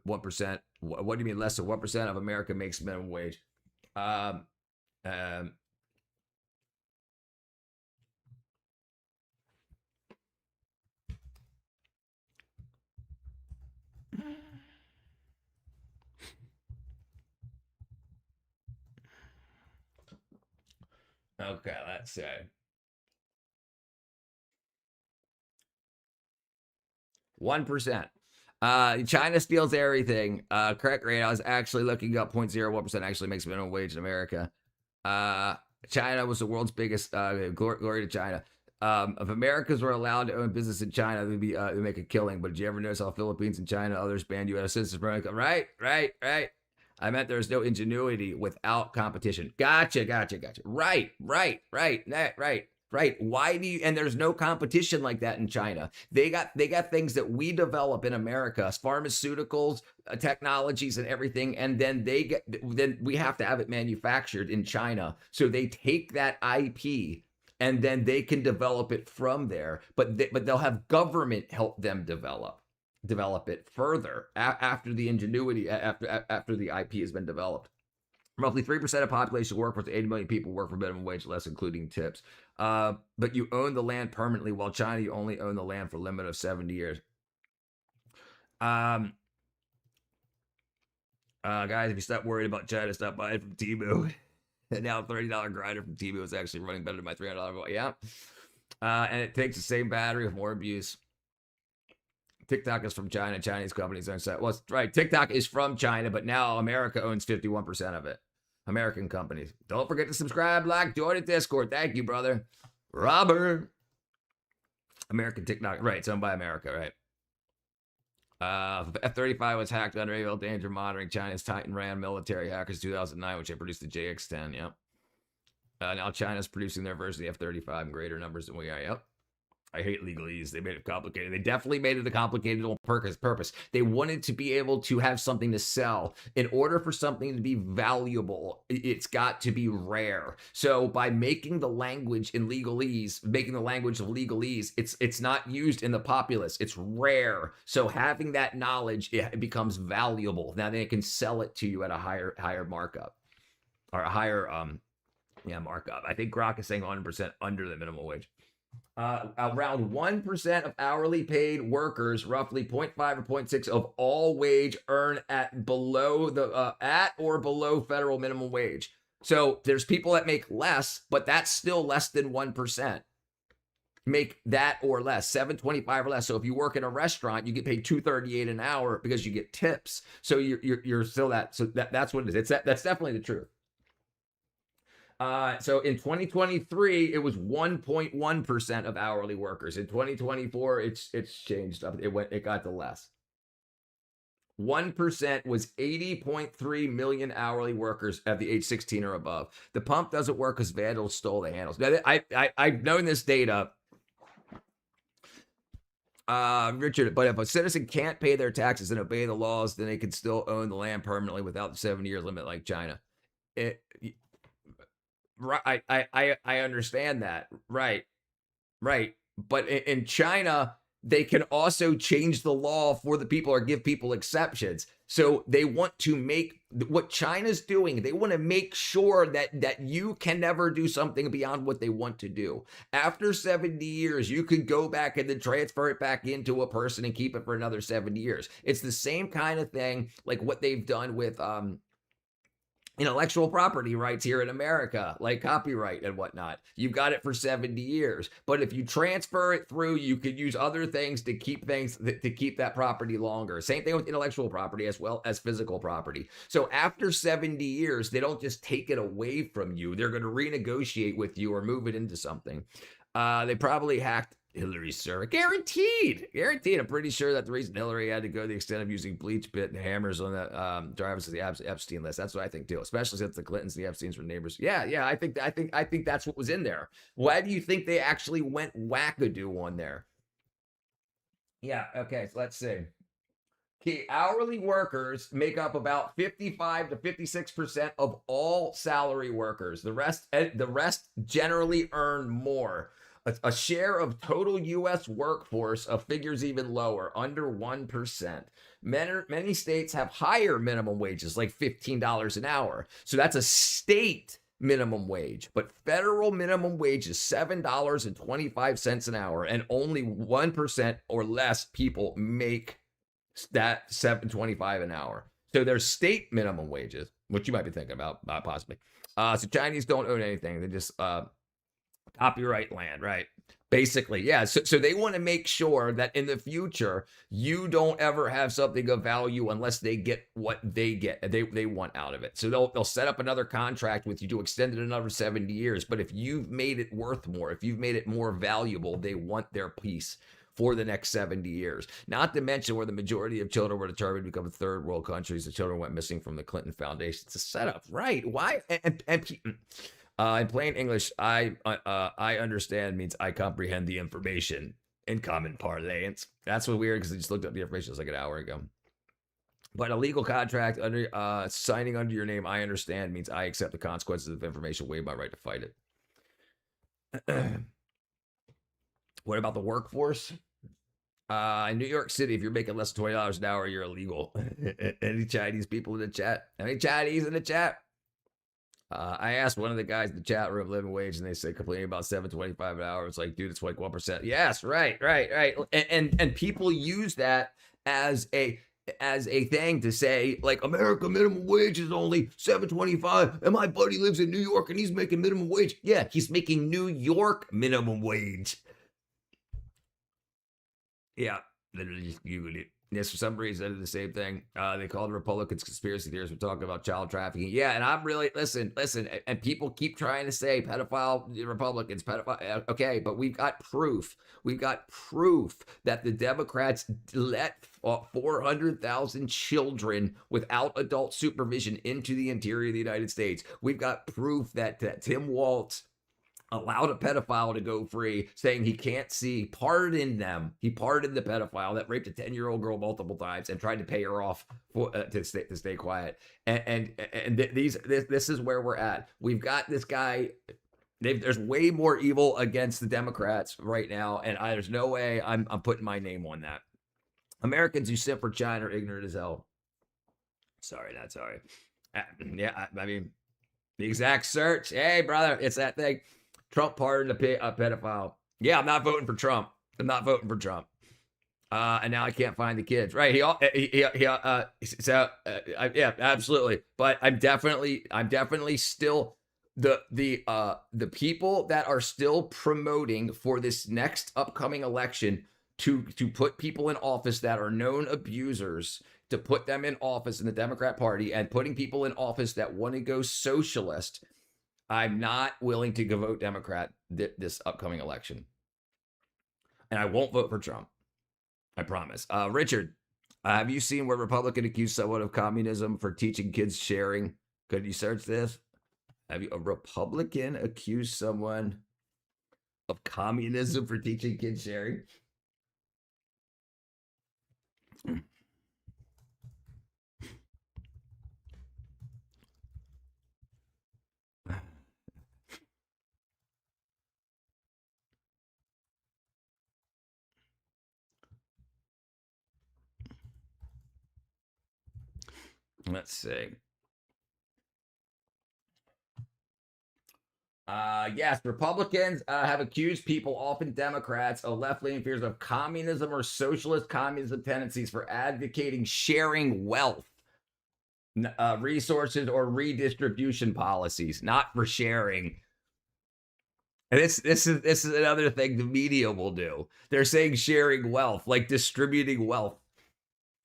1%? What do you mean less than 1% of America makes minimum wage? Okay, let's see. 1%. China steals everything. Correct rate. I was actually looking up 0.01% actually makes minimum wage in America. China was the world's biggest. Glory to China. If Americans were allowed to own business in China, they'd make a killing. But did you ever notice how Philippines and China, others banned U.S. citizens from income? Right. I meant there's no ingenuity without competition. Gotcha. Right. Why do you, and there's no competition like that in China. They got things that we develop in America, pharmaceuticals, technologies and everything. And then then we have to have it manufactured in China. So they take that IP and then they can develop it from there. But they'll have government help them develop it further after the ingenuity, after the IP has been developed. Roughly 3% of population workforce, 80 million people work for minimum wage less, including tips. But you own the land permanently, while China, you only own the land for a limit of 70 years. Guys, if you stop worried about China, stop buying from Temu. And now $30 grinder from Temu is actually running better than my $300. Yeah. And it takes the same battery with more abuse. TikTok is from China. Chinese companies own set. Well, right. TikTok is from China, but now America owns 51% of it. American companies. Don't forget to subscribe, like, join the Discord. Thank you, brother. Robert. American TikTok. Right. It's owned by America, right? F-35 was hacked under AVL danger monitoring. China's Titan ran military hackers 2009, which they produced the JX-10. Yep. Now China's producing their version of the F-35 in greater numbers than we are. Yep. I hate legalese. They made it complicated. They definitely made it a complicated on purpose. They wanted to be able to have something to sell. In order for something to be valuable, it's got to be rare. So by making the language in legalese, making the language of legalese, it's not used in the populace. It's rare. So having that knowledge, it becomes valuable. Now they can sell it to you at a higher markup, or a higher markup. I think Grok is saying 100% under the minimum wage. Around 1% of hourly paid workers, roughly 0.5 or 0.6 of all wage, earn at or below federal minimum wage. So there's people that make less, but that's still less than 1%. Make that or less, $7.25 or less. So if you work in a restaurant, you get paid $2.38 an hour because you get tips. So you're still that. So that's what it is. That's definitely the truth. So in 2023, it was 1.1% of hourly workers. In 2024, it's changed up. It got to less. 1% was 80.3 million hourly workers at the age 16 or above. The pump doesn't work because vandals stole the handles. Now, I've known this data, Richard, but if a citizen can't pay their taxes and obey the laws, then they can still own the land permanently without the 7-year limit like China. Right, I understand that. Right. But in China, they can also change the law for the people or give people exceptions. So they want to make what China's doing. They want to make sure that you can never do something beyond what they want to do. After 70 years, you could go back and then transfer it back into a person and keep it for another 70 years. It's the same kind of thing like what they've done with intellectual property rights here in America, like copyright and whatnot. You've got it for 70 years. But if you transfer it through, you could use other things to keep that property longer. Same thing with intellectual property as well as physical property. So after 70 years, they don't just take it away from you. They're going to renegotiate with you or move it into something. They probably hacked Hillary's server. Guaranteed. I'm pretty sure that the reason Hillary had to go to the extent of using bleach bit and hammers on the drivers of the Epstein list. That's what I think too, especially since the Clintons and the Epsteins were neighbors. Yeah. I think that's what was in there. Why do you think they actually went wackadoo on there? Yeah. Okay. So let's see. Okay, hourly workers make up about 55 to 56% of all salary workers. The rest generally earn more. A share of total U.S. workforce of figures even lower, under 1%. Many states have higher minimum wages, like $15 an hour. So that's a state minimum wage. But federal minimum wage is $7.25 an hour, and only 1% or less people make that $7.25 an hour. So there's state minimum wages, which you might be thinking about, possibly. So Chinese don't own anything. They just copyright land, right? Basically, yeah. So they want to make sure that in the future, you don't ever have something of value unless they get what they want out of it. So they'll set up another contract with you to extend it another 70 years. But if you've made it worth more, if you've made it more valuable, they want their piece for the next 70 years. Not to mention where the majority of children were determined to become third world countries. The children went missing from the Clinton Foundation. It's a setup, right? Why? In plain English, I understand means I comprehend the information in common parlance. That's what's weird because I just looked up the information like an hour ago. But a legal contract under signing under your name, I understand means I accept the consequences of information, waive my right to fight it. What about the workforce? In New York City, if you're making less than $20 an hour, you're illegal. Any Chinese people in the chat? Any Chinese in the chat? I asked one of the guys in the chat room living wage, and they said complaining about $7.25 an hour. It's like, dude, it's like 1%. Yes, right. And people use that as a thing to say, like, America minimum wage is only $7.25, and my buddy lives in New York and he's making minimum wage. Yeah, he's making New York minimum wage. Yeah, literally just Googled it. Yes, for some reason, they did the same thing. They called Republicans conspiracy theorists for talking about child trafficking. Yeah, and I'm really, listen, and people keep trying to say pedophile Republicans, pedophile. Okay, but we've got proof. We've got proof that the Democrats let 400,000 children without adult supervision into the interior of the United States. We've got proof that Tim Walz allowed a pedophile to go free, saying he can't see, pardoned them. He pardoned the pedophile that raped a 10-year-old girl multiple times and tried to pay her off for, to stay quiet. This is where we're at. We've got this guy. There's way more evil against the Democrats right now, and there's no way I'm putting my name on that. Americans who sit for China are ignorant as hell. Sorry, not sorry. Yeah, I mean, the exact search. Hey, brother, it's that thing. Trump pardoned a pedophile. Yeah, I'm not voting for Trump. I'm not voting for Trump. And now I can't find the kids. Right? Yeah, absolutely. But I'm definitely still the people that are still promoting for this next upcoming election to put people in office that are known abusers, to put them in office in the Democrat Party, and putting people in office that want to go socialist. I'm not willing to go vote Democrat this upcoming election. And I won't vote for Trump. I promise. Richard, have you seen where Republican accused someone of communism for teaching kids sharing? Could you search this? Have you a Republican accused someone of communism for teaching kids sharing? Let's see. Yes, Republicans have accused people, often Democrats, of left-leaning fears of communism or socialist communism tendencies for advocating sharing wealth, resources, or redistribution policies, not for sharing. And this is another thing the media will do. They're saying sharing wealth, like distributing wealth.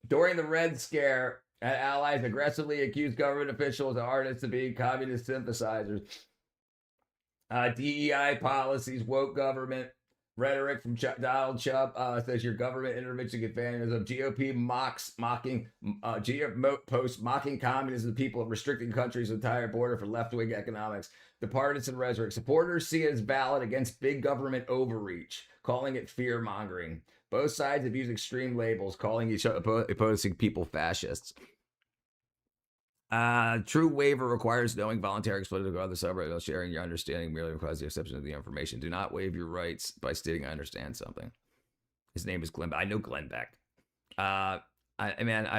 During the Red Scare, allies aggressively accused government officials and artists of being communist synthesizers. DEI policies, woke government, rhetoric from Donald Trump says your government intervention contaminanism. GOP posts mocking communism, people of restricting countries' entire border for left-wing economics. The partisan rhetoric. Supporters see it as valid against big government overreach, calling it fear-mongering. Both sides have used extreme labels, calling each other opposing people fascists. True waiver requires knowing voluntary exposure to other suburbs, sharing your understanding merely requires the exception of the information. Do not waive your rights by stating I understand something. His name is Glenn. I know Glenn Beck. I've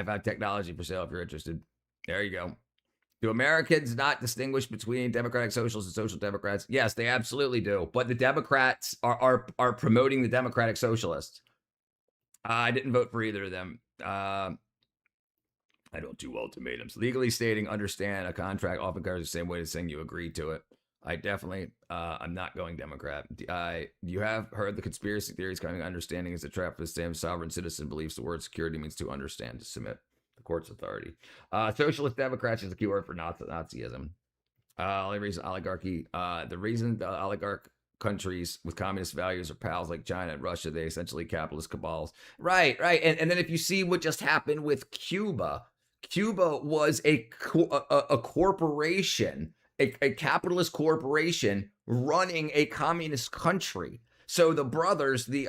had technology for sale if you're interested. There you go. Do Americans not distinguish between Democratic Socialists and Social Democrats? Yes, they absolutely do. But the Democrats are promoting the Democratic Socialists. I didn't vote for either of them. I don't do ultimatums. Legally stating understand a contract often covers the same way as saying you agreed to it. I definitely, I'm not going Democrat. You have heard the conspiracy theories coming. Understanding is a trap for the same sovereign citizen believes the word security means to understand, to submit the court's authority. Socialist Democrats is a keyword for Nazism. Only reason oligarchy, the reason the oligarch countries with communist values are pals like China and Russia, they essentially capitalist cabals. Right. And then if you see what just happened with Cuba, Cuba was a corporation, a capitalist corporation running a communist country. So the brothers, the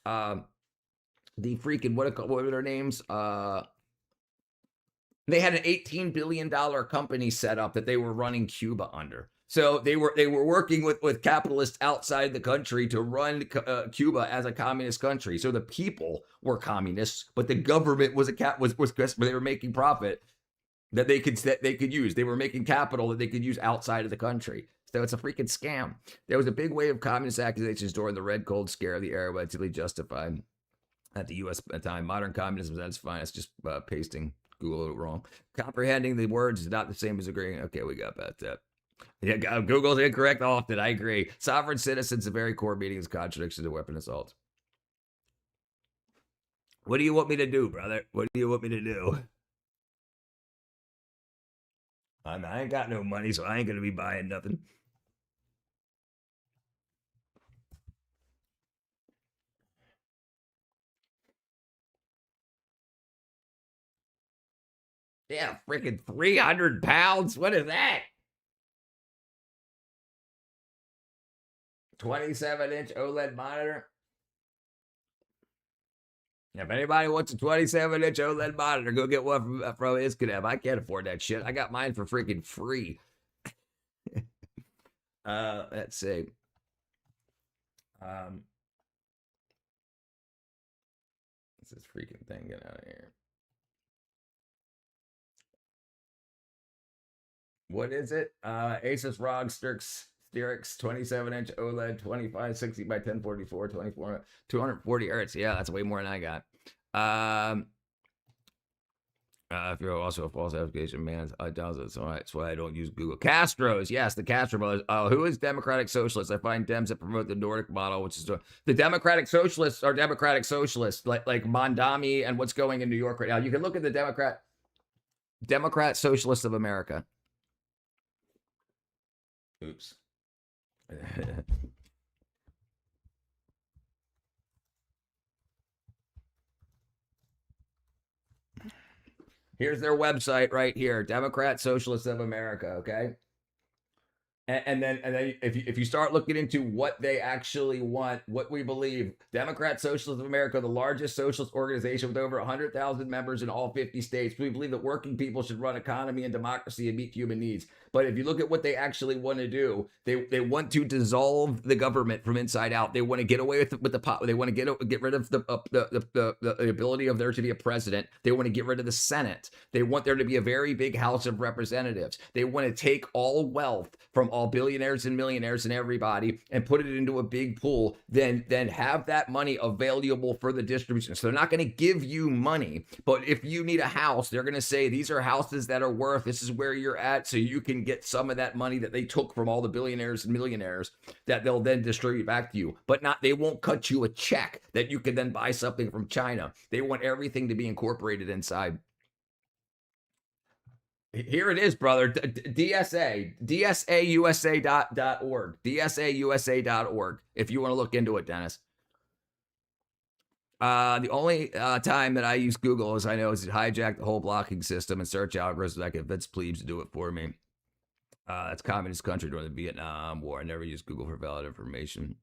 freaking, what are their names? They had an $18 billion company set up that they were running Cuba under. So they were working with capitalists outside the country to run Cuba as a communist country. So the people were communists, but the government was they were making profit that they could use. They were making capital that they could use outside of the country. So it's a freaking scam. There was a big wave of communist accusations during the Red Cold Scare of the era, relatively justified at the U.S. time. Modern communism is at its finest. Just pasting Google it wrong. Comprehending the words is not the same as agreeing. Okay, we got about that. Yeah, Google's incorrect often. I agree. Sovereign citizens, the very core meaning is contradiction to weapon assault. What do you want me to do, brother? What do you want me to do? I ain't got no money, so I ain't gonna be buying nothing. Yeah, freaking 300 pounds. What is that? 27-inch OLED monitor. If anybody wants a 27-inch OLED monitor, go get one from Iscadev. I can't afford that shit. I got mine for freaking free. Let's see. What's this freaking thing? Get out of here. What is it? Asus ROG Styrix 27-inch OLED 2560 by 1044 240 hertz. Yeah, that's way more than I got. If you're also a false application, man, I doubt it. So that's why I don't use Google. Castro's, yes, the Castro brothers. Who is Democratic Socialist? I find Dems that promote the Nordic model, which is the Democratic Socialists are Democratic Socialists, like Mondami and what's going in New York right now. You can look at the Democrat Socialists of America. Oops. Here's their website right here, Democrat Socialists of America, okay? And then if you start looking into what they actually want, what we believe, Democrat Socialists of America, the largest socialist organization with over 100,000 members in all 50 states. We believe that working people should run economy and democracy and meet human needs. But if you look at what they actually want to do, they want to dissolve the government from inside out. They want to get away with the they want to get rid of the ability of there to be a president. They want to get rid of the Senate. They want there to be a very big House of Representatives. They want to take all wealth from all billionaires and millionaires and everybody and put it into a big pool, then have that money available for the distribution. So they're not going to give you money, but if you need a house, they're going to say these are houses that are worth, this is where you're at, so you can get some of that money that they took from all the billionaires and millionaires that they'll then distribute back to you. But they won't cut you a check that you can then buy something from China. They want everything to be incorporated inside. Here it is, brother. DSAUSA.org. DSAUSA.org. If you want to look into it, Dennis. The only time that I use Google, as I know, is to hijack the whole blocking system and search algorithms. I convince plebes to do it for me. That's communist country during the Vietnam War. I never used Google for valid information.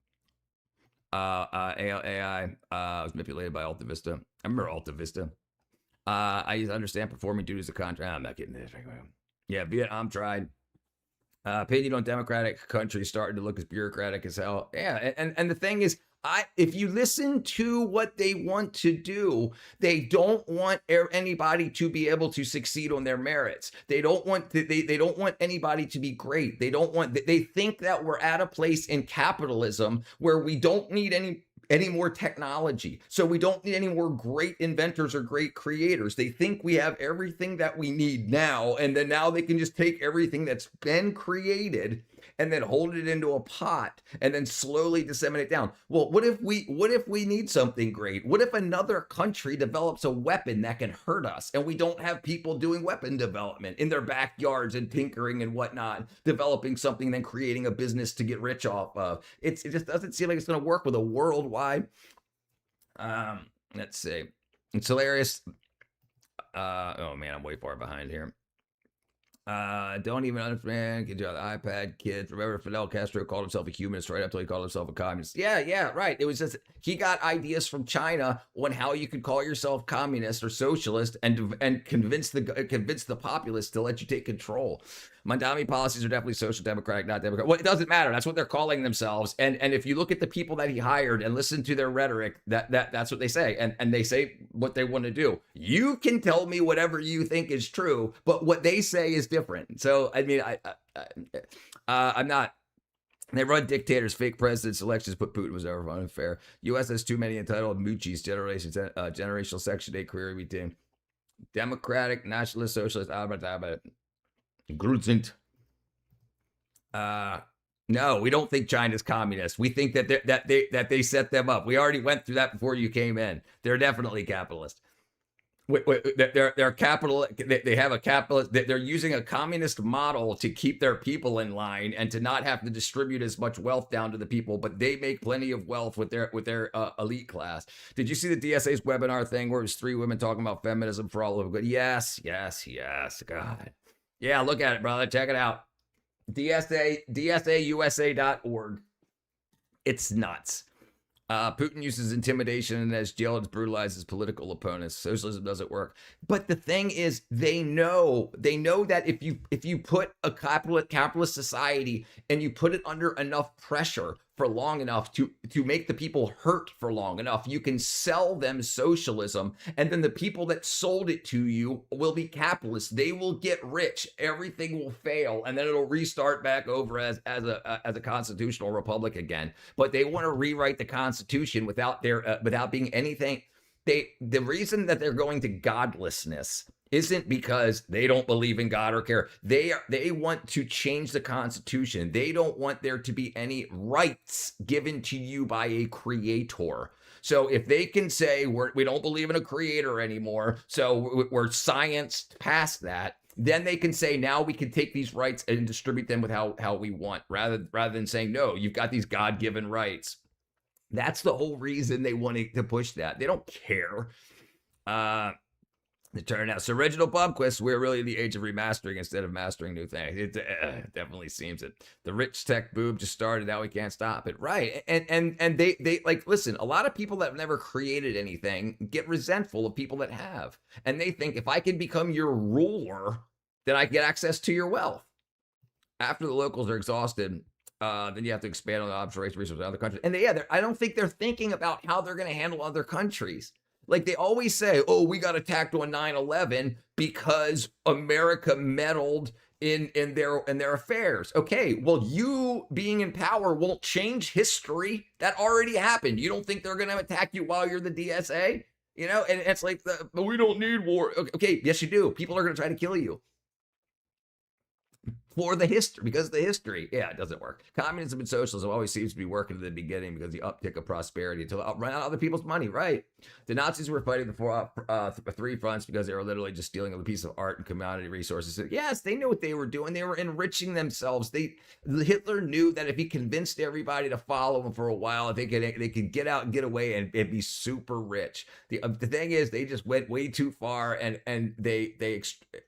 AI was manipulated by Alta Vista. I remember Alta Vista. I understand performing duties of contract. I'm not getting this. Yeah, Vietnam tried. Opinion on democratic countries starting to look as bureaucratic as hell. Yeah, and the thing is, if you listen to what they want to do, they don't want anybody to be able to succeed on their merits. They don't want they don't want anybody to be great. They think that we're at a place in capitalism where we don't need any more technology. So we don't need any more great inventors or great creators. They think we have everything that we need now, and then now they can just take everything that's been created and then hold it into a pot and then slowly disseminate down. Well, what if we need something great? What if another country develops a weapon that can hurt us and we don't have people doing weapon development in their backyards and tinkering and whatnot, developing something, then creating a business to get rich off of? It just doesn't seem like it's going to work with a worldwide. Let's see. It's hilarious. Oh man, I'm way far behind here. Don't even understand. Kids on the iPad. Kids. Remember Fidel Castro called himself a humanist right up till he called himself a communist. Yeah, right. It was just he got ideas from China on how you could call yourself communist or socialist and convince the populace to let you take control. Mandami policies are definitely social democratic, not democratic. Well, it doesn't matter. That's what they're calling themselves. And if you look at the people that he hired and listen to their rhetoric, that's what they say. And they say what they want to do. You can tell me whatever you think is true, but what they say is different. So, I mean, I'm not. They run dictators, fake presidents, elections, but Putin was never unfair. U.S. has too many entitled moochies, generational Section 8 career routine. Democratic, nationalist, socialist, Gruzint. No, we don't think China's communist. We think that they set them up. We already went through that before you came in. They're definitely capitalist. They're capital. They have a capitalist. They're using a communist model to keep their people in line and to not have to distribute as much wealth down to the people. But they make plenty of wealth with their elite class. Did you see the DSA's webinar thing where it was 3 women talking about feminism for all of good? Yes. God. Yeah, look at it, brother. Check it out. DSAUSA.org. It's nuts. Putin uses intimidation and as jailed to brutalize his political opponents. Socialism doesn't work. But the thing is, they know that if you put a capitalist society and you put it under enough pressure for long enough to make the people hurt for long enough, you can sell them socialism, and then the people that sold it to you will be capitalists. They will get rich. Everything will fail, and then it'll restart back over as a constitutional republic again. But they want to rewrite the Constitution without being anything. The reason that they're going to godlessness isn't because they don't believe in God or care. They want to change the Constitution. They don't want there to be any rights given to you by a creator. So if they can say we don't believe in a creator anymore, so we're science past that, then they can say now we can take these rights and distribute them with how we want, rather than saying no, you've got these God-given rights. That's the whole reason they wanted to push that. They don't care. The turnout. So Reginald Bumquist, we're really in the age of remastering instead of mastering new things. It definitely seems it. The rich tech boom just started. Now we can't stop it. Right. And they like, listen, a lot of people that have never created anything get resentful of people that have. And they think if I can become your ruler, then I get access to your wealth. After the locals are exhausted, then you have to expand on the observation resources of other countries. And I don't think they're thinking about how they're going to handle other countries. Like they always say, oh, we got attacked on 9/11 because America meddled in their affairs. Okay, well, you being in power won't change history. That already happened. You don't think they're going to attack you while you're the DSA? You know, and it's like, but we don't need war. Okay, yes, you do. People are going to try to kill you. For the history, because of the history. Yeah, it doesn't work. Communism and socialism always seems to be working at the beginning because the uptick of prosperity until run out other people's money, right? The Nazis were fighting the 3 fronts because they were literally just stealing a piece of art and commodity resources. Yes, they knew what they were doing. They were enriching themselves. Hitler knew that if he convinced everybody to follow him for a while, they could get out and get away and be super rich. The thing is, they just went way too far and they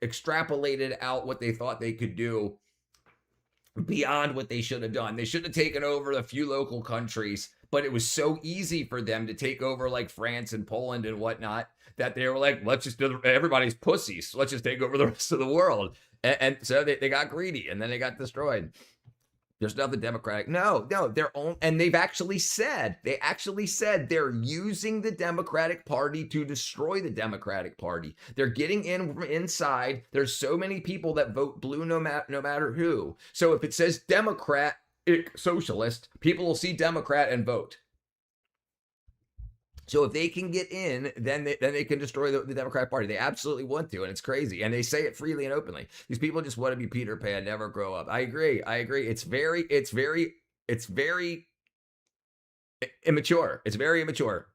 extrapolated out what they thought they could do beyond what they should have done. They should have taken over a few local countries, but it was so easy for them to take over like France and Poland and whatnot that they were like, let's just do everybody's pussies. So let's just take over the rest of the world. And so they got greedy and then they got destroyed. There's nothing democratic. No, their own. And they actually said they're using the Democratic Party to destroy the Democratic Party. They're getting in from inside. There's so many people that vote blue no matter who. So if it says Democrat, socialist, people will see Democrat and vote. So if they can get in, then they can destroy the Democratic Party. They absolutely want to, and it's crazy. And they say it freely and openly. These people just want to be Peter Pan, never grow up. I agree. It's very immature. It's very immature.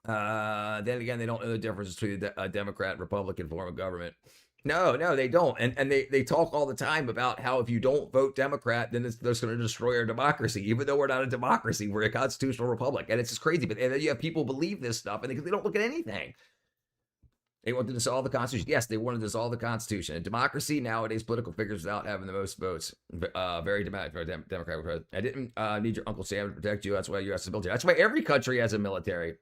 Then again, they don't know the difference between a Democrat and Republican form of government. No, they don't. And they talk all the time about how if you don't vote Democrat, then that's going to destroy our democracy, even though we're not a democracy. We're a constitutional republic. And it's just crazy. But and then you have people believe this stuff and they don't look at anything. They want to dissolve the Constitution. Yes, they want to dissolve the Constitution. In democracy nowadays, political figures without having the most votes. Very Democratic. I didn't need your Uncle Sam to protect you. That's why you have the military. That's why every country has a military.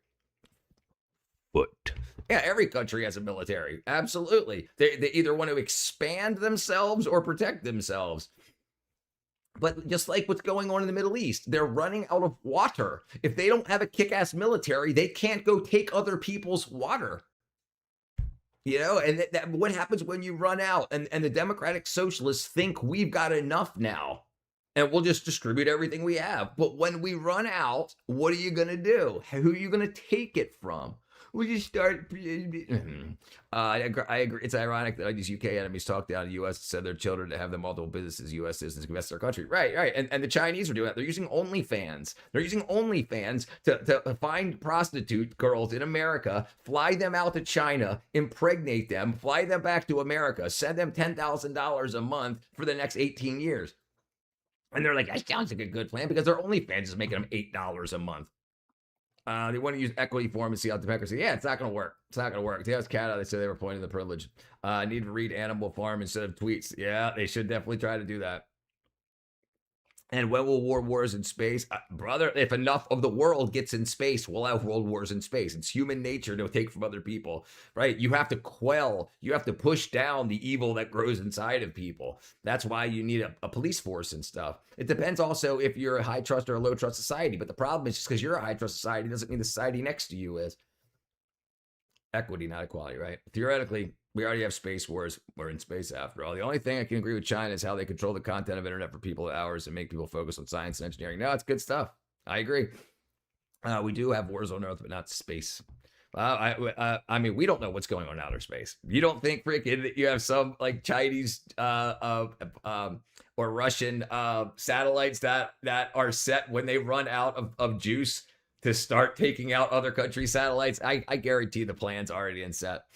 But yeah, every country has a military. Absolutely. They either want to expand themselves or protect themselves. But just like what's going on in the Middle East, they're running out of water. If they don't have a kick-ass military, they can't go take other people's water. You know, and what happens when you run out? And the Democratic Socialists think we've got enough now, and we'll just distribute everything we have. But when we run out, what are you going to do? Who are you going to take it from? We just start. I agree. It's ironic that these UK enemies talk down the U.S. and send their children to have the multiple businesses U.S. citizens invest in their country. Right. And the Chinese are doing that. They're using OnlyFans. They're using OnlyFans to find prostitute girls in America, fly them out to China, impregnate them, fly them back to America, send them $10,000 a month for the next 18 years. And they're like, that sounds like a good plan because their OnlyFans is making them $8 a month. They want to use equity form and see how democracy. Yeah, it's not going to work. It's not going to work. TS Canada, they said they were pointing the privilege. Need to read Animal Farm instead of tweets. Yeah, they should definitely try to do that. And when will wars in space? Brother, if enough of the world gets in space, we'll have world wars in space. It's human nature to take from other people, right? You have to quell, you have to push down the evil that grows inside of people. That's why you need a police force and stuff. It depends also if you're a high trust or a low trust society. But the problem is just because you're a high trust society doesn't mean the society next to you is. Equity, not equality, right? Theoretically, we already have space wars. We're in space after all. The only thing I can agree with China is how they control the content of internet for people at hours and make people focus on science and engineering. No, it's good stuff. I agree. We do have wars on Earth, but not space. I mean, we don't know what's going on in outer space. You don't think freaking you have some like Chinese or Russian satellites that are set when they run out of juice to start taking out other countries' satellites? I guarantee the plan's already in set.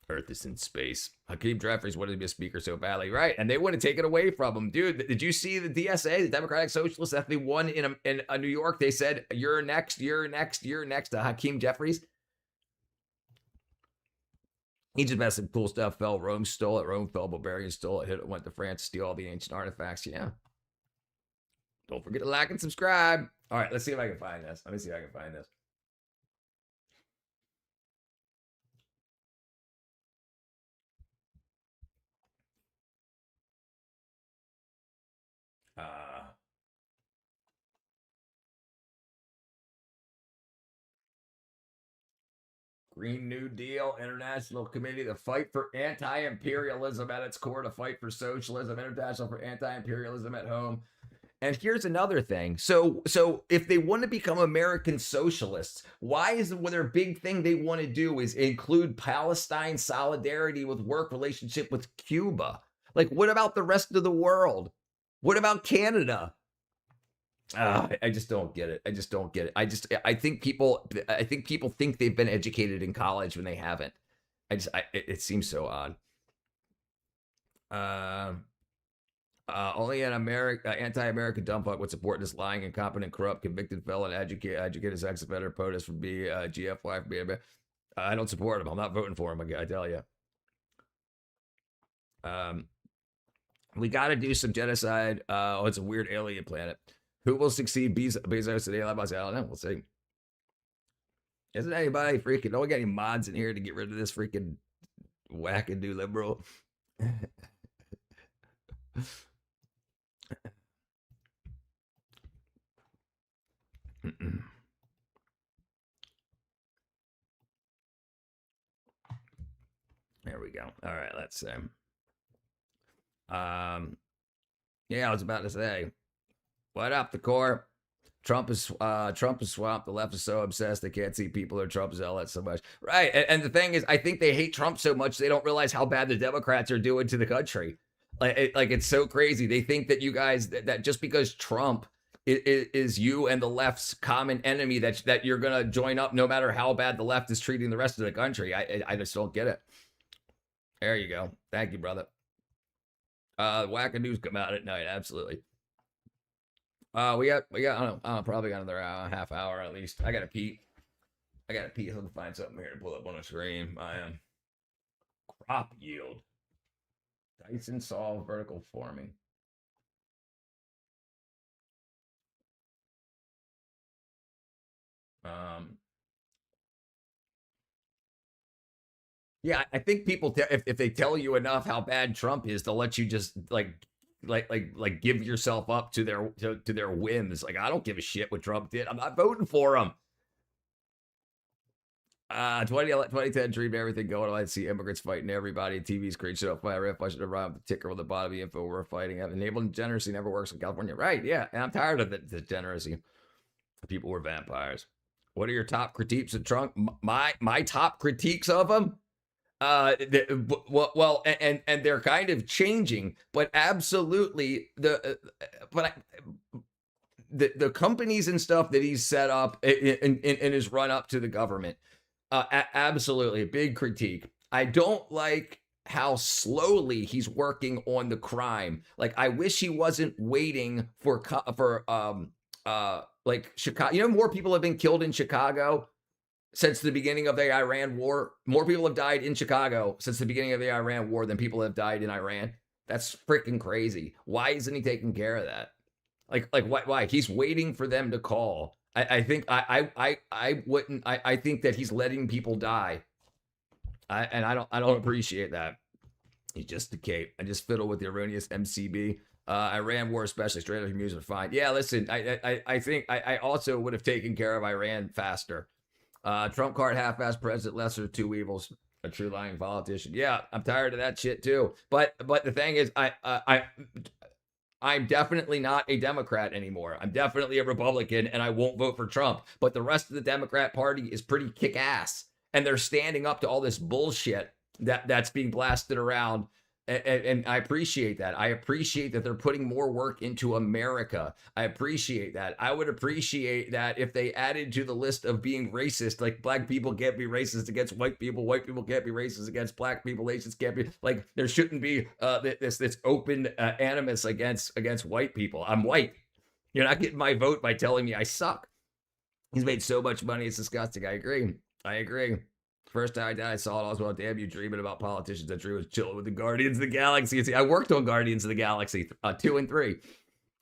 Earth is in space. Hakeem Jeffries wanted to be a speaker so badly, right? And they want to take it away from him. Dude, did you see the DSA, the Democratic Socialists, after they won in New York? They said, you're next to Hakeem Jeffries. He just messed some cool stuff. Fell. Rome stole it. Rome fell. Bulgarians stole it. Hit it. Went to France. Steal all the ancient artifacts. Yeah. Don't forget to like and subscribe. All right, let's see if I can find this. Let me see if I can find this. Green New Deal, International Committee, the fight for anti-imperialism at its core, to fight for socialism, international for anti-imperialism at home. And here's another thing. So if they want to become American socialists, why is their big thing they want to do is include Palestine solidarity with work relationship with Cuba? Like, what about the rest of the world? What about Canada? I just don't get it. I just don't get it. I think people think they've been educated in college when they haven't. It seems so odd. Only an anti-American dumbfuck would support this lying, incompetent, corrupt, convicted felon, educated sex offender, POTUS for GFY for being. I don't support him. I'm not voting for him. I tell you. We got to do some genocide. It's a weird alien planet. Who will succeed? Bezos and Elon Musk? I don't know. We'll see. Isn't anybody freaking? Don't we got any mods in here to get rid of this freaking wackadoo liberal? There we go. All right, let's see. Yeah, I was about to say, what up, the core? Trump is swamped. The left is so obsessed they can't see people who are Trump zealots so much. Right. And the thing is, I think they hate Trump so much they don't realize how bad the Democrats are doing to the country. Like it's so crazy. They think that you guys that just because Trump is you and the left's common enemy that you're gonna join up no matter how bad the left is treating the rest of the country. I just don't get it. There you go. Thank you, brother. Wackadoos come out at night. Absolutely. We got I don't know, probably got another half hour at least. I gotta pee. I gotta find something here to pull up on the screen. I am. Crop yield. Dyson solve vertical farming. Yeah, I think people if they tell you enough how bad Trump is, they'll let you just like give yourself up to their whims. Like, I don't give a shit what Trump did. I'm not voting for him. 2010 dreamed everything going. I see immigrants fighting everybody. TV's great show. Fire I should have run the ticker on the bottom of the info. We're fighting. Enabling degeneracy never works in California. Right? Yeah, and I'm tired of the degeneracy. People were vampires. What are your top critiques of Trump? My top critiques of him. Well, and they're kind of changing, but absolutely the companies and stuff that he's set up in his run up to the government. Absolutely a big critique. I don't like how slowly he's working on the crime. Like, I wish he wasn't waiting for like Chicago. You know, more people have been killed in Chicago since the beginning of the Iran war. More people have died in Chicago since the beginning of the Iran war than people have died in Iran. That's freaking crazy. Why isn't he taking care of that? Like why? He's waiting for them to call. I think I wouldn't. I think that he's letting people die. I don't appreciate that. He's just a cape. I just fiddle with the erroneous MCB. Iran war, especially straight up music, fine. Yeah, listen. I think I also would have taken care of Iran faster. Trump card, half-assed president, lesser of two evils. A true lying politician. Yeah, I'm tired of that shit too. But the thing is, I'm definitely not a Democrat anymore. I'm definitely a Republican, and I won't vote for Trump. But the rest of the Democrat Party is pretty kick-ass, and they're standing up to all this bullshit that's being blasted around. And I appreciate that. I appreciate that they're putting more work into America. I appreciate that. I would appreciate that if they added to the list of being racist, like black people can't be racist against white people can't be racist against black people, Asians can't be, like, there shouldn't be this open animus against white people. I'm white. You're not getting my vote by telling me I suck. He's made so much money, it's disgusting. I agree. First time I died, I saw it. I was well, damn you dreaming about politicians. I dream was chilling with the Guardians of the Galaxy. See, I worked on Guardians of the Galaxy 2 and 3.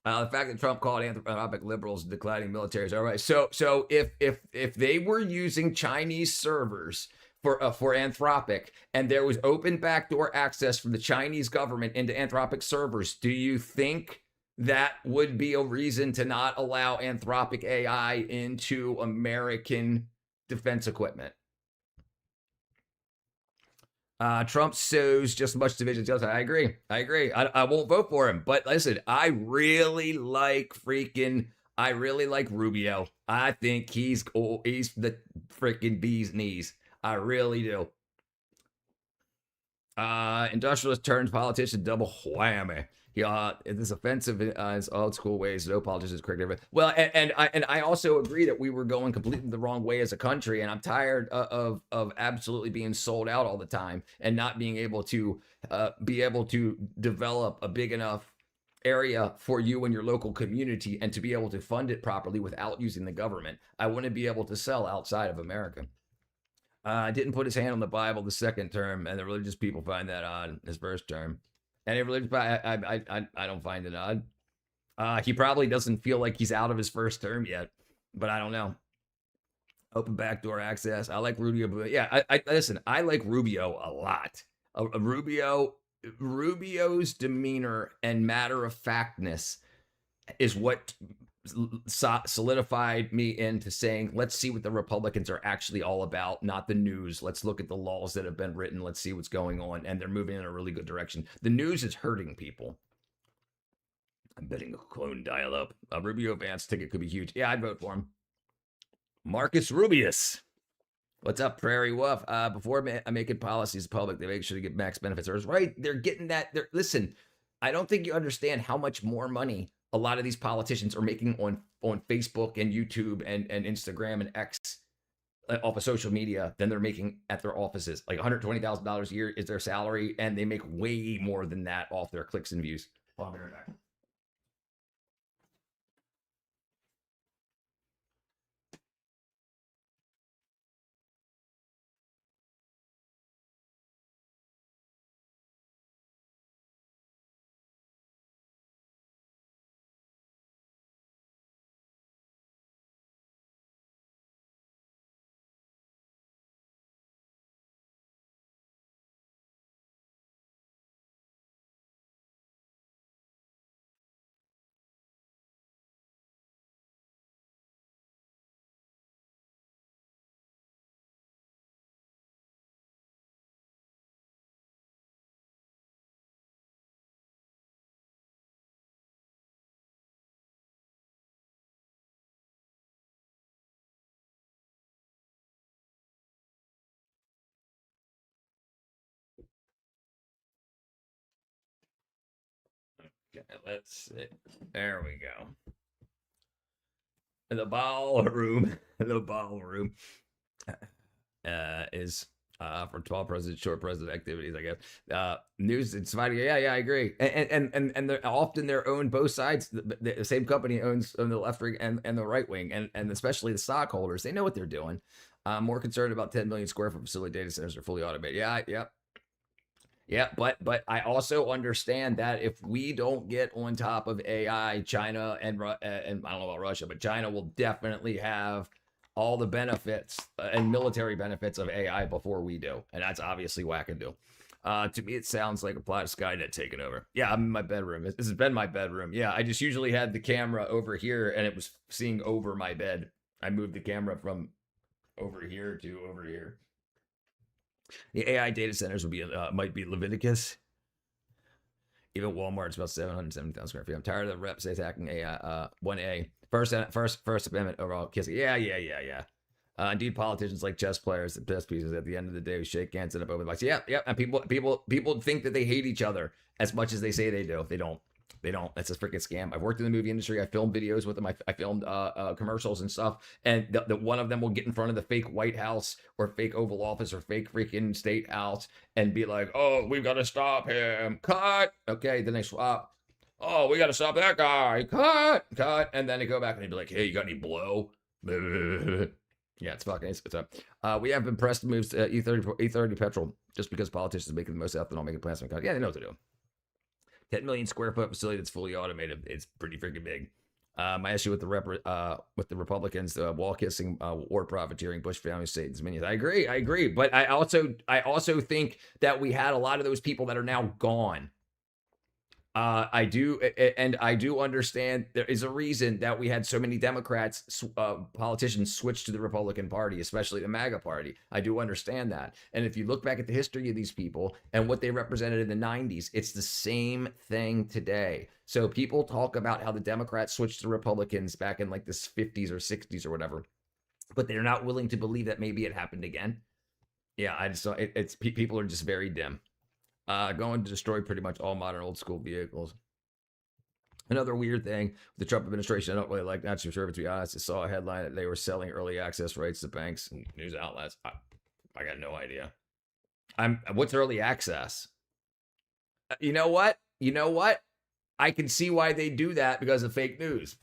The fact that Trump called anthropic liberals declining militaries. All right. So if they were using Chinese servers for Anthropic, and there was open backdoor access from the Chinese government into Anthropic servers, do you think that would be a reason to not allow Anthropic AI into American defense equipment? Trump sows just as much division. I agree. I won't vote for him. But listen, I really like Rubio. I think he's the freaking bee's knees. I really do. Industrialist turns politician, double whammy. Yeah, this offensive in old school ways. No politicians correct everything. Well, and I also agree that we were going completely the wrong way as a country, and I'm tired of absolutely being sold out all the time and not being able to develop a big enough area for you and your local community and to be able to fund it properly without using the government. I want to be able to sell outside of America. Didn't put his hand on the Bible the second term, and the religious people find that odd. His first term. Any religious, I don't find it odd. He probably doesn't feel like he's out of his first term yet, but I don't know. Open backdoor access. I like Rubio, but yeah, listen. I like Rubio a lot. Rubio's demeanor and matter of factness is what solidified me into saying, let's see what the Republicans are actually all about, not the news. Let's look at the laws that have been written. Let's see what's going on. And they're moving in a really good direction. The news is hurting people. I'm betting a clone dial-up. A Rubio Vance ticket could be huge. Yeah, I'd vote for him. Marcus Rubius. What's up, Prairie Wolf? Before making policies public, they make sure to get max benefits. Right? They're getting that. Listen, I don't think you understand how much more money a lot of these politicians are making on Facebook and YouTube and Instagram and X off of social media than they're making at their offices. Like $120,000 a year is their salary, and they make way more than that off their clicks and views. Okay, let's see. There we go. The ballroom. The ballroom is for tall president, short president activities, I guess. News and somebody, yeah, I agree. And they're often they're owned both sides. The same company owns on the left wing and the right wing, and especially the stockholders. They know what they're doing. I'm more concerned about 10 million square foot facility data centers are fully automated. Yeah, but I also understand that if we don't get on top of AI, China and I don't know about Russia, but China will definitely have all the benefits and military benefits of AI before we do, and that's obviously wackadoo. To me, it sounds like a plot of Skynet taking over. Yeah, I'm in my bedroom. This has been my bedroom. Yeah, I just usually had the camera over here, and it was seeing over my bed. I moved the camera from over here to over here. The AI data centers will be might be Leviticus. Even Walmart's about 770,000 square feet. I'm tired of the reps attacking AI. 1A. First Amendment overall kissing. Yeah. Indeed, politicians like chess players, the best pieces at the end of the day, we shake hands and up open mics. Yeah. And people think that they hate each other as much as they say they do. They don't. That's a freaking scam. I've worked in the movie industry. I filmed videos with them. I filmed commercials and stuff. And the one of them will get in front of the fake White House or fake Oval Office or fake freaking State House and be like, "Oh, we've got to stop him. Cut." Okay, then they swap. "Oh, we got to stop that guy. Cut." And then they go back and they be like, "Hey, you got any blow?" Yeah, it's fucking. It's up. We have been pressed to move to E30 petrol just because politicians are making the most ethanol, making plants. Yeah, they know what to do. 10 million square foot facility that's fully automated. It's pretty freaking big. My issue with the Republicans, wall kissing, war profiteering, Bush family, Satan's minions. I agree. But I also think that we had a lot of those people that are now gone. I do understand there is a reason that we had so many Democrats, politicians switch to the Republican Party, especially the MAGA Party. I do understand that. And if you look back at the history of these people and what they represented in the 90s, it's the same thing today. So people talk about how the Democrats switched to Republicans back in like the 50s or 60s or whatever, but they're not willing to believe that maybe it happened again. Yeah, I just it's people are just very dim. Going to destroy pretty much all modern old school vehicles. Another weird thing with the Trump administration, I don't really like, not too sure, to be honest. I saw a headline that they were selling early access rights to banks and news outlets. I got no idea. What's early access? You know what? I can see why they do that because of fake news.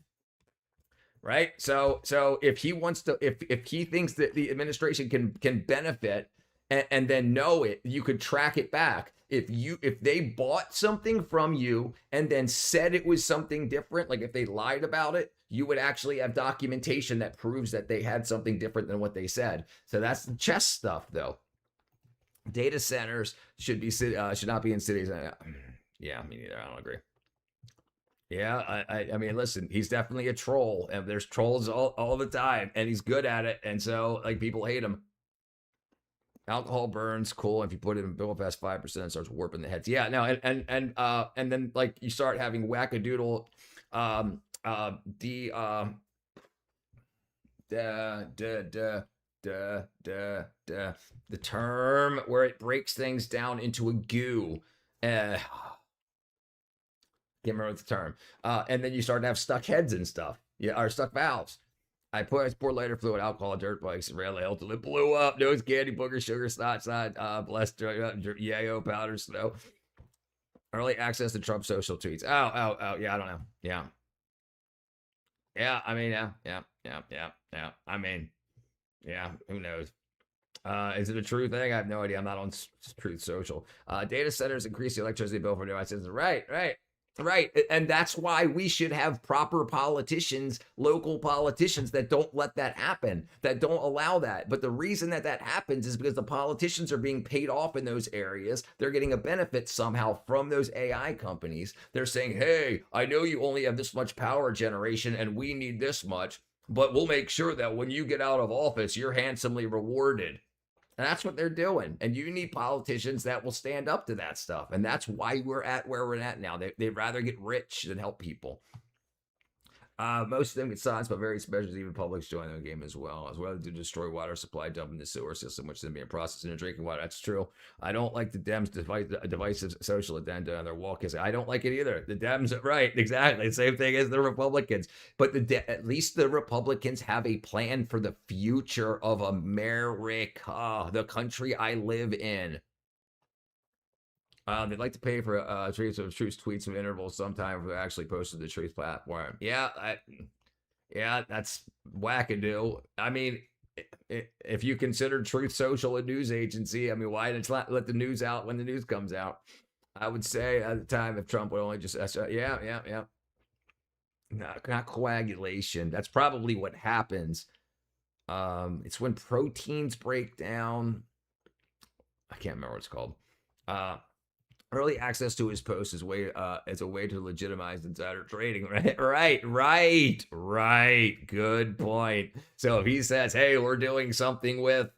Right? So if he wants to, if he thinks that the administration can benefit and then know it, you could track it back. If they bought something from you and then said it was something different, like if they lied about it, you would actually have documentation that proves that they had something different than what they said. So that's the chess stuff, though. Data centers should not be in cities. Yeah, me neither. I don't agree. Yeah, I mean, listen, he's definitely a troll, and there's trolls all the time, and he's good at it, and so like people hate him. Alcohol burns, cool. If you put it in bill past 5%, it starts warping the heads. Yeah, no, and then like you start having wackadoodle, the term where it breaks things down into a goo. Can't remember the term. And then you start to have stuck heads and stuff. Yeah, or stuck valves. I poured lighter fluid, alcohol, dirt bikes, rail until it blew up. Nose candy, booger, sugar, snot, blessed, yayo, powder, snow. Early access to Trump social tweets. Oh, yeah, I don't know. Yeah, I mean, yeah. I mean, yeah, who knows? Is it a true thing? I have no idea. I'm not on Truth Social. Data centers increase the electricity bill for new citizens. Right. And that's why we should have proper politicians, local politicians that don't let that happen, that don't allow that. But the reason that happens is because the politicians are being paid off in those areas. They're getting a benefit somehow from those AI companies. They're saying, hey, I know you only have this much power generation and we need this much, but we'll make sure that when you get out of office, you're handsomely rewarded. And that's what they're doing. And you need politicians that will stand up to that stuff. And that's why we're at where we're at now. They'd rather get rich than help people. Most of them get silenced, but very special, even publics join the game as well to destroy water supply, dumping the sewer system, which then being processed into drinking water. That's true. I don't like the Dems' divisive social agenda on their walk. I don't like it either. The Dems, right, exactly, same thing as the Republicans. But at least the Republicans have a plan for the future of America, the country I live in. They'd like to pay for Truth tweets of intervals sometime if they actually posted the Truth platform. Yeah, that's wackadoo. I mean, if you consider Truth Social a news agency, I mean, why did it let the news out when the news comes out? I would say at the time, if Trump would only just, yeah. Not coagulation. That's probably what happens. It's when proteins break down. I can't remember what it's called. Early access to his post is a way to legitimize insider trading. Right. Good point. So if he says, "Hey, we're doing something with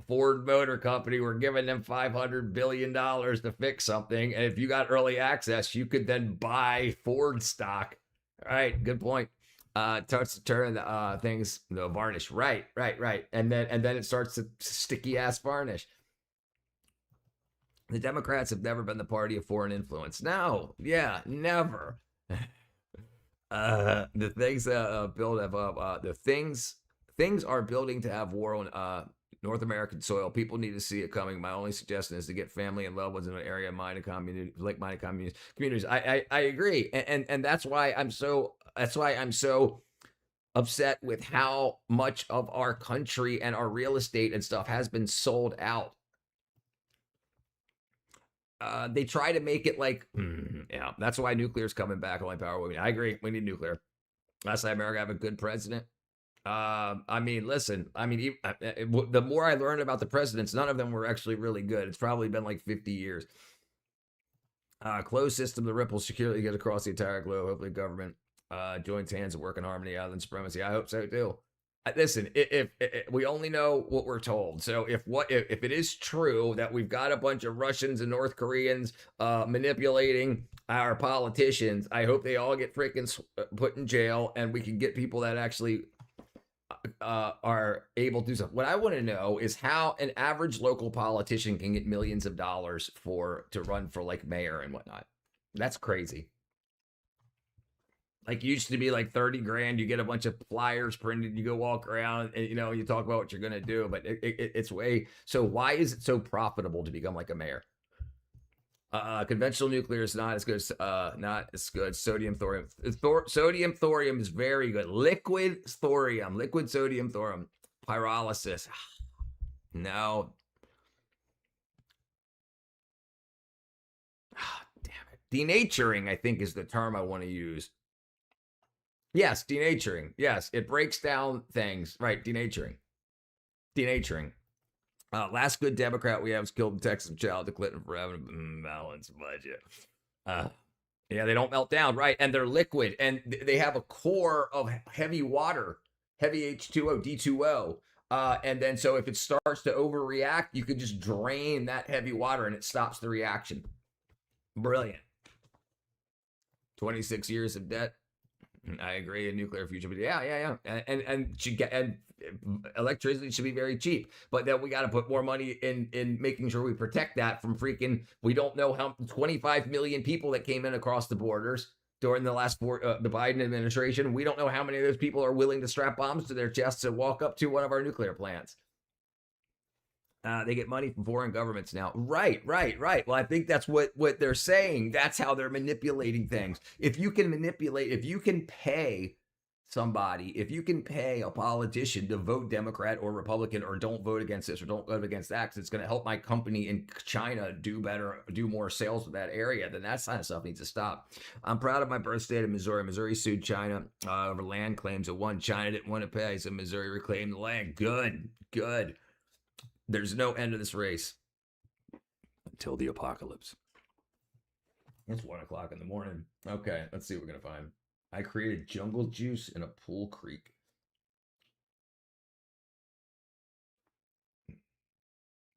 Ford Motor Company, we're giving them $500 billion to fix something," and if you got early access, you could then buy Ford stock. All right, good point. Starts to turn things varnish. Right, and then it starts to sticky ass varnish. The Democrats have never been the party of foreign influence. No, yeah, never. The things things are building to have war on North American soil. People need to see it coming. My only suggestion is to get family and loved ones in an area of like-minded communities. I agree, and that's why I'm so upset with how much of our country and our real estate and stuff has been sold out. They try to make it like, yeah, that's why nuclear is coming back. Only power. I agree. We need nuclear. Last night, America have a good president. I mean, listen, the more I learned about the presidents, none of them were actually really good. It's probably been like 50 years. Closed system to ripple securely get across the entire globe. Hopefully government joins hands and work in harmony, island supremacy. I hope so too. Listen, if we only know what we're told. So if it is true that we've got a bunch of Russians and North Koreans manipulating our politicians, I hope they all get freaking put in jail, and we can get people that actually are able to do something. What I want to know is how an average local politician can get millions of dollars to run for like mayor and whatnot. That's crazy. Like, used to be like 30 grand. You get a bunch of flyers printed. You go walk around and, you talk about what you're going to do. But it's way. So why is it so profitable to become like a mayor? Conventional nuclear is not as good. Sodium thorium. Sodium thorium is very good. Liquid sodium thorium. Pyrolysis. No. Damn it. Denaturing, I think, is the term I want to use. Yes, denaturing. Yes, it breaks down things. Right, denaturing. Last good Democrat we have was killed in Texas child to Clinton for having a balanced budget. Yeah, they don't melt down, right? And they're liquid, and they have a core of heavy water, heavy H2O, D2O. And then so if it starts to overreact, you can just drain that heavy water and it stops the reaction. Brilliant. 26 years of debt. I agree, a nuclear future, but yeah, and electricity should be very cheap. But then we got to put more money in making sure we protect that from freaking. We don't know how 25 million people that came in across the borders during the last the Biden administration. We don't know how many of those people are willing to strap bombs to their chests and walk up to one of our nuclear plants. They get money from foreign governments now. Right. Well, I think that's what they're saying. That's how they're manipulating things. If you can pay somebody, if you can pay a politician to vote Democrat or Republican, or don't vote against this or don't vote against that, because it's going to help my company in China do better, do more sales with that area, then that kind of stuff needs to stop. I'm proud of my birth state of Missouri. Missouri sued China over land claims and won. China didn't want to pay, so Missouri reclaimed the land. Good. There's no end to this race until the apocalypse. It's 1 o'clock in the morning. Okay, let's see what we're going to find. I created jungle juice in a pool creek.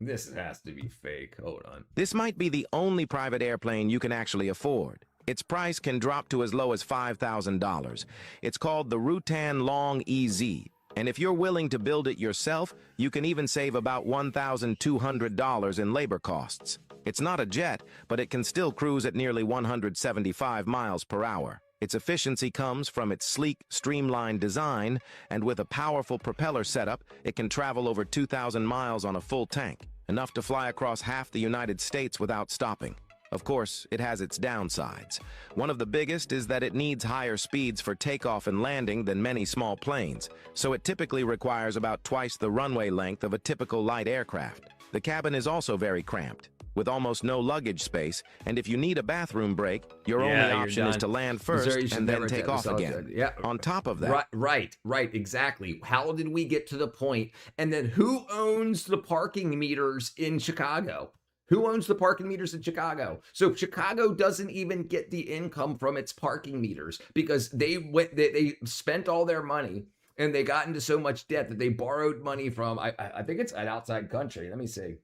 This has to be fake. Hold on. This might be the only private airplane you can actually afford. Its price can drop to as low as $5,000. It's called the Rutan Long EZ. And if you're willing to build it yourself, you can even save about $1,200 in labor costs. It's not a jet, but it can still cruise at nearly 175 miles per hour. Its efficiency comes from its sleek, streamlined design, and with a powerful propeller setup, it can travel over 2,000 miles on a full tank, enough to fly across half the United States without stopping. Of course, it has its downsides. One of the biggest is that it needs higher speeds for takeoff and landing than many small planes, so it typically requires about twice the runway length of a typical light aircraft. The cabin is also very cramped, with almost no luggage space, and if you need a bathroom break, your only option is to land first and then take off again. Yeah. On top of that... Right, exactly. How did we get to the point? And then who owns the parking meters in Chicago? Who owns the parking meters in Chicago? So Chicago doesn't even get the income from its parking meters because they spent all their money and they got into so much debt that they borrowed money from, I think it's an outside country. Let me see.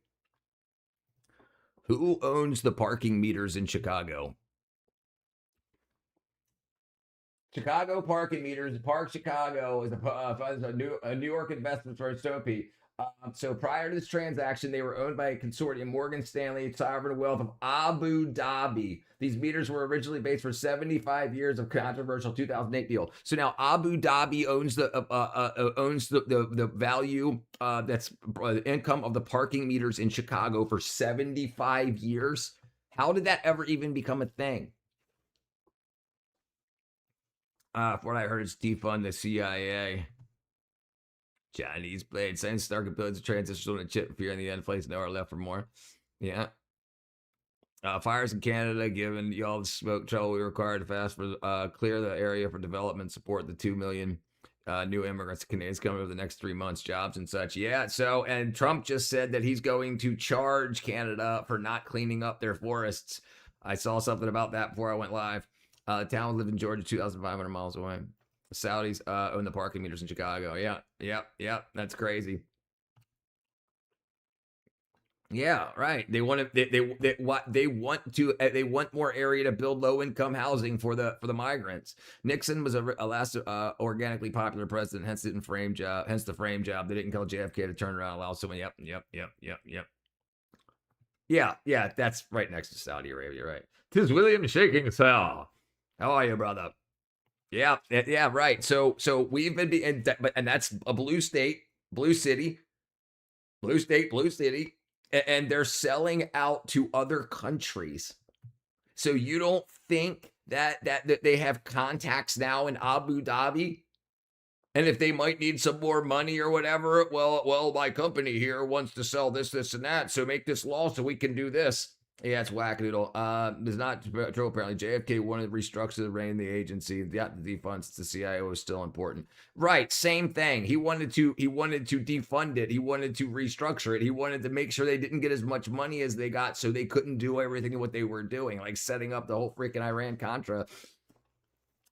Who owns the parking meters in Chicago? Chicago parking meters. Park Chicago is a New York investment firm, Sophie. So prior to this transaction, they were owned by a consortium, Morgan Stanley, Sovereign Wealth of Abu Dhabi. These meters were originally based for 75 years of controversial 2008 deal. So now Abu Dhabi owns the value that's the income of the parking meters in Chicago for 75 years. How did that ever even become a thing? From what I heard, it's defund the CIA. Chinese blade. Science Stark ability to transition on a chip fear in the end. Place nowhere left for more. Yeah. Fires in Canada, given y'all the smoke trouble, we required to fast for clear the area for development, support the 2 million new immigrants, Canadians coming over the next 3 months, jobs and such. Yeah. So, and Trump just said that he's going to charge Canada for not cleaning up their forests. I saw something about that before I went live. The town lived in Georgia, 2,500 miles away. The Saudis own the parking meters in Chicago. Yeah. That's crazy. Yeah, right. They want more area to build low income housing for the migrants. Nixon was a last organically popular president, hence the frame job. They didn't kill JFK to turn around and allow someone. Yep. Yeah. That's right next to Saudi Arabia, right? 'Tis William shaking his head. How are you, brother? Yeah, right. So we've been, and that's a blue state, blue city, and they're selling out to other countries. So you don't think that they have contacts now in Abu Dhabi? And if they might need some more money or whatever, well, my company here wants to sell this, and that. So make this law so we can do this. Yeah, it's wackadoodle. It's not true, apparently. JFK wanted to restructure the reign of the agency. The defunds the CIO is still important. Right, same thing. He wanted to defund it. He wanted to restructure it. He wanted to make sure they didn't get as much money as they got so they couldn't do everything what they were doing, like setting up the whole freaking Iran-Contra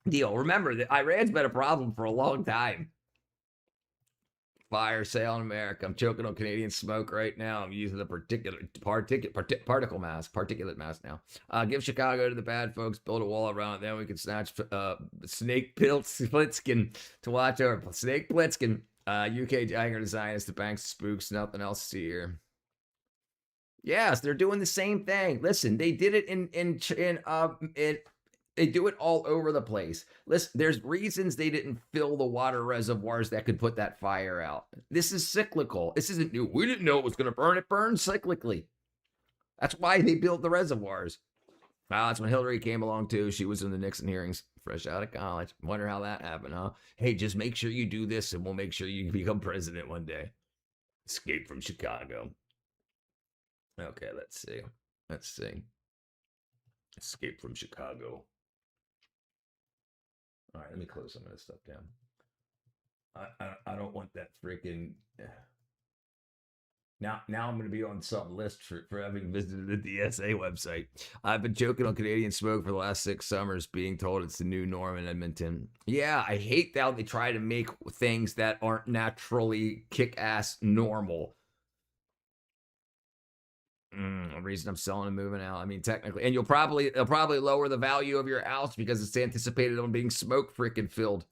deal. Remember, that Iran's been a problem for a long time. Fire sale in America. I'm choking on Canadian smoke right now. I'm using the particulate mask now. Give Chicago to the bad folks. Build a wall around it. Then we can snatch Snake Plissken to watch over. Snake Plissken. UK Tiger Designers. The banks spooks. Nothing else to see here. Yes, they're doing the same thing. Listen, they did it in they do it all over the place. Listen, there's reasons they didn't fill the water reservoirs that could put that fire out. This is cyclical. This isn't new. We didn't know it was going to burn. It burns cyclically. That's why they built the reservoirs. Well, that's when Hillary came along too. She was in the Nixon hearings, fresh out of college. Wonder how that happened, huh? Hey, just make sure you do this and we'll make sure you become president one day. Escape from Chicago. Okay, let's see. Escape from Chicago. All right, let me close some of this stuff down. I don't want that freaking. Now I'm going to be on some list for having visited the DSA website. I've been joking on Canadian smoke for the last 6 summers, being told it's the new norm in Edmonton. Yeah, I hate how they try to make things that aren't naturally kick-ass normal. The reason I'm selling and moving out. I mean, technically, and they'll probably lower the value of your house because it's anticipated on being smoke freaking filled.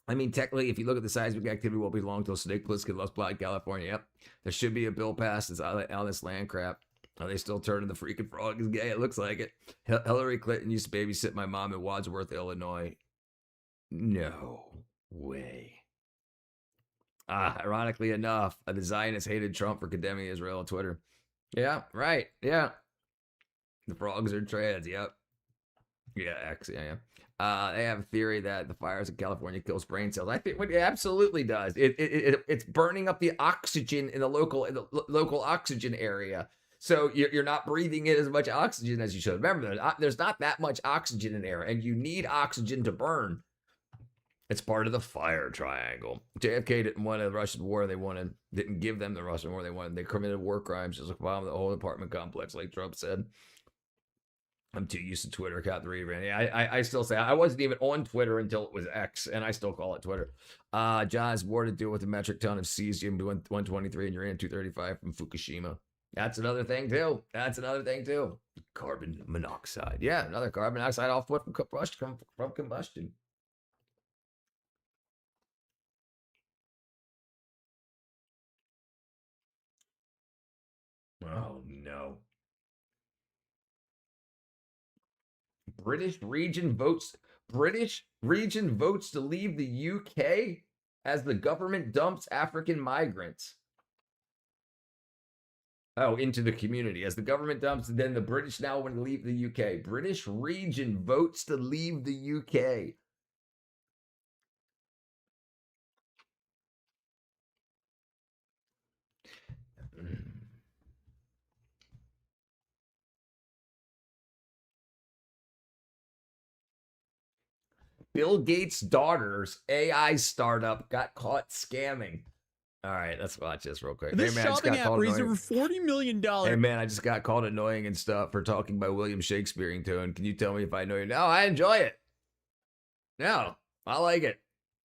I mean, technically, if you look at the seismic activity, will belong to a snake plissken, Lost Blood, California. Yep, there should be a bill passed on this land crap. Are they still turning the freaking frogs gay? It looks like it. Hillary Clinton used to babysit my mom in Wadsworth, Illinois. No way. Ironically enough, the Zionists hated Trump for condemning Israel on Twitter. Yeah, right. Yeah. The frogs are trans. Yep. Yeah, X. Yeah. They have a theory that the fires in California kills brain cells. I think it absolutely does. It's burning up the oxygen in the local oxygen area. So you're not breathing in as much oxygen as you should. Remember, there's not that much oxygen in air, and you need oxygen to burn. It's part of the fire triangle. JFK didn't want a Russian war. Didn't give them the Russian war they wanted. They committed war crimes, just like bomb the whole apartment complex, like Trump said. I'm too used to Twitter. Count the rebrand. Yeah, I still say I wasn't even on Twitter until it was X, and I still call it Twitter. John's war to deal with a metric ton of cesium to 123 and uranium 235 from Fukushima. That's another thing too. Carbon monoxide. Yeah, another carbon monoxide output from combustion. Oh no. British region votes to leave the UK as the government dumps African migrants. Oh, into the community. As the government dumps, then the British now want to leave the UK. British region votes to leave the UK. Bill Gates' daughter's AI startup got caught scamming. All right, let's watch this real quick. This shopping app raised over $40 million. Hey, man, I just got called annoying and stuff for talking by William Shakespearean tone. Can you tell me if I know you? No, I enjoy it. No, I like it.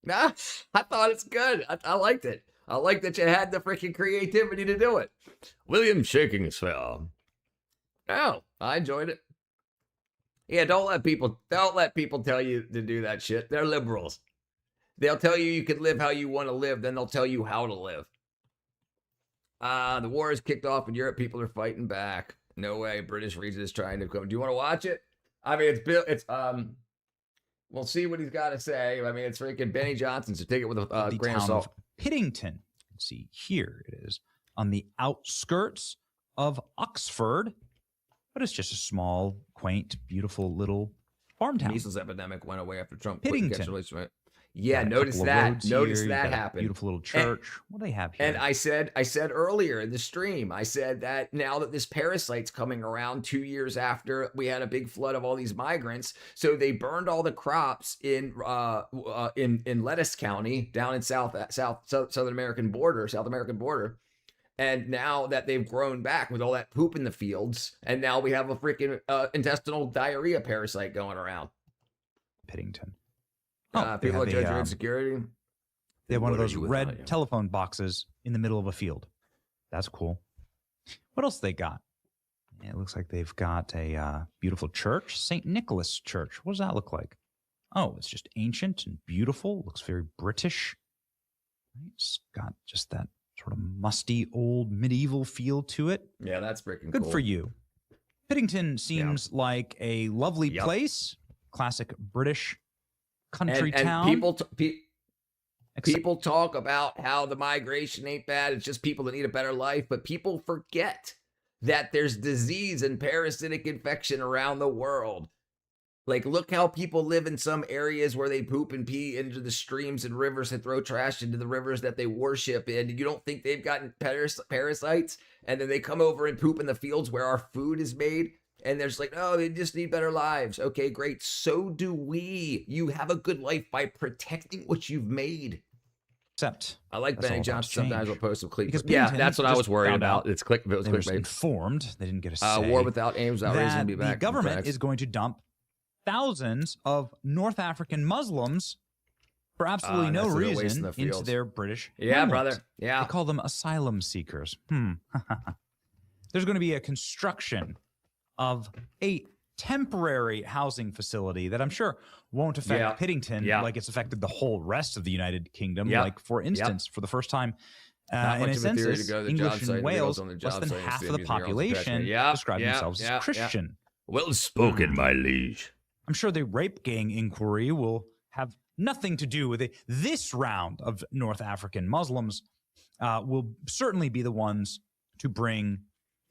No, I thought it's good. I liked it. I like that you had the freaking creativity to do it. William Shakespeare. No, I enjoyed it. Yeah, don't let people tell you to do that shit. They're liberals. They'll tell you can live how you want to live, then they'll tell you how to live. The war is kicked off in Europe. People are fighting back. No way. British region is trying to come. Do you want to watch it? I mean, we'll see what he's got to say. I mean, it's freaking Benny Johnson, so take it with a grain of salt. Piddington. Let's see, here it is on the outskirts of Oxford, but it's just a small, quaint, beautiful little farm town. Measles epidemic went away after Trump. Piddington. Yeah, notice that. Notice that happened. Beautiful little church. What do they have here? And I said earlier in the stream, I said that now that this parasite's coming around 2 years after we had a big flood of all these migrants, so they burned all the crops in Lettuce County down in South American border. And now that they've grown back with all that poop in the fields, and now we have a freaking intestinal diarrhea parasite going around. Piddington. People at Judge Insecurity. They have one of those red telephone boxes in the middle of a field. That's cool. What else they got? It looks like they've got a beautiful church, St. Nicholas Church. What does that look like? Oh, it's just ancient and beautiful. Looks very British. It's got just that sort of musty old medieval feel to it. Yeah, that's freaking cool. Good for you. Piddington seems like a lovely place. Classic British country town. People talk about how the migration ain't bad. It's just people that need a better life. But people forget that there's disease and parasitic infection around the world. Like, look how people live in some areas where they poop and pee into the streams and rivers and throw trash into the rivers that they worship in. You don't think they've gotten parasites? And then they come over and poop in the fields where our food is made. And there's like, oh, they just need better lives. Okay, great. So do we. You have a good life by protecting what you've made. Except I like Benny Johnson sometimes will post some clickbait. Yeah, that's what I was worried about. It's clickbait. It was clickbait. Informed. They didn't get a say. War without aims, without reason to be back. The government is going to dump thousands of North African Muslims for absolutely no reason into their British homeland. Brother. Yeah. They call them asylum seekers. there's going to be a construction of a temporary housing facility that I'm sure won't affect Piddington like it's affected the whole rest of the United Kingdom. Like, for instance, for the first time in a census, English in Wales, less than half of the population describe themselves as Christian. Well spoken, my liege. I'm sure the rape gang inquiry will have nothing to do with it. This round of North African Muslims will certainly be the ones to bring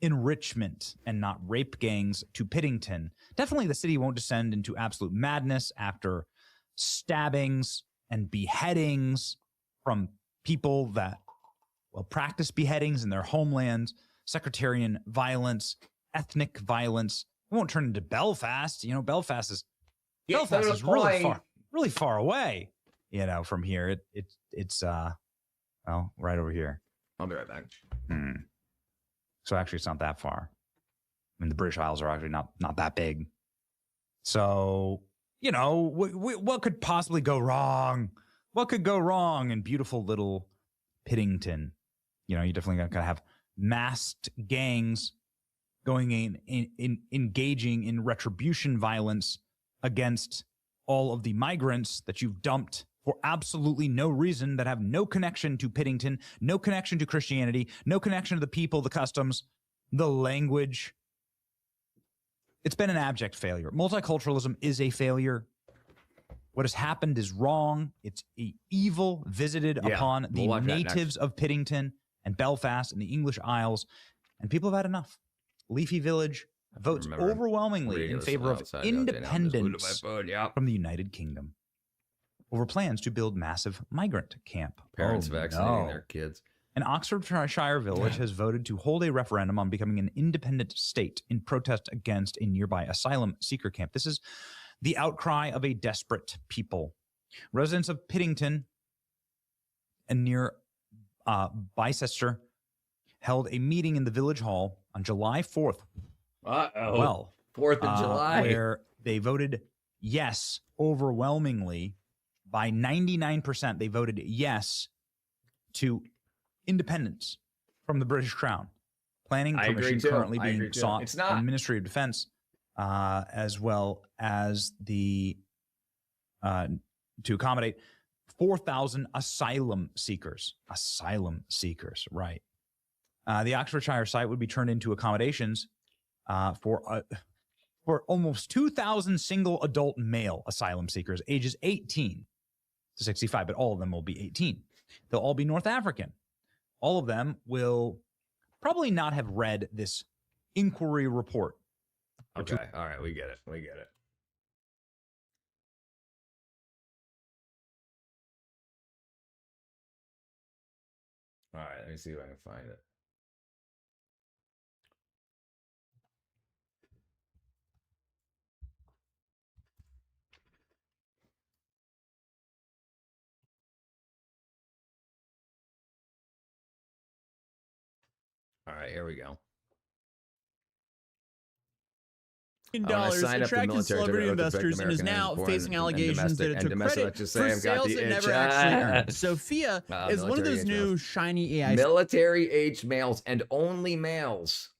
enrichment and not rape gangs to Piddington. Definitely the city won't descend into absolute madness after stabbings and beheadings from people that practice beheadings in their homeland, sectarian violence, ethnic violence. It won't turn into Belfast. You know, Belfast is really far away, you know, from here. It's well, right over here. I'll be right back. So actually it's not that far. I mean, the British Isles are actually not that big. So, you know, what could possibly go wrong? What could go wrong in beautiful little Piddington? You know, you definitely got to have masked gangs going in engaging in retribution violence against all of the migrants that you've dumped for absolutely no reason, that have no connection to Piddington, no connection to Christianity, no connection to the people, the customs, the language. It's been an abject failure. Multiculturalism is a failure. What has happened is wrong. It's an evil visited upon the natives of Piddington and Belfast and the English Isles, and people have had enough. Leafy Village votes overwhelmingly in favor of independence from the United Kingdom over plans to build massive migrant camp. Parents vaccinating their kids. An Oxfordshire village has voted to hold a referendum on becoming an independent state in protest against a nearby asylum seeker camp. This is the outcry of a desperate people. Residents of Piddington and near Bicester held a meeting in the village hall on July 4th. Well, 4th of July. Where they voted yes overwhelmingly. By 99%, they voted yes to independence from the British Crown. Planning permission currently being sought from the Ministry of Defense, as well as the to accommodate 4,000 asylum seekers. Asylum seekers, right? The Oxfordshire site would be turned into accommodations for almost 2,000 single adult male asylum seekers, ages 18 to 65, but all of them will be 18. They'll all be North African. All of them will probably not have read this inquiry report. Okay, all right, we get it. We get it. All right, let me see if I can find it. All right, here we go. Attracted celebrity investors and is now facing allegations that it took credit for sales it never actually earned. Sophia is one of those new shiny AI. Military-age males and only males.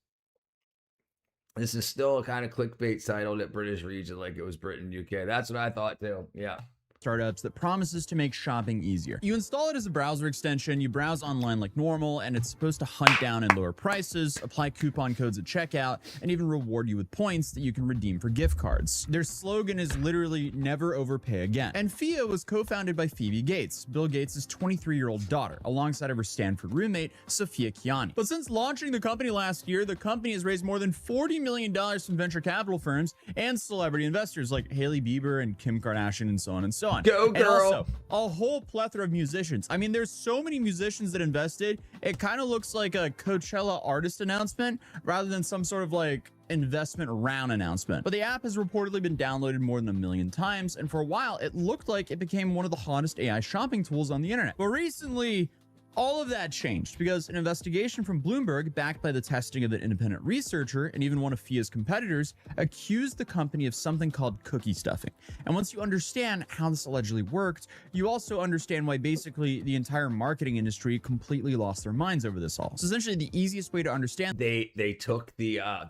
This is still a kind of clickbait title that British region like it was Britain, UK. That's what I thought too. Yeah. Startups that promises to make shopping easier. You install it as a browser extension, you browse online like normal, and it's supposed to hunt down and lower prices, apply coupon codes at checkout, and even reward you with points that you can redeem for gift cards. Their slogan is literally never overpay again. And Fia was co-founded by Phoebe Gates, Bill Gates' 23-year-old daughter, alongside of her Stanford roommate, Sophia Kiani. But since launching the company last year, the company has raised more than $40 million from venture capital firms and celebrity investors like Hailey Bieber and Kim Kardashian and so on and so on. Go, girl. And also, a whole plethora of musicians. I mean, there's so many musicians that invested. It kind of looks like a Coachella artist announcement rather than some sort of like investment round announcement. But the app has reportedly been downloaded more than 1 million times, and for a while, it looked like it became one of the hottest AI shopping tools on the internet. But recently, All of that changed because an investigation from Bloomberg, backed by the testing of an independent researcher and even one of FIA's competitors, accused the company of something called cookie stuffing. And once you understand how this allegedly worked, you also understand why basically the entire marketing industry completely lost their minds over this all. So essentially the easiest way to understand they took the not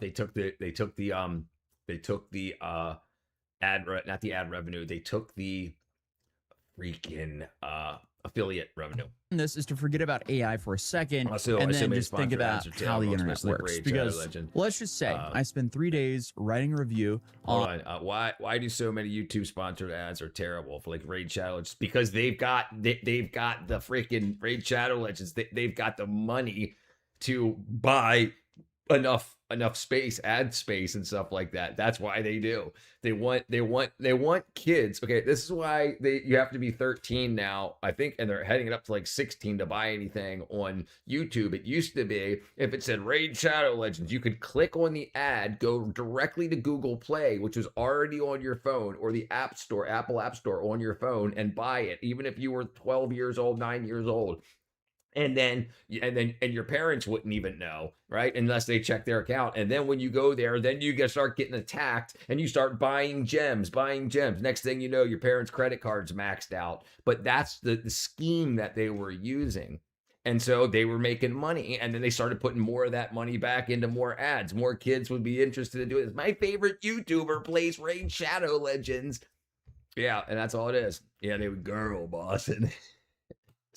the ad revenue, they took the freaking affiliate revenue. this is to forget about AI for a second Also, and I then assume just think about how the internet works. Because let's just say I spent 3 days writing a review on why do so many YouTube sponsored ads are terrible for like Raid Shadow Legends? Because they've got the freaking Raid Shadow Legends. They've got the money to buy enough space, ad space and stuff like that. That's why they do. They want kids. Okay, this is why you have to be 13 now, I think, and they're heading it up to like 16 to buy anything on YouTube. It used to be if it said Raid Shadow Legends, you could click on the ad, go directly to Google Play, which was already on your phone, or the App Store, Apple App Store on your phone, and buy it, even if you were 12 years old, 9 years old. And then your parents wouldn't even know, right? Unless they check their account. And then when you go there, then you start getting attacked and you start buying gems. Next thing you know, your parents' credit card's maxed out. But that's the scheme that they were using. And so they were making money, and then they started putting more of that money back into more ads. More kids would be interested in doing this. My favorite YouTuber plays Raid Shadow Legends. Yeah, and that's all it is. Yeah, they would girl boss and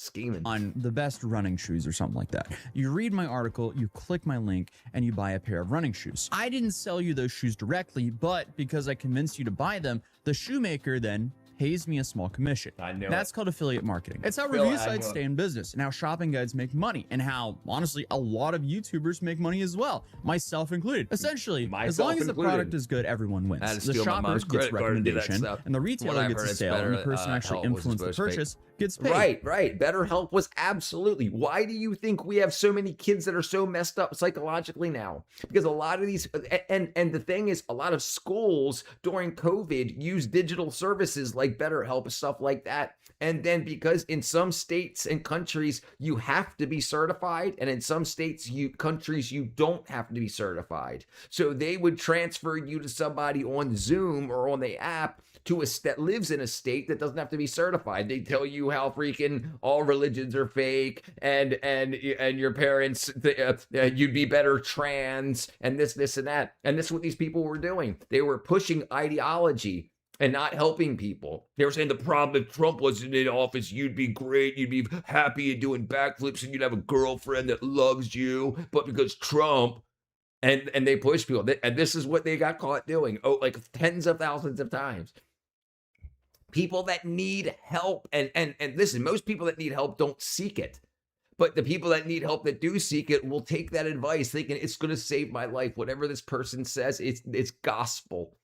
scheming on the best running shoes or something like that. You read my article, you click my link, and you buy a pair of running shoes. I didn't sell you those shoes directly, but because I convinced you to buy them, the shoemaker then pays me a small commission. I know. That's called affiliate marketing. It's how review sites stay in business, and how shopping guides make money, and how, honestly, a lot of YouTubers make money as well, myself included. Essentially, as long as the product is good, everyone wins. The shopper gets recommendation, and the retailer gets a sale, and the person actually influenced the purchase gets paid. Right. BetterHelp was absolutely. Why do you think we have so many kids that are so messed up psychologically now? Because a lot of these, and the thing is, a lot of schools during COVID use digital services like BetterHelp, stuff like that. And then because in some states and countries you have to be certified, and in some states, countries you don't have to be certified. So they would transfer you to somebody on Zoom or on the app that lives in a state that doesn't have to be certified. They tell you how freaking all religions are fake, and your parents, you'd be better trans, and this and that. And this is what these people were doing. They were pushing ideology and not helping people. They were saying the problem, if Trump wasn't in office, you'd be great, you'd be happy and doing backflips, and you'd have a girlfriend that loves you. But because Trump, and they push people, and this is what they got caught doing, like tens of thousands of times. People that need help, and listen, most people that need help don't seek it. But the people that need help that do seek it will take that advice thinking it's going to save my life. Whatever this person says, it's gospel.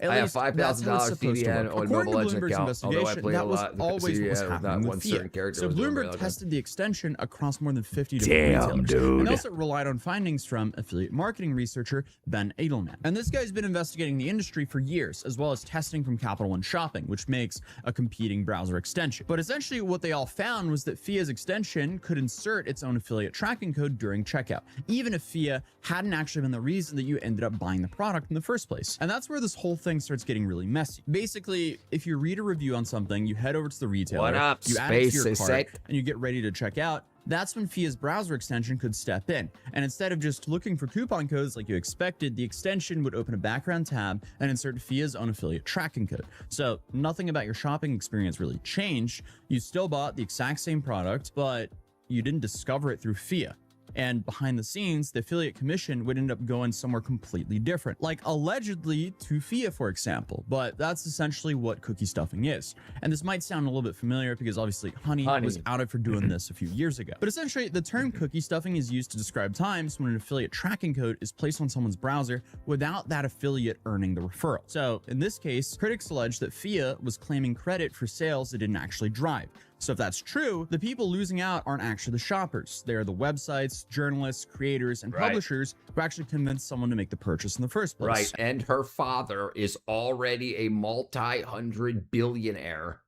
I have $5,000 CDN on Mobile Legends account, although I play a lot. Always what was happening with certain character. So Bloomberg tested the extension across more than 50 different retailers. Dude. And also relied on findings from affiliate marketing researcher Ben Edelman. And this guy's been investigating the industry for years, as well as testing from Capital One Shopping, which makes a competing browser extension. But essentially what they all found was that FIA's extension could insert its own affiliate tracking code during checkout, even if FIA hadn't actually been the reason that you ended up buying the product in the first place. And that's where this whole thing starts getting really messy. Basically, if you read a review on something, you head over to the retailer, you add it to your cart, and you get ready to check out, that's when FIA's browser extension could step in. And instead of just looking for coupon codes like you expected, the extension would open a background tab and insert FIA's own affiliate tracking code. So nothing about your shopping experience really changed. You still bought the exact same product, but you didn't discover it through FIA. And behind the scenes, the affiliate commission would end up going somewhere completely different, like allegedly to FIA, for example. But that's essentially what cookie stuffing is. And this might sound a little bit familiar because obviously Honey was outed for doing this a few years ago. But essentially, the term cookie stuffing is used to describe times when an affiliate tracking code is placed on someone's browser without that affiliate earning the referral. So in this case, critics allege that FIA was claiming credit for sales it didn't actually drive. So if that's true, the people losing out aren't actually the shoppers. They're the websites, journalists, creators, and publishers who actually convinced someone to make the purchase in the first place. Right. And her father is already a multi-hundred billionaire.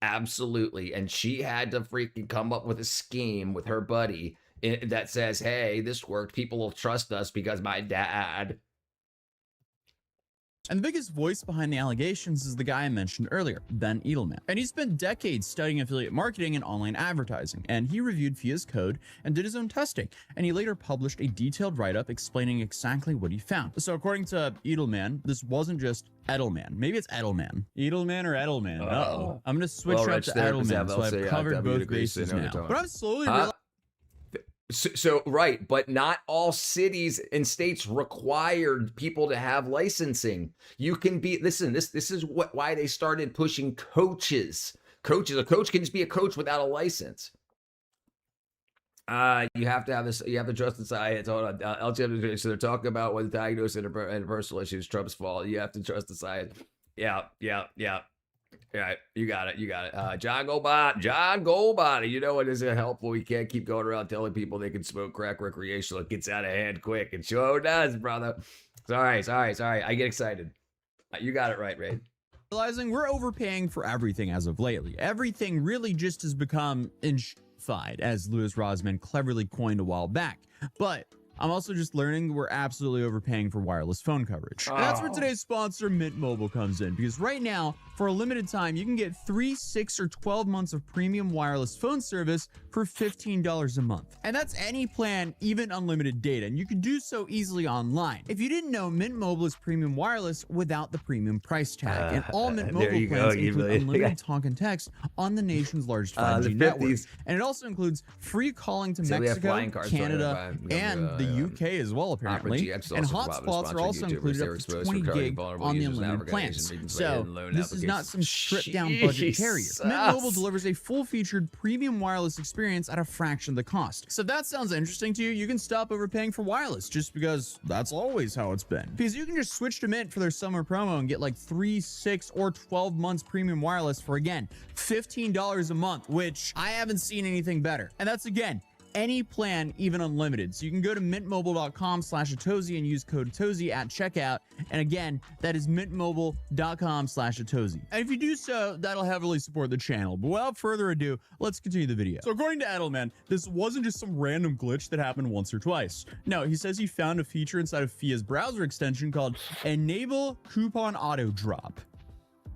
Absolutely. And she had to freaking come up with a scheme with her buddy that says, hey, this worked. People will trust us because my dad. And the biggest voice behind the allegations is the guy I mentioned earlier, Ben Edelman. And he spent decades studying affiliate marketing and online advertising, and he reviewed FIA's code and did his own testing. And he later published a detailed write-up explaining exactly what he found. So according to Edelman, this wasn't just Edelman. Maybe it's Edelman. Edelman or Edelman. Uh-oh. I'm going to switch up to Edelman, so I've covered both bases now. But I'm slowly realizing... So right, but not all cities and states required people to have licensing. You can be, listen, this is why they started pushing coaches. A coach can just be a coach without a license. You have to have this. You have to trust the science. Hold on. So they're talking about when diagnosed interpersonal issues, Trump's fault. You have to trust the science. Yeah. Yeah, you got it. John Goldbody. You know it isn't helpful. We can't keep going around telling people they can smoke crack recreational. It gets out of hand quick. It sure does, brother. Sorry. I get excited. You got it right, Ray. Realizing we're overpaying for everything as of lately. Everything really just has become inch-fied, as Louis Rosman cleverly coined a while back. But I'm also just learning we're absolutely overpaying for wireless phone coverage. And that's where today's sponsor, Mint Mobile, comes in. Because right now, for a limited time, you can get 3, 6, or 12 months of premium wireless phone service for $15 a month. And that's any plan, even unlimited data. And you can do so easily online. If you didn't know, Mint Mobile is premium wireless without the premium price tag. And all Mint Mobile plans include unlimited talk and text on the nation's largest 5G network. And it also includes free calling to Mexico, Canada, and the UK as well, apparently. And hotspots are also included up to 20 gig on the unlimited plans. So this is not some stripped down budget carrier. Mint Mobile delivers a full-featured premium wireless experience at a fraction of the cost. So if that sounds interesting to you, you can stop overpaying for wireless just because that's always how it's been. Because you can just switch to Mint for their summer promo and get like 3, 6, or 12 months premium wireless for, again, $15 a month, which I haven't seen anything better. And that's, again, any plan, even unlimited. So you can go to mintmobile.com/Atozy and use code Atozy at checkout. And again, that is mintmobile.com/Atozy. And if you do so, that'll heavily support the channel. But without further ado, let's continue the video. So according to Edelman, this wasn't just some random glitch that happened once or twice. No, he says he found a feature inside of FIA's browser extension called Enable Coupon Auto Drop.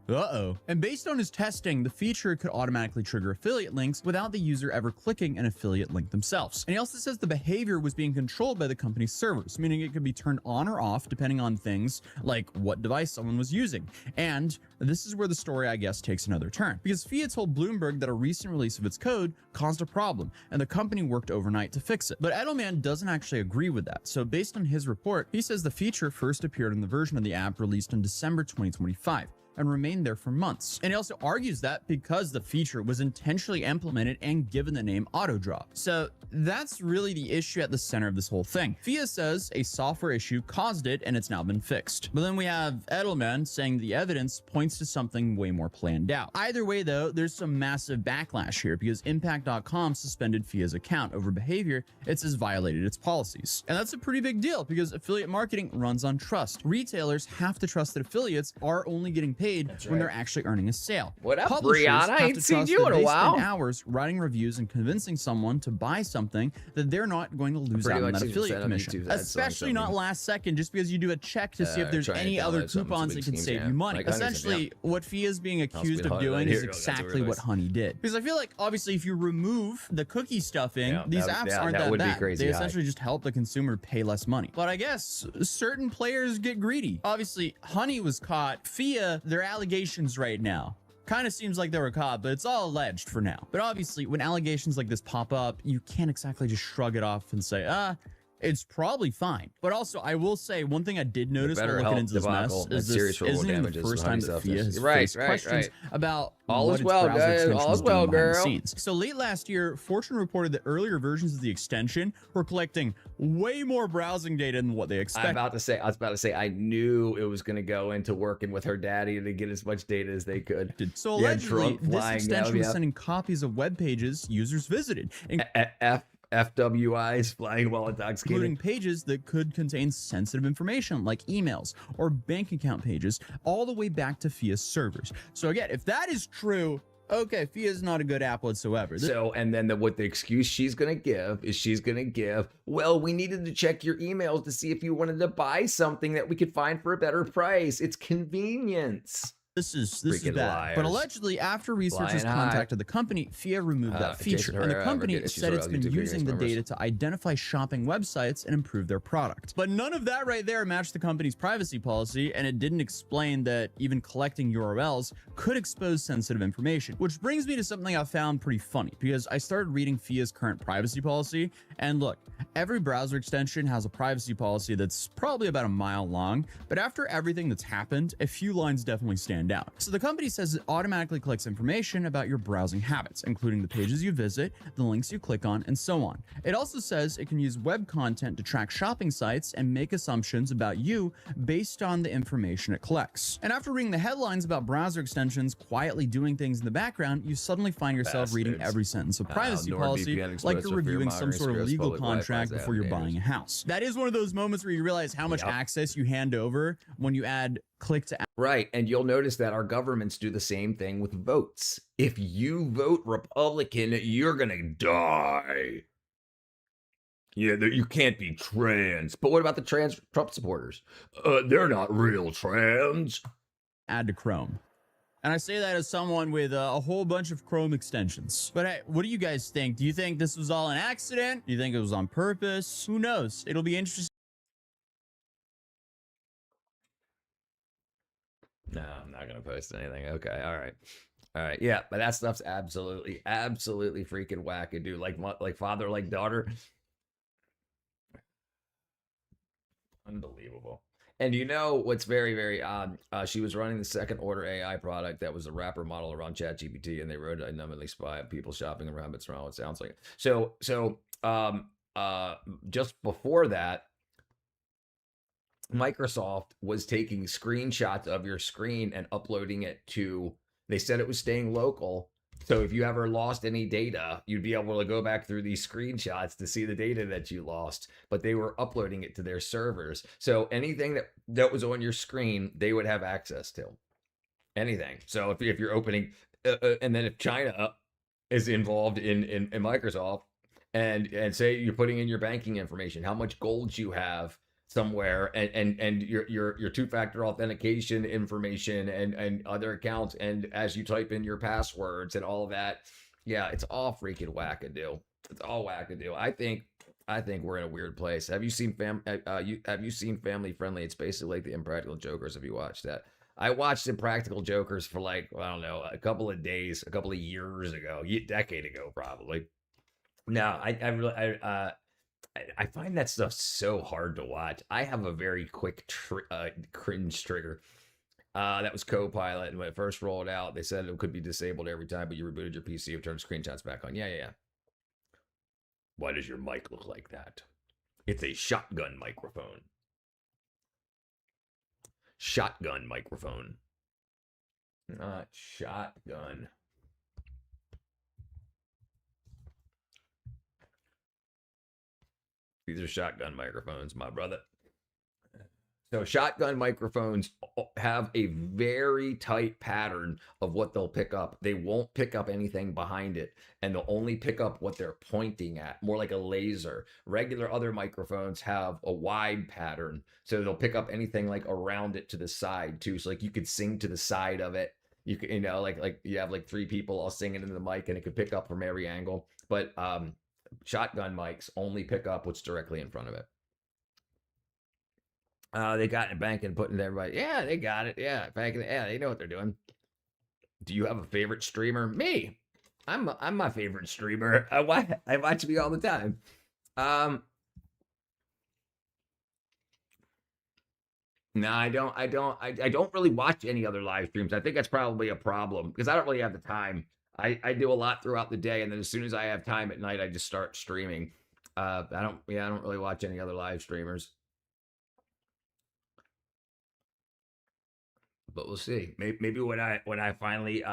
And based on his testing, the feature could automatically trigger affiliate links without the user ever clicking an affiliate link themselves. And he also says the behavior was being controlled by the company's servers, meaning it could be turned on or off depending on things like what device someone was using. And this is where the story, I guess, takes another turn, because FIA told Bloomberg that a recent release of its code caused a problem, and the company worked overnight to fix it. But Edelman doesn't actually agree with that. So based on his report, he says the feature first appeared in the version of the app released in December 2025. And remained there for months. And he also argues that because the feature was intentionally implemented and given the name auto drop. So that's really the issue at the center of this whole thing. FIA says a software issue caused it and it's now been fixed. But then we have Edelman saying the evidence points to something way more planned out. Either way though, there's some massive backlash here because Impact.com suspended FIA's account over behavior it says violated its policies. And that's a pretty big deal because affiliate marketing runs on trust. Retailers have to trust that affiliates are only getting paid when they're actually earning a sale. What up, Publishers Brianna? I ain't seen you in a while. Spend hours writing reviews and convincing someone to buy something that they're not going to lose out on that affiliate commission. Especially not last second, just because you do a check to see if there's any other coupons that can save you money. Essentially, what FIA is being accused of doing is exactly what Honey did. Because I feel like, obviously, if you remove the cookie stuffing, these apps aren't that bad. They essentially just help the consumer pay less money. But I guess certain players get greedy. Obviously, Honey was caught. FIA, their allegations right now kind of seems like they were caught, but it's all alleged for now. But obviously, when allegations like this pop up, you can't exactly just shrug it off and say, it's probably fine. But also, I will say, one thing I did notice while looking into this mess is this isn't even the first time that FIA has faced questions about all is well, guys. All is well, girl. So late last year, Fortune reported that earlier versions of the extension were collecting way more browsing data than what they expected. I was about to say, I knew it was going to go into working with her daddy to get as much data as they could. So allegedly, this extension was sending copies of web pages users visited. FWIs, flying while intoxicated, including pages that could contain sensitive information like emails or bank account pages all the way back to FIA's servers. So again, if that is true, okay, Fia is not a good app whatsoever. So, and then what the excuse she's going to give is well, we needed to check your emails to see if you wanted to buy something that we could find for a better price. It's convenience. This is Freaking bad. liars. But allegedly, after researchers contacted the company, Fia removed that feature. And the company said it's been using the data to identify shopping websites and improve their product. But none of that right there matched the company's privacy policy, and it didn't explain that even collecting URLs could expose sensitive information. Which brings me to something I found pretty funny, because I started reading Fia's current privacy policy, and look, every browser extension has a privacy policy that's probably about a mile long, but after everything that's happened, a few lines definitely stand out. So the company says it automatically collects information about your browsing habits, including the pages you visit, the links you click on, and so on. It also says it can use web content to track shopping sites and make assumptions about you based on the information it collects. And after reading the headlines about browser extensions quietly doing things in the background, you suddenly find yourself reading every sentence of privacy policy like you're reviewing some sort of legal contract before you're buying a house. That is one of those moments where you realize how much access you hand over when you add click to right. And you'll notice that our governments do the same thing with votes. If you vote Republican, you're gonna die. Yeah, you can't be trans. But what about the trans Trump supporters? They're not real trans. Add to Chrome. And I say that as someone with a whole bunch of Chrome extensions. But hey, what do you guys think? Do you think this was all an accident? Do you think it was on purpose? Who knows? It'll be interesting. No, I'm not going to post anything. Okay. All right. Yeah. But that stuff's absolutely freaking wackadoo. Like father, like daughter. Unbelievable. And you know what's very, very odd? She was running the second order AI product that was a wrapper model around ChatGPT, and they wrote a numbingly spy on people shopping around. But it's not what it sounds like. So just before that, Microsoft was taking screenshots of your screen and uploading it to, they said it was staying local. So if you ever lost any data, you'd be able to go back through these screenshots to see the data that you lost, but they were uploading it to their servers. So anything that was on your screen, they would have access to anything. So if you're opening, and then if China is involved in Microsoft and say you're putting in your banking information, how much gold you have somewhere, and your two-factor authentication information and other accounts, and as you type in your passwords and all of that, yeah, it's all freaking wackadoo. It's all wackadoo. I think we're in a weird place. Have you seen Family Friendly? It's basically like the Impractical Jokers. Have you watched that? I watched Impractical Jokers for like, I don't know, a couple of days, a couple of years ago, a decade ago probably. No, I find that stuff so hard to watch. I have a very quick cringe trigger. That was Copilot, and when it first rolled out, they said it could be disabled every time, but you rebooted your PC and turned screenshots back on. Yeah. Why does your mic look like that? It's a shotgun microphone. Shotgun microphone. Not shotgun. These are shotgun microphones, my brother. So shotgun microphones have a very tight pattern of what they'll pick up. They won't pick up anything behind it, and they'll only pick up what they're pointing at, more like a laser. Regular other microphones have a wide pattern, so they'll pick up anything like around it to the side too. So like you could sing to the side of it. You could, like you have like three people all singing into the mic, and it could pick up from every angle. But shotgun mics only pick up what's directly in front of it. They got in bank and putting everybody. Yeah, they got it. Yeah, bank. Yeah, they know what they're doing. Do you have a favorite streamer? Me. I'm my favorite streamer. I watch me all the time. No, I don't really watch any other live streams. I think that's probably a problem because I don't really have the time. I do a lot throughout the day, and then as soon as I have time at night, I just start streaming. I don't really watch any other live streamers. But we'll see. Maybe when I finally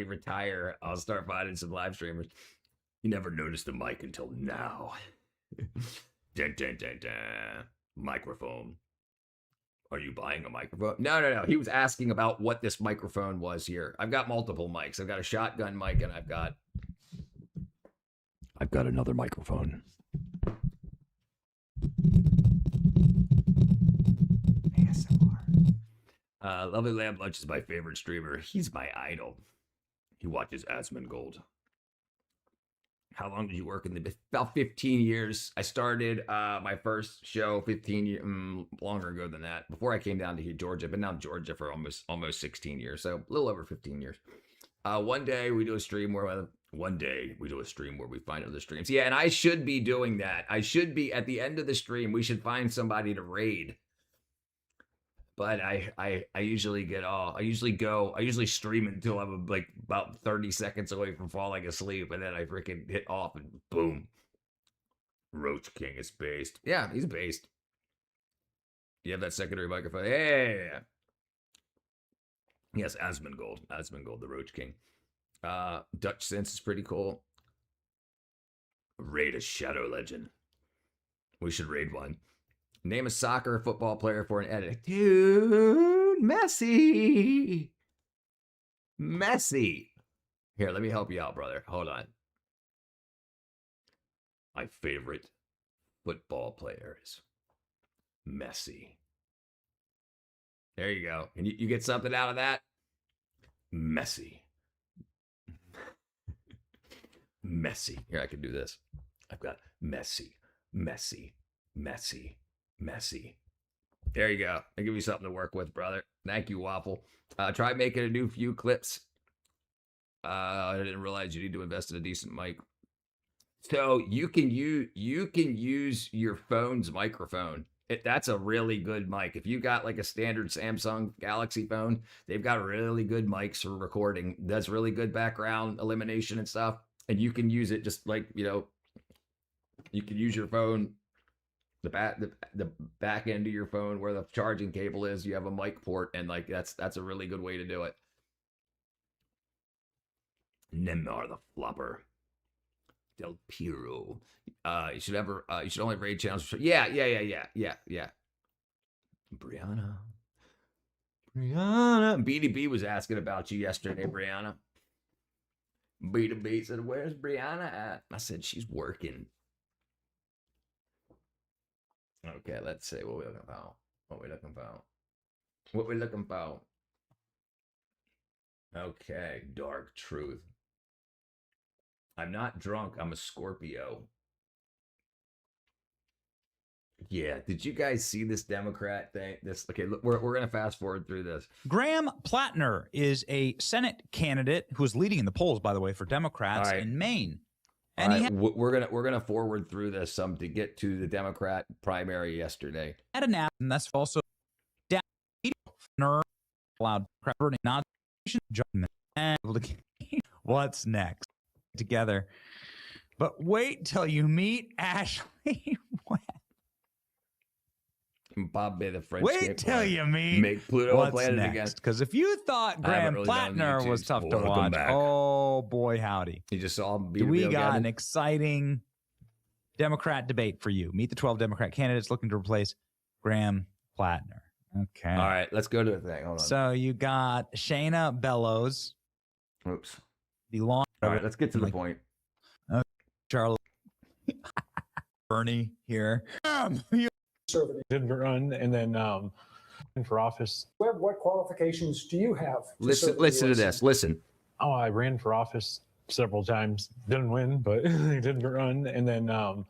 retire, I'll start finding some live streamers. You never noticed the mic until now. Dun, dun, dun, dun. Microphone. Are you buying a microphone? No. He was asking about what this microphone was here. I've got multiple mics. I've got a shotgun mic and I've got another microphone. ASMR. Lovely Lamb Lunch is my favorite streamer. He's my idol. He watches Asmongold. How long did you work in the business? About 15 years. I started my first show 15 years, longer ago than that. Before I came down to Georgia. I've been down in Georgia for almost 16 years. So a little over 15 years. One day we do a stream where we find other streams. Yeah, and I should be doing that. I should be at the end of the stream. We should find somebody to raid. But I usually stream until I'm like about 30 seconds away from falling asleep, and then I freaking hit off and boom. Roach King is based. Yeah, he's based. You have that secondary microphone. Yeah. Yes, Asmongold, the Roach King. Dutch Sense is pretty cool. Raid a Shadow Legend. We should raid one. Name a soccer football player for an edit. Dude, Messi. Here, let me help you out, brother. Hold on. My favorite football player is Messi. There you go. And you get something out of that? Messi. Here, I can do this. I've got Messi. There you go. I'll give you something to work with, brother. Thank you, Waffle. Try making a new few clips. I didn't realize you need to invest in a decent mic. So you can use your phone's microphone. That's a really good mic. If you got like a standard Samsung Galaxy phone, they've got really good mics for recording. Does really good background elimination and stuff. And you can use it just like, you can use your phone. The back end of your phone where the charging cable is, you have a mic port, and like that's a really good way to do it. Neymar the Flopper. Del Piero. You should only raid channels. Yeah. Brianna. BDB was asking about you yesterday, Brianna. BDB said, "Where's Brianna at?" I said, "She's working." Okay, let's see what we're looking about. Okay, Dark Truth. I'm not drunk. I'm a Scorpio. Yeah, did you guys see this Democrat thing? Okay, look, we're gonna fast forward through this. Graham Plattner is a Senate candidate who is leading in the polls, by the way, for Democrats in Maine. And we're gonna forward through this some to get to the Democrat primary yesterday. At a nap, and that's also down allowed not judgment. What's next? Together, but wait till you meet Ashley. Bob Bay, the French. Wait till you meet. Make Pluto a planet again. Because if you thought Graham Plattner was tough to watch, oh boy, howdy! You just saw him. We got an exciting Democrat debate for you. Meet the 12 Democrat candidates looking to replace Graham Plattner. Okay. All right, let's go to the thing. Hold on. So you got Shayna Bellows. Oops. The long. All right, let's get to the point. Charlie. Bernie here. Did run and then for office. What qualifications do you have? Listen to this. Listen. Oh, I ran for office several times. Didn't win, but I did run. And then I'm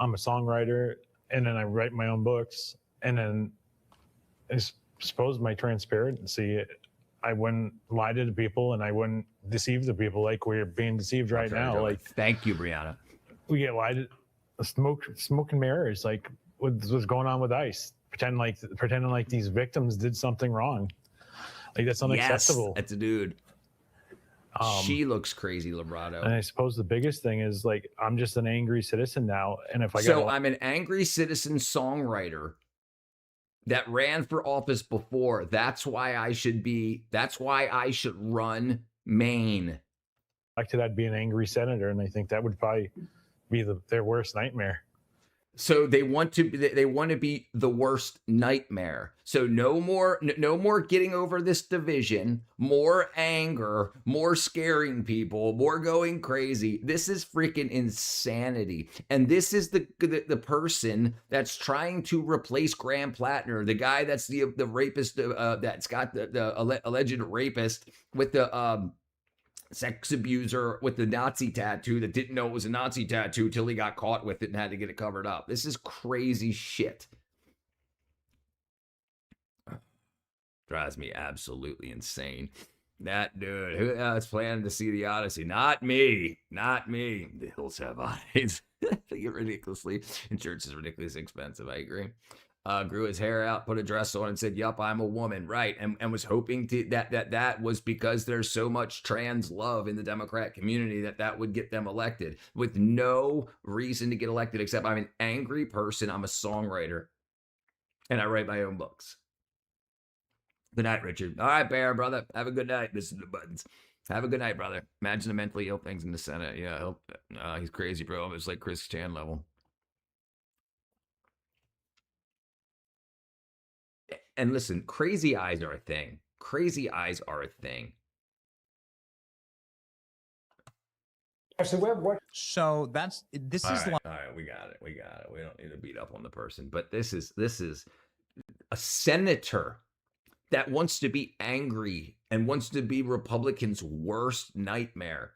a songwriter, and then I write my own books. And then I suppose my transparency, I wouldn't lie to the people, and I wouldn't deceive the people like we're being deceived right now. Like, thank you, Brianna. We get lied to, smoke and mirrors, like what's going on with ICE, pretending like these victims did something wrong. Like, that's unacceptable. Yes, that's a dude. She looks crazy, Labrato. And I suppose the biggest thing is, like, I'm just an angry citizen now, and if I'm an angry citizen songwriter that ran for office before. That's why I should run Maine. Back to that, be an angry senator, and I think that would probably be their worst nightmare. So they want to be the worst nightmare. So no more getting over this division, more anger, more scaring people, more going crazy. This is freaking insanity. And this is the person that's trying to replace Graham Plattner, the guy that's the rapist that's got the alleged rapist with the sex abuser with the Nazi tattoo that didn't know it was a Nazi tattoo till he got caught with it and had to get it covered up. This is crazy shit. Drives me absolutely insane. That dude, who else planning to see the Odyssey? Not me. Not me. The hills have eyes. They get ridiculously, insurance is ridiculously expensive. I agree. Grew his hair out, put a dress on, and said, "Yup, I'm a woman." Right, and was hoping that was because there's so much trans love in the Democrat community that would get them elected, with no reason to get elected except I'm an angry person. I'm a songwriter, and I write my own books. Good night, Richard. All right, Bear, brother. Have a good night. This is the buttons. Have a good night, brother. Imagine the mentally ill things in the Senate. Yeah, he's crazy, bro. It's like Chris Chan level. And listen, crazy eyes are a thing. Crazy eyes are a thing. So this is all right, we got it. We don't need to beat up on the person, but this is a senator that wants to be angry and wants to be Republicans' worst nightmare.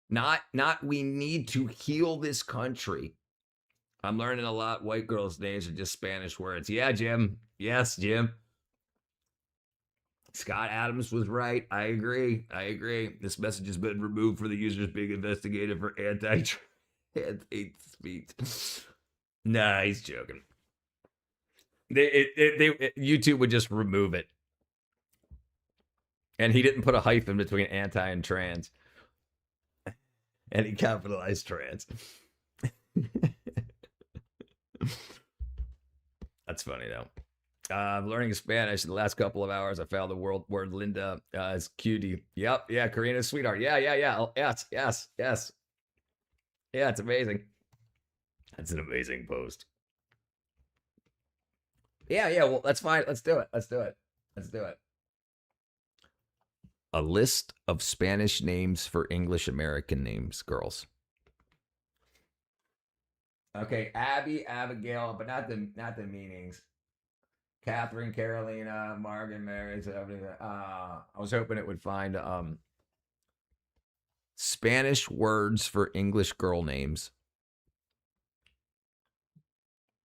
Not we need to heal this country. I'm learning a lot. White girls' names are just Spanish words. Yeah, Jim. Yes, Jim. Scott Adams was right. I agree. This message has been removed for the users being investigated for anti-hate speech. Nah, he's joking. YouTube would just remove it. And he didn't put a hyphen between anti and trans. And he capitalized trans. That's funny though. Learning Spanish in the last couple of hours. I found the word Linda as cutie. Yep, yeah, Karina's sweetheart. Yeah. Yes. Yeah, it's amazing. That's an amazing post. Yeah. Well, that's fine. Let's do it. A list of Spanish names for English American names, girls. Okay, Abby, Abigail, but not the meanings. Catherine, Carolina, Margaret, Mary. I was hoping it would find Spanish words for English girl names.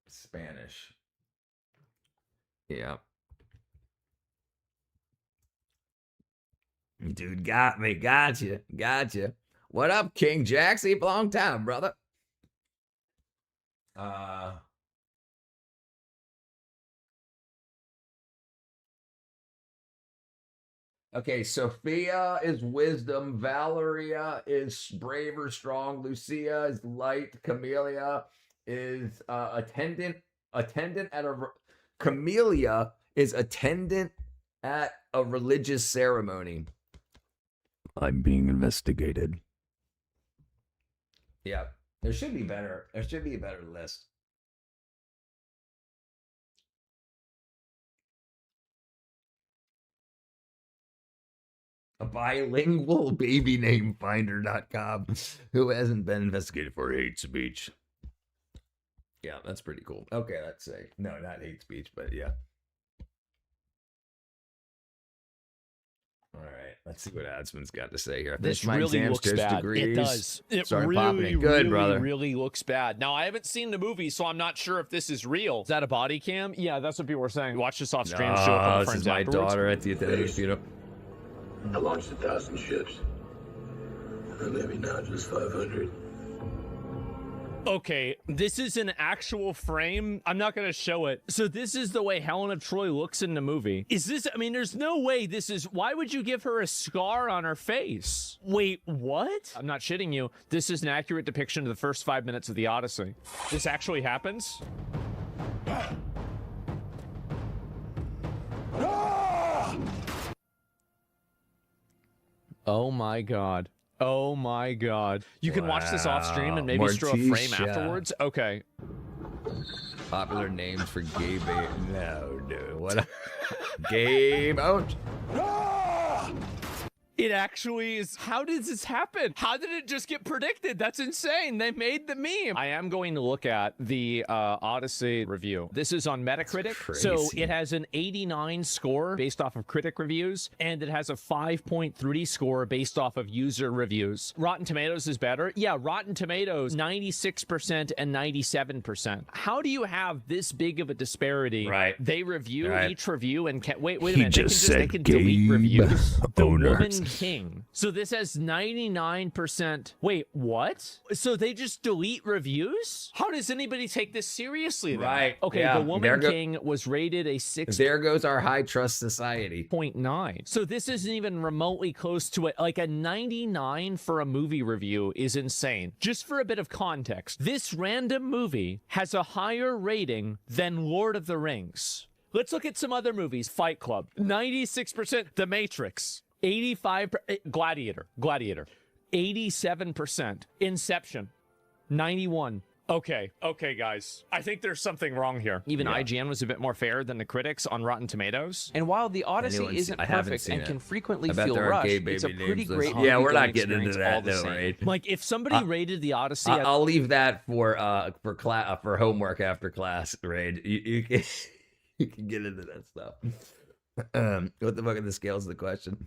Spanish. Yeah. Dude got me. Gotcha. What up, King Jaxie? Long time, brother. Okay, Sophia is wisdom, Valeria is brave or strong, Lucia is light, Camellia is attendant at a Camellia is attendant at a religious ceremony. I'm being investigated. Yeah, there should be better. There should be a better list. A bilingual baby name finder.com who hasn't been investigated for hate speech. Yeah, that's pretty cool. Okay, let's say. No, not hate speech, but yeah. All right, let's see what Adsman's got to say here. This really looks bad. It does. It really looks bad. Now, I haven't seen the movie, so I'm not sure if this is real. Is that a body cam? Yeah, that's what people were saying. Watch this off stream. Show up on the this friends is my afterwards. daughter at the computer. I launched 1,000 ships. And maybe now just 500. Okay, this is an actual frame. I'm not going to show it. So this is the way Helen of Troy looks in the movie. Is this, I mean, there's no way this is, why would you give her a scar on her face? Wait, what? I'm not shitting you. This is an accurate depiction of the first 5 minutes of the Odyssey. This actually happens? Oh my God. Oh my God. You can watch this off stream and maybe show a frame afterwards? Okay. Popular names for gay bait. No, dude. What? Game out. It actually is. How did this happen? How did it just get predicted? That's insane. They made the meme. I am going to look at the Odyssey review. This is on Metacritic. So it has an 89 score based off of critic reviews, and it has a 5.3 score based off of user reviews. Rotten Tomatoes is better. Yeah, Rotten Tomatoes, 96% and 97%. How do you have this big of a disparity? Right. They review Right. each review and wait a He minute. just They said can delete reviews. The owner. Woman King. So this has 99%. Wait, what? So they just delete reviews? How does anybody take this seriously then? Right. Okay, Yeah. The Woman King was rated a 6. There goes our high trust society. 0.9. So this isn't even remotely close to it. Like a 99 for a movie review is insane. Just for a bit of context, this random movie has a higher rating than Lord of the Rings. Let's look at some other movies. Fight Club, 96%. The Matrix, 85%. Gladiator, 87%. Inception, 91%. Okay, guys. I think there's something wrong here. Even IGN was a bit more fair than the critics on Rotten Tomatoes. And while the Odyssey isn't perfect and can frequently feel rushed, it's a pretty great movie. Yeah, we're not going getting into experience all that, the though, same. right? Like, if somebody rated the Odyssey... I'll leave that for homework after class, Raid. You can, you can get into that stuff. What the fuck are the scales of the question?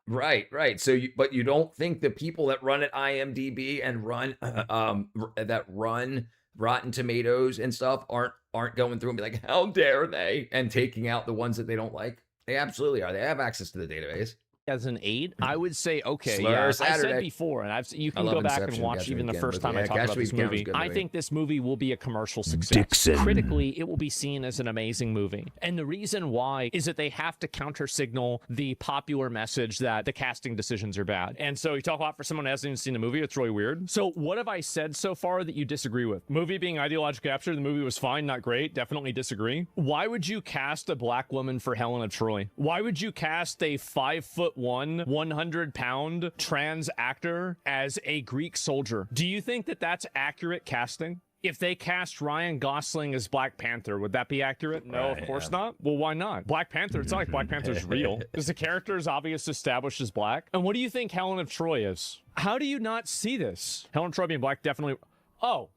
Right. So, but you don't think the people that run at IMDb and run that run Rotten Tomatoes and stuff aren't going through and be like, how dare they, and taking out the ones that they don't like? They absolutely are. They have access to the database. As an 8, I would say, okay, Slur yeah, I Saturday. said before, and you I can love go back Inception, and watch Catch Me even the Again, first but time yeah, I talked Catch about Me this Again was movie. good I movie. think this movie will be a commercial success. Dixon. Critically, it will be seen as an amazing movie. And the reason why is that they have to counter signal the popular message that the casting decisions are bad. And so you talk about for someone who hasn't even seen the movie, it's really weird. So what have I said so far that you disagree with? Movie being ideological capture, the movie was fine, not great, definitely disagree. Why would you cast a black woman for Helen of Troy? Why would you cast a 5'1", 100-pound trans actor as a Greek soldier? Do you think that that's accurate casting? If they cast Ryan Gosling as Black Panther, would that be accurate? No, of course not. Well, why not? Black Panther, it's not like Black Panther's real. Is the character as obvious established as black? And what do you think Helen of Troy is? How do you not see this? Helen of Troy being black, definitely. Oh,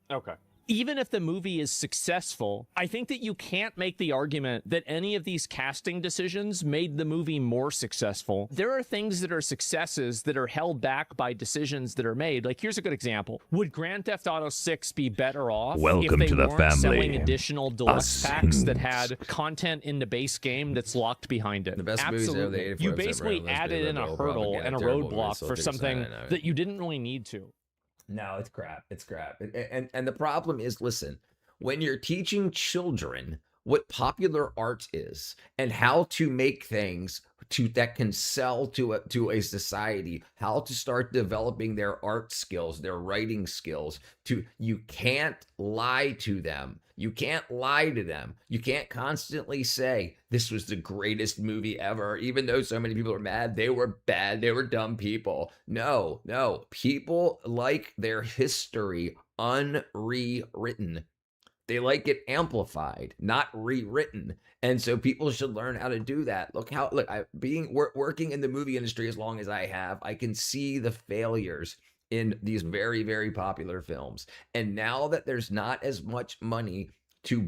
okay. Even if the movie is successful, I think that you can't make the argument that any of these casting decisions made the movie more successful. There are things that are successes that are held back by decisions that are made. Like, here's a good example. Would Grand Theft Auto 6 be better off if they weren't selling additional deluxe packs that had content in the base game that's locked behind it? The best movies ever, the Absolutely. 84 You episodes basically ever, let's be added in a real, hurdle propaganda, and a terrible roadblock movies, for so something I know. that you didn't really need to. No, it's crap. It's crap. And the problem is, listen, when you're teaching children what popular art is and how to make things that can sell to a society, how to start developing their art skills, their writing skills, you can't lie to them. You can't lie to them. You can't constantly say, this was the greatest movie ever, even though so many people are mad. They were bad. They were dumb people. No. People like their history unrewritten. They like it amplified, not rewritten. And so people should learn how to do that. Working in the movie industry as long as I have, I can see the failures in these very, very popular films. And now that there's not as much money to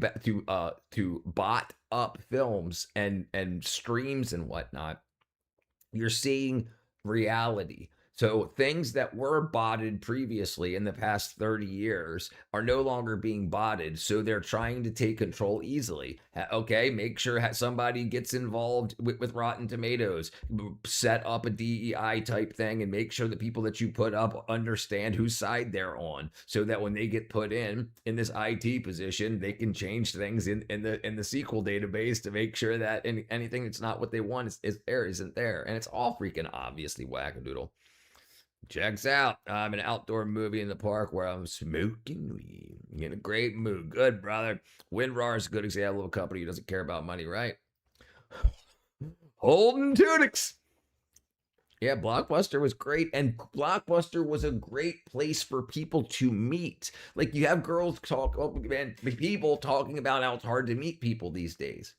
bot up films and streams and whatnot, you're seeing reality. So things that were botted previously in the past 30 years are no longer being botted. So they're trying to take control easily. Okay, make sure somebody gets involved with Rotten Tomatoes, set up a DEI type thing, and make sure the people that you put up understand whose side they're on, so that when they get put in this IT position, they can change things in the SQL database to make sure that anything that's not what they want isn't there. And it's all freaking obviously wackadoodle. Checks out. I'm an outdoor movie in the park where I'm smoking weed. In a great mood. Good, brother. WinRAR is a good example of a company who doesn't care about money, right? Holden Tunics. Yeah, Blockbuster was great, and Blockbuster was a great place for people to meet. Like, you have girls talk, and people talking about how it's hard to meet people these days,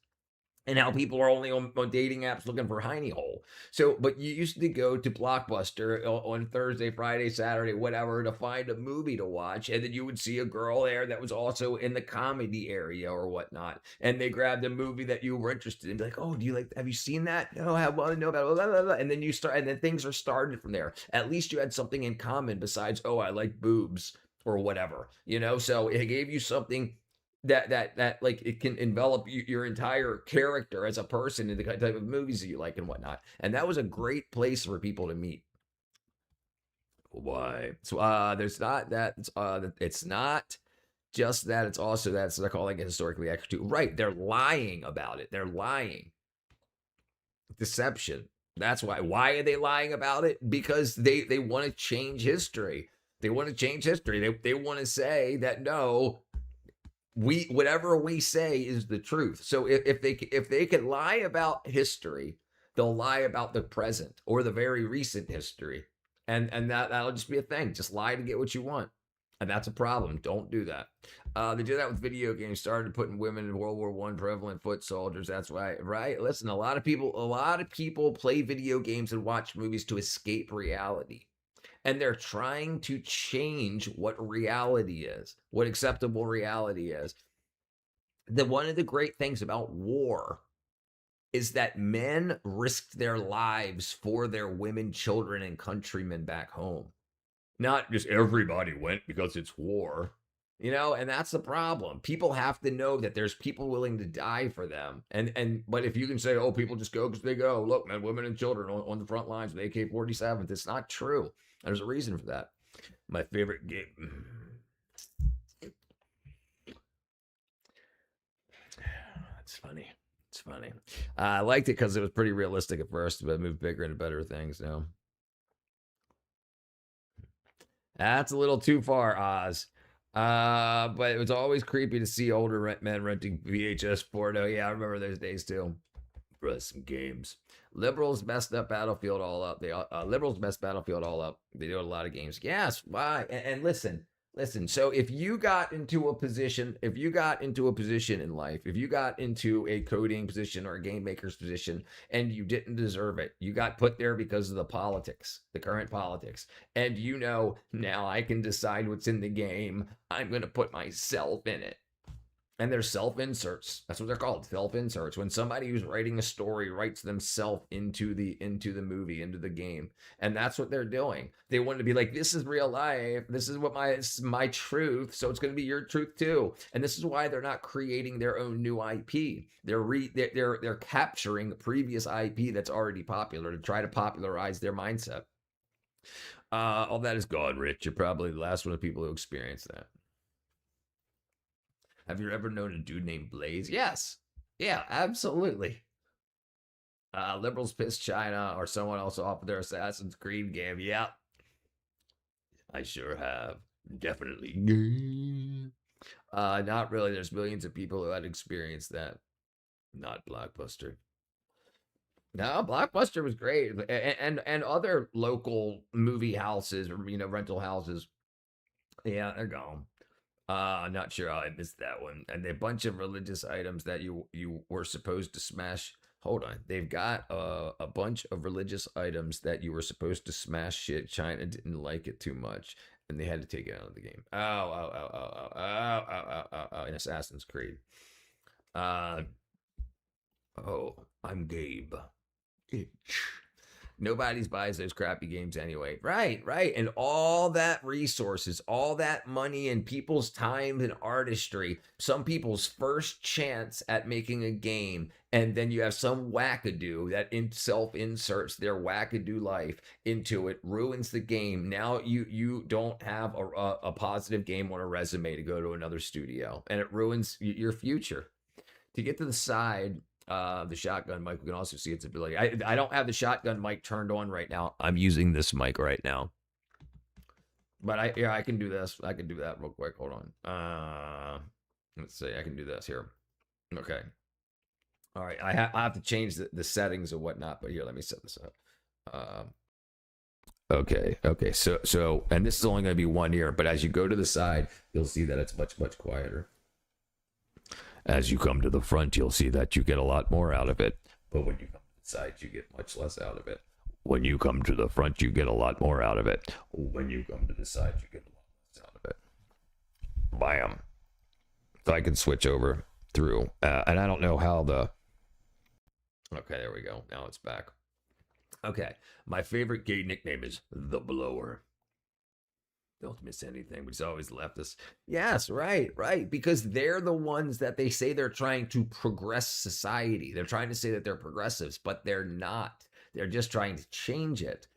and how people are only on dating apps looking for hiney hole. So, but you used to go to Blockbuster on Thursday, Friday, Saturday, whatever, to find a movie to watch, and then you would see a girl there that was also in the comedy area or whatnot, and they grabbed a movie that you were interested in, like, oh, have you seen that? No, I want to know about it, blah, blah, blah. And then and then things are started from there. At least you had something in common besides, oh, I like boobs or whatever, so it gave you something that like it can envelop your entire character as a person in the type of movies that you like and whatnot. And that was a great place for people to meet. Why? So there's not that it's not just that, it's also that they're calling it historically accurate too. Right. They're lying about it. They're lying. Deception. That's why. Why are they lying about it? Because they want to change history. They want to change history. They want to say that no, whatever we say is the truth. So if they can lie about history, they'll lie about the present or the very recent history, and that'll just be a thing. Just lie to get what you want, and that's a problem. Don't do that. They do that with video games. Started putting women in World War I prevalent foot soldiers. That's right. Listen, a lot of people play video games and watch movies to escape reality. And they're trying to change what reality is, what acceptable reality is. One of the great things about war is that men risked their lives for their women, children, and countrymen back home. Not just everybody went because it's war, and that's the problem. People have to know that there's people willing to die for them. But if you can say, oh, people just go because they go, look, men, women, and children on the front lines with AK-47s, it's not true. There's a reason for that. My favorite game. It's funny. It's funny. I liked it because it was pretty realistic at first, but it moved bigger into better things now. That's a little too far, Oz. But it was always creepy to see older men renting VHS porno. Yeah, I remember those days too. For some games. Liberals messed up Battlefield all up. Liberals messed Battlefield all up. They do a lot of games. Yes, why? And listen. So if you got into a position in life, if you got into a coding position or a game maker's position and you didn't deserve it, you got put there because of the politics, the current politics, and now I can decide what's in the game. I'm going to put myself in it. And they're self-inserts. That's what they're called, self-inserts. When somebody who's writing a story writes themselves into the movie, into the game. And that's what they're doing. They want to be like, this is real life. This is what my truth. So it's going to be your truth too. And this is why they're not creating their own new IP. They're capturing the previous IP that's already popular to try to popularize their mindset. All that is gone, Rich. You're probably the last one of the people who experience that. Have you ever known a dude named Blaze? Yes. Yeah, absolutely. Liberals pissed China or someone else off their Assassin's Creed game. Yeah. I sure have. Definitely. Not really. There's millions of people who had experienced that. Not Blockbuster. No, Blockbuster was great. And other local movie houses or, rental houses. Yeah, they're gone. Not sure how I missed that one. And a bunch of religious items that you were supposed to smash. Hold on. They've got a bunch of religious items that you were supposed to smash shit. China didn't like it too much, and they had to take it out of the game. In Assassin's Creed. I'm Gabe. Nobody's buys those crappy games anyway. Right. And all that resources, all that money and people's time and artistry, some people's first chance at making a game, and then you have some wackadoo that self-inserts their wackadoo life into it, ruins the game. Now you don't have a positive game on a resume to go to another studio, and it ruins your future. To get to the side, the shotgun mic, we can also see its ability. I don't have the shotgun mic turned on right now. I'm using this mic right now. But I can do this. I can do that real quick. Hold on. Let's see. I can do this here. Okay. All right. I have to change the settings and whatnot, but here, let me set this up. Okay. So, and this is only going to be 1 year, but as you go to the side, you'll see that it's much, much quieter. As you come to the front, you'll see that you get a lot more out of it. But when you come to the side, you get much less out of it. When you come to the front, you get a lot more out of it. When you come to the side, you get a lot less out of it. Bam. So I can switch over through. And I don't know how the... Okay, there we go. Now it's back. Okay. My favorite gay nickname is The Blower. Don't miss anything, but he's always leftist. Yes, right. Because they're the ones that they say they're trying to progress society. They're trying to say that they're progressives, but they're not. They're just trying to change it.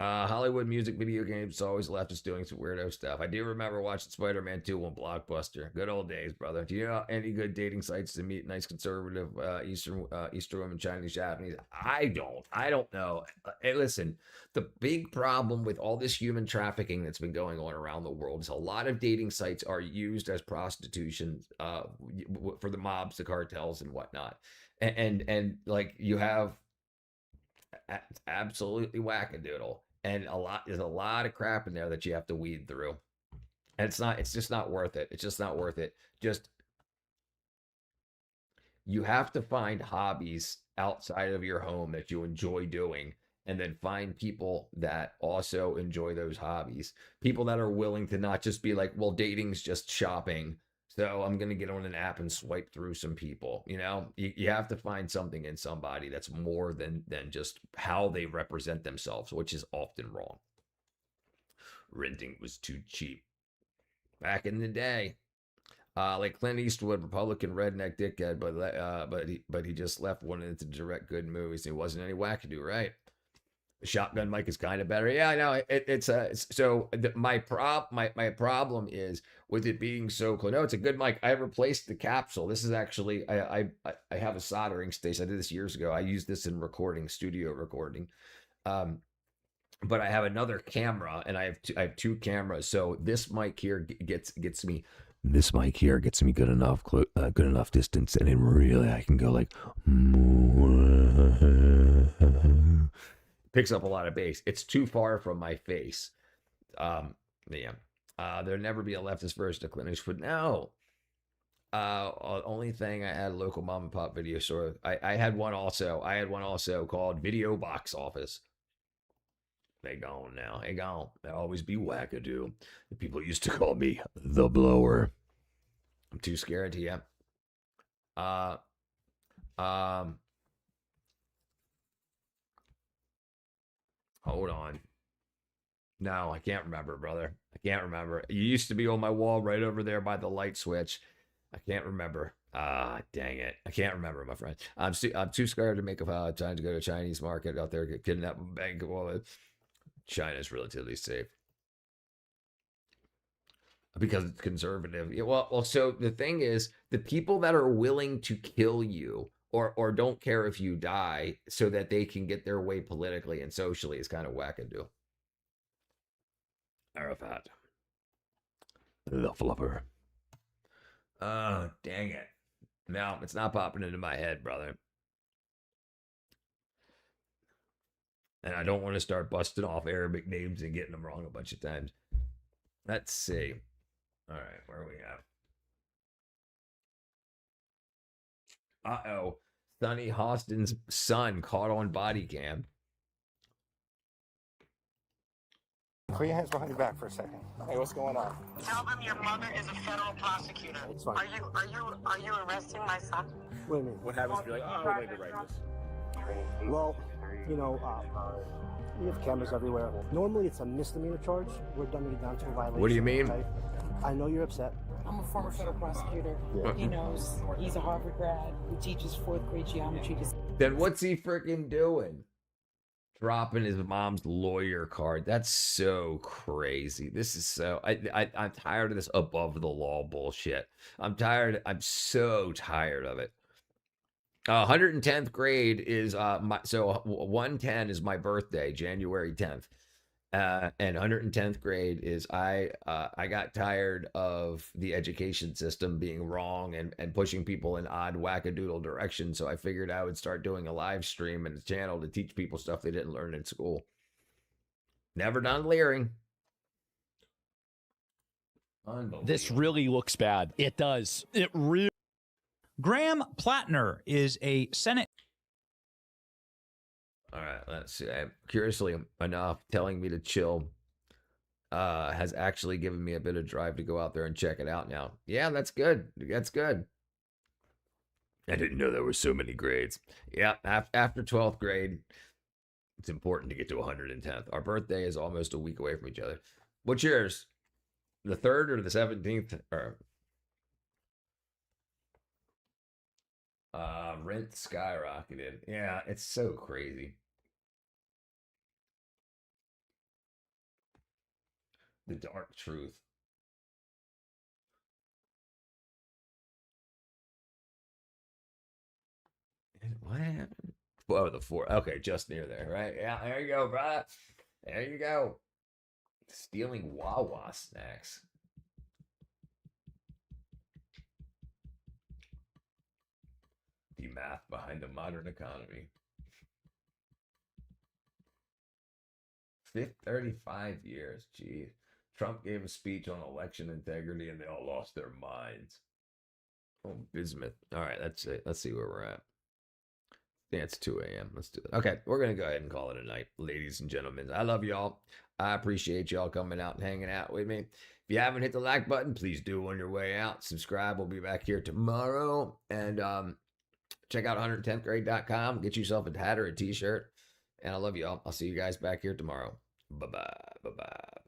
Hollywood music, video games, always leftist doing some weirdo stuff. I do remember watching Spider-Man 2 on Blockbuster. Good old days, brother. Do you know any good dating sites to meet nice conservative Eastern women, Chinese, Japanese? I don't know. Hey, listen, the big problem with all this human trafficking that's been going on around the world is a lot of dating sites are used as prostitution for the mobs, the cartels, and whatnot. And like you have absolutely wackadoodle. And there's a lot of crap in there that you have to weed through. And it's just not worth it. It's just not worth it. You have to find hobbies outside of your home that you enjoy doing, and then find people that also enjoy those hobbies. People that are willing to not just be like, well, dating's just shopping, so I'm going to get on an app and swipe through some people. You know, you have to find something in somebody that's more than just how they represent themselves, which is often wrong. Renting was too cheap back in the day. Like Clint Eastwood, Republican redneck dickhead, but he just left one into direct good movies. And he wasn't any wackadoo, right? The shotgun mic is kind of better. Yeah, I know. My problem is with it being so close. No, it's a good mic. I replaced the capsule. This is actually I have a soldering station. I did this years ago. I use this in studio recording. But I have another camera, and I have two cameras. So this mic here gets me. This mic here gets me good enough distance, and then really I can go like. Picks up a lot of bass. It's too far from my face. There'll never be a leftist version of Clint Eastwood. No. Only thing, I had a local mom and pop video store. I had one also. Called Video Box Office. They gone now. They gone. They'll always be wackadoo. The people used to call me The Blower. I'm too scared to, yeah. Hold on. No, I can't remember, brother. I can't remember. You used to be on my wall right over there by the light switch. I can't remember. Dang it. I can't remember, my friend. I'm too scared to make a time to go to a Chinese market out there, get kidnapped and bang. Well, China's relatively safe. Because it's conservative. Yeah, well, so the thing is, the people that are willing to kill you or don't care if you die so that they can get their way politically and socially is kind of wackadoo. Arafat. The flubber. Oh, dang it. No, it's not popping into my head, brother. And I don't want to start busting off Arabic names and getting them wrong a bunch of times. Let's see. All right, where are we at? Uh-oh. Sonny Hostin's son caught on body cam. Put your hands behind your back for a second. Hey, what's going on? Tell them your mother is a federal prosecutor. It's fine. Are you arresting my son? What do you mean? What happens if you're like, oh, I would like to write this? Well, you know, we have cameras everywhere. Normally, it's a misdemeanor charge. We're dumbing it down to a violation. What do you mean? Okay? I know you're upset. I'm a former federal prosecutor. Yeah. He knows. He's a Harvard grad who teaches fourth grade geometry. Then what's he freaking doing? Dropping his mom's lawyer card. That's so crazy. This is so... I'm tired of this above the law bullshit. I'm so tired of it. 110th grade is... So 110 is my birthday, January 10th. And 110th grade is I got tired of the education system being wrong and pushing people in odd wackadoodle directions. So I figured I would start doing a live stream and a channel to teach people stuff they didn't learn in school. Never done leering. This really looks bad. It does. It really. Graham Plattner is a Senate. All right, let's see. Curiously enough, telling me to chill has actually given me a bit of drive to go out there and check it out now. Yeah, that's good. That's good. I didn't know there were so many grades. Yeah, after 12th grade, it's important to get to 110th. Our birthday is almost a week away from each other. What's yours? The 3rd or the 17th? Or rent skyrocketed. Yeah, it's so crazy. The dark truth. What happened? Oh, the 4. Okay, just near there, right? Yeah, there you go, bro. There you go. Stealing Wawa snacks. The math behind the modern economy. 35 years. Jeez. Trump gave a speech on election integrity and they all lost their minds. Oh, bismuth. All right, that's it. Let's see where we're at. Yeah, it's 2 a.m. Let's do it. Okay, we're going to go ahead and call it a night, ladies and gentlemen. I love y'all. I appreciate y'all coming out and hanging out with me. If you haven't hit the like button, please do on your way out. Subscribe. We'll be back here tomorrow. And check out 110thgrade.com. Get yourself a hat or a t-shirt. And I love y'all. I'll see you guys back here tomorrow. Bye-bye. Bye-bye.